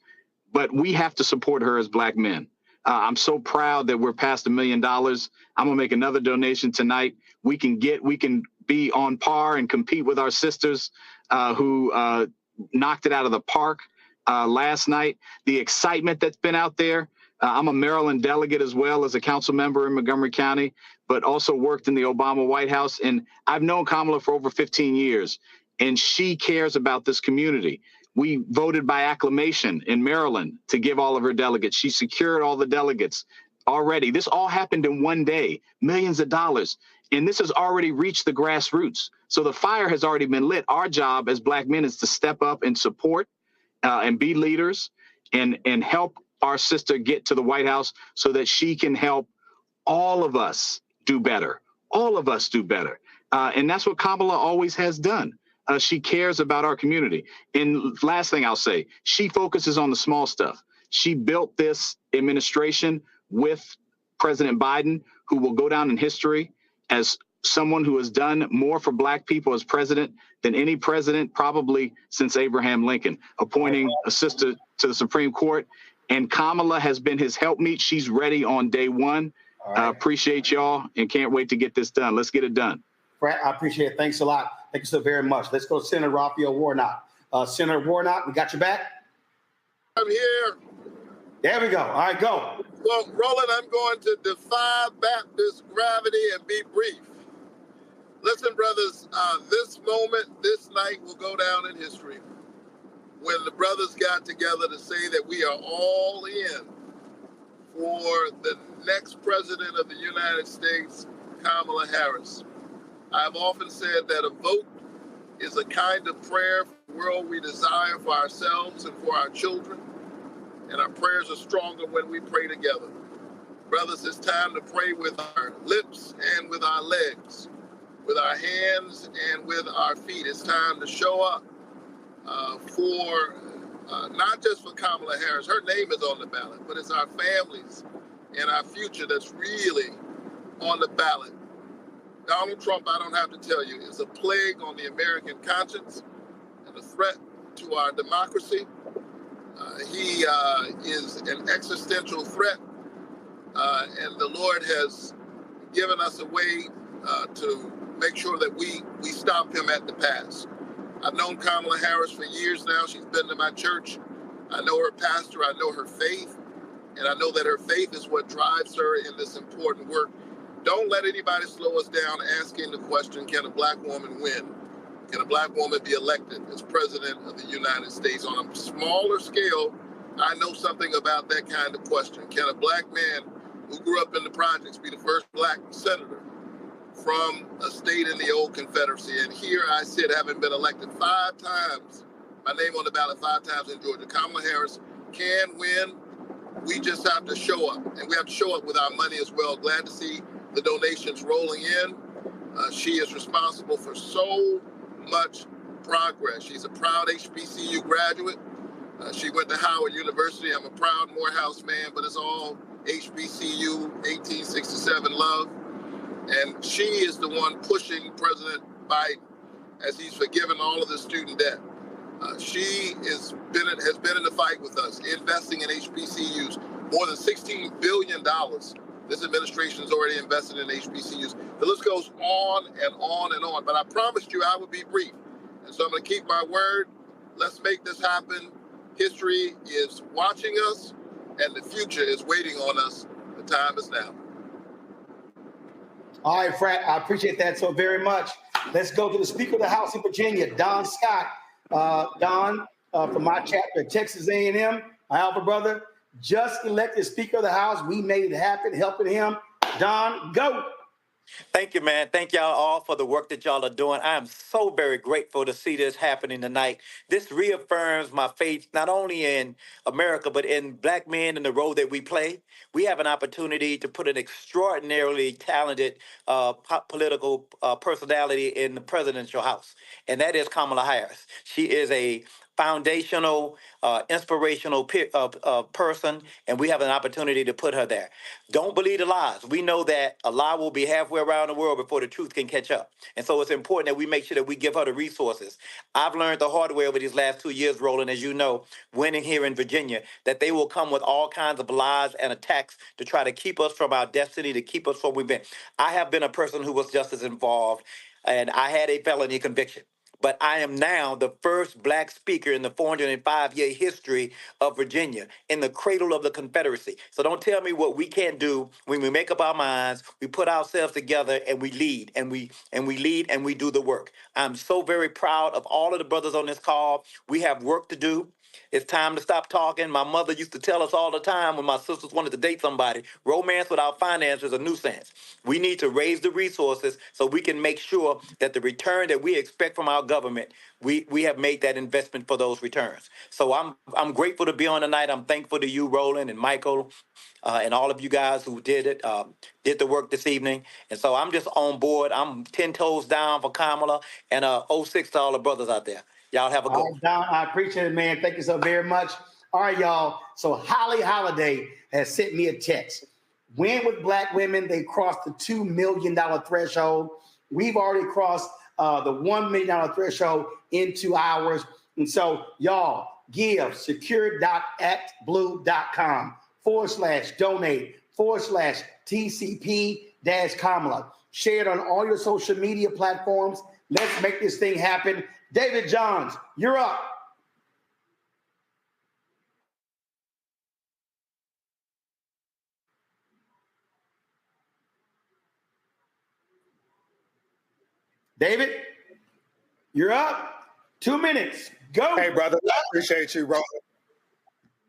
but we have to support her as black men. I'm so proud that we're past $1 million. I'm gonna make another donation tonight. We can be on par and compete with our sisters who knocked it out of the park last night. The excitement that's been out there. I'm a Maryland delegate as well as a council member in Montgomery County, but also worked in the Obama White House. And I've known Kamala for over 15 years, and she cares about this community. We voted by acclamation in Maryland to give all of her delegates. She secured all the delegates already. This all happened in one day, millions of dollars. And this has already reached the grassroots. So the fire has already been lit. Our job as Black men is to step up and support and be leaders and help our sister get to the White House so that she can help all of us do better. All of us do better. And that's what Kamala always has done. She cares about our community. And last thing I'll say, she focuses on the small stuff. She built this administration with President Biden, who will go down in history as someone who has done more for Black people as president than any president probably since Abraham Lincoln, appointing a sister to the Supreme Court. And Kamala has been his helpmeet. She's ready on day one. I appreciate y'all and can't wait to get this done. Let's get it done. Brad, I appreciate it. Thanks a lot. Thank you so very much. Let's go to Senator Raphael Warnock. Senator Warnock, we got your back? I'm here. There we go. All right, go. Well, Roland, I'm going to defy Baptist gravity and be brief. Listen, brothers, this moment, this night will go down in history when the brothers got together to say that we are all in for the next president of the United States, Kamala Harris. I've often said that a vote is a kind of prayer for the world we desire for ourselves and for our children. And our prayers are stronger when we pray together. Brothers, it's time to pray with our lips and with our legs, with our hands and with our feet. It's time to show up for not just for Kamala Harris. Her name is on the ballot, but it's our families and our future that's really on the ballot. Donald Trump, I don't have to tell you, is a plague on the American conscience and a threat to our democracy. He is an existential threat, and the Lord has given us a way to make sure that we stop him at the pass. I've known Kamala Harris for years now. She's been to my church. I know her pastor. I know her faith, and I know that her faith is what drives her in this important work. Don't let anybody slow us down asking the question, can a Black woman win? Can a Black woman be elected as president of the United States? On a smaller scale, I know something about that kind of question. Can a Black man who grew up in the projects be the first Black senator from a state in the old Confederacy? And here I sit, having been elected 5 times, my name on the ballot 5 times in Georgia. Kamala Harris can win. We just have to show up, and we have to show up with our money as well. Glad to see the donations rolling in. She is responsible for so much progress. She's a proud HBCU graduate. She went to Howard University. I'm a proud Morehouse man, but it's all HBCU 1867 love. And she is the one pushing President Biden as he's forgiven all of the student debt. She has been in the fight with us, investing in HBCUs, more than $16 billion. This administration has already invested in HBCUs. The list goes on and on and on, but I promised you I would be brief. And so I'm going to keep my word. Let's make this happen. History is watching us, and the future is waiting on us. The time is now. All right, Frat, I appreciate that so very much. Let's go to the Speaker of the House in Virginia, Don Scott. Don, from my chapter, Texas A&M, my alpha brother, just elected Speaker of the House. We made it happen, helping him. Don, go. Thank you, man. Thank y'all all for the work that y'all are doing. I am so very grateful to see this happening tonight. This reaffirms my faith not only in America, but in Black men and the role that we play. We have an opportunity to put an extraordinarily talented political personality in the presidential house, and that is Kamala Harris. She is a foundational, inspirational person, and we have an opportunity to put her there. Don't believe the lies. We know that a lie will be halfway around the world before the truth can catch up. And so it's important that we make sure that we give her the resources. I've learned the hard way over these last 2 years, Roland, as you know, winning here in Virginia, that they will come with all kinds of lies and attacks to try to keep us from our destiny, to keep us from where we've been. I have been a person who was just as involved, and I had a felony conviction. But I am now the first black speaker in the 405-year history of Virginia, in the cradle of the Confederacy. So don't tell me what we can't do when we make up our minds, we put ourselves together, and we lead, and we lead, and we do the work. I'm so very proud of all of the brothers on this call. We have work to do. It's time to stop talking. My mother used to tell us all the time when my sisters wanted to date somebody, romance without finance is a nuisance. We need to raise the resources so we can make sure that the return that we expect from our government, we have made that investment for those returns. So I'm grateful to be on tonight. I'm thankful to you, Roland and Michael, and all of you guys who did the work this evening. And so I'm just on board. I'm 10 toes down for Kamala, and 06 to all the brothers out there. Y'all have a good one. Don, I appreciate it, man. Thank you so very much. All right, y'all. So Holly Holiday has sent me a text. Win with Black women. They crossed the $2 million threshold. We've already crossed the $1 million threshold in 2 hours. And so, y'all, give secure.donate/TCP-Kamala. Share it on all your social media platforms. Let's make this thing happen. David Johns, you're up. David, you're up. 2 minutes. Go. Hey, brother. I appreciate you, bro.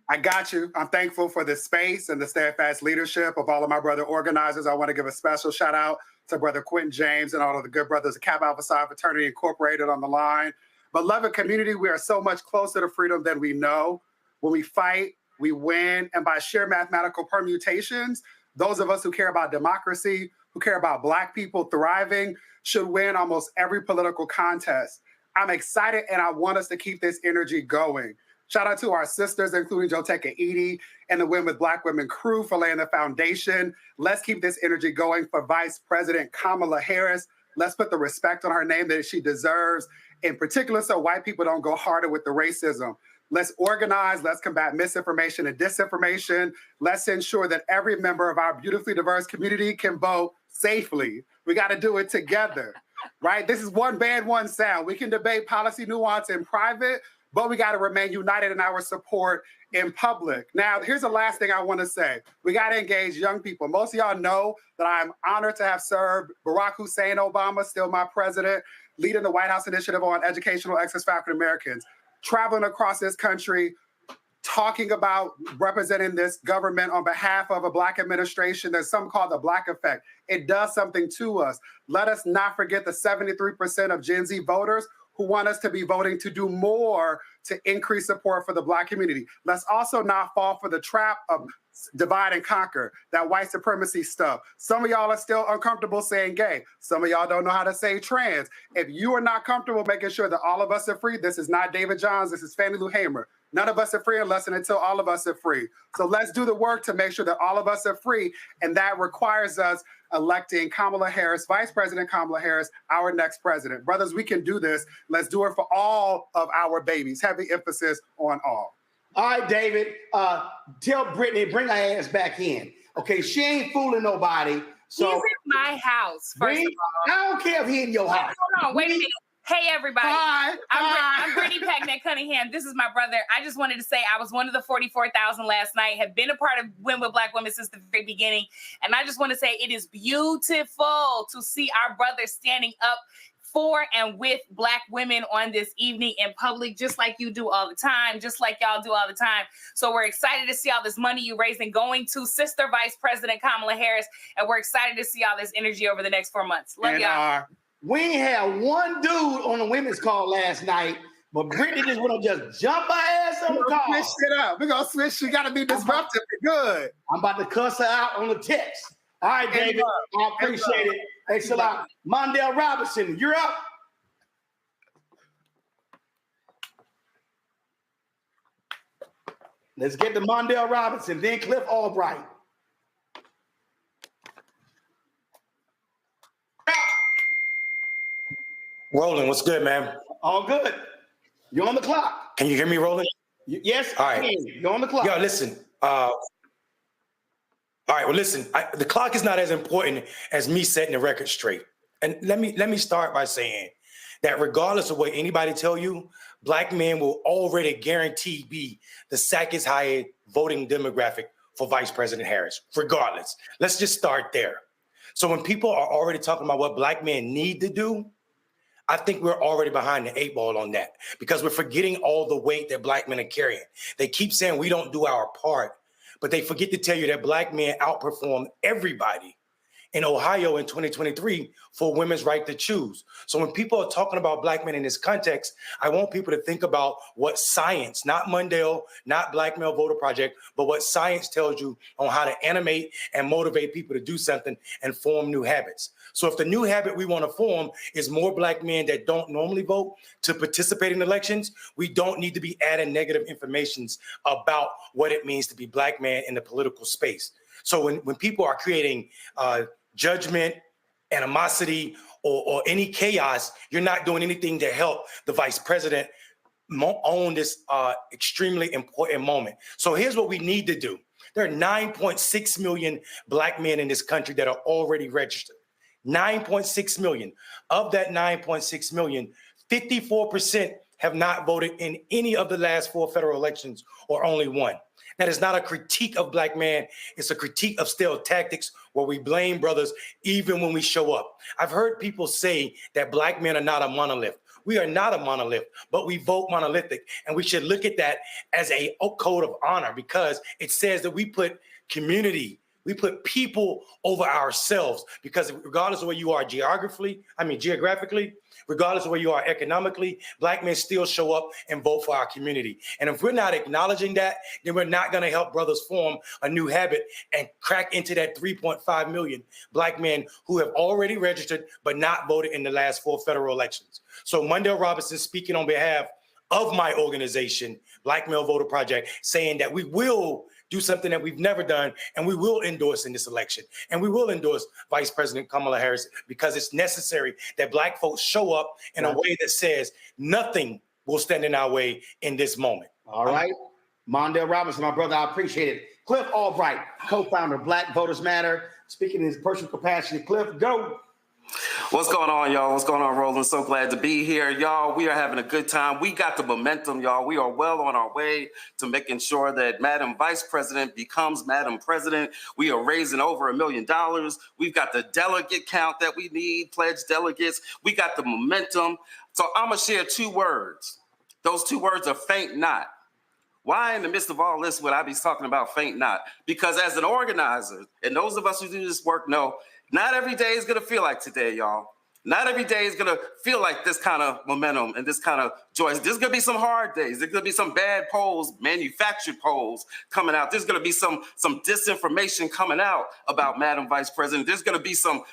I got you. I'm thankful for the space and the steadfast leadership of all of my brother organizers. I want to give a special shout out to Brother Quentin James and all of the good brothers of Kappa Alpha Psi Fraternity Incorporated on the line. Beloved community, we are so much closer to freedom than we know. When we fight, we win. And by sheer mathematical permutations, those of us who care about democracy, who care about Black people thriving, should win almost every political contest. I'm excited, and I want us to keep this energy going. Shout out to our sisters, including Joteka Edie and the Win with Black Women crew for laying the foundation. Let's keep this energy going for Vice President Kamala Harris. Let's put the respect on her name that she deserves, in particular so white people don't go harder with the racism. Let's organize, let's combat misinformation and disinformation. Let's ensure that every member of our beautifully diverse community can vote safely. We got to do it together, right? This is one band, one sound. We can debate policy nuance in private, but we got to remain united in our support in public. Now, here's the last thing I want to say. We got to engage young people. Most of y'all know that I'm honored to have served Barack Hussein Obama, still my president, leading the White House Initiative on Educational Excellence for African Americans, traveling across this country, talking about representing this government on behalf of a Black administration. There's something called the Black effect. It does something to us. Let us not forget the 73% of Gen Z voters who want us to be voting to do more to increase support for the Black community. Let's also not fall for the trap of divide and conquer, that white supremacy stuff. Some of y'all are still uncomfortable saying gay. Some of y'all don't know how to say trans. If you are not comfortable making sure that all of us are free, this is not David Johns, this is Fannie Lou Hamer. None of us are free unless and until all of us are free. So let's do the work to make sure that all of us are free, and that requires us electing Kamala Harris, Vice President Kamala Harris, our next president. Brothers, we can do this. Let's do it for all of our babies. Heavy emphasis on all. All right, David, tell Brittany, bring her ass back in. Okay, she ain't fooling nobody. So he's in my house, first of all. I don't care if he's in your house. Hold on, wait a minute. Hey, everybody. Hi. I'm Brittany Packnett Cunningham. This is my brother. I just wanted to say I was one of the 44,000 last night, have been a part of Win with Black Women since the very beginning. And I just want to say it is beautiful to see our brothers standing up for and with Black women on this evening in public, just like you do all the time, just like y'all do all the time. So we're excited to see all this money you raising going to Sister Vice President Kamala Harris. And we're excited to see all this energy over the next 4 months. Love y'all. We ain't had one dude on the women's call last night, but Brittany just want to just jump her ass on the call. Switch it up. We're going to switch. You got to be disruptive. Good. I'm about to cuss her out on the text. All right, David. I appreciate it. Thanks a lot. Mandel Robinson, you're up. Let's get to Mandel Robinson, then Cliff Albright. Roland, what's good, man? All good. You're on the clock. Can you hear me, Roland? Yes, all I right. can. You're on the clock. Yo, listen. All right, well, listen. The clock is not as important as me setting the record straight. And let me start by saying that regardless of what anybody tell you, Black men will already guaranteed be the second highest voting demographic for Vice President Harris, regardless. Let's just start there. So when people are already talking about what Black men need to do, I think we're already behind the 8 ball on that because we're forgetting all the weight that Black men are carrying. They keep saying we don't do our part, but they forget to tell you that Black men outperform everybody in Ohio in 2023 for women's right to choose. So when people are talking about Black men in this context, I want people to think about what science, not Mandel, not Black Male Voter Project, but what science tells you on how to animate and motivate people to do something and form new habits. So if the new habit we want to form is more Black men that don't normally vote to participate in elections, we don't need to be adding negative information about what it means to be Black man in the political space. So when people are creating judgment, animosity, or any chaos, you're not doing anything to help the vice president own this extremely important moment. So here's what we need to do. There are 9.6 million Black men in this country that are already registered. 9.6 million. Of that 9.6 million, 54% have not voted in any of the last 4 federal elections or only one. That is not a critique of Black men. It's a critique of stale tactics where we blame brothers even when we show up. I've heard people say that Black men are not a monolith. We are not a monolith, but we vote monolithic. And we should look at that as a code of honor because it says that we put community, we put people over ourselves because regardless of where you are geographically, regardless of where you are economically, Black men still show up and vote for our community. And if we're not acknowledging that, then we're not going to help brothers form a new habit and crack into that 3.5 million Black men who have already registered but not voted in the last 4 federal elections. So Mandel Robinson speaking on behalf of my organization, Black Male Voter Project, saying that we will do something that we've never done, and we will endorse in this election. And we will endorse Vice President Kamala Harris because it's necessary that Black folks show up in a way that says nothing will stand in our way in this moment. All right. Mandel Robinson, my brother, I appreciate it. Cliff Albright, co-founder of Black Voters Matter, speaking in his personal capacity. Cliff, go. What's going on, y'all? What's going on, Roland? So glad to be here. Y'all, we are having a good time. We got the momentum, y'all. We are well on our way to making sure that Madam Vice President becomes Madam President. We are raising over $1 million. We've got the delegate count that we need, pledged delegates. We got the momentum. So I'm going to share 2 words. Those 2 words are faint not. Why in the midst of all this would I be talking about faint not? Because as an organizer, and those of us who do this work know, not every day is going to feel like today, y'all. Not every day is going to feel like this kind of momentum and this kind of joy. There's going to be some hard days. There's going to be some bad polls, manufactured polls coming out. There's going to be some disinformation coming out about Madam Vice President. There's going to be some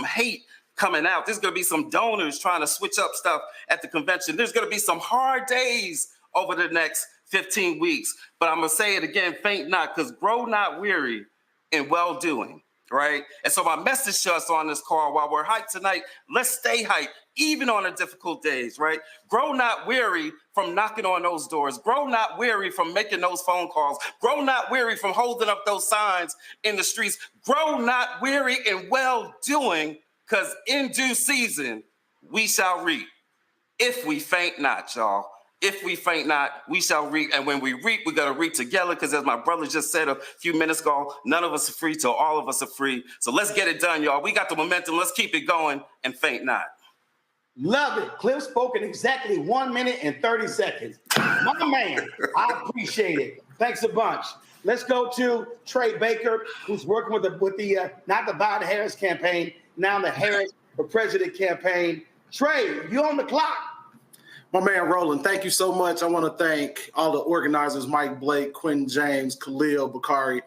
hate coming out. There's going to be some donors trying to switch up stuff at the convention. There's going to be some hard days over the next 15 weeks. But I'm going to say it again, faint not, because grow not weary in well-doing. Right. And so my message to us on this call, while we're hyped tonight, let's stay hyped, even on the difficult days. Right. Grow not weary from knocking on those doors. Grow not weary from making those phone calls. Grow not weary from holding up those signs in the streets. Grow not weary in well doing, because in due season we shall reap if we faint not, y'all. If we faint not, we shall reap. And when we reap, we got to reap together because as my brother just said a few minutes ago, none of us are free till all of us are free. So let's get it done, y'all. We got the momentum. Let's keep it going and faint not. Love it. Cliff spoke in exactly 1 minute and 30 seconds. My man, I appreciate it. Thanks a bunch. Let's go to Trey Baker, who's working with the not the Biden-Harris campaign, now the Harris for President campaign. Trey, you on the clock. My man, Roland, thank you so much. I want to thank all the organizers, Mike Blake, Quentin James, Khalil, Bakari.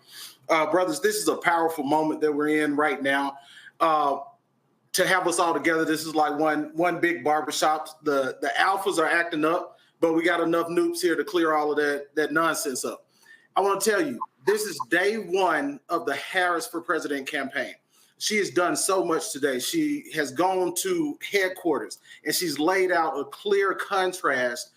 Brothers, this is a powerful moment that we're in right now. To have us all together, this is like one big barbershop. The alphas are acting up, but we got enough noobs here to clear all of that nonsense up. I want to tell you, this is day one of the Harris for President campaign. She has done so much today. She has gone to headquarters and she's laid out a clear contrast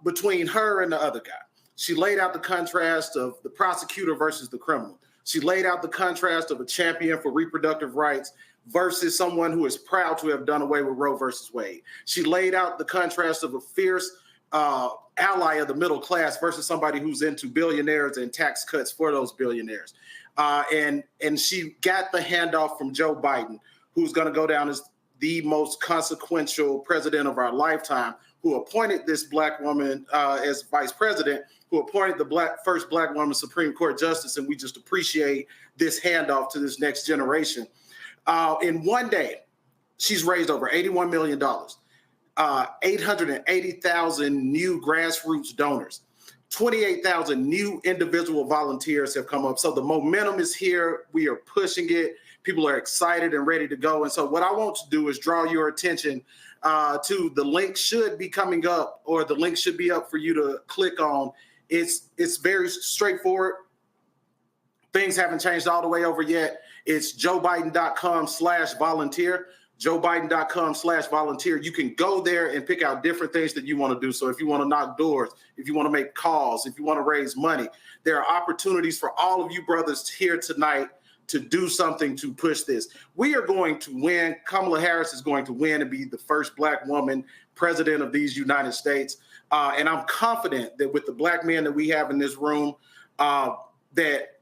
between her and the other guy. She laid out the contrast of the prosecutor versus the criminal. She laid out the contrast of a champion for reproductive rights versus someone who is proud to have done away with Roe versus Wade. She laid out the contrast of a fierce ally of the middle class versus somebody who's into billionaires and tax cuts for those billionaires. And she got the handoff from Joe Biden, who's going to go down as the most consequential president of our lifetime, who appointed this black woman as vice president, who appointed the first black woman Supreme Court justice, and we just appreciate this handoff to this next generation. In one day, she's raised over $81 million, 880,000 new grassroots donors, 28,000 new individual volunteers have come up. So the momentum is here. We are pushing it. People are excited and ready to go. And so what I want to do is draw your attention to the link should be coming up, or the link should be up for you to click on. It's very straightforward. Things haven't changed all the way over yet. It's joebiden.com/volunteer. joebiden.com/volunteer. You can go there and pick out different things that you want to do. So if you want to knock doors, if you want to make calls, if you want to raise money, there are opportunities for all of you brothers here tonight to do something to push this. We are going to win. Kamala Harris is going to win and be the first black woman president of these United States. And I'm confident that with the black men that we have in this room, that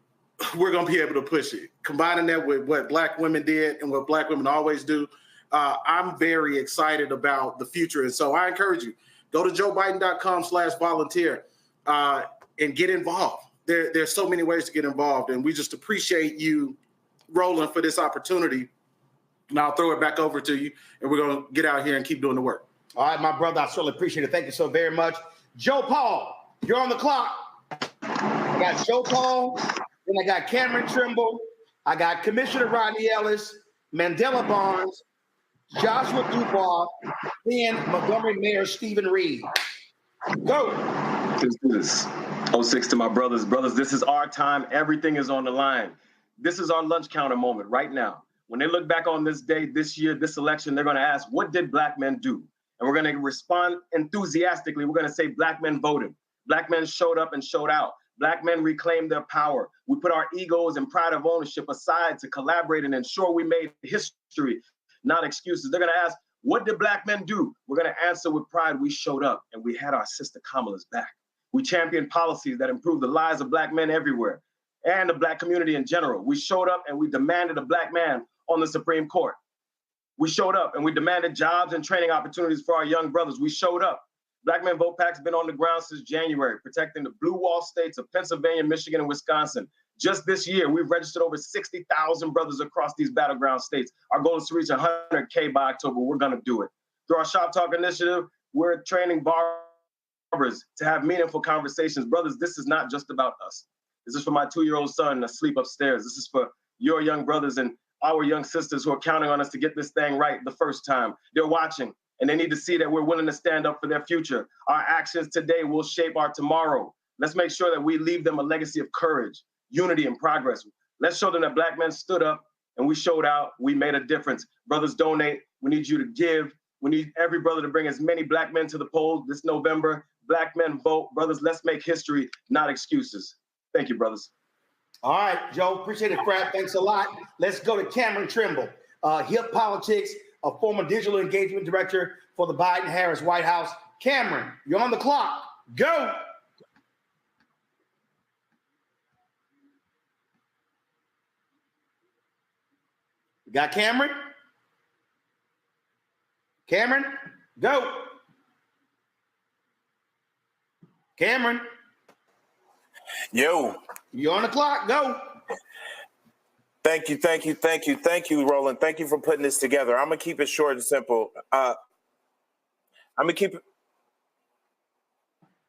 we're going to be able to push it. Combining that with what black women did and what black women always do, I'm very excited about the future. And so I encourage you, go to joebiden.com/volunteer and get involved. There's so many ways to get involved, and we just appreciate you, Roland, for this opportunity. And I'll throw it back over to you, and we're going to get out here and keep doing the work. All right, my brother, I certainly appreciate it. Thank you so very much. Joe Paul, you're on the clock. I got Joe Paul, then I got Cameron Trimble, I got Commissioner Rodney Ellis, Mandela Barnes, Joshua Dubois, and Montgomery Mayor Stephen Reed. Go. This is 06 to my brothers. Brothers, this is our time. Everything is on the line. This is our lunch counter moment right now. When they look back on this day, this year, this election, they're going to ask, what did black men do? And we're going to respond enthusiastically. We're going to say black men voted. Black men showed up and showed out. Black men reclaimed their power. We put our egos and pride of ownership aside to collaborate and ensure we made history, not excuses. They're going to ask, what did black men do? We're going to answer with pride. We showed up and we had our sister Kamala's back. We championed policies that improved the lives of black men everywhere and the black community in general. We showed up and we demanded a black man on the Supreme Court. We showed up and we demanded jobs and training opportunities for our young brothers. We showed up. Black Men Vote PAC's been on the ground since January, protecting the blue wall states of Pennsylvania, Michigan, and Wisconsin. Just this year, we've registered over 60,000 brothers across these battleground states. Our goal is to reach 100K by October. We're going to do it. Through our Shop Talk initiative, we're training barbers to have meaningful conversations. Brothers, this is not just about us. This is for my 2-year-old son asleep upstairs. This is for your young brothers and our young sisters who are counting on us to get this thing right the first time. They're watching, and they need to see that we're willing to stand up for their future. Our actions today will shape our tomorrow. Let's make sure that we leave them a legacy of courage, unity, and progress. Let's show them that black men stood up and we showed out. We made a difference. Brothers, donate. We need you to give. We need every brother to bring as many black men to the polls this November. Black men vote. Brothers, let's make history, not excuses. Thank you, brothers. All right, Joe, appreciate it, Brad. Thanks a lot. Let's go to Cameron Trimble, Hip Politics, a former digital engagement director for the Biden-Harris White House. Cameron, you're on the clock. Go. You got Cameron? Cameron, go. Cameron. Yo. You're on the clock. Go. Thank you, Roland. Thank you for putting this together. I'm gonna keep it short and simple. I'm gonna keep it.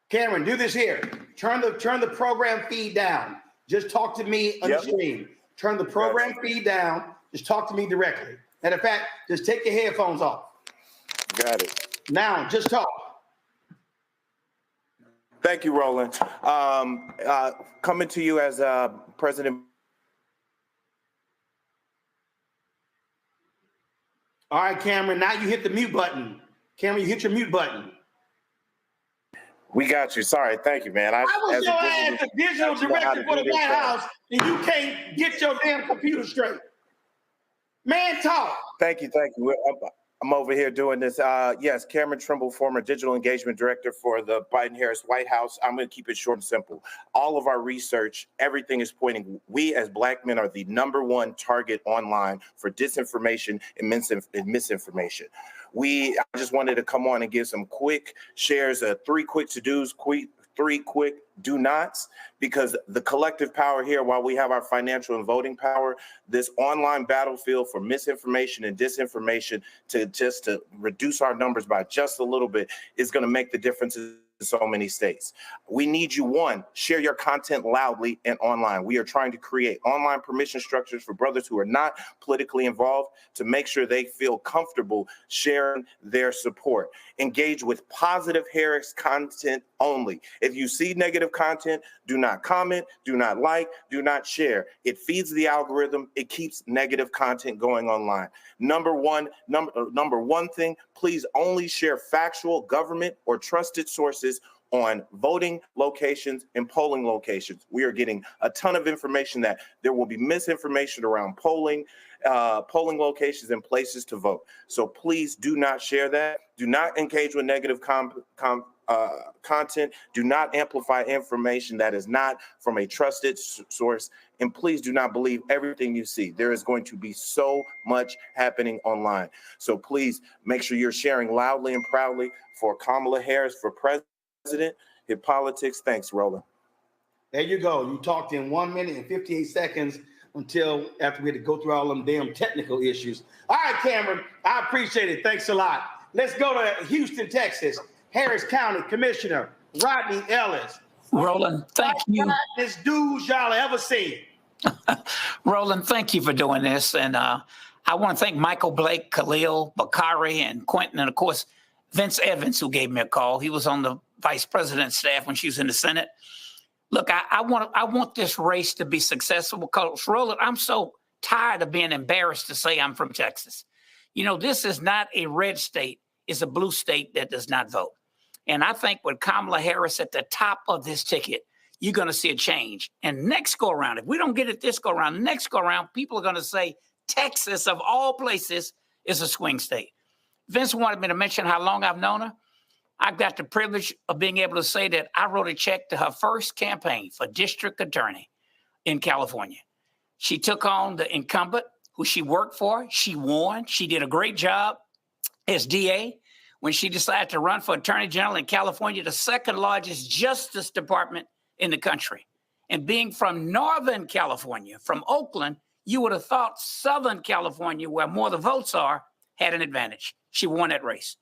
Cameron, do this here. Turn the program feed down. Just talk to me on the screen. Turn the program feed down. Just talk to me directly. And in fact, just take your headphones off. Got it. Now, just talk. Thank you, Roland. Coming to you as President. All right, Cameron, now you hit the mute button. Cameron, you hit your mute button. We got you. Sorry. Thank you, man. I was your ass the digital director for the White House, and you can't get your damn computer straight. Man, talk. Thank you. Thank you. I'm over here doing this. Yes, Cameron Trimble, former digital engagement director for the Biden-Harris White House. I'm going to keep it short and simple. All of our research, everything is pointing. We as Black men are the #1 target online for disinformation and misinformation. I just wanted to come on and give some quick shares, 3 quick to-dos, 3 quick do-nots, because the collective power here, while we have our financial and voting power, this online battlefield for misinformation and disinformation to reduce our numbers by just a little bit is going to make the difference in so many states. We need you, 1, share your content loudly and online. We are trying to create online permission structures for brothers who are not politically involved to make sure they feel comfortable sharing their support. Engage with positive Harris content only. If you see negative content, do not comment, do not like, do not share. It feeds the algorithm. It keeps negative content going online. Number one thing, please only share factual government or trusted sources on voting locations and polling locations. We are getting a ton of information that there will be misinformation around polling locations and places to vote. So please do not share that. Do not engage with negative content. Do not amplify information that is not from a trusted source. And please do not believe everything you see. There is going to be so much happening online. So please make sure you're sharing loudly and proudly for Kamala Harris for president. Hit politics. Thanks, Roland. There you go. You talked in 1 minute and 58 seconds until after we had to go through all them damn technical issues. All right, Cameron, I appreciate it. Thanks a lot. Let's go to Houston, Texas. Harris County Commissioner Rodney Ellis. Roland, thank you. This dude y'all ever seen. Roland, thank you for doing this. And I want to thank Michael Blake, Khil, Bakari, and Quentin, and of course, Vince Evans, who gave me a call. He was on the vice president's staff when she was in the Senate. Look, I want this race to be successful because, Roland, I'm so tired of being embarrassed to say I'm from Texas. You know, this is not a red state. It's a blue state that does not vote. And I think with Kamala Harris at the top of this ticket, you're going to see a change. And next go around, if we don't get it this go around, next go around, people are going to say Texas, of all places, is a swing state. Vince wanted me to mention how long I've known her. I've got the privilege of being able to say that I wrote a check to her first campaign for district attorney in California. She took on the incumbent who she worked for. She won. She did a great job as DA. When she decided to run for attorney general in California, the second largest justice department in the country. And being from Northern California, from Oakland, you would have thought Southern California, where more of the votes are, had an advantage. She won that race.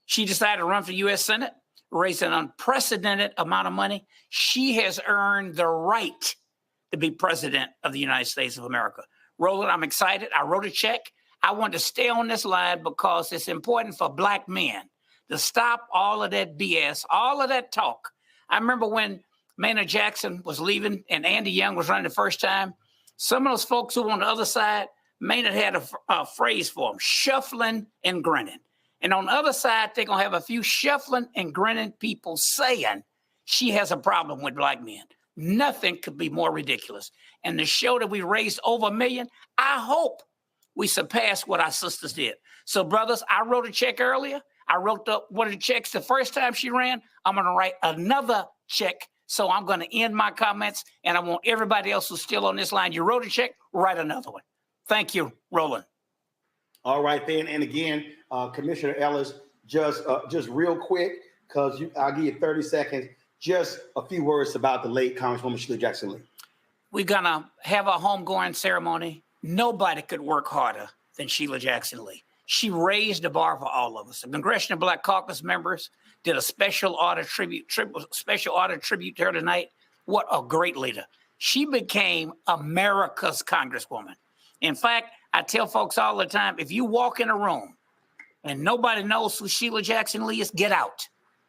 She decided to run for U.S. Senate, raise an unprecedented amount of money. She has earned the right to be president of the United States of America. Roland, I'm excited. I wrote a check. I want to stay on this line because it's important for Black men to stop all of that BS, all of that talk. I remember when Maynard Jackson was leaving and Andy Young was running the first time, some of those folks who were on the other side, Maynard had a phrase for them, shuffling and grinning. And on the other side, they're going to have a few shuffling and grinning people saying she has a problem with Black men. Nothing could be more ridiculous. And to show that we raised over $1 million, I hope we surpass what our sisters did. So, brothers, I wrote a check earlier. I wrote one of the checks the first time she ran. I'm going to write another check. So I'm going to end my comments, and I want everybody else who's still on this line, you wrote a check, write another one. Thank you, Roland. All right, then. And again, Commissioner Ellis, just real quick, because I'll give you 30 seconds, just a few words about the late Congresswoman Sheila Jackson Lee. We're going to have a homegoing ceremony. Nobody could work harder than Sheila Jackson Lee. She raised the bar for all of us. The Congressional Black Caucus members did a special order tribute to her tonight. What a great leader. She became America's Congresswoman. In fact, I tell folks all the time, if you walk in a room and nobody knows who Sheila Jackson Lee is, get out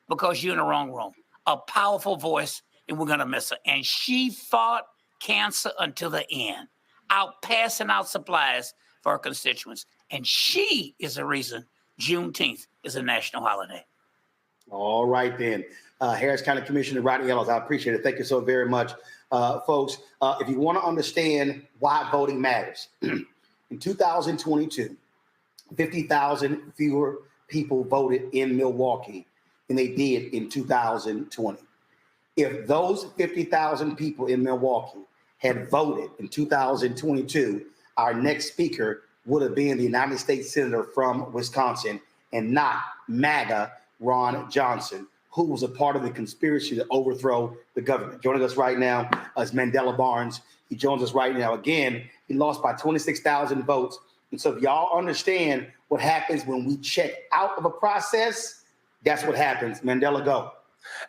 because you're in the wrong room. a powerful voice, and we're going to miss her. And she fought cancer until the end, out passing out supplies for her constituents. And she is the reason Juneteenth is a national holiday. All right, then. Harris County Commissioner Rodney Ellis, I appreciate it. Thank you so very much. Folks, if you want to understand why voting matters, in 2022, 50,000 fewer people voted in Milwaukee than they did in 2020. If those 50,000 people in Milwaukee had voted in 2022, our next speaker would have been the United States Senator from Wisconsin and not MAGA Ron Johnson, who was a part of the conspiracy to overthrow the government. Joining us right now is Mandela Barnes. He joins us right now. Again, he lost by 26,000 votes. And so if y'all understand what happens when we check out of a process, that's what happens. Mandela, go.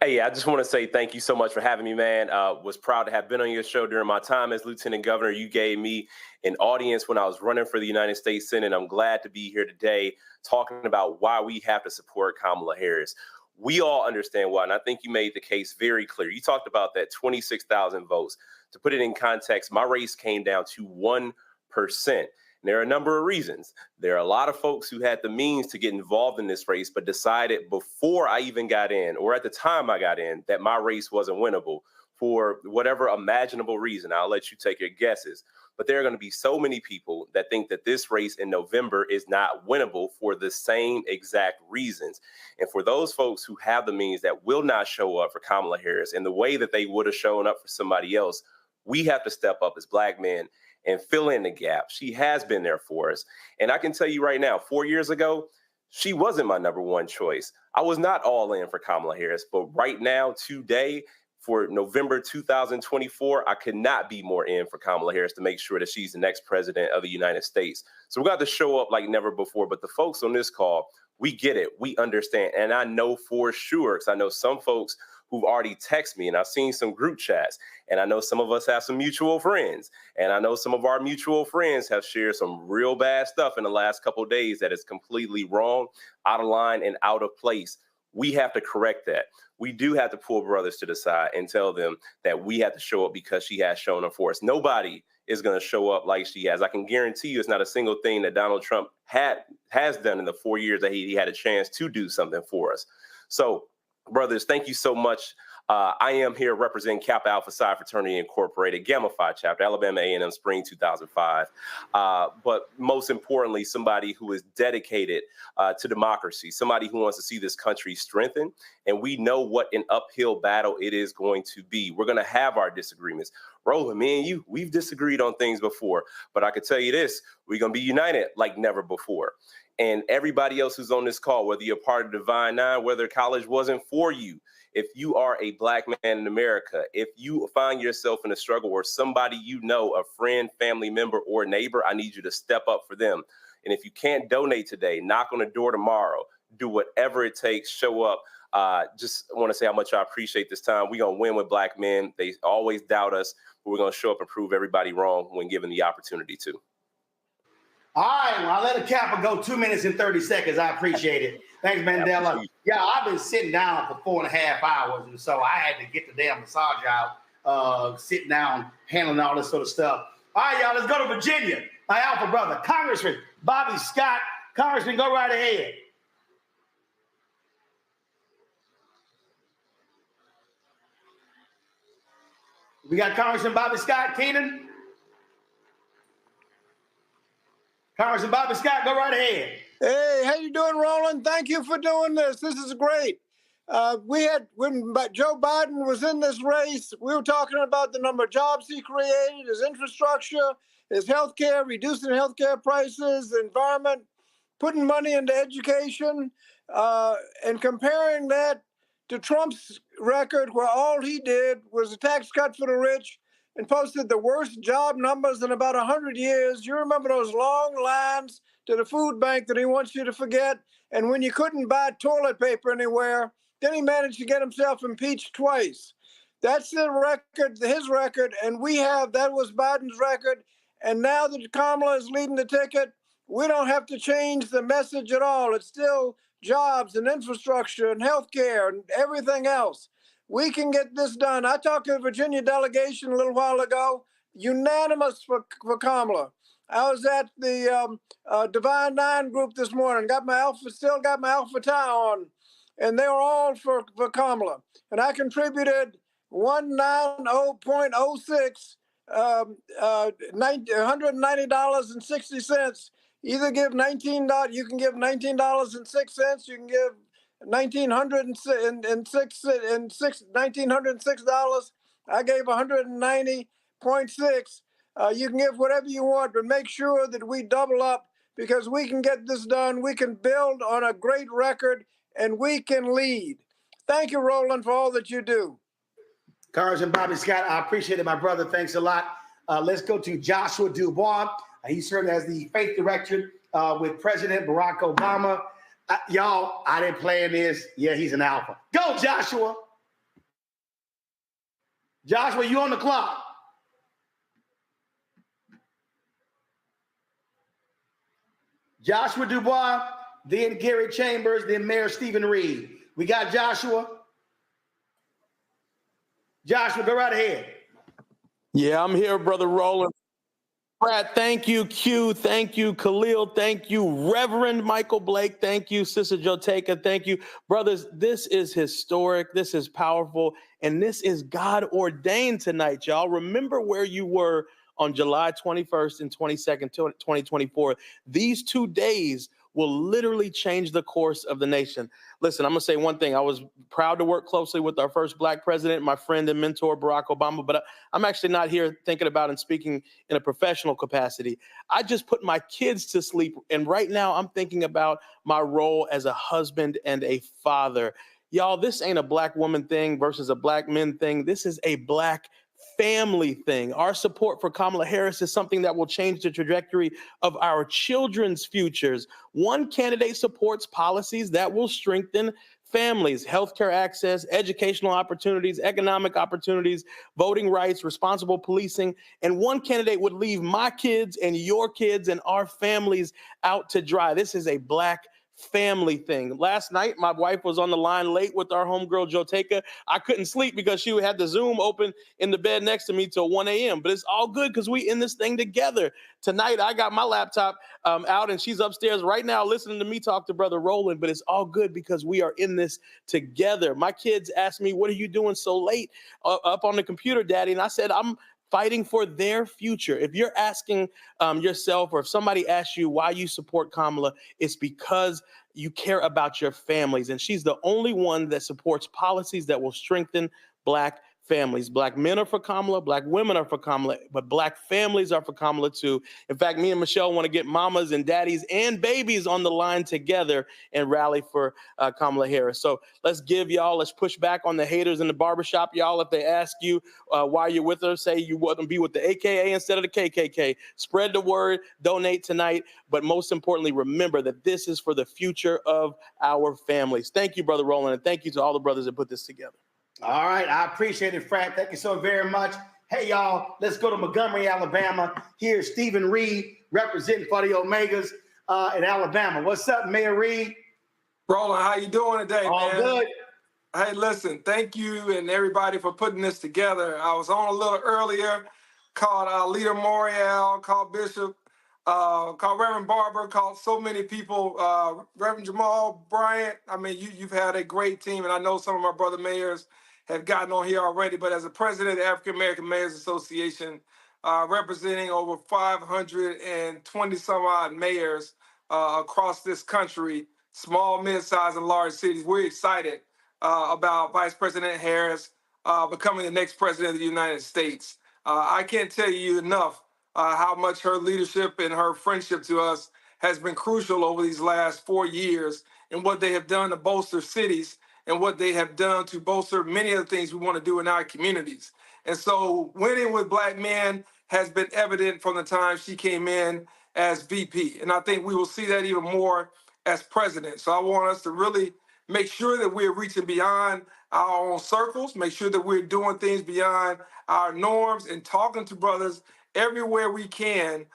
Hey, I just want to say thank you so much for having me, man. Was proud to have been on your show during my time as Lieutenant Governor. You gave me an audience when I was running for the United States Senate. I'm glad to be here today talking about why we have to support Kamala Harris. We all understand why, and I think you made the case very clear. You talked about that 26,000 votes. To put it in context, my race came down to 1%. There are a number of reasons. There are a lot of folks who had the means to get involved in this race, but decided before I even got in, or at the time I got in, that my race wasn't winnable for whatever imaginable reason. I'll let you take your guesses. But there are going to be so many people that think that this race in November is not winnable for the same exact reasons. And for those folks who have the means that will not show up for Kamala Harris in the way that they would have shown up for somebody else, we have to step up as Black men and fill in the gap. She has been there for us. And I can tell you right now, 4 years ago, she wasn't my number one choice. I was not all in for Kamala Harris. But right now, today, for November 2024, I could not be more in for Kamala Harris to make sure that she's the next president of the United States. So we got to show up like never before. But the folks on this call, we get it. We understand. And I know for sure, because I know some folks who've already texted me, and I've seen some group chats, and I know some of us have some mutual friends, and I know some of our mutual friends have shared some real bad stuff in the last couple of days that is completely wrong, out of line, and out of place. We have to correct that. We do have to pull brothers to the side and tell them that we have to show up because she has shown up for us. Nobody is going to show up like she has. I can guarantee you it's not a single thing that Donald Trump has done in the 4 years that he had a chance to do something for us. So, brothers, thank you so much. I am here representing Kappa Alpha Psi Fraternity Incorporated, Gamma Phi Chapter, Alabama A&M Spring 2005. But most importantly, somebody who is dedicated to democracy, somebody who wants to see this country strengthen. And we know what an uphill battle it is going to be. We're going to have our disagreements. Roland, me and you, we've disagreed on things before. But I can tell you this, we're going to be united like never before. And everybody else who's on this call, whether you're part of Divine Nine, whether college wasn't for you, if you are a Black man in America, if you find yourself in a struggle or somebody you know, a friend, family member, or neighbor, I need you to step up for them. And if you can't donate today, knock on the door tomorrow, do whatever it takes, show up. Just want to say how much I appreciate this time. We're going to win with Black men. They always doubt us, but we're going to show up and prove everybody wrong when given the opportunity to. All right, well, I'll let a Kappa go 2 minutes and 30 seconds. I appreciate it. Thanks, Mandela. Yeah, I've been sitting down for 4.5 hours, and so I had to get the damn massage out, sitting down, handling all this sort of stuff. All right, y'all, let's go to Virginia. My alpha brother, Congressman Bobby Scott. Congressman, go right ahead. We got Congressman Bobby Scott. Keenan? Congressman Bobby Scott, go right ahead. Hey, how you doing, Roland? Thank you for doing this. This is great. When Joe Biden was in this race, we were talking about the number of jobs he created, his infrastructure, his health care, reducing health care prices, the environment, putting money into education, and comparing that to Trump's record, where all he did was a tax cut for the rich and posted the worst job numbers in about 100 years. You remember those long lines to the food bank that he wants you to forget? And when you couldn't buy toilet paper anywhere, then he managed to get himself impeached twice. That's the record, his record, and that was Biden's record. And now that Kamala is leading the ticket, we don't have to change the message at all. It's still jobs and infrastructure and health care and everything else. We can get this done. I talked to the Virginia delegation a little while ago, unanimous for Kamala. I was at the Divine Nine group this morning, still got my alpha tie on, and they were all for Kamala. And I contributed 190.06, $190.60. Either give $19, you can give $19.06, you can give $1,906. I gave $190.6. You can give whatever you want, but make sure that we double up because we can get this done. We can build on a great record and we can lead. Thank you, Roland, for all that you do. Congressman Bobby Scott, I appreciate it, my brother. Thanks a lot. Let's go to Joshua Dubois. He served as the faith director with President Barack Obama. Y'all, I didn't plan this. Yeah, he's an alpha. Go, Joshua. Joshua, you on the clock. Joshua Dubois, then Gary Chambers, then Mayor Stephen Reed. We got Joshua. Joshua, go right ahead. Yeah, I'm here, Brother Roland. Brad, thank you. Q, thank you. Khil, thank you. Reverend Michael Blake, thank you. Sister Joteka, thank you. Brothers, this is historic. This is powerful. And this is God ordained tonight, y'all. Remember where you were on July 21st and 22nd, 2024. These 2 days will literally change the course of the nation. Listen, I'm going to say one thing. I was proud to work closely with our first Black president, my friend and mentor, Barack Obama, but I'm actually not here thinking about and speaking in a professional capacity. I just put my kids to sleep, and right now I'm thinking about my role as a husband and a father. Y'all, this ain't a Black woman thing versus a Black men thing. This is a Black family thing. Our support for Kamala Harris is something that will change the trajectory of our children's futures. One candidate supports policies that will strengthen families, healthcare access, educational opportunities, economic opportunities, voting rights, responsible policing. And one candidate would leave my kids and your kids and our families out to dry. This is a Black family thing. Last night, my wife was on the line late with our homegirl, Joteka. I couldn't sleep because she had the Zoom open in the bed next to me till 1 a.m. But it's all good because we in this thing together. Tonight, I got my laptop out and she's upstairs right now listening to me talk to Brother Roland. But it's all good because we are in this together. My kids asked me, what are you doing so late up on the computer, Daddy? And I said, I'm fighting for their future. If you're asking yourself, or if somebody asks you why you support Kamala, it's because you care about your families. And she's the only one that supports policies that will strengthen Black families. Black men are for Kamala, Black women are for Kamala, but Black families are for Kamala too. In fact, me and Michelle want to get mamas and daddies and babies on the line together and rally for Kamala Harris. So let's push back on the haters in the barbershop, y'all. If they ask you why you're with her, say you want to be with the AKA instead of the KKK. Spread the word, donate tonight, but most importantly, remember that this is for the future of our families. Thank you, Brother Roland, and thank you to all the brothers that put this together. All right, I appreciate it, Frat. Thank you so very much. Hey, y'all, let's go to Montgomery, Alabama. Here's Stephen Reed representing for the Omegas in Alabama. What's up, Mayor Reed? Roland, how you doing today, All man? good. Hey, listen, thank you and everybody for putting this together. I was on a little earlier, called Leader Morial, called Bishop, called Reverend Barber, called so many people, Reverend Jamal Bryant. I mean, you've had a great team, and I know some of my brother mayors have gotten on here already, but as a president of the African American Mayors Association, representing over 520 some odd mayors across this country, small, mid-sized, and large cities, we're excited about Vice President Harris becoming the next president of the United States. I can't tell you enough how much her leadership and her friendship to us has been crucial over these last 4 years and what they have done to bolster cities and what they have done to bolster many of the things we want to do in our communities. And so winning with Black men has been evident from the time she came in as VP. And I think we will see that even more as president. So I want us to really make sure that we're reaching beyond our own circles, make sure that we're doing things beyond our norms and talking to brothers everywhere we can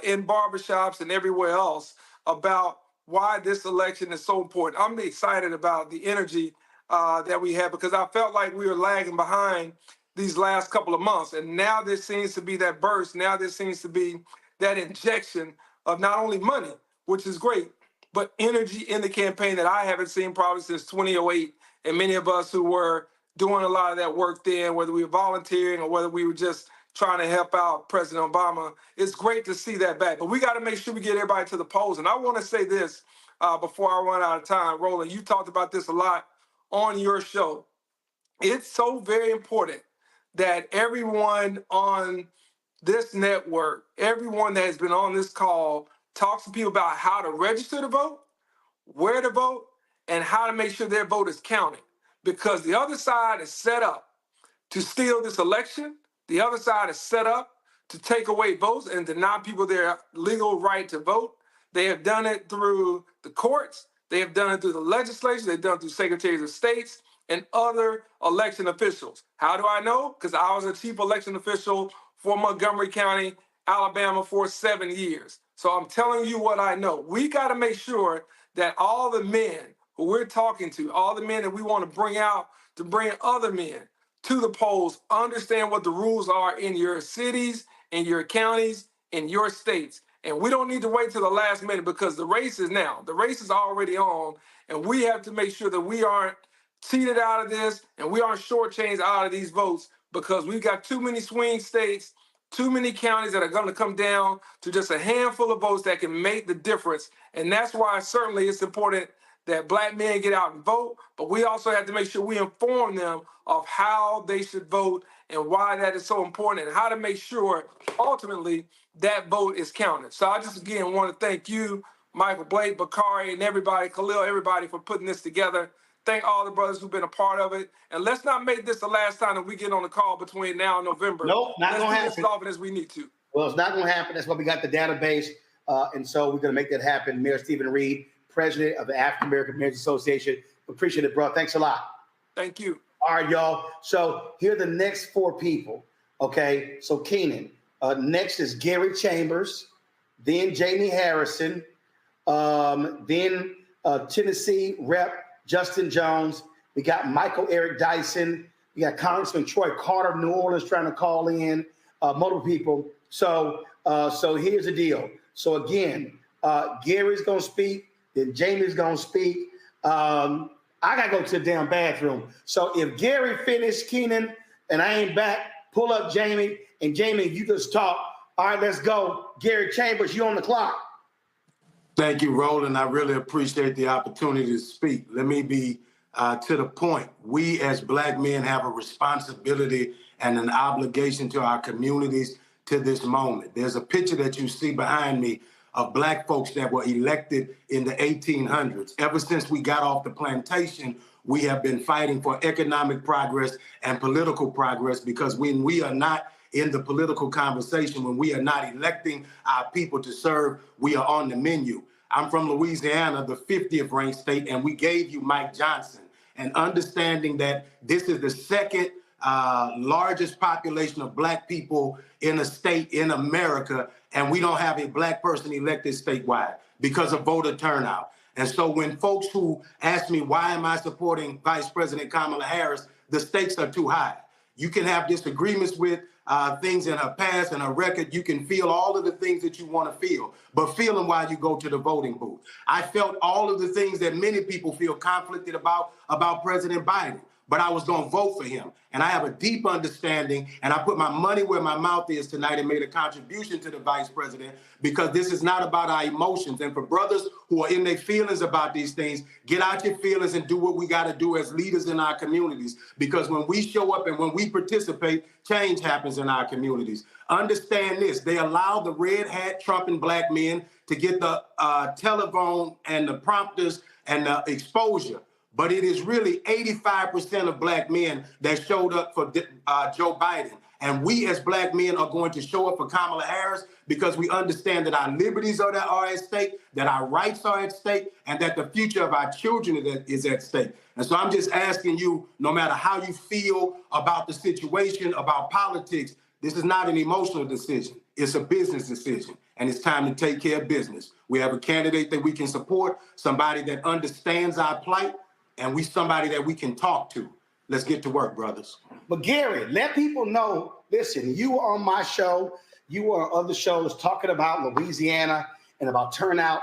in barbershops and everywhere else about why this election is so important. I'm excited about the energy that we had, because I felt like we were lagging behind these last couple of months. And now there seems to be that burst. Now there seems to be that injection of not only money, which is great, but energy in the campaign that I haven't seen probably since 2008. And many of us who were doing a lot of that work then, whether we were volunteering or whether we were just trying to help out President Obama, it's great to see that back. But we got to make sure we get everybody to the polls. And I want to say this before I run out of time. Roland, you talked about this a lot on your show. It's so very important that everyone on this network, everyone that has been on this call, talks to people about how to register to vote, where to vote, and how to make sure their vote is counted. Because the other side is set up to steal this election. The other side is set up to take away votes and deny people their legal right to vote. They have done it through the courts. They have done it through the legislature. They've done it through secretaries of states and other election officials. How do I know? Because I was a chief election official for Montgomery County, Alabama for 7 years. So I'm telling you what I know. We got to make sure that all the men who we're talking to, all the men that we want to bring out to bring other men to the polls, understand what the rules are in your cities, in your counties, in your states. And we don't need to wait till the last minute, because the race is now. The race is already on, and we have to make sure that we aren't cheated out of this and we aren't shortchanged out of these votes, because we've got too many swing states, too many counties that are going to come down to just a handful of votes that can make the difference. And that's why certainly it's important that Black men get out and vote, but we also have to make sure we inform them of how they should vote and why that is so important, and how to make sure ultimately that vote is counted. So I just again want to thank you, Michael Blake, Bakari, and everybody, Khil, everybody for putting this together. Thank all the brothers who've been a part of it. And let's not make this the last time that we get on the call between now and November. Nope, not going to happen. Let's do as often as we need to. Well, it's not going to happen. That's why we got the database. And so we're going to make that happen. Mayor Stephen Reed, president of the African American Mayors Association. Appreciate it, bro. Thanks a lot. Thank you. All right, y'all. So here are the next 4 people. Okay. So Keenan, next is Gary Chambers, then Jamie Harrison, then Tennessee Rep. Justin Jones. We got Michael Eric Dyson. We got Congressman Troy Carter of New Orleans trying to call in, multiple people. So here's the deal. So again, Gary's going to speak, then Jamie's going to speak. I got to go to the damn bathroom. So if Gary finished, Keenan, and I ain't back, pull up Jamie. And Jamie, you just talk. All right, let's go. Gary Chambers, you on the clock. Thank you, Roland. I really appreciate the opportunity to speak. Let me be to the point. We as Black men have a responsibility and an obligation to our communities to this moment. There's a picture that you see behind me of Black folks that were elected in the 1800s. Ever since we got off the plantation, we have been fighting for economic progress and political progress, because when we are not in the political conversation, when we are not electing our people to serve, we are on the menu. I'm from Louisiana, the 50th ranked state, and we gave you Mike Johnson. And understanding that this is the second largest population of Black people in a state in America, and we don't have a Black person elected statewide because of voter turnout. And so when folks who ask me, why am I supporting Vice President Kamala Harris, the stakes are too high. You can have disagreements with things in her past and her record. You can feel all of the things that you want to feel, but feel them while you go to the voting booth. I felt all of the things that many people feel conflicted about President Biden, but I was going to vote for him. And I have a deep understanding, and I put my money where my mouth is tonight and made a contribution to the vice president, because this is not about our emotions. And for brothers who are in their feelings about these things, get out your feelings and do what we got to do as leaders in our communities. Because when we show up and when we participate, change happens in our communities. Understand this: they allow the red hat trumping Black men to get the telephone and the prompters and the exposure. But it is really 85% of Black men that showed up for Joe Biden. And we as Black men are going to show up for Kamala Harris, because we understand that our liberties are at stake, that our rights are at stake, and that the future of our children is at stake. And so I'm just asking you, no matter how you feel about the situation, about politics, this is not an emotional decision. It's a business decision, and it's time to take care of business. We have a candidate that we can support, somebody that understands our plight, and we somebody that we can talk to. Let's get to work, brothers. But Gary, let people know, listen, you were on my show, you were on other shows talking about Louisiana and about turnout.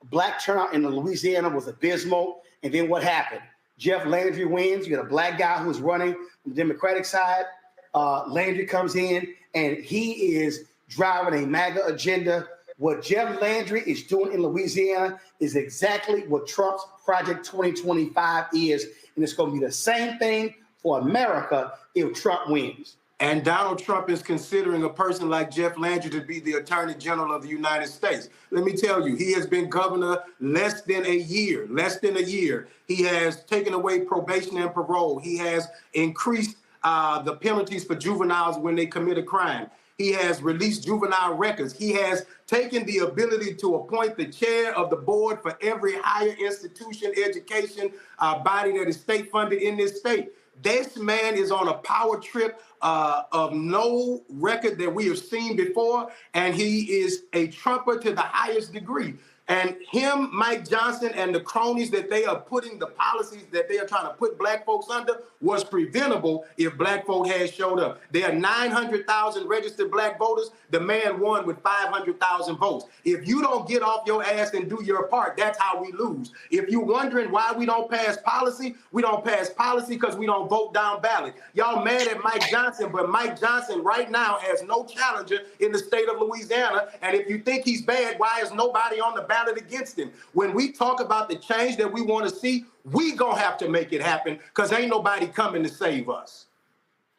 Black turnout in Louisiana was abysmal. And then what happened? Jeff Landry wins. You got a black guy who's running on the Democratic side. Landry comes in and he is driving a MAGA agenda. What Jeff Landry is doing in Louisiana is exactly what Trump's Project 2025 is. And it's going to be the same thing for America if Trump wins. And Donald Trump is considering a person like Jeff Landry to be the Attorney General of the United States. Let me tell you, he has been governor less than a year. He has taken away probation and parole. He has increased the penalties for juveniles when they commit a crime. He has released juvenile records. He has taken the ability to appoint the chair of the board for every higher institution, education body that is state funded in this state. This man is on a power trip of no record that we have seen before, and he is a Trumper to the highest degree. And him, Mike Johnson, and the cronies that they are putting, the policies that they are trying to put black folks under, was preventable if black folk had showed up. There are 900,000 registered black voters. The man won with 500,000 votes. If you don't get off your ass and do your part, that's how we lose. If you're wondering why we don't pass policy, we don't pass policy because we don't vote down ballot. Y'all mad at Mike Johnson, but Mike Johnson right now has no challenger in the state of Louisiana. And if you think he's bad, why is nobody on the ballot against him? When we talk about the change that we want to see, we gonna have to make it happen because ain't nobody coming to save us.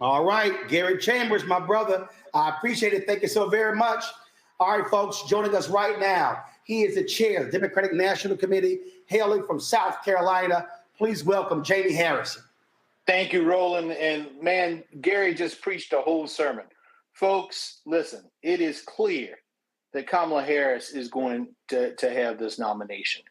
All right, Gary Chambers, my brother, I appreciate it. Thank you so very much. All right, folks, joining us right now, he is the chair of the Democratic National Committee, hailing from South Carolina. Please welcome Jamie Harrison. Thank you, Roland. And man, Gary just preached a whole sermon. Folks, listen, it is clear that Kamala Harris is going to have this nomination.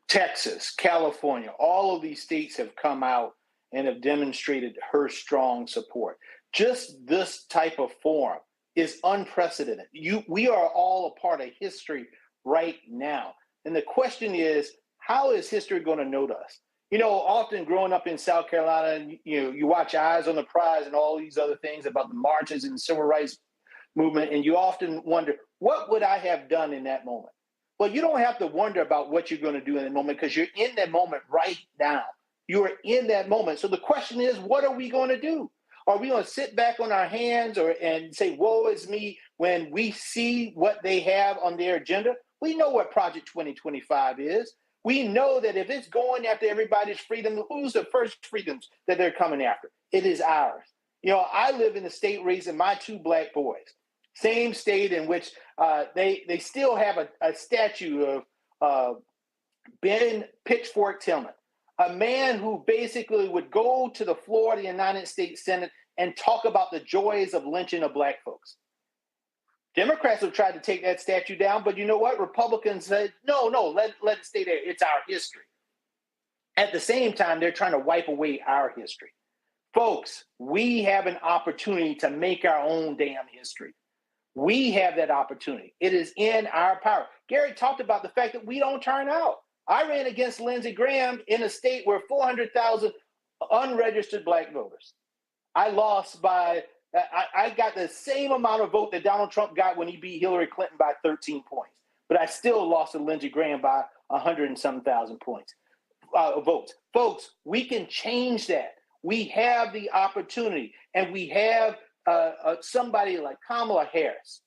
Texas, California, all of these states have come out and have demonstrated her strong support. Just this type of forum is unprecedented. We are all a part of history right now. And the question is, how is history going to note us? You know, often growing up in South Carolina, you watch Eyes on the Prize and all these other things about the marches and the civil rights movement, and you often wonder, what would I have done in that moment? Well, you don't have to wonder about what you're going to do in that moment because you're in that moment right now. You are in that moment. So the question is, what are we going to do? Are we going to sit back on our hands and say, woe is me, when we see what they have on their agenda? We know what Project 2025 is. We know that if it's going after everybody's freedom, who's the first freedoms that they're coming after? It is ours. You know, I live in a state raising my two black boys. Same state in which they still have a statue of Ben Pitchfork Tillman, a man who basically would go to the floor of the United States Senate and talk about the joys of lynching of black folks. Democrats have tried to take that statue down, but you know what? Republicans said, no, let it stay there. It's our history. At the same time, they're trying to wipe away our history. Folks, we have an opportunity to make our own damn history. We have that opportunity. It is in our power. Gary talked about the fact that we don't turn out. I ran against Lindsey Graham in a state where 400,000 unregistered black voters. I lost by, I got the same amount of vote that Donald Trump got when he beat Hillary Clinton by 13 points. But I still lost to Lindsey Graham by 100 and some thousand points, votes. Folks, we can change that. We have the opportunity, and we have somebody like Kamala Harris,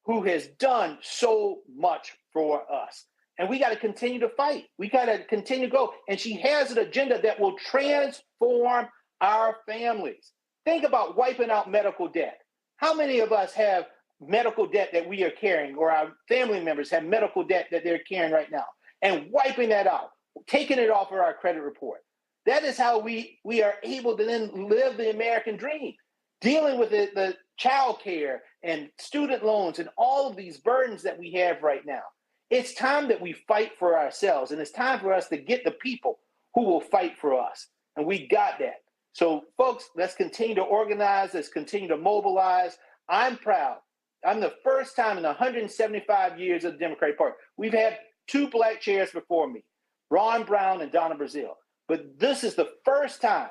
who has done so much for us. And we got to continue to fight. We got to continue to go. And she has an agenda that will transform our families. Think about wiping out medical debt. How many of us have medical debt that we are carrying, or our family members have medical debt that they're carrying right now? And wiping that out, taking it off of our credit report. That is how we are able to then live the American dream. Dealing with the child care and student loans and all of these burdens that we have right now. It's time that we fight for ourselves, and it's time for us to get the people who will fight for us. And we got that. So, folks, let's continue to organize. Let's continue to mobilize. I'm proud. I'm the first time in 175 years of the Democratic Party. We've had two black chairs before me, Ron Brown and Donna Brazile. but this is the first time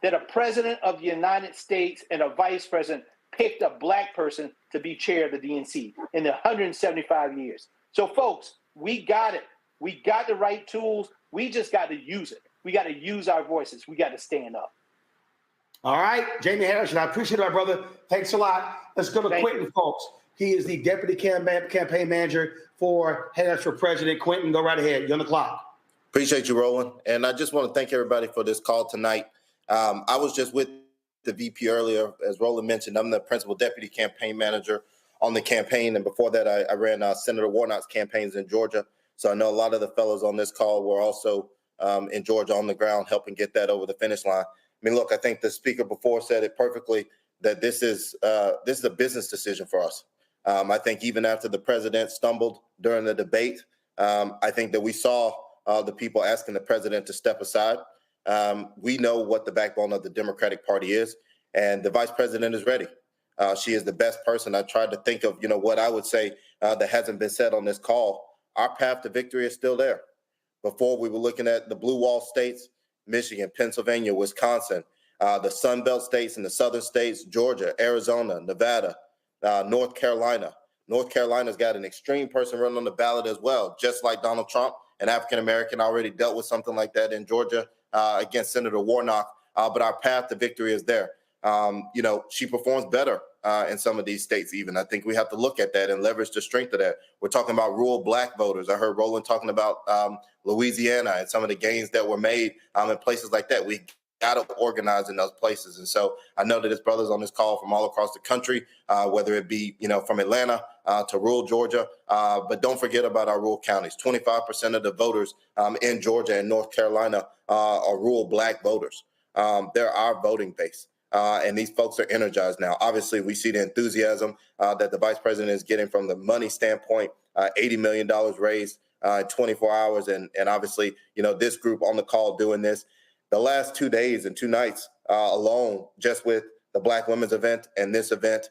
that a president of the United States and a vice president picked a black person to be chair of the DNC in the 175 years. So, folks, we got it. We got the right tools. We just got to use it. We got to use our voices. We got to stand up. All right, Jamie Harrison, I appreciate it, my brother. Thanks a lot. Let's go to Quentin, folks. He is the deputy campaign manager for Harris for President. Quentin, go right ahead. You're on the clock. Appreciate you, Roland. And I just want to thank everybody for this call tonight. I was just with the VP earlier. As Roland mentioned, I'm the principal deputy campaign manager on the campaign. And before that, I ran Senator Warnock's campaigns in Georgia. So I know a lot of the fellows on this call were also in Georgia on the ground helping get that over the finish line. I mean, look, I think the speaker before said it perfectly that this is a business decision for us. I think even after the president stumbled during the debate, I think that we saw the people asking the president to step aside. We know what the backbone of the Democratic Party is, and the vice president is ready. She is the best person. I tried to think of, what I would say that hasn't been said on this call. Our path to victory is still there. Before, we were looking at the blue wall states, Michigan, Pennsylvania, Wisconsin, the Sun Belt states and the southern states, Georgia, Arizona, Nevada, North Carolina. North Carolina's got an extreme person running on the ballot as well, just like Donald Trump, an African-American, already dealt with something like that in Georgia against Senator Warnock. But our path to victory is there. She performs better in some of these states even. I think we have to look at that and leverage the strength of that. We're talking about rural black voters. I heard Roland talking about Louisiana and some of the gains that were made in places like that. We got to organize in those places. And so I know that there's brothers on this call from all across the country, whether it be, from Atlanta to rural Georgia. But don't forget about our rural counties. 25% of the voters in Georgia and North Carolina are rural black voters. They're our voting base. And these folks are energized now. Obviously, we see the enthusiasm that the vice president is getting from the money standpoint, $80 million raised in 24 hours. And obviously, this group on the call doing this. The last 2 days and 2 nights alone, just with the Black Women's event and this event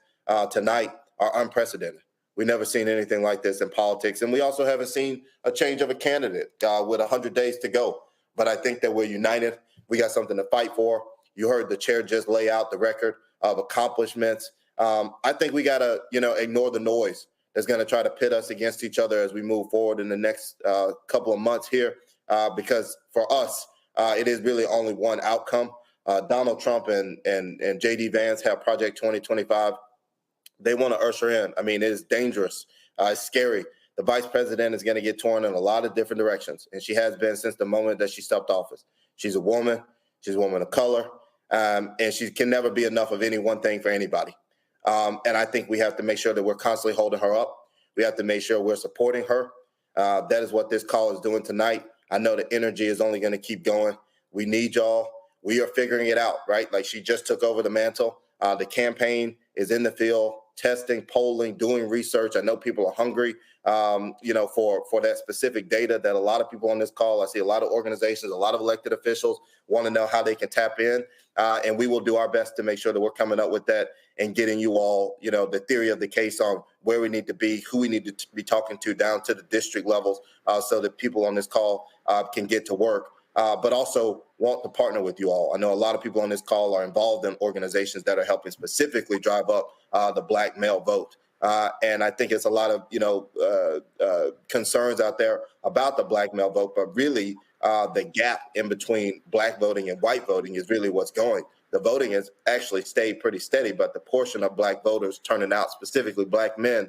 tonight, are unprecedented. We've never seen anything like this in politics. And we also haven't seen a change of a candidate with 100 days to go. But I think that we're united. We got something to fight for. You heard the chair just lay out the record of accomplishments. I think we got to, ignore the noise that's going to try to pit us against each other as we move forward in the next couple of months here, because for us, it is really only one outcome. Donald Trump and J.D. Vance have Project 2025. They want to usher in. I mean, it is dangerous. It's scary. The vice president is going to get torn in a lot of different directions, and she has been since the moment that she stepped office. She's a woman. She's a woman of color, and she can never be enough of any one thing for anybody. And I think we have to make sure that we're constantly holding her up. We have to make sure we're supporting her. That is what this call is doing tonight. I know the energy is only going to keep going. We need y'all. We are figuring it out, right? Like, she just took over the mantle. The campaign is in the field, testing, polling, doing research. I know people are hungry, for that specific data that a lot of people on this call, I see a lot of organizations, a lot of elected officials want to know how they can tap in. And we will do our best to make sure that we're coming up with that and getting you all, the theory of the case on where we need to be, who we need to be talking to down to the district levels, so that people on this call can get to work. But also want to partner with you all. I know a lot of people on this call are involved in organizations that are helping specifically drive up the black male vote. And I think it's a lot of, concerns out there about the black male vote, but really the gap in between black voting and white voting is really what's going. The voting has actually stayed pretty steady, but the portion of black voters turning out, specifically black men,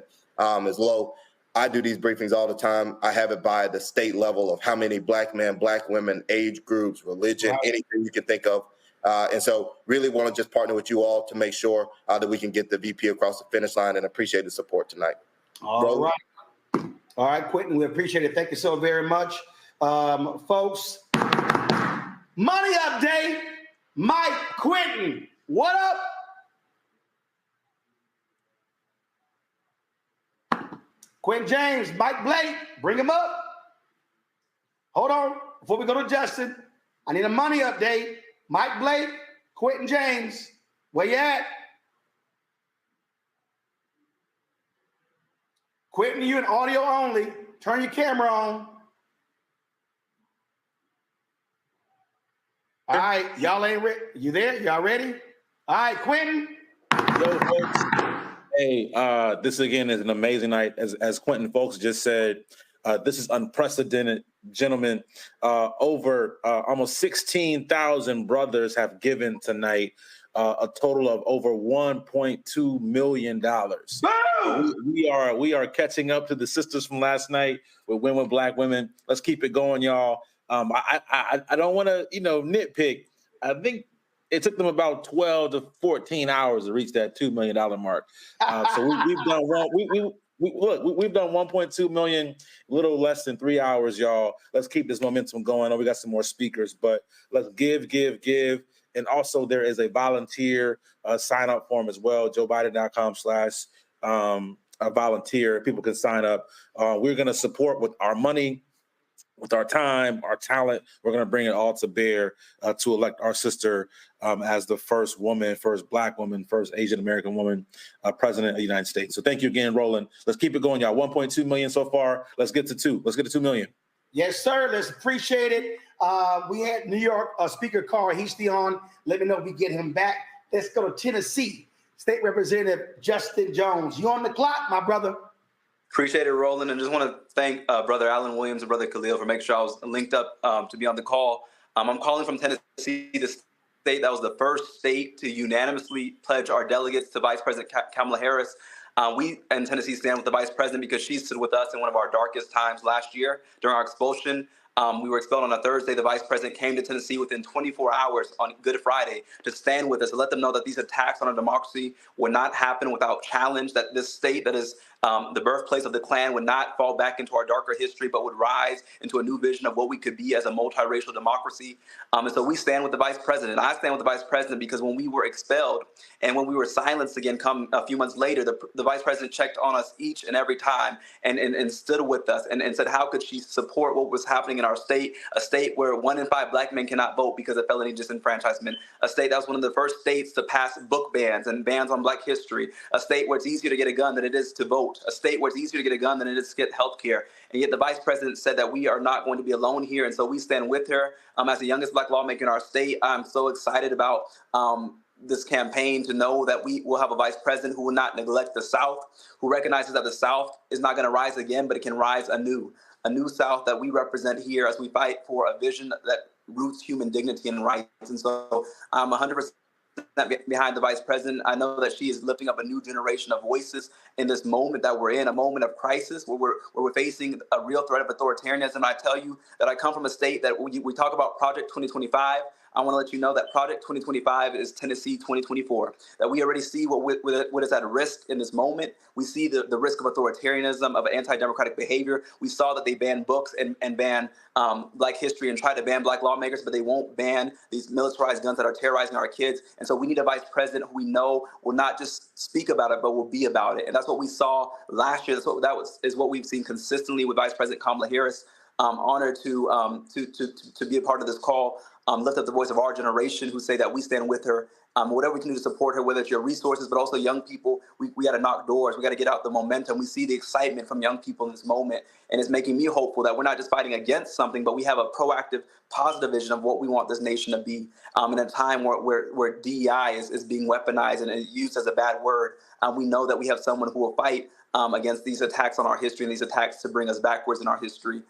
is low. I do these briefings all the time. I have it by the state level of how many black men, black women, age groups, religion, anything you can think of. And so really want to just partner with you all to make sure that we can get the VP across the finish line, and appreciate the support tonight. All right, Quentin, we appreciate it. Thank you so very much. Folks, money update, Mike Quentin, what up? Quentin James, Mike Blake, bring him up. Hold on, before we go to Justin, I need a money update. Mike Blake, Quentin James, where you at? Quentin, you in audio only. Turn your camera on. All right, y'all ain't ready. You there? Y'all ready? All right, Quentin. Yo, folks. Hey, this again is an amazing night. As Quentin folks just said, this is unprecedented, gentlemen. Over almost 16,000 brothers have given tonight, a total of over $1.2 million. We are catching up to the sisters from last night with Win with Black Women. Let's keep it going, y'all. I don't want to nitpick. I think it took them about 12 to 14 hours to reach that $2 million mark. So we've done we've done 1.2 million, a little less than 3 hours, y'all. Let's keep this momentum going. We got some more speakers, but let's give. And also there is a volunteer sign up form as well, joebiden.com/volunteer. People can sign up. We're going to support with our money, with our time, our talent. We're going to bring it all to bear to elect our sister as the first woman, first Black woman, first Asian American woman president of the United States. So thank you again, Roland. Let's keep it going, y'all. 1.2 million so far. Let's get to 2. Let's get to 2 million. Yes, sir. Let's appreciate it. We had New York Speaker Carl Heastie on. Let me know if we get him back. Let's go to Tennessee. State Representative Justin Jones. You on the clock, my brother. Appreciate it, Roland, and just want to thank Brother Alan Williams and Brother Khil for making sure I was linked up to be on the call. I'm calling from Tennessee, the state that was the first state to unanimously pledge our delegates to Vice President Kamala Harris. We in Tennessee stand with the Vice President because she stood with us in one of our darkest times last year during our expulsion. We were expelled on a Thursday. The Vice President came to Tennessee within 24 hours on Good Friday to stand with us, to let them know that these attacks on our democracy would not happen without challenge, that this state that is the birthplace of the Klan would not fall back into our darker history, but would rise into a new vision of what we could be as a multiracial democracy. And so we stand with the Vice President. I stand with the Vice President because when we were expelled and when we were silenced again come a few months later, the Vice President checked on us each and every time and stood with us and said, how could she support what was happening in our state, a state where 1 in 5 Black men cannot vote because of felony disenfranchisement, a state that was one of the first states to pass book bans and bans on Black history, a state where it's easier to get a gun than it is to vote, a state where it's easier to get a gun than it is to get health care. And yet the Vice President said that we are not going to be alone here. And so we stand with her. As the youngest Black lawmaker in our state, I'm so excited about this campaign to know that we will have a Vice President who will not neglect the South, who recognizes that the South is not going to rise again, but it can rise anew. A new South that we represent here as we fight for a vision that roots human dignity and rights. And so I'm 100% behind the Vice President. I know that she is lifting up a new generation of voices in this moment that we're in, a moment of crisis where we're facing a real threat of authoritarianism. I tell you that I come from a state that we talk about Project 2025. I want to let you know that Project 2025 is Tennessee 2024, that we already see what is at risk in this moment. We see the risk of authoritarianism, of anti-democratic behavior. We saw that they banned books and ban Black history and try to ban Black lawmakers, but they won't ban these militarized guns that are terrorizing our kids. And so we need a Vice President who we know will not just speak about it, but will be about it. And that's what we saw last year. Is what we've seen consistently with Vice President Kamala Harris. Honored to be a part of this call. Lift up the voice of our generation who say that we stand with her. Whatever we can do to support her, whether it's your resources, but also young people, we got to knock doors. We got to get out the momentum. We see the excitement from young people in this moment, and it's making me hopeful that we're not just fighting against something, but we have a proactive, positive vision of what we want this nation to be. In a time where DEI is being weaponized and used as a bad word, we know that we have someone who will fight against these attacks on our history and these attacks to bring us backwards in our history.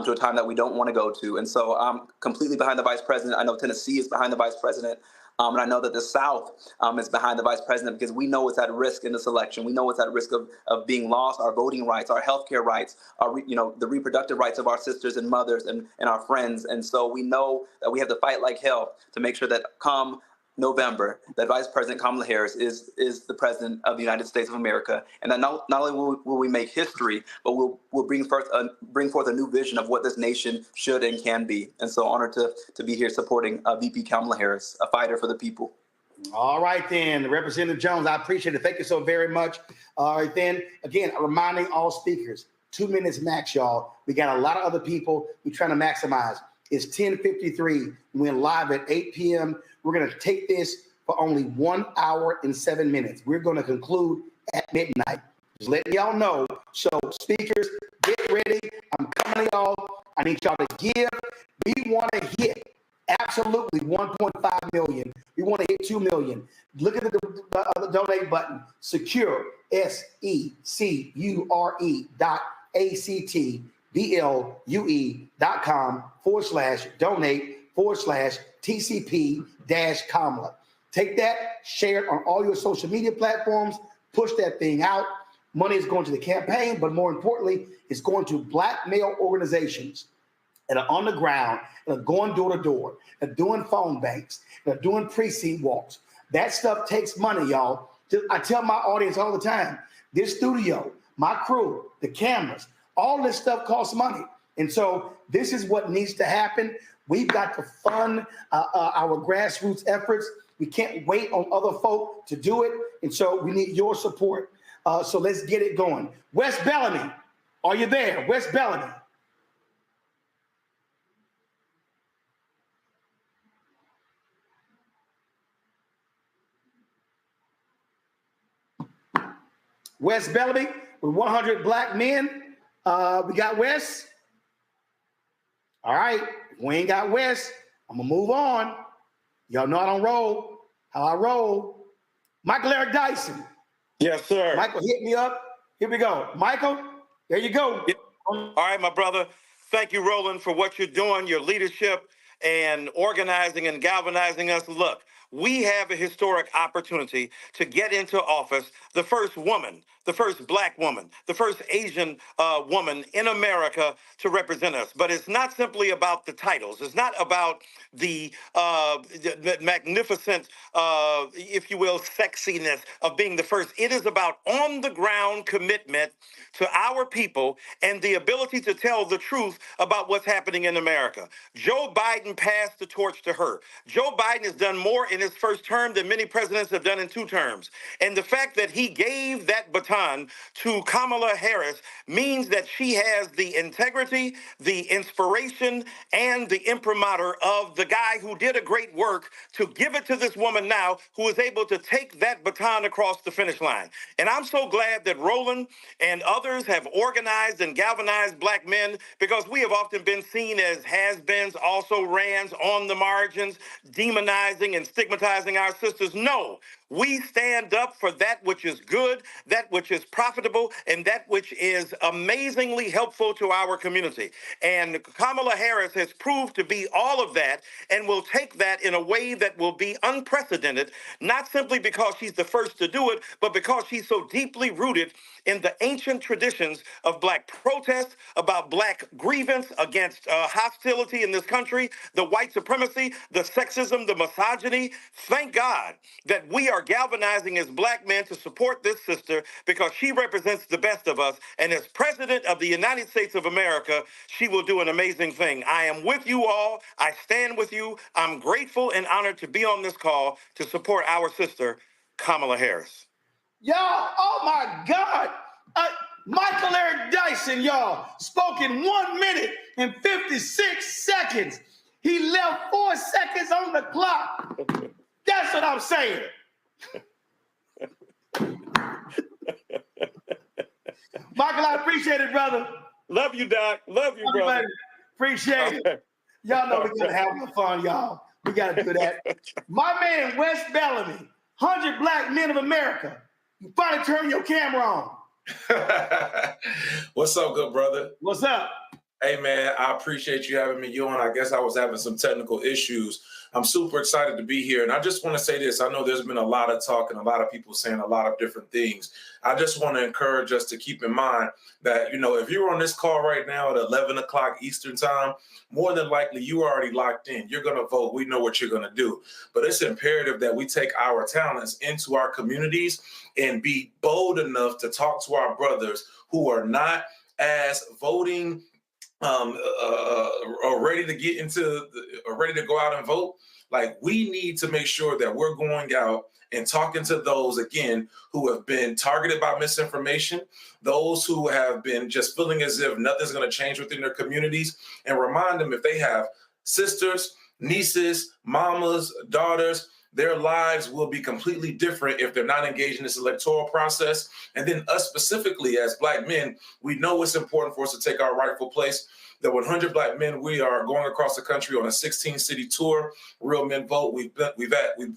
To a time that we don't want to go to. And so I'm completely behind the Vice President. I know Tennessee is behind the Vice President. And I know that the South is behind the Vice President because we know it's at risk in this election. We know it's at risk of being lost, our voting rights, our healthcare rights, the reproductive rights of our sisters and mothers and our friends. And so we know that we have to fight like hell to make sure that come November, that Vice President Kamala Harris is the President of the United States of America, and that not only will we make history, but we'll bring forth a new vision of what this nation should and can be. And so honored to be here supporting VP Kamala Harris, a fighter for the people. All right, then, Representative Jones, I appreciate it. Thank you so very much. All right, then, again, reminding all speakers, 2 minutes max, y'all. We got a lot of other people we're trying to maximize. It's 10:53. We're live at 8 p.m. We're going to take this for only 1 hour and 7 minutes. We're going to conclude at midnight. Just letting y'all know. So, speakers, get ready. I'm coming to y'all. I need y'all to give. We want to hit Absolutely, 1.5 million. We want to hit 2 million. Look at the donate button. Secure, secure.actblue.com/donate/TCP-Kamala. Take that, share it on all your social media platforms, push that thing out. Money is going to the campaign, but more importantly, it's going to Black male organizations that are on the ground, that are going door to door, that are doing phone banks, that are doing precinct walks. That stuff takes money, y'all. I tell my audience all the time, this studio, my crew, the cameras, all this stuff costs money. And so this is what needs to happen. We've got to fund our grassroots efforts. We can't wait on other folk to do it. And so we need your support. So let's get it going. Wes Bellamy, are you there? Wes Bellamy. Wes Bellamy with 100 Black men. We got Wes. All right. If we ain't got Wes, I'm going to move on. Y'all know I don't roll how I roll. Michael Eric Dyson. Yes, sir. Michael, hit me up. Here we go. Michael, there you go. All right, my brother. Thank you, Roland, for what you're doing, your leadership, and organizing and galvanizing us. Look, we have a historic opportunity to get into office the first woman, the first Black woman, the first Asian woman in America to represent us. But it's not simply about the titles. It's not about the magnificent, if you will, sexiness of being the first. It is about on-the-ground commitment to our people and the ability to tell the truth about what's happening in America. Joe Biden passed the torch to her. Joe Biden has done more in his first term than many presidents have done in 2 terms. And the fact that he gave that baton to Kamala Harris means that she has the integrity, the inspiration, and the imprimatur of the guy who did a great work to give it to this woman now who is able to take that baton across the finish line. And I'm so glad that Roland and others have organized and galvanized Black men, because we have often been seen as has-beens, also-rans, on the margins, demonizing and stigmatizing our sisters. No, we stand up for that which is good, that which is profitable, and that which is amazingly helpful to our community. And Kamala Harris has proved to be all of that, and will take that in a way that will be unprecedented, not simply because she's the first to do it, but because she's so deeply rooted in the ancient traditions of Black protest, about Black grievance against hostility in this country, the white supremacy, the sexism, the misogyny. Thank God that we are galvanizing as Black men to support this sister, because she represents the best of us. And as President of the United States of America, she will do an amazing thing. I am with you all. I stand with you. I'm grateful and honored to be on this call to support our sister, Kamala Harris. Y'all, oh my God. Michael Eric Dyson, y'all, spoke in 1 minute and 56 seconds. He left 4 seconds on the clock. That's what I'm saying. Michael, I appreciate it, brother. Love you, Doc. Love you, brother. Appreciate it. Y'all know we're gonna have some fun, y'all. We gotta do that. My man, Wes Bellamy, 100 Black Men of America. You finally turn your camera on. What's up, good brother? What's up? Hey, man, I appreciate you having me on. I guess I was having some technical issues. I'm super excited to be here. And I just want to say this. I know there's been a lot of talk and a lot of people saying a lot of different things. I just want to encourage us to keep in mind that, you know, if you're on this call right now at 11 o'clock Eastern time, more than likely you are already locked in. You're going to vote. We know what you're going to do. But it's imperative that we take our talents into our communities and be bold enough to talk to our brothers who are not as voting are ready to get into, are ready to go out and vote. Like, we need to make sure that we're going out and talking to those, again, who have been targeted by misinformation, those who have been just feeling as if nothing's going to change within their communities, and remind them if they have sisters, nieces, mamas, daughters, their lives will be completely different if they're not engaged in this electoral process. And then us specifically as Black men, we know it's important for us to take our rightful place. The 100 Black men, we are going across the country on a 16-city tour. Real Men Vote. We've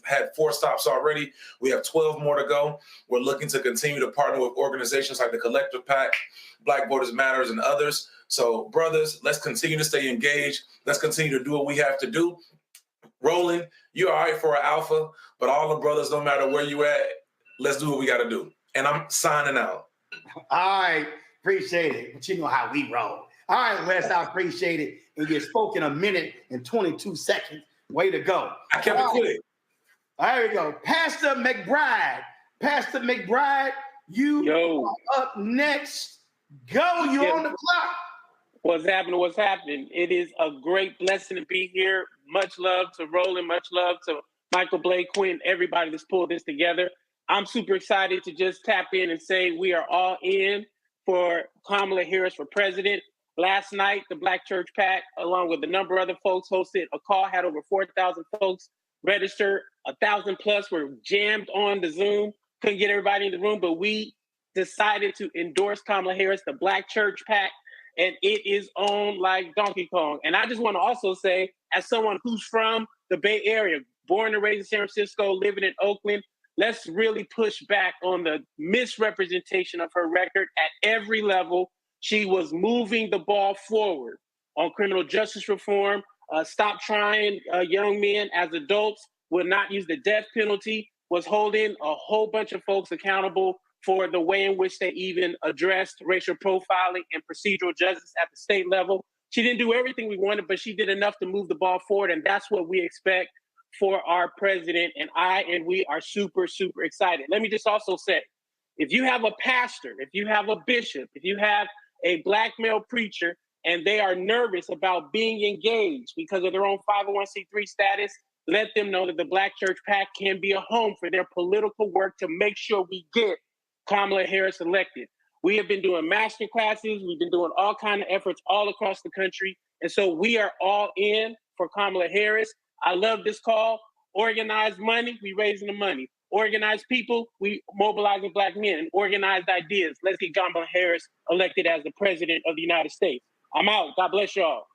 had 4 stops already. We have 12 more to go. We're looking to continue to partner with organizations like the Collective PAC, Black Voters Matters, and others. So, brothers, let's continue to stay engaged. Let's continue to do what we have to do. Roland, you're all right for an alpha, but all the brothers, no matter where you at, let's do what we got to do. And I'm signing out. All right, appreciate it. But you know how we roll. All right, Wes, I appreciate it. And you spoke in 1 minute and 22 seconds. Way to go. I kept it quick. There we go. Pastor McBride. Pastor McBride, you are up next. Go, you're on the clock. What's happening? What's happening? It is a great blessing to be here. Much love to Roland. Much love to Michael Blake, Quinn, everybody that's pulled this together. I'm super excited to just tap in and say we are all in for Kamala Harris for president. Last night, the Black Church PAC, along with a number of other folks, hosted a call, had over 4,000 folks register. 1,000 plus were jammed on the Zoom. Couldn't get everybody in the room, but we decided to endorse Kamala Harris, the Black Church PAC, and it is on like Donkey Kong. And I just want to also say, as someone who's from the Bay Area, born and raised in San Francisco, living in Oakland, let's really push back on the misrepresentation of her record at every level. She was moving the ball forward on criminal justice reform, stop trying young men as adults, would not use the death penalty, was holding a whole bunch of folks accountable for the way in which they even addressed racial profiling and procedural justice at the state level. She didn't do everything we wanted, but she did enough to move the ball forward, and that's what we expect for our president, and we are super, super excited. Let me just also say, if you have a pastor, if you have a bishop, if you have a Black male preacher, and they are nervous about being engaged because of their own 501c3 status, let them know that the Black Church PAC can be a home for their political work to make sure we get Kamala Harris elected. We have been doing master classes. We've been doing all kinds of efforts all across the country. And so we are all in for Kamala Harris. I love this call. Organized money, we raising the money. Organized people, we mobilizing Black men. And organized ideas. Let's get Kamala Harris elected as the president of the United States. I'm out. God bless y'all.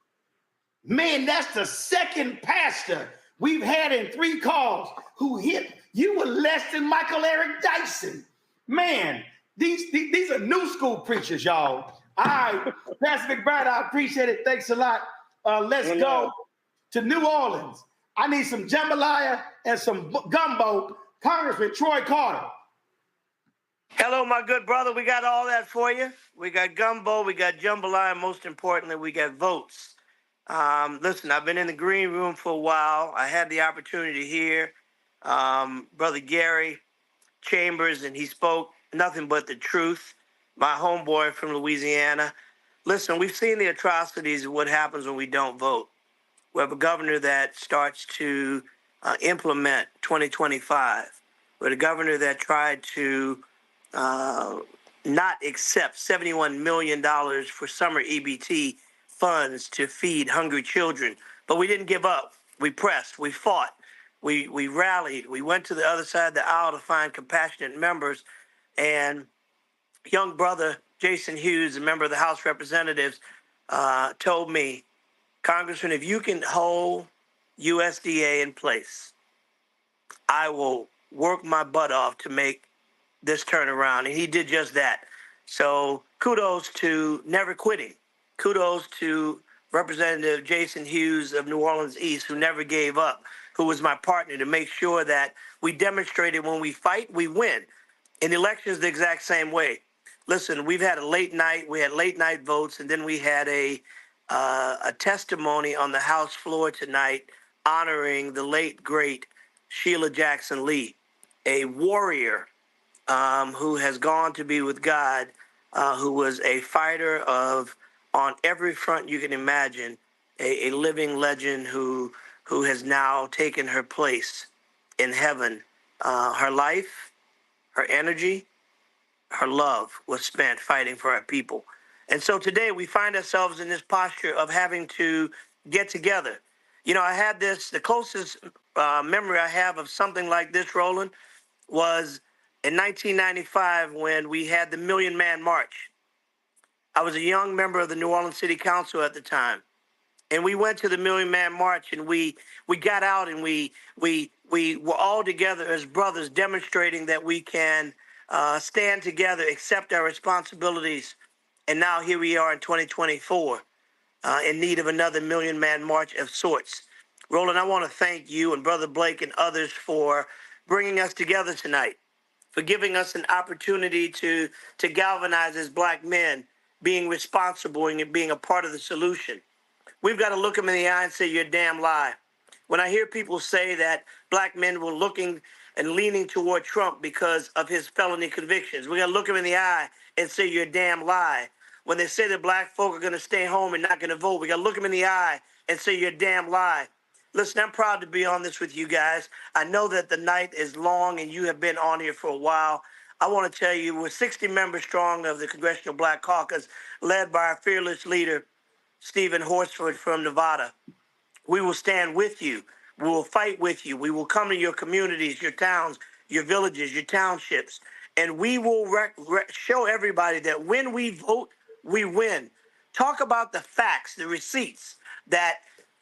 Man, that's the second pastor we've had in 3 calls who hit. You were less than Michael Eric Dyson. Man, these are new school preachers, y'all. All right, Pastor McBride, I appreciate it. Thanks a lot. Let's go to New Orleans. I need some jambalaya and some gumbo. Congressman Troy Carter. Hello, my good brother. We got all that for you. We got gumbo, we got jambalaya, and most importantly, we got votes. Listen, I've been in the green room for a while. I had the opportunity to hear Brother Gary Chambers, and he spoke nothing but the truth. My homeboy from Louisiana. Listen, we've seen the atrocities of what happens when we don't vote. We have a governor that starts to implement 2025. We have a governor that tried to not accept $71 million for summer EBT funds to feed hungry children. But we didn't give up. We pressed. We fought. We rallied. We went to the other side of the aisle to find compassionate members. And young brother Jason Hughes, a member of the House of Representatives, told me, Congressman, if you can hold USDA in place, I will work my butt off to make this turnaround. And he did just that. So kudos to never quitting. Kudos to Representative Jason Hughes of New Orleans East, who never gave up, who was my partner to make sure that we demonstrated when we fight, we win. In elections, the exact same way. Listen, we've had a late night. We had late night votes, and then we had a testimony on the House floor tonight honoring the late, great Sheila Jackson Lee, a warrior who has gone to be with God, who was a fighter on every front you can imagine, a living legend who has now taken her place in heaven. Her life, her energy, her love was spent fighting for our people. And so today we find ourselves in this posture of having to get together. You know, I had this, the closest memory I have of something like this, Roland, was in 1995 when we had the Million Man March. I was a young member of the New Orleans City Council at the time. And we went to the Million Man March, and we got out, and we were all together as brothers, demonstrating that we can stand together, accept our responsibilities. And now here we are in 2024, in need of another Million Man March of sorts. Roland, I want to thank you and Brother Blake and others for bringing us together tonight, for giving us an opportunity to galvanize as Black men, being responsible and being a part of the solution. We've got to look them in the eye and say, you're a damn lie. When I hear people say that Black men were looking and leaning toward Trump because of his felony convictions, we got to look them in the eye and say, you're a damn lie. When they say that Black folk are going to stay home and not going to vote, we got to look them in the eye and say, you're a damn lie. Listen, I'm proud to be on this with you guys. I know that the night is long and you have been on here for a while. I want to tell you, we're 60 members strong of the Congressional Black Caucus, led by our fearless leader, Stephen Horsford from Nevada. We will stand with you. We will fight with you. We will come to your communities, your towns, your villages, your townships, and we will show everybody that when we vote, we win. Talk about the facts, the receipts that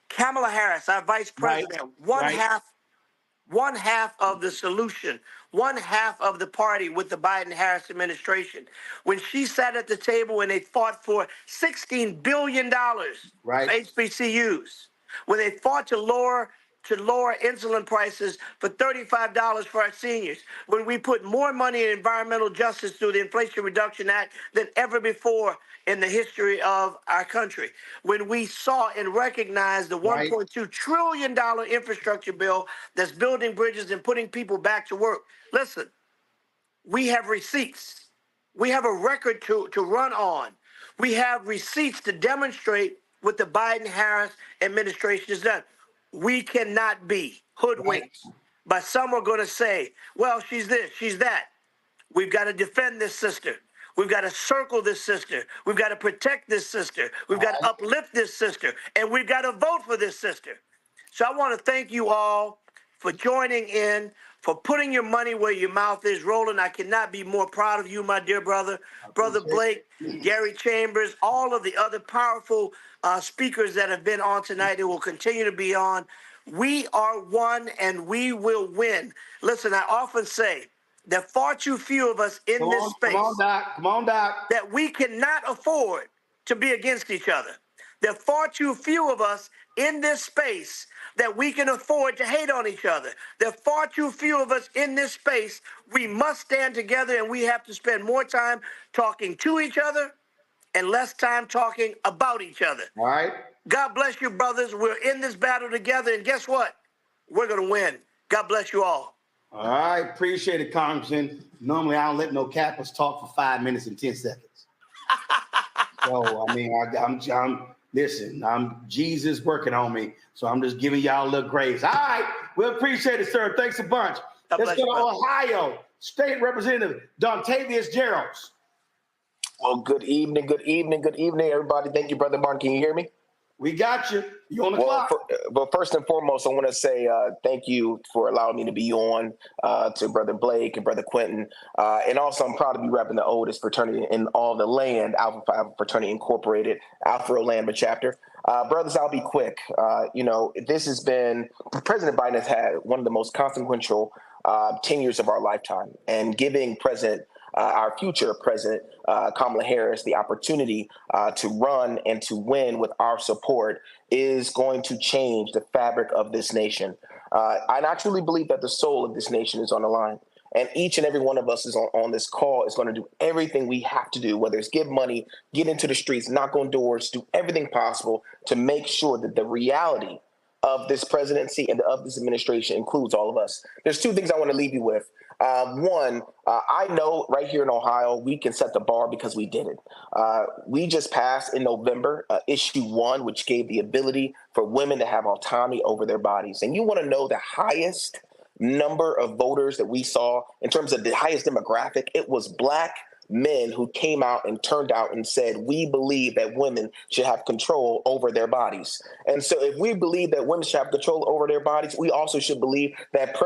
Kamala Harris, our vice president, one half of the solution, one half of the party with the Biden-Harris administration. When she sat at the table and they fought for $16 billion for HBCUs, when they fought to lower insulin prices for $35 for our seniors, when we put more money in environmental justice through the Inflation Reduction Act than ever before in the history of our country, when we saw and recognized the $1.2 trillion infrastructure bill that's building bridges and putting people back to work. Listen, we have receipts. We have a record to run on. We have receipts to demonstrate what the Biden-Harris administration has done. We cannot be hoodwinked by some are going to say, well, she's this, she's that. We've got to defend this sister. We've got to circle this sister. We've got to protect this sister. We've got to uplift this sister. And we've got to vote for this sister. So I want to thank you all for joining in, for putting your money where your mouth is. Roland, I cannot be more proud of you, my dear brother. Brother Blake, Gary Chambers, all of the other powerful speakers that have been on tonight and will continue to be on. We are one and we will win. Listen, I often say that far too few of us in this space. Come on, Doc. That we cannot afford to be against each other. There are far too few of us in this space that we can afford to hate on each other. There are far too few of us in this space. We must stand together, and we have to spend more time talking to each other and less time talking about each other. All right. God bless you, brothers. We're in this battle together, and guess what? We're going to win. God bless you all. All right. Appreciate it, Congressman. Normally, I don't let no Cappers talk for 5 minutes and 10 seconds. So, I mean, I'm Jesus working on me, so I'm just giving y'all a little grace. All right, we appreciate it, sir. Thanks a bunch. Let's go to Ohio. State Representative Dontavius Geralds. Well, good evening, everybody. Thank you, Brother Martin. Can you hear me? We got you. You on the clock. But first and foremost, I want to say thank you for allowing me to be on to Brother Blake and Brother Quentin. And also, I'm proud to be repping the oldest fraternity in all the land, Alpha Phi Fraternity Incorporated, Alpha Lambda chapter. Brothers, I'll be quick. This has been, President Biden has had one of the most consequential tenures of our lifetime, and giving our future President Kamala Harris the opportunity to run and to win with our support is going to change the fabric of this nation. I truly believe that the soul of this nation is on the line. And each and every one of us is on this call is going to do everything we have to do, whether it's give money, get into the streets, knock on doors, do everything possible to make sure that the reality of this presidency and of this administration includes all of us. There's two things I want to leave you with. One, I know right here in Ohio, we can set the bar because we did it. We just passed in November issue 1, which gave the ability for women to have autonomy over their bodies. And you want to know the highest number of voters that we saw in terms of the highest demographic? It was Black men who came out and turned out and said, we believe that women should have control over their bodies. And so if we believe that women should have control over their bodies, we also should believe that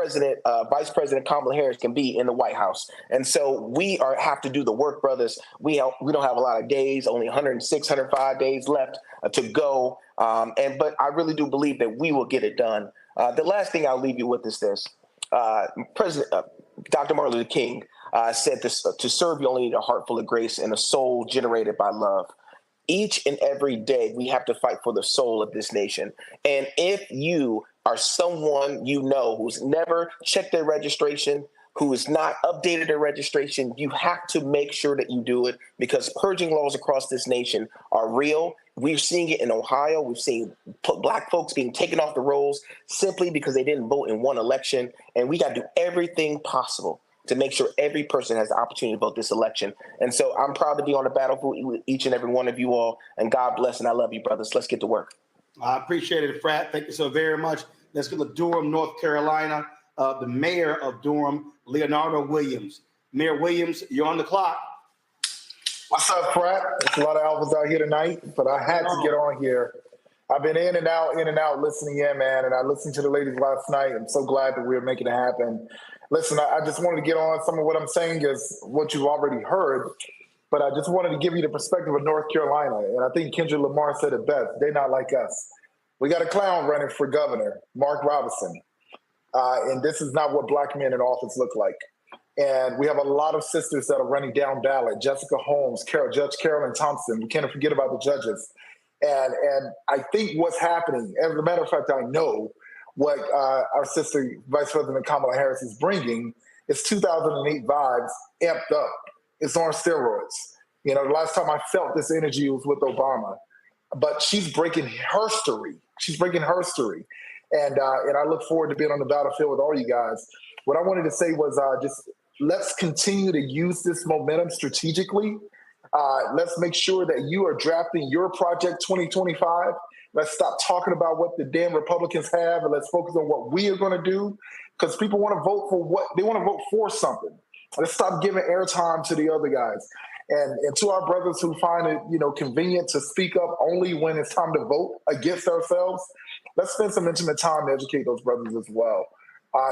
Vice President Kamala Harris can be in the White House. And so we have to do the work, brothers. We don't have a lot of days, only 106, 105 days left to go. But I really do believe that we will get it done. The last thing I'll leave you with is this. President Dr. Martin Luther King said this, to serve you only need a heart full of grace and a soul generated by love. Each and every day we have to fight for the soul of this nation. And if you are someone you know who's never checked their registration, who has not updated their registration, you have to make sure that you do it, because purging laws across this nation are real. We're seeing it in Ohio. We've seen Black folks being taken off the rolls simply because they didn't vote in one election. And we got to do everything possible to make sure every person has the opportunity to vote this election. And so I'm proud to be on the battlefield with each and every one of you all. And God bless, and I love you, brothers. Let's get to work. I appreciate it, Frat. Thank you so very much. Let's go to Durham, North Carolina. The mayor of Durham, Leonardo Williams. Mayor Williams, you're on the clock. What's up, Frat? There's a lot of alphas out here tonight, but I had to get on here. I've been in and out listening in, man, and I listened to the ladies last night. I'm so glad that we're making it happen. Listen, I just wanted to get on. Some of what I'm saying is what you've already heard, but I just wanted to give you the perspective of North Carolina, and I think Kendrick Lamar said it best. They're not like us. We got a clown running for governor, Marc Robinson, and this is not what Black men in office look like. And we have a lot of sisters that are running down ballot. Jessica Holmes, Judge Carolyn Thompson. We can't forget about the judges. And I think what's happening, as a matter of fact, I know what our sister, Vice President Kamala Harris, is bringing is 2008 vibes amped up. It's on steroids. You know, the last time I felt this energy was with Obama. But she's breaking her story. She's breaking her story. And I look forward to being on the battlefield with all you guys. What I wanted to say was just let's continue to use this momentum strategically. Let's make sure that you are drafting your project 2025. Let's stop talking about what the damn Republicans have, and let's focus on what we are going to do, because people want to vote for what they want to vote for something. Let's stop giving airtime to the other guys. And to our brothers who find it, convenient to speak up only when it's time to vote against ourselves, let's spend some intimate time to educate those brothers as well.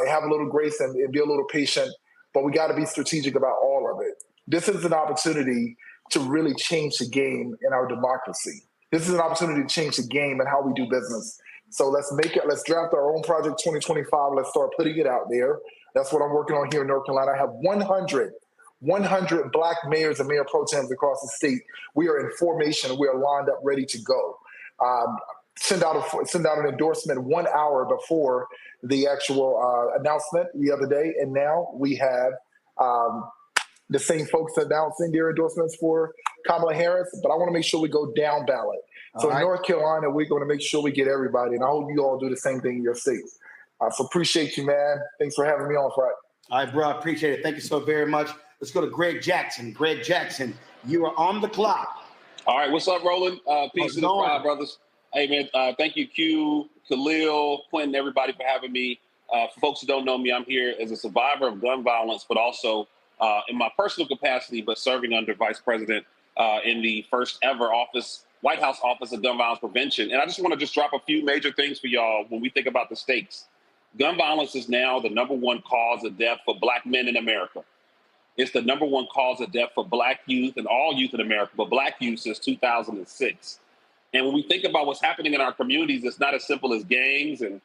Have a little grace and be a little patient, but we got to be strategic about all of it. This is an opportunity to really change the game in our democracy. This is an opportunity to change the game and how we do business. So let's make it. Let's draft our own project 2025. Let's start putting it out there. That's what I'm working on here in North Carolina. I have 100 Black mayors and mayor pro tems across the state. We are in formation. We are lined up, ready to go. Send out an endorsement 1 hour before the actual announcement the other day, and now we have the same folks announcing their endorsements for Kamala Harris. But I want to make sure we go down ballot. So in North Carolina, we're going to make sure we get everybody, and I hope you all do the same thing in your states. So appreciate you, man. Thanks for having me on, Friday. All right, bro. I appreciate it. Thank you so very much. Let's go to Greg Jackson. Greg Jackson, you are on the clock. All right, what's up, Roland? Peace to the Pride brothers. Hey, man, thank you, Q, Khalil, Quentin, everybody for having me. For folks who don't know me, I'm here as a survivor of gun violence, but also in my personal capacity, but serving under Vice President in the first ever White House Office of Gun Violence Prevention. And I just want to drop a few major things for y'all when we think about the stakes. Gun violence is now the #1 cause of death for Black men in America. It's the #1 cause of death for Black youth and all youth in America, but Black youth since 2006. And when we think about what's happening in our communities, it's not as simple as gangs and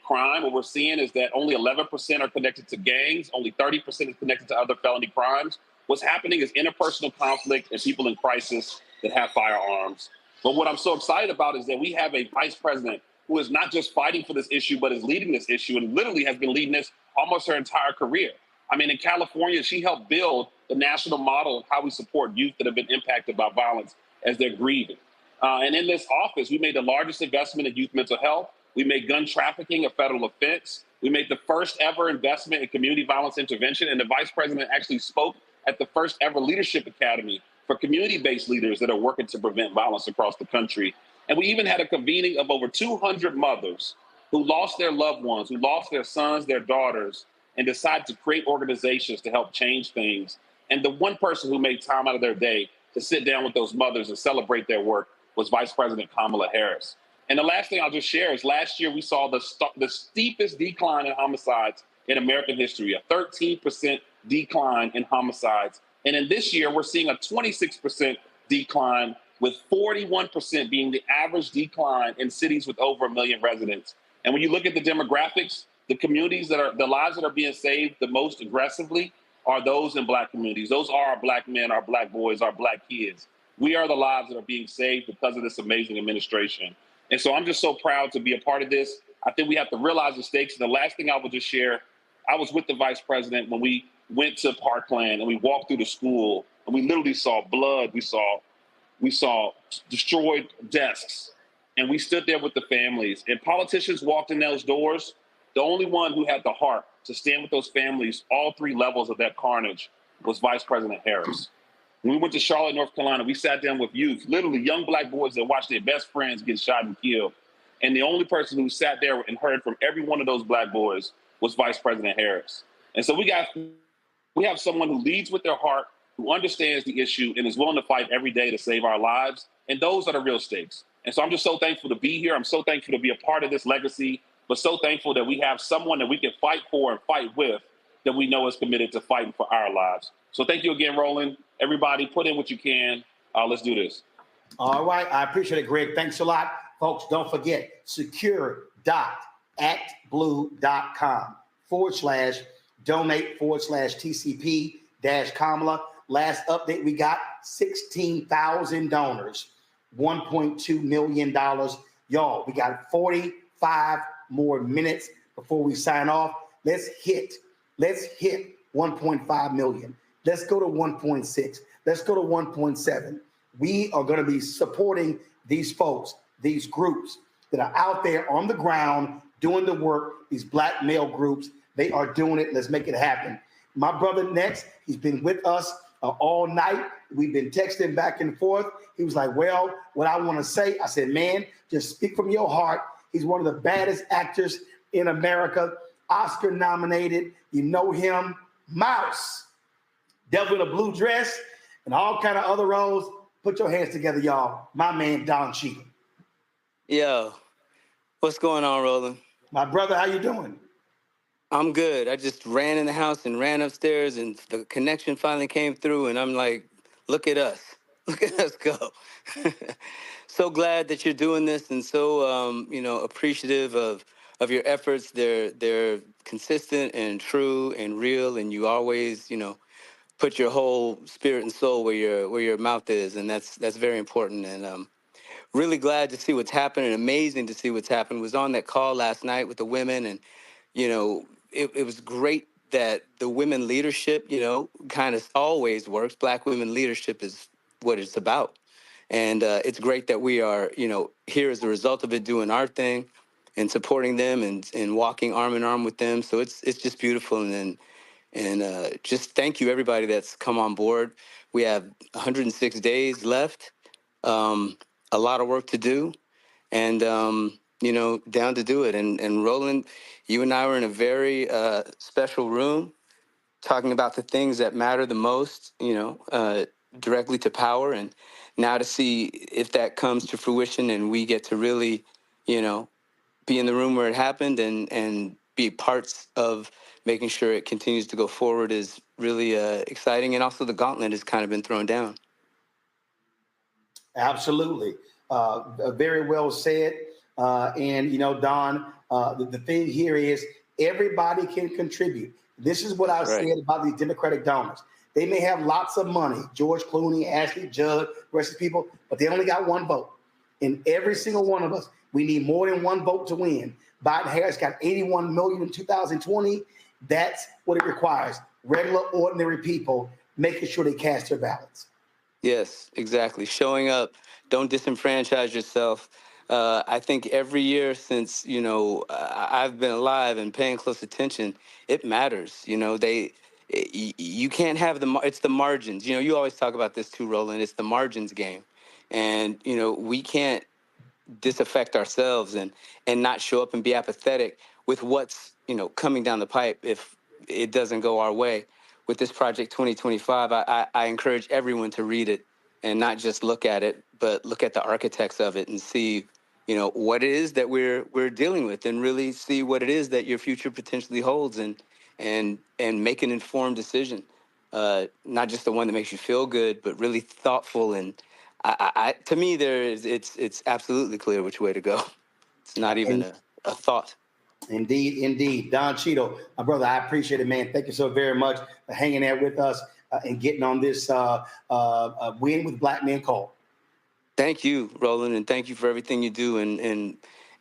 crime. What we're seeing is that only 11% are connected to gangs. Only 30% is connected to other felony crimes. What's happening is interpersonal conflict and people in crisis that have firearms. But what I'm so excited about is that we have a vice president who is not just fighting for this issue, but is leading this issue and literally has been leading this almost her entire career. I mean, in California, she helped build the national model of how we support youth that have been impacted by violence as they're grieving. And in this office, we made the largest investment in youth mental health. We made gun trafficking a federal offense. We made the first ever investment in community violence intervention. And the vice president actually spoke at the first ever leadership academy for community-based leaders that are working to prevent violence across the country. And we even had a convening of over 200 mothers who lost their loved ones, who lost their sons, their daughters, and decided to create organizations to help change things And the one person who made time out of their day to sit down with those mothers and celebrate their work was Vice President Kamala Harris. And the last thing I'll just share is last year we saw the steepest decline in homicides in American history, a 13% decline in homicides. And in this year, we're seeing a 26% decline, with 41% being the average decline in cities with over 1 million residents. And when you look at the demographics, the communities the lives that are being saved the most aggressively are those in Black communities. Those are our Black men, our Black boys, our Black kids. We are the lives that are being saved because of this amazing administration. And so I'm just so proud to be a part of this. I think we have to realize the stakes. And the last thing I will just share, I was with the vice president when we went to Parkland and we walked through the school and we literally saw blood. We saw destroyed desks, and we stood there with the families. And politicians walked in those doors. The only one who had the heart to stand with those families, all three levels of that carnage, was Vice President Harris. When we went to Charlotte, North Carolina, we sat down with youth, literally young Black boys that watched their best friends get shot and killed. And the only person who sat there and heard from every one of those Black boys was Vice President Harris. And so we have someone who leads with their heart, who understands the issue and is willing to fight every day to save our lives. And those are the real stakes. And so I'm just so thankful to be here. I'm so thankful to be a part of this legacy, but so thankful that we have someone that we can fight for and fight with that we know is committed to fighting for our lives. So thank you again, Roland. Everybody, put in what you can. Let's do this. All right. I appreciate it, Greg. Thanks a lot. Folks, don't forget, secure.actblue.com/donate/TCP-Kamala. Last update, we got 16,000 donors, $1.2 million. Y'all, we got 45 more minutes before we sign off. Let's hit 1.5 million. Let's go to 1.6. Let's go to 1.7. We are going to be supporting these folks, these groups that are out there on the ground doing the work, these Black male groups. They are doing it. Let's make it happen. My brother next, he's been with us all night. We've been texting back and forth. He was like, well, what I want to say, I said, man, just speak from your heart. He's one of the baddest actors in America, Oscar nominated. You know him, Mouse. Devil in a blue dress, and all kind of other roles. Put your hands together, y'all. My man, Don Cheadle. Yo, what's going on, Roland? My brother, how you doing? I'm good. I just ran in the house and ran upstairs, and the connection finally came through, and I'm like, look at us. Look at us go. So glad that you're doing this, and so, appreciative of your efforts. They're consistent and true and real, and you always, put your whole spirit and soul where your mouth is, and that's very important. And really glad to see what's happened, and amazing to see what's happened. Was on that call last night with the women, and it was great that the women leadership, kind of always works. Black women leadership is what it's about, and it's great that we are, here as a result of it, doing our thing, and supporting them, and walking arm in arm with them. So it's just beautiful, and just thank you, everybody that's come on board. We have 106 days left, a lot of work to do, and, down to do it. And Roland, you and I were in a very special room talking about the things that matter the most, directly to power. And now to see if that comes to fruition and we get to really, be in the room where it happened and be parts of making sure it continues to go forward is really exciting. And also the gauntlet has kind of been thrown down. Absolutely. Very well said. And, Don, the thing here is everybody can contribute. This is what I said about these Democratic donors. They may have lots of money, George Clooney, Ashley Judd, the rest of the people, but they only got one vote. And every single one of us, we need more than one vote to win. Biden-Harris got 81 million in 2020. That's what it requires. Regular, ordinary people making sure they cast their ballots. Yes, exactly. Showing up. Don't disenfranchise yourself. I think every year since, I've been alive and paying close attention, it matters. You can't have it's the margins. You always talk about this too, Roland. It's the margins game. And, we can't disaffect ourselves and not show up and be apathetic with what's, coming down the pipe if it doesn't go our way. with this Project 2025, I encourage everyone to read it and not just look at it, but look at the architects of it and see, what it is that we're dealing with, and really see what it is that your future potentially holds, and make an informed decision, not just the one that makes you feel good, but really thoughtful. And to me, it's absolutely clear which way to go. It's not even a thought. Indeed, indeed. Don Cheeto, my brother, I appreciate it, man. Thank you so very much for hanging there with us and getting on this Win with Black Men call. Thank you, Roland, and thank you for everything you do, and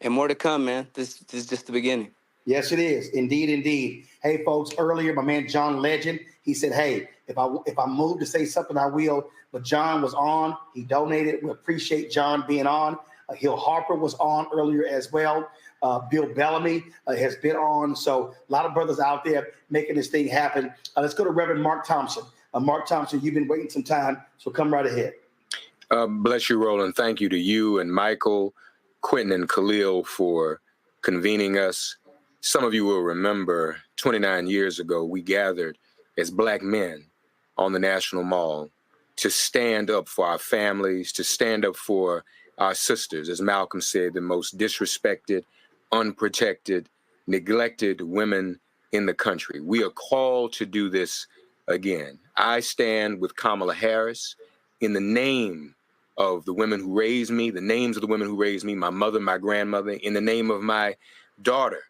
more to come, man. This is just the beginning. Yes, it is. Indeed, indeed. Hey, folks, earlier, my man John Legend, he said, hey, if I move to say something, I will. But John was on. He donated. We appreciate John being on. Khil Harper was on earlier as well. Bill Bellamy has been on. So a lot of brothers out there making this thing happen. Let's go to Reverend Marc Thompson. Marc Thompson, you've been waiting some time, so come right ahead. Bless you, Roland. Thank you to you and Michael, Quentin, and Khalil for convening us. Some of you will remember 29 years ago, we gathered as Black men on the National Mall to stand up for our families, to stand up for our sisters, as Malcolm said, the most disrespected, unprotected, neglected women in the country. We are called to do this again. I stand with Kamala Harris in the name of the women who raised me, the names of the women who raised me, my mother, my grandmother, in the name of my daughter.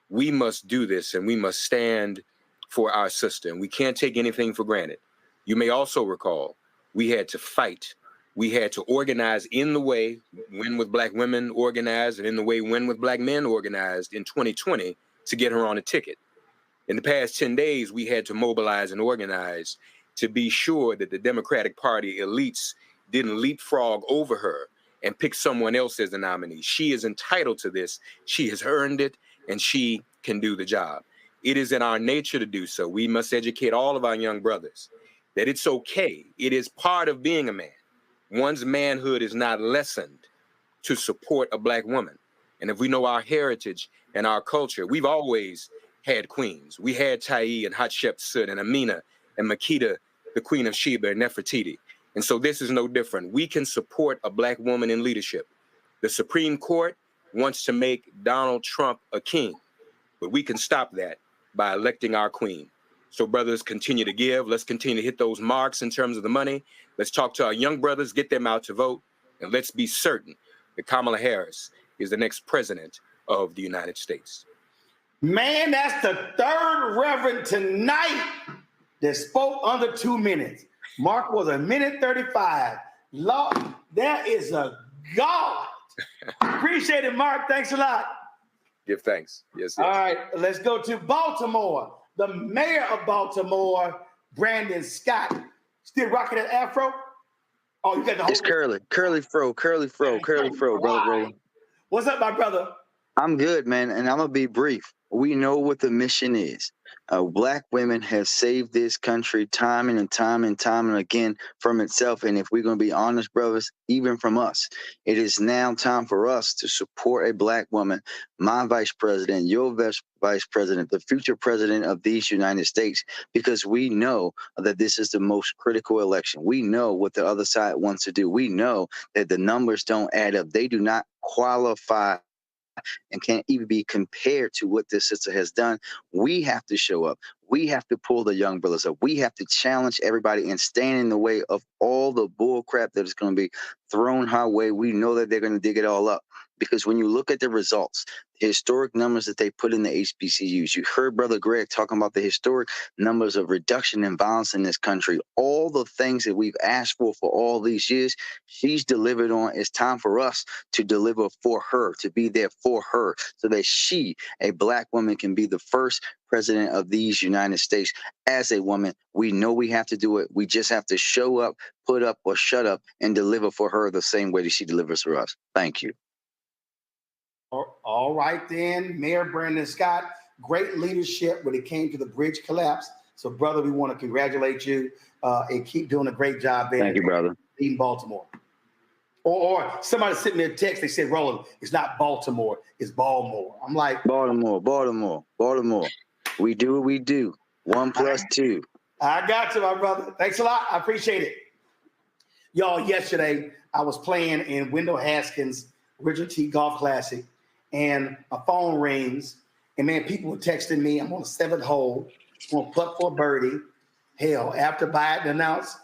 We must do this, and we must stand for our sister, and we can't take anything for granted. You may also recall we had to fight. We had to organize in the way Win with Black Women organized, and in the way Win with Black Men organized in 2020 to get her on a ticket. In the past 10 days, we had to mobilize and organize to be sure that the Democratic Party elites didn't leapfrog over her and pick someone else as the nominee. She is entitled to this. She has earned it, and she can do the job. It is in our nature to do so. We must educate all of our young brothers that it's okay. It is part of being a man. One's manhood is not lessened to support a Black woman. And if we know our heritage and our culture, we've always had queens. We had Ta'i and Hatshepsut and Amina and Makeda, the Queen of Sheba and Nefertiti. And so this is no different. We can support a Black woman in leadership. The Supreme Court wants to make Donald Trump a king, but we can stop that by electing our queen. So brothers, continue to give. Let's continue to hit those marks in terms of the money. Let's talk to our young brothers, get them out to vote, and let's be certain that Kamala Harris is the next president of the United States. Man, that's the third Reverend tonight that spoke under 2 minutes. Mark was 1:35. Lord, that is a God. Appreciate it, Mark. Thanks a lot. Give thanks. Yes, yes. All right, let's go to Baltimore. The mayor of Baltimore, Brandon Scott. Still rocking that afro? Oh, you got the whole... It's curly fro, brother. What's up, my brother? I'm good, man, and I'm going to be brief. We know what the mission is. Black women have saved this country time and time again from itself. And if we're going to be honest, brothers, even from us, it is now time for us to support a Black woman, my vice president, your vice president, the future president of these United States, because we know that this is the most critical election. We know what the other side wants to do. We know that the numbers don't add up. They do not qualify and can't even be compared to what this sister has done. We have to show up. We have to pull the young brothers up. We have to challenge everybody and stand in the way of all the bull crap that is going to be thrown our way. We know that they're going to dig it all up. Because when you look at the results, the historic numbers that they put in the HBCUs, you heard Brother Greg talking about the historic numbers of reduction in violence in this country. All the things that we've asked for all these years, she's delivered on. It's time for us to deliver for her, to be there for her, so that she, a Black woman, can be the first president of these United States. As a woman, we know we have to do it. We just have to show up, put up, or shut up, and deliver for her the same way that she delivers for us. Thank you. All right, then, Mayor Brandon Scott, great leadership when it came to the bridge collapse. So, brother, we want to congratulate you and keep doing a great job there. Thank you, brother. In Baltimore. Or somebody sent me a text. They said, Roland, it's not Baltimore, it's Baltimore. I'm like, Baltimore. We do what we do. 1 + 2. I got you, my brother. Thanks a lot. I appreciate it. Y'all, yesterday I was playing in Wendell Haskins' Richard T Golf Classic, and my phone rings, and man, people were texting me. I'm on the 7th hole. I'm going to putt for a birdie. Hell, after Biden announced,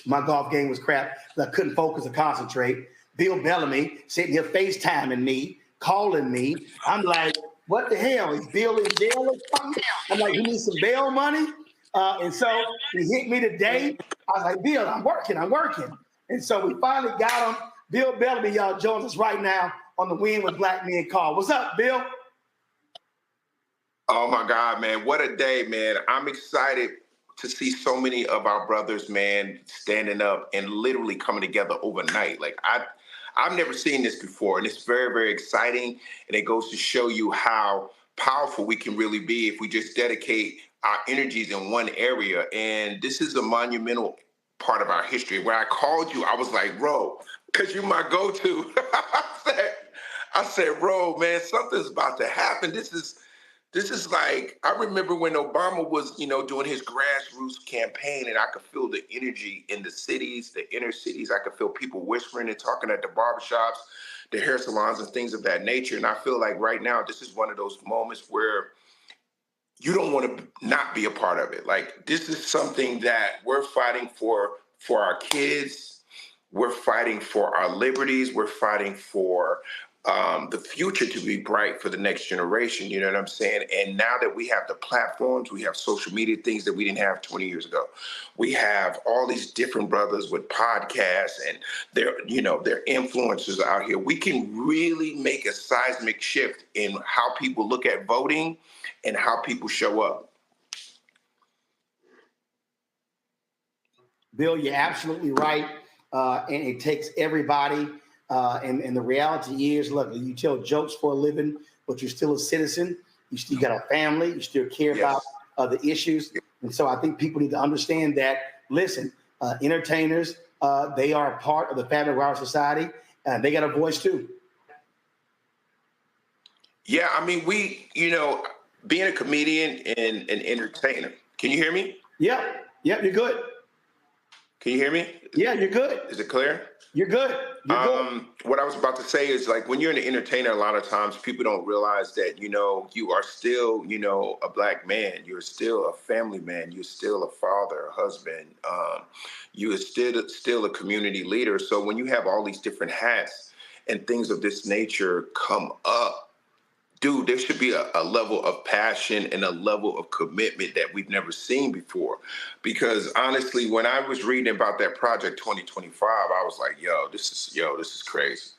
my golf game was crap. I couldn't focus or concentrate. Bill Bellamy sitting here FaceTiming me, calling me. I'm like, what the hell? Is Bill in jail or something? I'm like, he needs some bail money. And so he hit me today. I was like, Bill, I'm working. And so we finally got him. Bill Bellamy, y'all, joins us right now on the Win with Black Men call. What's up, Bill? Oh my God, man. What a day, man. I'm excited to see so many of our brothers, man, standing up and literally coming together overnight. Like I've never seen this before, and it's very, very exciting. And it goes to show you how powerful we can really be if we just dedicate our energies in one area. And this is a monumental part of our history. When I called you, I was like, Ro, because you're my go-to. I said, Ro, man, something's about to happen. This is like, I remember when Obama was, doing his grassroots campaign, and I could feel the energy in the cities, the inner cities. I could feel people whispering and talking at the barbershops, the hair salons, and things of that nature. And I feel like right now, this is one of those moments where you don't want to not be a part of it. Like, this is something that we're fighting for our kids. We're fighting for our liberties. We're fighting for the future to be bright for the next generation. You know what I'm saying? And now that we have the platforms, we have social media, things that we didn't have 20 years ago. We have all these different brothers with podcasts, and they're influencers out here. We can really make a seismic shift in how people look at voting and how people show up. Bill, you're absolutely right. And it takes everybody. And the reality is, look, you tell jokes for a living, but you're still a citizen. You got a family. You still care about the issues. And so I think people need to understand that, listen, entertainers, they are a part of the fabric of our society, and they got a voice too. Yeah, I mean, being a comedian and an entertainer. Can you hear me? Yep, you're good. Can you hear me? Yeah, you're good. Is it clear? You're good. What I was about to say is, like, when you're an entertainer, a lot of times people don't realize that, you are still, a Black man. You're still a family man. You're still a father, a husband. You are still a community leader. So when you have all these different hats and things of this nature come up, dude, there should be a level of passion and a level of commitment that we've never seen before. Because honestly, when I was reading about that Project 2025, I was like, this is crazy.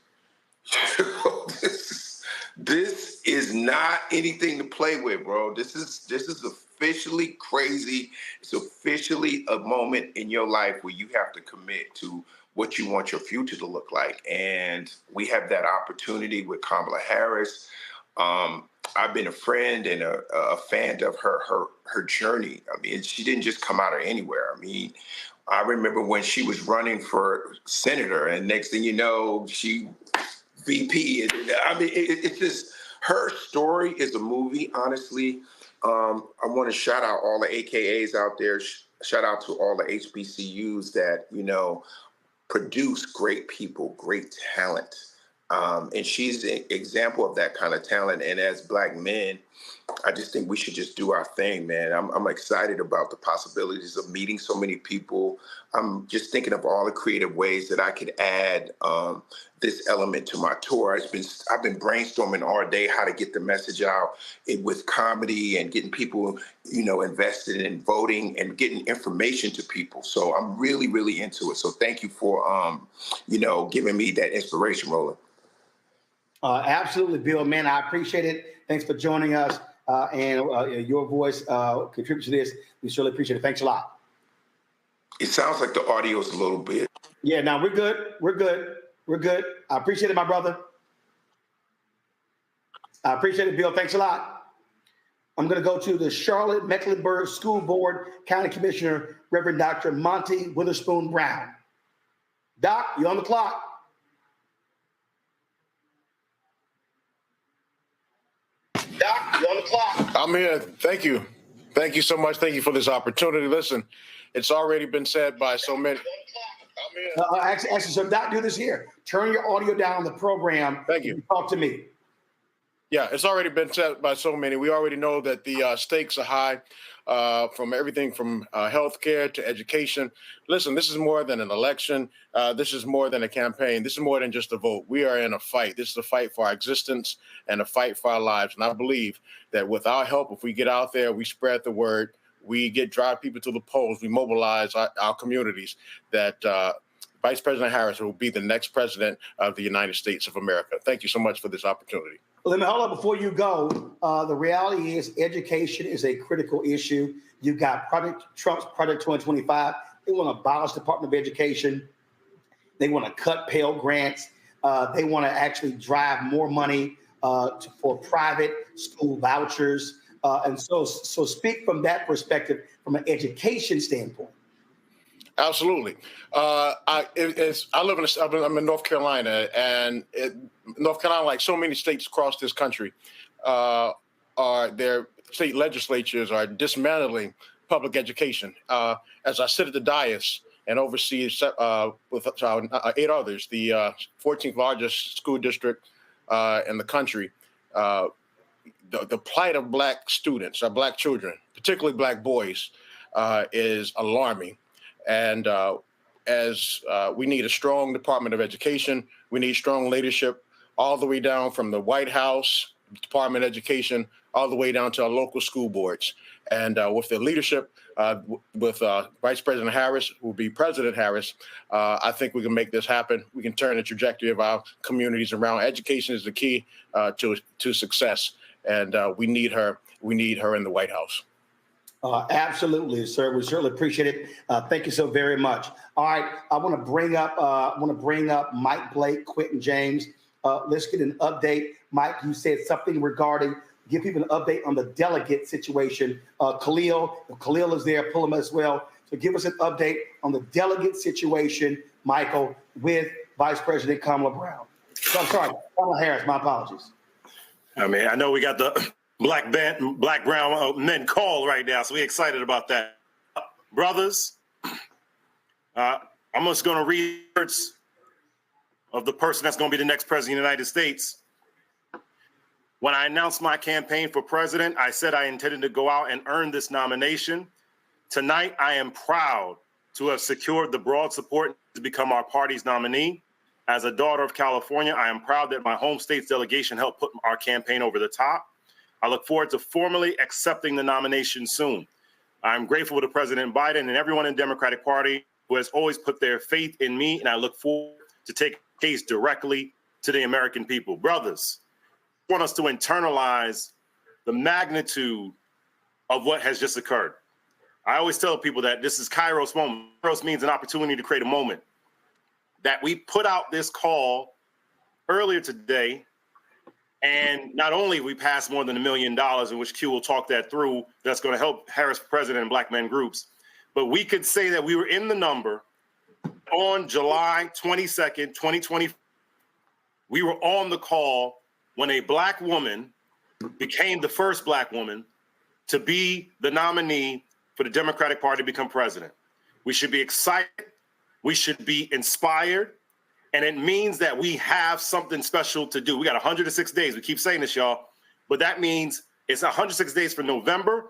This is not anything to play with, bro. This is officially crazy. It's officially a moment in your life where you have to commit to what you want your future to look like. And we have that opportunity with Kamala Harris. I've been a friend and a fan of her journey. I mean, she didn't just come out of anywhere. I mean, I remember when she was running for senator, and next thing you know, she VP. I mean, it's just, her story is a movie, honestly. I want to shout out all the AKAs out there. Shout out to all the HBCUs that, produce great people, great talent. And she's an example of that kind of talent. And as Black men, I just think we should just do our thing, man. I'm excited about the possibilities of meeting so many people. I'm just thinking of all the creative ways that I could add this element to my tour. I've been brainstorming all day how to get the message out with comedy and getting people, invested in voting and getting information to people. So I'm really, really into it. So thank you for, giving me that inspiration, Roland. Absolutely, Bill, man. I appreciate it. Thanks for joining us. And your voice contributes to this. We surely appreciate it. Thanks a lot. It sounds like the audio is a little bit. Yeah, no, we're good. We're good. I appreciate it, my brother. I appreciate it, Bill. Thanks a lot. I'm going to go to the Charlotte Mecklenburg School Board County Commissioner, Reverend Dr. Monty Witherspoon Brown. Doc, you're on the clock. Doc, you're on the clock. I'm here. Thank you. Thank you so much. Thank you for this opportunity. Listen, it's already been said by so many. Actually, so not do this here. Turn your audio down on the program. Thank you. Talk to me. Yeah, it's already been said by so many. We already know that the stakes are high, from everything from healthcare to education. Listen, this is more than an election. This is more than a campaign. This is more than just a vote. We are in a fight. This is a fight for our existence and a fight for our lives. And I believe that with our help, if we get out there, we spread the word, we drive people to the polls, we mobilize our communities, that Vice President Harris will be the next president of the United States of America. Thank you so much for this opportunity. Let me hold up before you go. The reality is education is a critical issue. You've got Trump's Project 2025. They want to abolish the Department of Education. They want to cut Pell Grants. They want to actually drive more money for private school vouchers. And so speak from that perspective, from an education standpoint. Absolutely. I'm in North Carolina, and North Carolina, like so many states across this country, their state legislatures are dismantling public education. As I sit at the dais and oversee with 8 others, the 14th largest school district in the country, the plight of Black students, or Black children, particularly Black boys, is alarming. And as we need a strong Department of Education, we need strong leadership all the way down from the White House, Department of Education, all the way down to our local school boards. And with the leadership, with Vice President Harris, who will be President Harris, I think we can make this happen. We can turn the trajectory of our communities around. Education is the key to success, and we need her. We need her in the White House. Absolutely, sir. We certainly appreciate it. Thank you so very much. All right, I want to bring up Mike Blake, Quentin James. Let's get an update. Mike, you said something regarding, give people an update on the delegate situation. Khil is there, pull him as well. So give us an update on the delegate situation, Michael, with Vice President Kamala Harris. My apologies. I mean, I know we got the Black brown men call right now, so we're excited about that. Brothers, I'm just going to read words of the person that's going to be the next president of the United States. When I announced my campaign for president, I said I intended to go out and earn this nomination. Tonight, I am proud to have secured the broad support to become our party's nominee. As a daughter of California, I am proud that my home state's delegation helped put our campaign over the top. I look forward to formally accepting the nomination soon. I'm grateful to President Biden and everyone in the Democratic Party who has always put their faith in me, and I look forward to taking the case directly to the American people. Brothers, I want us to internalize the magnitude of what has just occurred. I always tell people that this is Kairos moment. Kairos means an opportunity to create a moment. That we put out this call earlier today, and not only we passed more than $1 million, in which Q will talk that through, that's going to help Harris President and Black men groups, but we could say that we were in the number on July 22nd, 2020. We were on the call when a Black woman became the first Black woman to be the nominee for the Democratic Party to become president. We should be excited. We should be inspired. And it means that we have something special to do. We got 106 days. We keep saying this, y'all. But that means it's 106 days for November.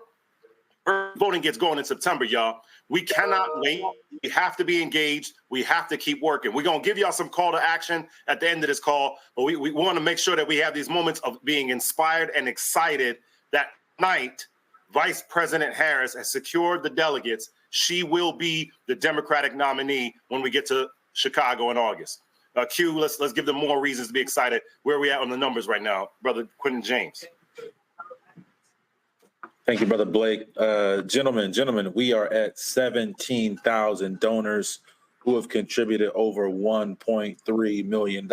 Voting gets going in September, y'all. We cannot wait. We have to be engaged. We have to keep working. We're going to give y'all some call to action at the end of this call. But we want to make sure that we have these moments of being inspired and excited that night Vice President Harris has secured the delegates. She will be the Democratic nominee when we get to Chicago in August. Q, let's give them more reasons to be excited. Where are we at on the numbers right now, Brother Quentin James? Thank you, Brother Blake. Gentlemen, we are at 17,000 donors who have contributed over $1.3 million.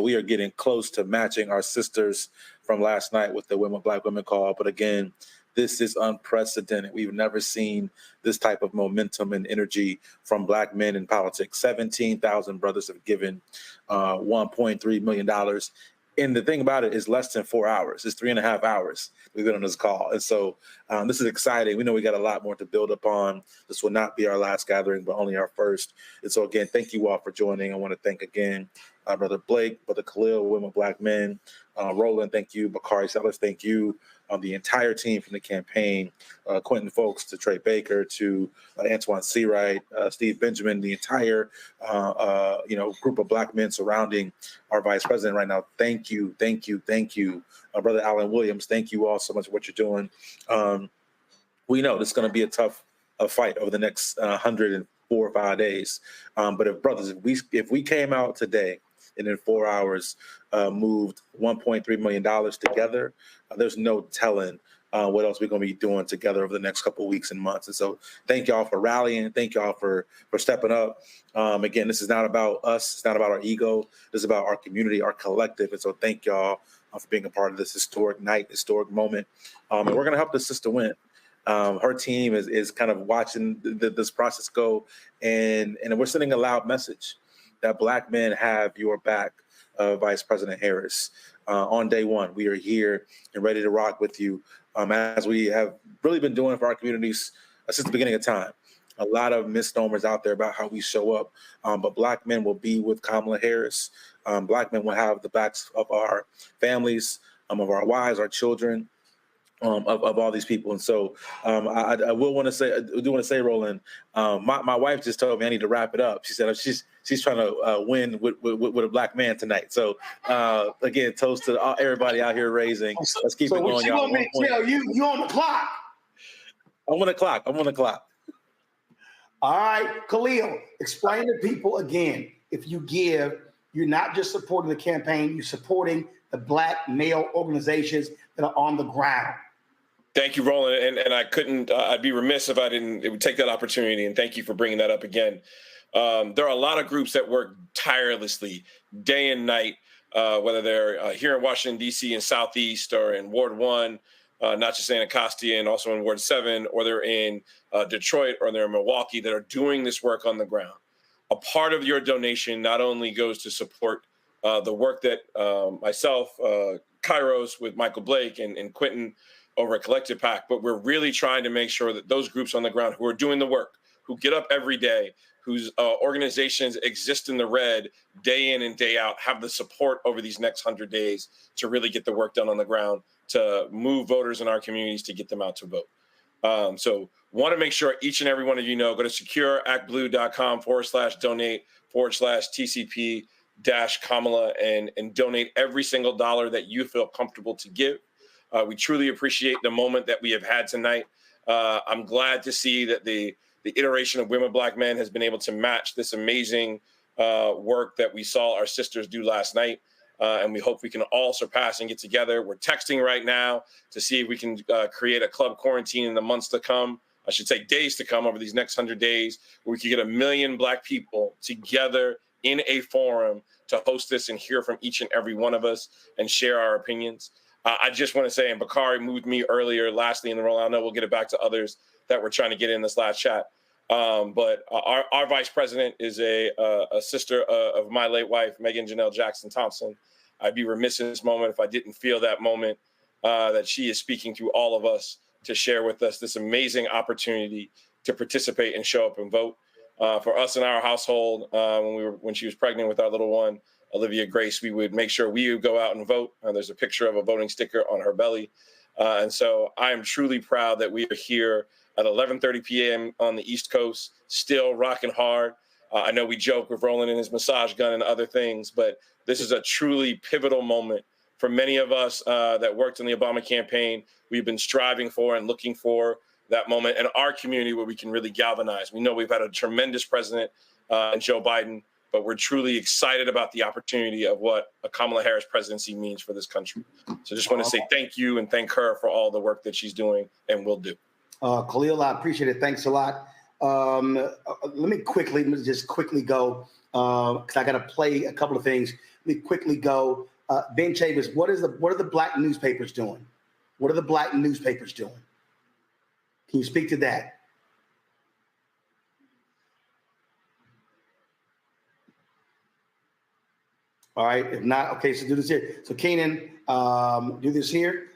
We are getting close to matching our sisters from last night with the Black Women Call. But again, this is unprecedented. We've never seen this type of momentum and energy from Black men in politics. 17,000 brothers have given $1.3 million. And the thing about it is less than 4 hours. It's 3.5 hours we've been on this call. And so this is exciting. We know we got a lot more to build upon. This will not be our last gathering, but only our first. And so, again, thank you all for joining. I want to thank again Brother Blake, Brother Khil, Women Black Men, Roland, thank you. Bakari Sellers, thank you. The entire team from the campaign, Quentin Folks to Trey Baker to Antoine Seawright, Steve Benjamin, the entire group of Black men surrounding our Vice President right now. Thank you, thank you, thank you. Brother Alan Williams, thank you all so much for what you're doing. We know this is going to be a tough fight over the next 104 or 5 days. But if we came out today and in 4 hours moved $1.3 million together, there's no telling what else we're going to be doing together over the next couple of weeks and months. And so thank y'all for rallying. Thank y'all for stepping up. Again, this is not about us. It's not about our ego. This is about our community, our collective. And so thank y'all for being a part of this historic night, historic moment. And we're going to help the sister win. Her team is kind of watching this process go. And we're sending a loud message that Black men have your back, Vice President Harris. On day one, we are here and ready to rock with you, as we have really been doing for our communities since the beginning of time. A lot of misnomers out there about how we show up, but Black men will be with Kamala Harris. Black men will have the backs of our families, of our wives, our children, of all these people. And so I do want to say, Roland, my wife just told me I need to wrap it up. She said she's trying to win with a Black man tonight. So again, toast to everybody out here raising. Let's keep it going, what you y'all. want me to tell you? You on the clock. I'm on the clock. All right, Khil, explain to people again, if you give, you're not just supporting the campaign, you're supporting the Black male organizations that are on the ground. Thank you, Roland. And I couldn't, I'd be remiss if I didn't take that opportunity. And thank you for bringing that up again. There are a lot of groups that work tirelessly day and night, whether they're here in Washington, D.C. and Southeast, or in Ward 1, not just in Anacostia and also in Ward 7, or they're in Detroit, or they're in Milwaukee, that are doing this work on the ground. A part of your donation not only goes to support the work that myself, Kairos with Michael Blake and Quentin over at Collective PAC, but we're really trying to make sure that those groups on the ground who are doing the work, who get up every day, whose organizations exist in the red day in and day out, have the support over these next 100 days to really get the work done on the ground, to move voters in our communities, to get them out to vote. So want to make sure each and every one of you know, go to secureactblue.com/donate/TCP-Kamala and donate every single dollar that you feel comfortable to give. We truly appreciate the moment that we have had tonight. I'm glad to see that the iteration of Women Black Men has been able to match this amazing work that we saw our sisters do last night. And we hope we can all surpass and get together. We're texting right now to see if we can create a club quarantine in the months to come. I should say days to come, over these next 100 days, where we could get 1 million Black people together in a forum to host this and hear from each and every one of us and share our opinions. I just want to say, and Bakari moved me earlier, lastly in the role, I know we'll get it back to others that we're trying to get in this last chat. But our vice president is a sister of my late wife, Megan Janelle Jackson Thompson. I'd be remiss in this moment if I didn't feel that moment that she is speaking through all of us to share with us this amazing opportunity to participate and show up and vote. For us in our household, when she was pregnant with our little one, Olivia Grace, we would make sure we would go out and vote. There's a picture of a voting sticker on her belly. And so I am truly proud that we are here at 11:30 p.m. on the East Coast, still rocking hard. I know we joke with Roland and his massage gun and other things, but this is a truly pivotal moment for many of us that worked in the Obama campaign. We've been striving for and looking for that moment in our community where we can really galvanize. We know we've had a tremendous president in Joe Biden, but we're truly excited about the opportunity of what a Kamala Harris presidency means for this country. So just want to say thank you and thank her for all the work that she's doing and will do. Khil, I appreciate it. Thanks a lot. Let me just quickly go, because I got to play a couple of things. Let me quickly go. Ben Chavis, what are the Black newspapers doing? What are the Black newspapers doing? Can you speak to that? All right, if not, okay, so do this here. So Keenan, do this here.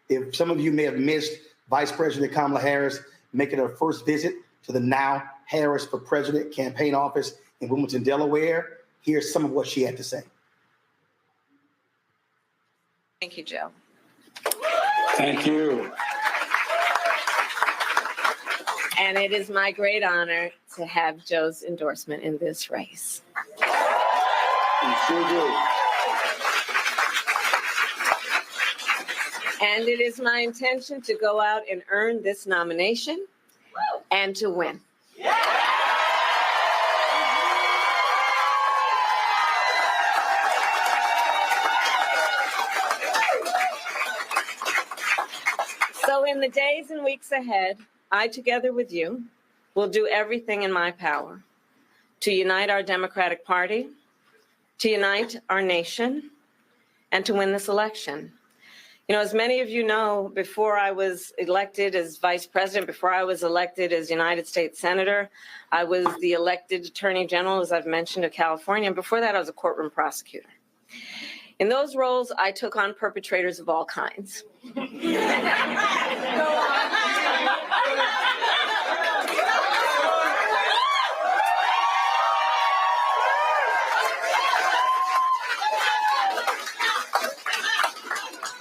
If some of you may have missed Vice President Kamala Harris making her first visit to the now Harris for President campaign office in Wilmington, Delaware, here's some of what she had to say. Thank you, Joe. Thank you. And it is my great honor to have Joe's endorsement in this race. You sure do. And it is my intention to go out and earn this nomination and to win. So in the days and weeks ahead, I, together with you, will do everything in my power to unite our Democratic Party, to unite our nation, and to win this election. You know, as many of you know, before I was elected as vice president, before I was elected as United States Senator, I was the elected Attorney General, as I've mentioned, of California. And before that, I was a courtroom prosecutor. In those roles, I took on perpetrators of all kinds.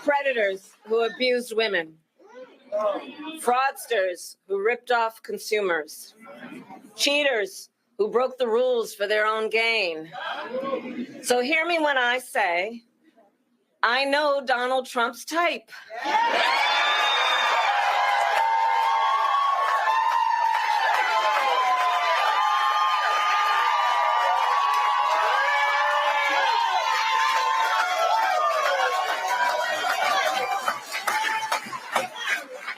Predators who abused women, fraudsters who ripped off consumers, cheaters who broke the rules for their own gain. So hear me when I say, I know Donald Trump's type.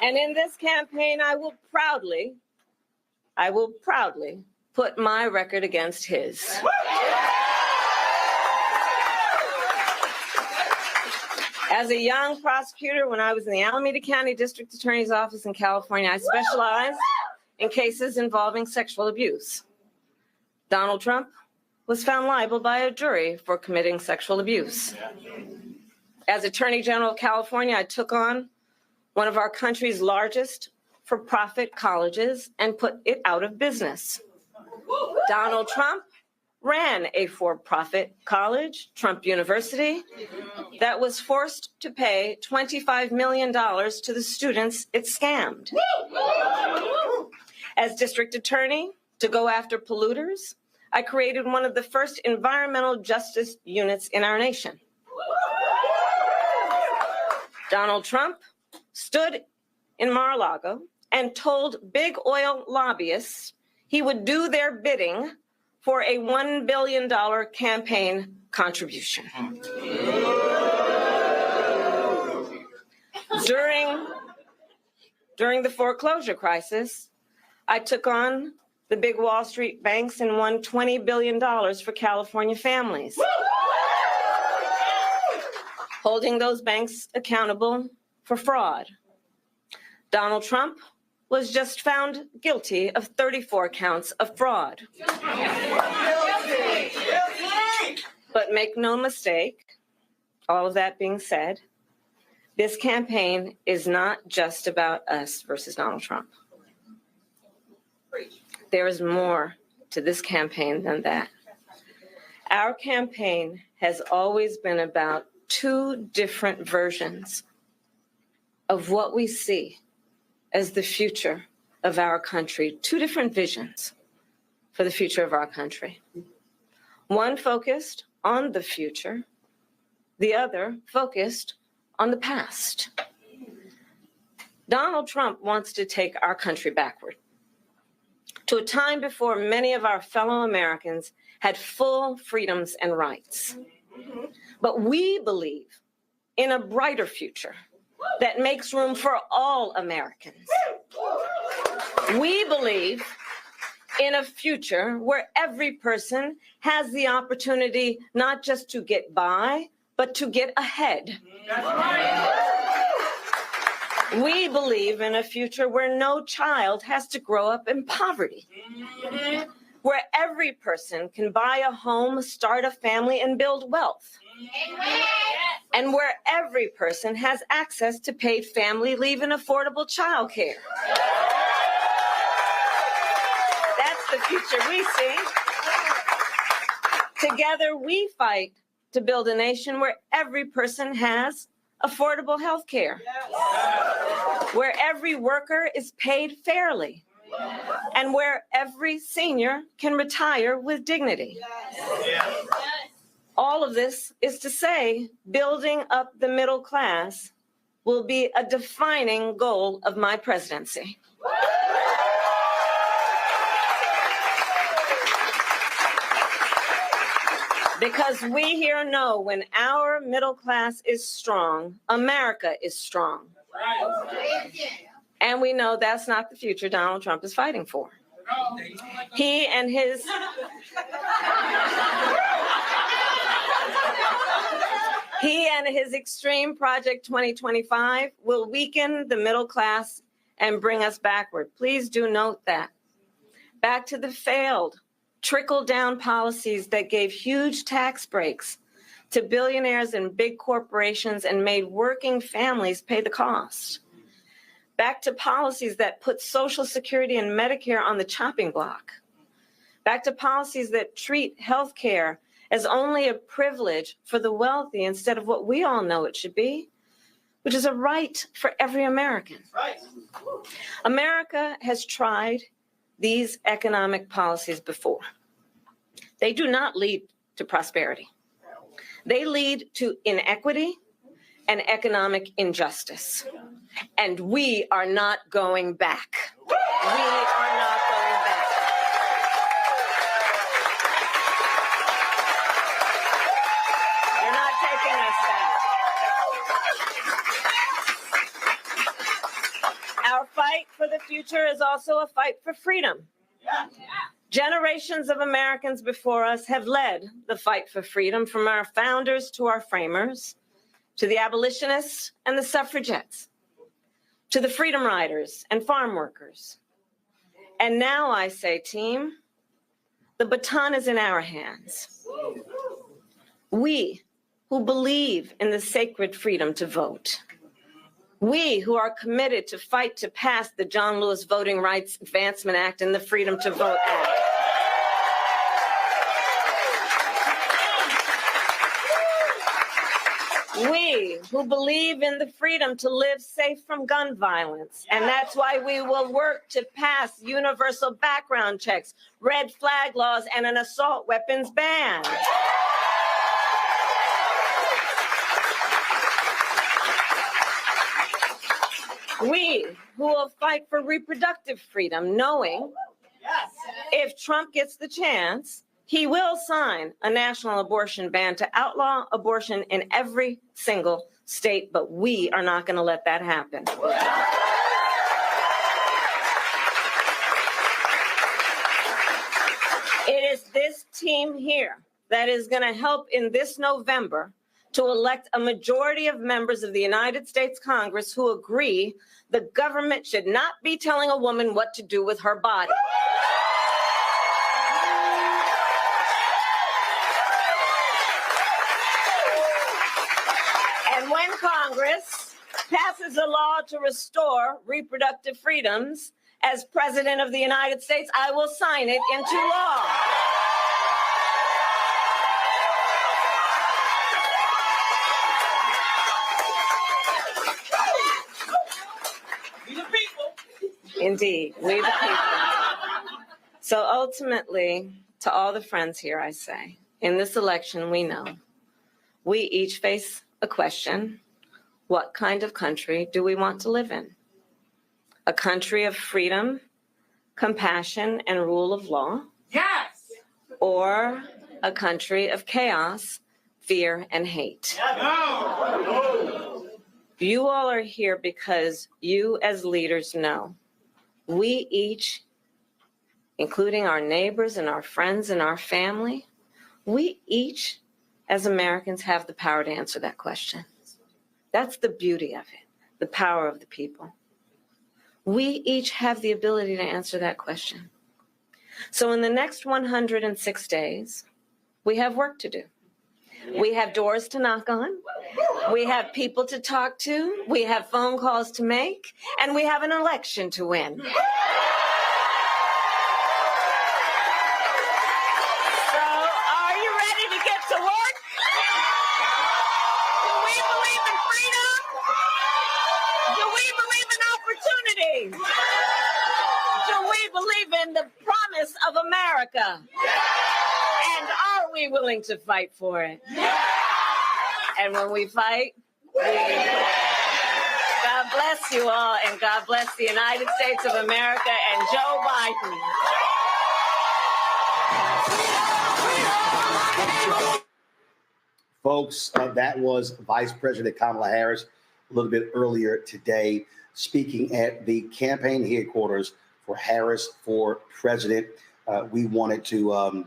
And in this campaign, I will proudly put my record against his. As a young prosecutor, when I was in the Alameda County District Attorney's Office in California, I specialized in cases involving sexual abuse. Donald Trump was found liable by a jury for committing sexual abuse. As Attorney General of California, I took on one of our country's largest for-profit colleges and put it out of business. Donald Trump ran a for-profit college, Trump University, that was forced to pay $25 million to the students it scammed. As district attorney, to go after polluters, I created one of the first environmental justice units in our nation. Donald Trump stood in Mar-a-Lago and told big oil lobbyists he would do their bidding for a $1 billion campaign contribution. During the foreclosure crisis, I took on the big Wall Street banks and won $20 billion for California families, holding those banks accountable for fraud. Donald Trump was just found guilty of 34 counts of fraud. But make no mistake, all of that being said, this campaign is not just about us versus Donald Trump. There is more to this campaign than that. Our campaign has always been about two different versions of what we see as the future of our country, two different visions for the future of our country. One focused on the future, the other focused on the past. Donald Trump wants to take our country backward to a time before many of our fellow Americans had full freedoms and rights. But we believe in a brighter future that makes room for all Americans. We believe in a future where every person has the opportunity not just to get by, but to get ahead. We believe in a future where no child has to grow up in poverty. where every person can buy a home, start a family, and build wealth. And where every person has access to paid family leave and affordable child care. That's the future we see. Together, we fight to build a nation where every person has affordable health care, where every worker is paid fairly, and where every senior can retire with dignity. All of this is to say, building up the middle class will be a defining goal of my presidency. Because we here know when our middle class is strong, America is strong. And we know that's not the future Donald Trump is fighting for. He and his extreme Project 2025 will weaken the middle class and bring us backward. Please do note that. Back to the failed trickle-down policies that gave huge tax breaks to billionaires and big corporations and made working families pay the cost. Back to policies that put Social Security and Medicare on the chopping block. Back to policies that treat health care as only a privilege for the wealthy instead of what we all know it should be, which is a right for every American. Right. America has tried these economic policies before. They do not lead to prosperity. They lead to inequity and economic injustice. And we are not going back. We are not going back. You're not taking us back. Our fight for the future is also a fight for freedom. Generations of Americans before us have led the fight for freedom, from our founders to our framers, to the abolitionists and the suffragettes, to the freedom riders and farm workers. And now I say, team, the baton is in our hands. We who believe in the sacred freedom to vote, we who are committed to fight to pass the John Lewis Voting Rights Advancement Act and the Freedom to Vote Act. We who believe in the freedom to live safe from gun violence. And that's why we will work to pass universal background checks, red flag laws, and an assault weapons ban. We who will fight for reproductive freedom, knowing if Trump gets the chance, he will sign a national abortion ban to outlaw abortion in every single state, but we are not going to let that happen. It is this team here that is going to help in this November to elect a majority of members of the United States Congress who agree the government should not be telling a woman what to do with her body. And when Congress passes a law to restore reproductive freedoms, as President of the United States, I will sign it into law. Indeed, we the people. So ultimately, to all the friends here, I say, in this election, we know we each face a question: what kind of country do we want to live in? A country of freedom, compassion, and rule of law? Yes! Or a country of chaos, fear, and hate? No. You all are here because you as leaders know we each, including our neighbors and our friends and our family, we each as Americans have the power to answer that question. That's the beauty of it, the power of the people. We each have the ability to answer that question. So in the next 106 days, we have work to do. We have doors to knock on. We have people to talk to. We have phone calls to make. And we have an election to win. So are you ready to get to work? Do we believe in freedom? Do we believe in opportunity? Do we believe in the promise of America? And are we willing to fight for it? And when we fight, God bless you all, and God bless the United States of America and Joe Biden. Folks, that was Vice President Kamala Harris a little bit earlier today, speaking at the campaign headquarters for Harris for President. We wanted to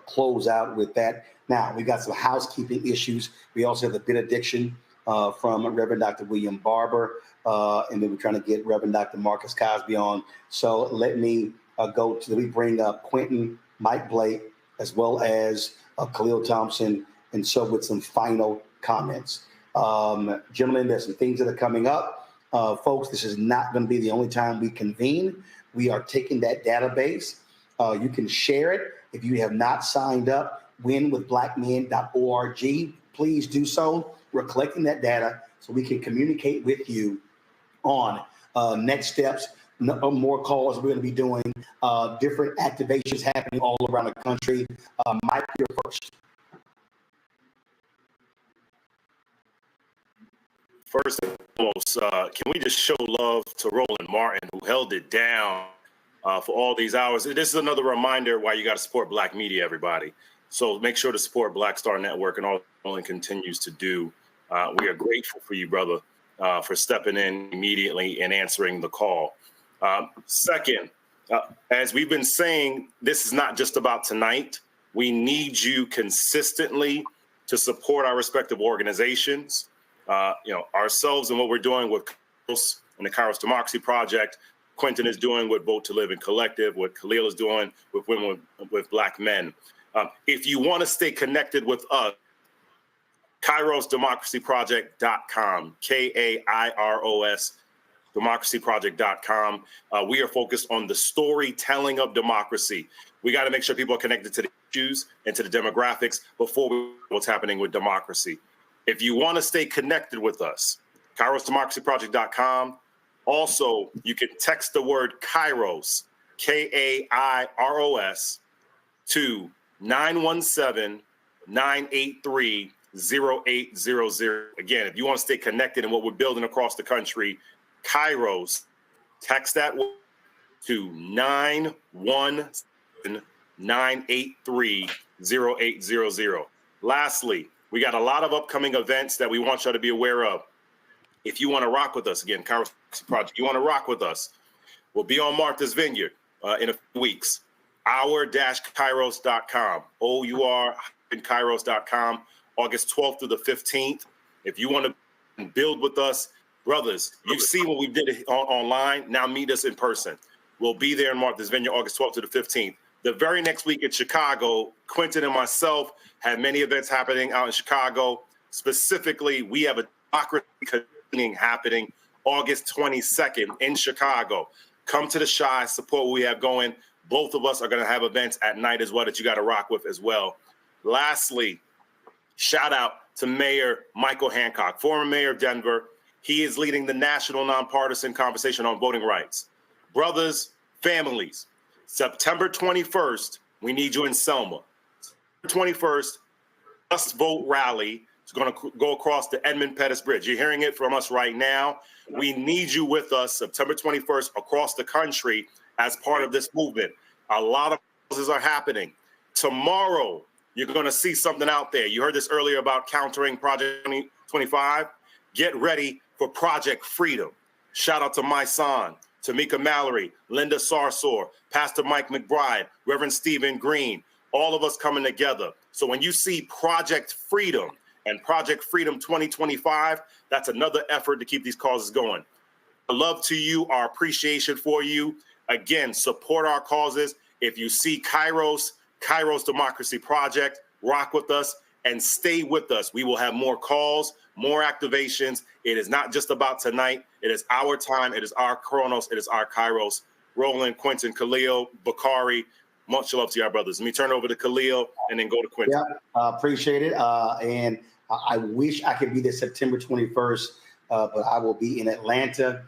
close out with that. Now, we got some housekeeping issues. We also have the benediction from Reverend Dr. William Barber, and then we're trying to get Reverend Dr. Marcus Cosby on. So let me we bring up Quentin, Mike Blake, as well as Khil Thompson, and so with some final comments. Gentlemen, there's some things that are coming up. Folks, this is not going to be the only time we convene. We are taking that database. You can share it. If you have not signed up, winwithblackmen.org, please do so. We're collecting that data so we can communicate with you on next steps, more calls we're going to be doing, different activations happening all around the country. Mike, you're first. First and foremost, can we just show love to Roland Martin, who held it down for all these hours? This is another reminder why you got to support Black media, everybody. So make sure to support Black Star Network and all Roland continues to do. We are grateful for you, brother, for stepping in immediately and answering the call. Second, as we've been saying, this is not just about tonight. We need you consistently to support our respective organizations. Ourselves and what we're doing with Kairos and the Kairos Democracy Project. Quentin is doing with Vote to Live in Collective, what Khil is doing with Women with Black Men. If you want to stay connected with us, KairosDemocracyProject.com, KAIROS democracyproject.com. We are focused on the storytelling of democracy. We got to make sure people are connected to the issues and to the demographics before we know what's happening with democracy. If you want to stay connected with us, KairosDemocracyProject.com. Also, you can text the word Kairos, Kairos, to 917-983-0800. Again, if you want to stay connected in what we're building across the country, Kairos, text that word to 917-983-0800. Lastly, we got a lot of upcoming events that we want y'all to be aware of. If you want to rock with us, again, Kairos Project, you want to rock with us, we'll be on Martha's Vineyard in a few weeks. Our-Kairos.com, OUR-Kairos.com, August 12th through the 15th. If you want to build with us, brothers, you've seen what we did online. Now meet us in person. We'll be there in Martha's Vineyard, August 12th to the 15th. The very next week in Chicago, Quentin and myself had many events happening out in Chicago. Specifically, we have a democracy convening happening August 22nd in Chicago. Come to the Shy, support what we have going. Both of us are going to have events at night as well that you got to rock with as well. Lastly, shout out to Mayor Michael Hancock, former mayor of Denver. He is leading the national nonpartisan conversation on voting rights. Brothers, families, September 21st, we need you in Selma. 21st, Just Vote Rally is going to go across the Edmund Pettus Bridge. You're hearing it from us right now. We need you with us September 21st across the country as part of this movement. A lot of causes are happening. Tomorrow, you're going to see something out there. You heard this earlier about countering Project 2025. Get ready for Project Freedom. Shout out to my son, Tamika Mallory, Linda Sarsour, Pastor Mike McBride, Reverend Stephen Green, all of us coming together. So when you see Project Freedom and Project Freedom 2025, that's another effort to keep these causes going. Our love to you, our appreciation for you. Again, support our causes. If you see Kairos Democracy Project, rock with us and stay with us. We will have more calls, more activations. It is not just about tonight. It is our time. It is our Chronos. It is our Kairos. Roland, Quentin, Khalil, Bakari, much love to y'all brothers. Let me turn over to Khalil and then go to Quentin. Yeah, appreciate it. And I wish I could be there September 21st, but I will be in Atlanta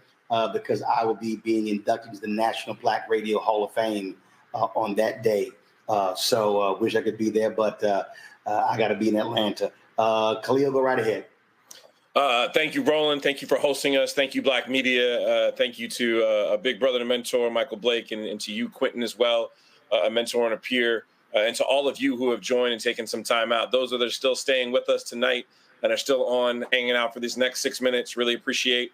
because I will be being inducted to the National Black Radio Hall of Fame on that day. So wish I could be there, but I got to be in Atlanta. Khalil, go right ahead. Thank you, Roland. Thank you for hosting us. Thank you, Black Media. Thank you to a big brother and mentor, Michael Blake, and to you, Quentin, as well, a mentor and a peer, and to all of you who have joined and taken some time out. Those that are still staying with us tonight and are still on, hanging out for these next 6 minutes, really appreciate.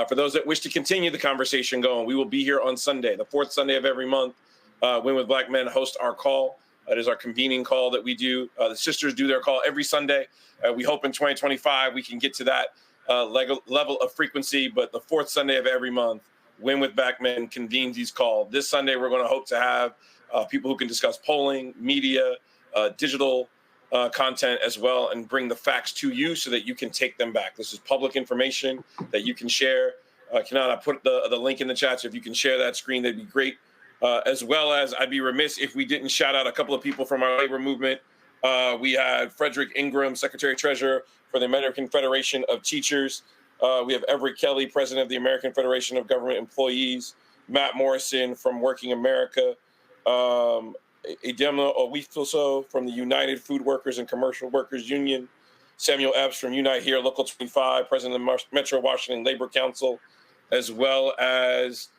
For those that wish to continue the conversation going, we will be here on Sunday, the fourth Sunday of every month. Win with Black Men host our call. It is our convening call that we do. The sisters do their call every Sunday. We hope in 2025 we can get to that level of frequency, but the fourth Sunday of every month, Win with Black Men convenes these calls. This Sunday, we're going to hope to have people who can discuss polling, media, digital content as well, and bring the facts to you so that you can take them back. This is public information that you can share. Kenan, I put the link in the chat, so if you can share that screen, that'd be great. As well as I'd be remiss if we didn't shout out a couple of people from our labor movement. We had Frederick Ingram, Secretary Treasurer for the American Federation of Teachers. We have Everett Kelly, President of the American Federation of Government Employees. Matt Morrison from Working America. Idemna Owifoso from the United Food Workers and Commercial Workers Union. Samuel Epps from Unite Here, Local 25, President of the Metro Washington Labor Council, as well as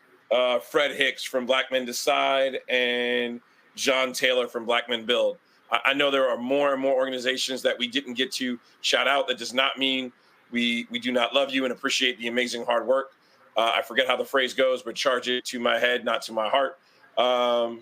Fred Hicks from Black Men Decide and John Taylor from Black Men Build. I know there are more and more organizations that we didn't get to shout out. That does not mean we do not love you and appreciate the amazing hard work. I forget how the phrase goes, but charge it to my head, not to my heart, or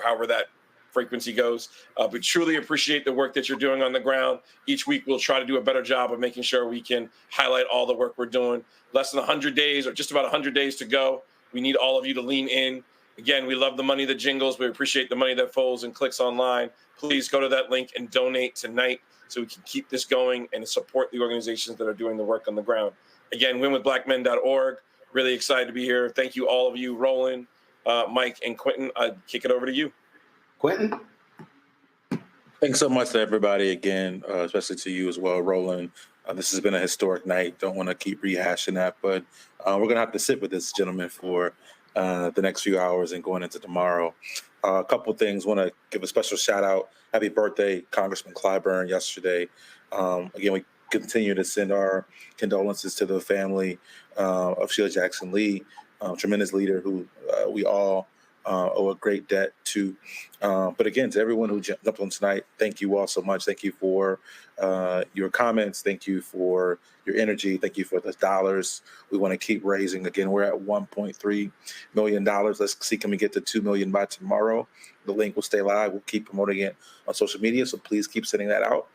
however that frequency goes. But truly appreciate the work that you're doing on the ground. Each week we'll try to do a better job of making sure we can highlight all the work we're doing. Less than 100 days or just about 100 days to go. We need all of you to lean in. Again, we love the money that jingles. We appreciate the money that folds and clicks online. Please go to that link and donate tonight so we can keep this going and support the organizations that are doing the work on the ground. Again, winwithblackmen.org. Really excited to be here. Thank you, all of you, Roland, Mike, and Quentin. I'd kick it over to you. Quentin? Thanks so much to everybody again, especially to you as well, Roland. This has been a historic night. Don't want to keep rehashing that, but we're going to have to sit with this gentleman for the next few hours and going into tomorrow. A couple of things. Want to give a special shout out. Happy birthday, Congressman Clyburn, yesterday. Again, we continue to send our condolences to the family of Sheila Jackson Lee, tremendous leader who we all owe a great debt to. But again, to everyone who jumped on tonight, thank you all so much. Thank you for your comments. Thank you for your energy. Thank you for the dollars. We want to keep raising. Again, we're at $1.3 million. Let's see, can we get to 2 million by tomorrow? The link will stay live. We'll keep promoting it on social media, so please keep sending that out.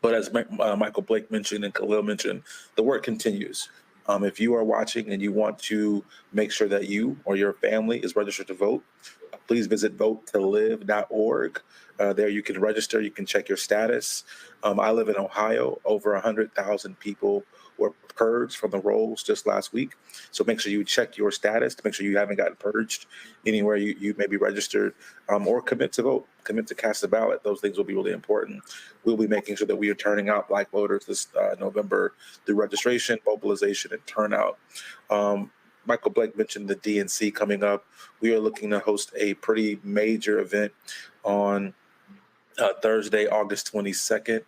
But as Michael Blake mentioned and Khalil mentioned, the work continues. If you are watching and you want to make sure that you or your family is registered to vote, please visit votetolive.org. There you can register. You can check your status. I live in Ohio. Over 100,000 people were purged from the rolls just last week. So make sure you check your status to make sure you haven't gotten purged anywhere you may be registered, or commit to vote, commit to cast a ballot. Those things will be really important. We'll be making sure that we are turning out Black voters this November through registration, mobilization, and turnout. Michael Blake mentioned the DNC coming up. We are looking to host a pretty major event on Thursday, August 22nd.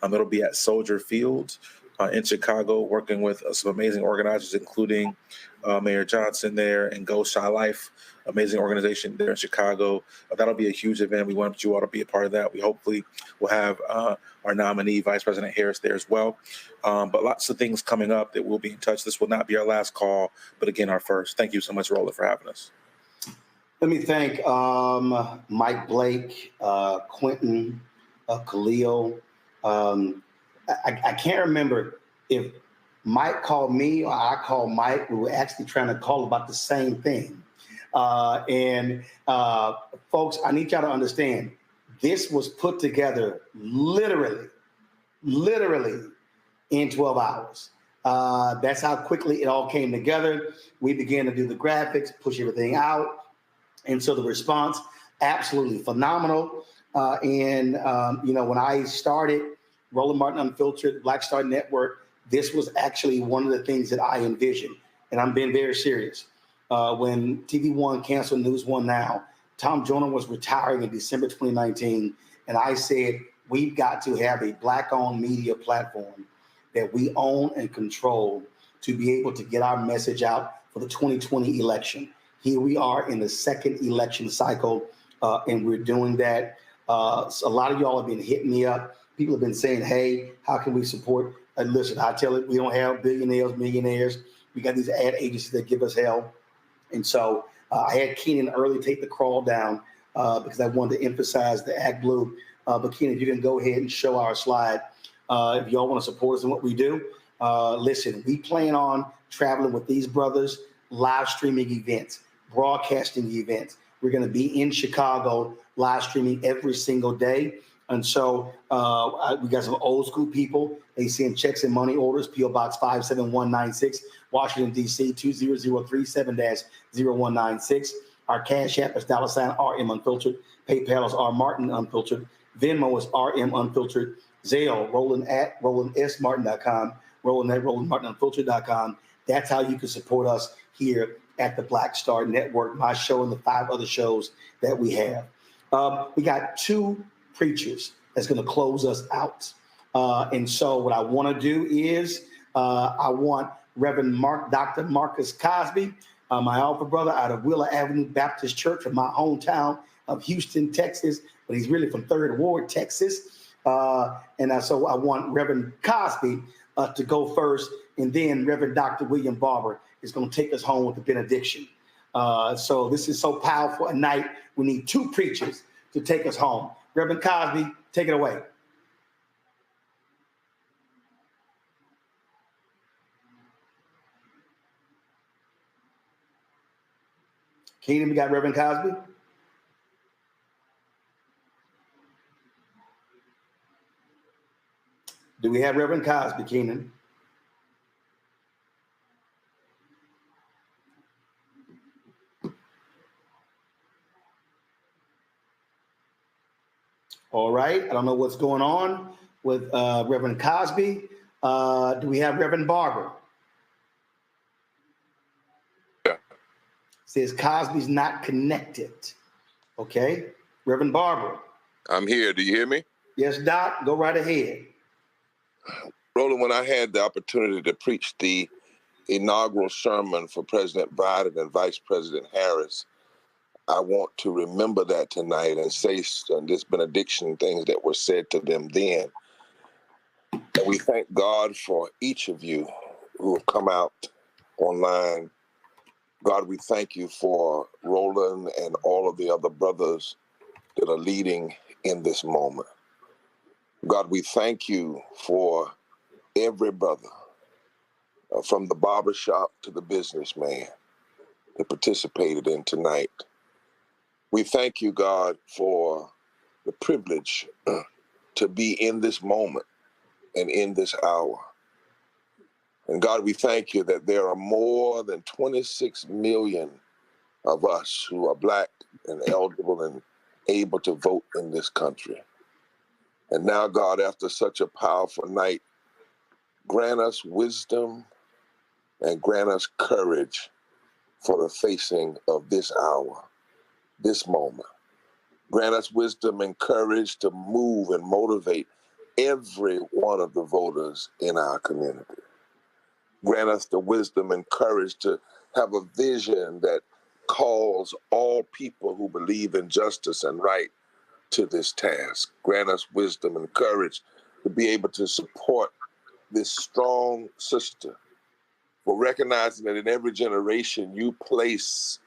It'll be at Soldier Field in Chicago, working with some amazing organizers, including Mayor Johnson there and Go Shy Life, amazing organization there in Chicago. That'll be a huge event. We want you all to be a part of that. We hopefully will have our nominee, Vice President Harris, there as well. But lots of things coming up that we'll be in touch. This will not be our last call, but again, our first. Thank you so much, Roland, for having us. Let me thank Mike Blake, Quentin, Khalil. I can't remember if Mike called me or I called Mike. We were actually trying to call about the same thing. Folks, I need y'all to understand, this was put together literally in 12 hours. That's how quickly it all came together. We began to do the graphics, push everything out. And so the response, absolutely phenomenal. When I started Roland Martin Unfiltered, Black Star Network, this was actually one of the things that I envisioned. And I'm being very serious. When TV One canceled News One Now, Tom Joyner was retiring in December 2019. And I said, we've got to have a Black-owned media platform that we own and control to be able to get our message out for the 2020 election. Here we are in the second election cycle, and we're doing that. So a lot of y'all have been hitting me up. People have been saying, hey, how can we support? Listen, I tell it, we don't have billionaires, millionaires. We got these ad agencies that give us hell. And so I had Keenan early take the crawl down because I wanted to emphasize the Act Blue. But Keenan, if you can go ahead and show our slide. If y'all want to support us in what we do, listen, we plan on traveling with these brothers, live streaming events, broadcasting events. We're going to be in Chicago, live streaming every single day. And so we got some old school people. They send checks and money orders, P.O. Box 57196, Washington, D.C. 20036-0196. Our Cash App is $RM Unfiltered. PayPal is R Martin Unfiltered. Venmo is RM Unfiltered. Zelle, Roland at RolandSMartin.com, Roland at RolandMartinUnfiltered.com. That's how you can support us here at the Black Star Network, my show and the 5 other shows that we have. We got 2 preachers that's going to close us out. And so what I want to do is I want Reverend Dr. Marcus Cosby, my alpha brother out of Wheeler Avenue Baptist Church from my hometown of Houston, Texas, but he's really from 3rd Ward, Texas. So I want Reverend Cosby to go first, and then Reverend Dr. William Barber is going to take us home with the benediction. So this is so powerful a night. We need 2 preachers to take us home. Reverend Cosby, take it away. Keenan, we got Reverend Cosby. Do we have Reverend Cosby, Keenan? All right. I don't know what's going on with Reverend Cosby. Do we have Reverend Barber? Yeah. Says Cosby's not connected. Okay. Reverend Barber. I'm here. Do you hear me? Yes, Doc. Go right ahead. Roland, when I had the opportunity to preach the inaugural sermon for President Biden and Vice President Harris, I want to remember that tonight and say this benediction things that were said to them then. And we thank God for each of you who have come out online. God, we thank you for Roland and all of the other brothers that are leading in this moment. God, we thank you for every brother, from the barbershop to the businessman that participated in tonight. We thank you, God, for the privilege to be in this moment and in this hour. And God, we thank you that there are more than 26 million of us who are Black and eligible and able to vote in this country. And now, God, after such a powerful night, grant us wisdom and grant us courage for the facing of this hour, this moment. Grant us wisdom and courage to move and motivate every one of the voters in our community. Grant us the wisdom and courage to have a vision that calls all people who believe in justice and right to this task. Grant us wisdom and courage to be able to support this strong sister, for recognizing that in every generation you place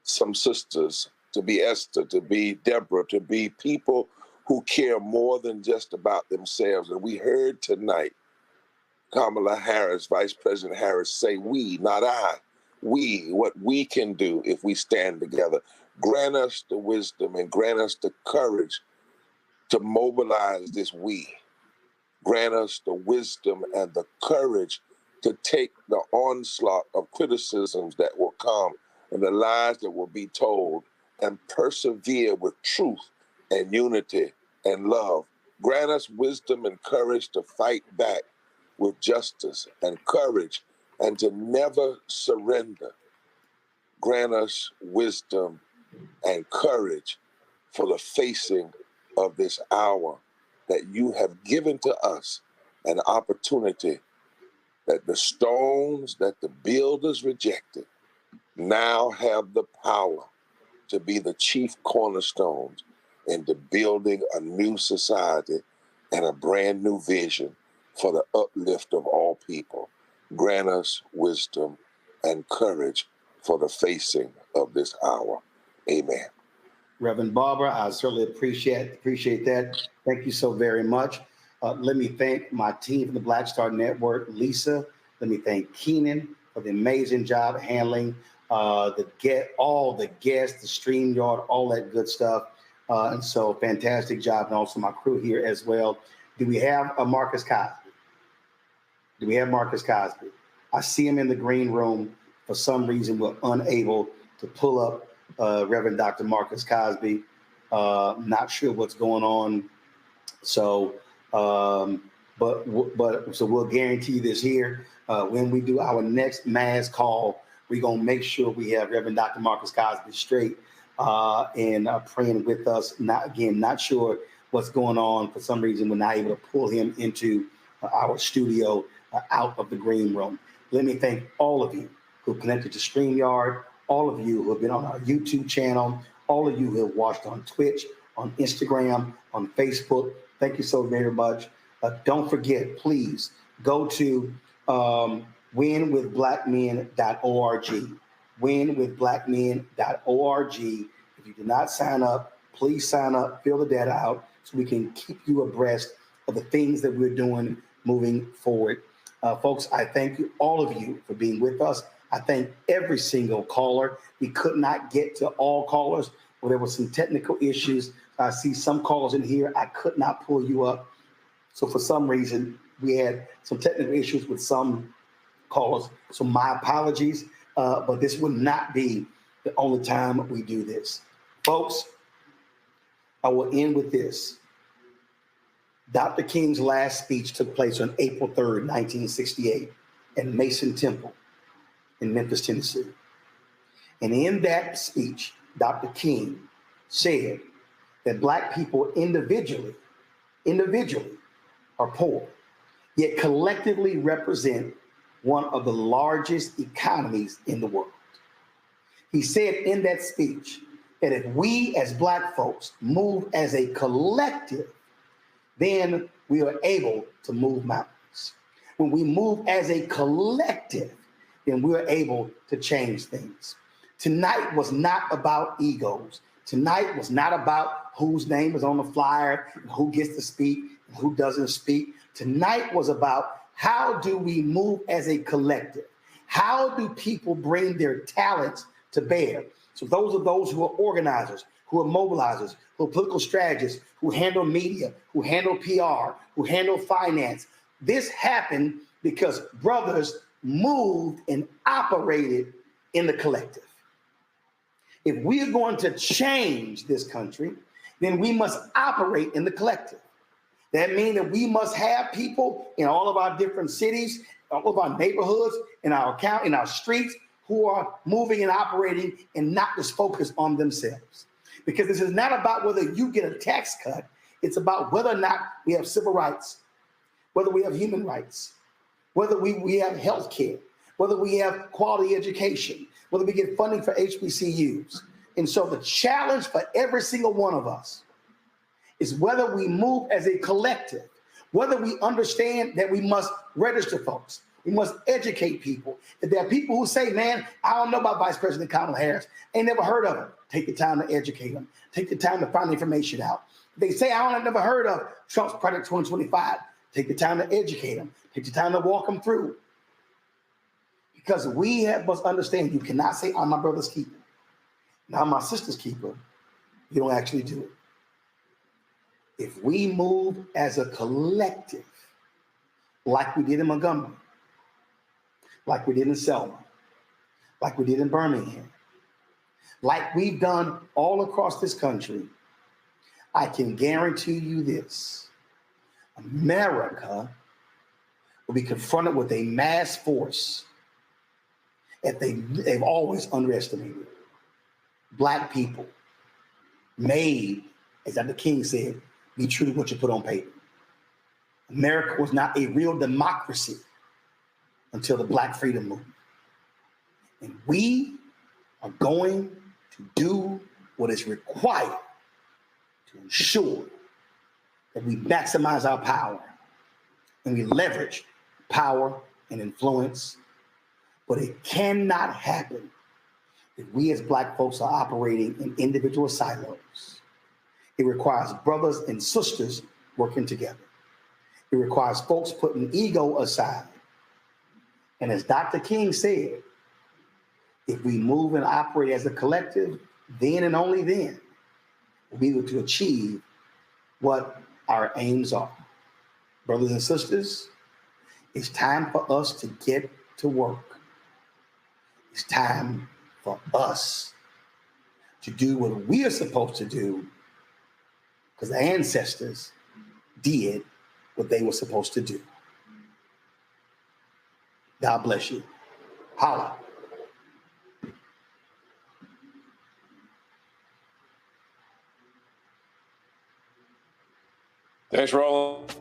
some sisters to be Esther, to be Deborah, to be people who care more than just about themselves. And we heard tonight Kamala Harris, Vice President Harris, say we, not I, what we can do if we stand together. Grant us the wisdom and grant us the courage to mobilize this we. Grant us the wisdom and the courage to take the onslaught of criticisms that will come and the lies that will be told and persevere with truth and unity and love. Grant us wisdom and courage to fight back with justice and courage and to never surrender. Grant us wisdom and courage for the facing of this hour, that you have given to us an opportunity that the stones that the builders rejected now have the power to be the chief cornerstones into building a new society and a brand new vision for the uplift of all people. Grant us wisdom and courage for the facing of this hour. Amen. Reverend Barber, I certainly appreciate that. Thank you so very much. Let me thank my team from the Black Star Network, Lisa. Let me thank Keenan for the amazing job handling all the guests, the StreamYard, all that good stuff. And so fantastic job. And also my crew here as well. Do we have a Marcus Cosby? I see him in the green room. For some reason, we're unable to pull up Reverend Dr. Marcus Cosby. Not sure what's going on. So, but we'll guarantee you this here. When we do our next mass call, we're going to make sure we have Reverend Dr. Marcus Cosby straight and praying with us. Not sure what's going on. For some reason, we're not able to pull him into our studio out of the green room. Let me thank all of you who connected to StreamYard, all of you who have been on our YouTube channel, all of you who have watched on Twitch, on Instagram, on Facebook. Thank you so very much. Don't forget, please go to winwithblackmen.org. Winwithblackmen.org. If you did not sign up, please sign up, fill the data out so we can keep you abreast of the things that we're doing moving forward. Folks, I thank you, all of you, for being with us. I thank every single caller. We could not get to all callers. Well, there were some technical issues. I see some callers in here. I could not pull you up. So for some reason, we had some technical issues with some callers. So my apologies, but this would not be the only time we do this. Folks, I will end with this. Dr. King's last speech took place on April 3rd, 1968 at Mason Temple in Memphis, Tennessee. And in that speech, Dr. King said that Black people individually are poor, yet collectively represent one of the largest economies in the world. He said in that speech that if we as Black folks move as a collective, then we are able to move mountains. When we move as a collective, then we're able to change things. Tonight was not about egos. Tonight was not about whose name is on the flyer, and who gets to speak, and who doesn't speak. Tonight was about how do we move as a collective? How do people bring their talents to bear? So those are those who are organizers, who are mobilizers, who are political strategists, who handle media, who handle PR, who handle finance. This happened because brothers moved and operated in the collective. If we are going to change this country, then we must operate in the collective. That means that we must have people in all of our different cities, all of our neighborhoods, in our county, in our streets, who are moving and operating and not just focused on themselves. Because this is not about whether you get a tax cut. It's about whether or not we have civil rights, whether we have human rights, whether we have health care, whether we have quality education, whether we get funding for HBCUs. And so the challenge for every single one of us is whether we move as a collective, whether we understand that we must register folks, we must educate people. If there are people who say, man, I don't know about Vice President Kamala Harris, ain't never heard of her, take the time to educate them, take the time to find the information out. If they say, I've never heard of Trump's Project 2025, take the time to educate them, take the time to walk them through. Because must understand you cannot say, I'm my brother's keeper. Now I'm my sister's keeper. You don't actually do it. If we move as a collective, like we did in Montgomery, like we did in Selma, like we did in Birmingham, like we've done all across this country, I can guarantee you this. America will be confronted with a mass force that they've always underestimated. Black people made, as Dr. King said, be true to what you put on paper. America was not a real democracy until the Black Freedom Movement. And we are going to do what is required to ensure that we maximize our power and we leverage power and influence. But it cannot happen if we as Black folks are operating in individual silos. It requires brothers and sisters working together. It requires folks putting ego aside. And as Dr. King said, if we move and operate as a collective, then and only then we'll be able to achieve what our aims are. Brothers and sisters, it's time for us to get to work. It's time for us to do what we are supposed to do, because the ancestors did what they were supposed to do. God bless you. Holla. Thanks, Roland.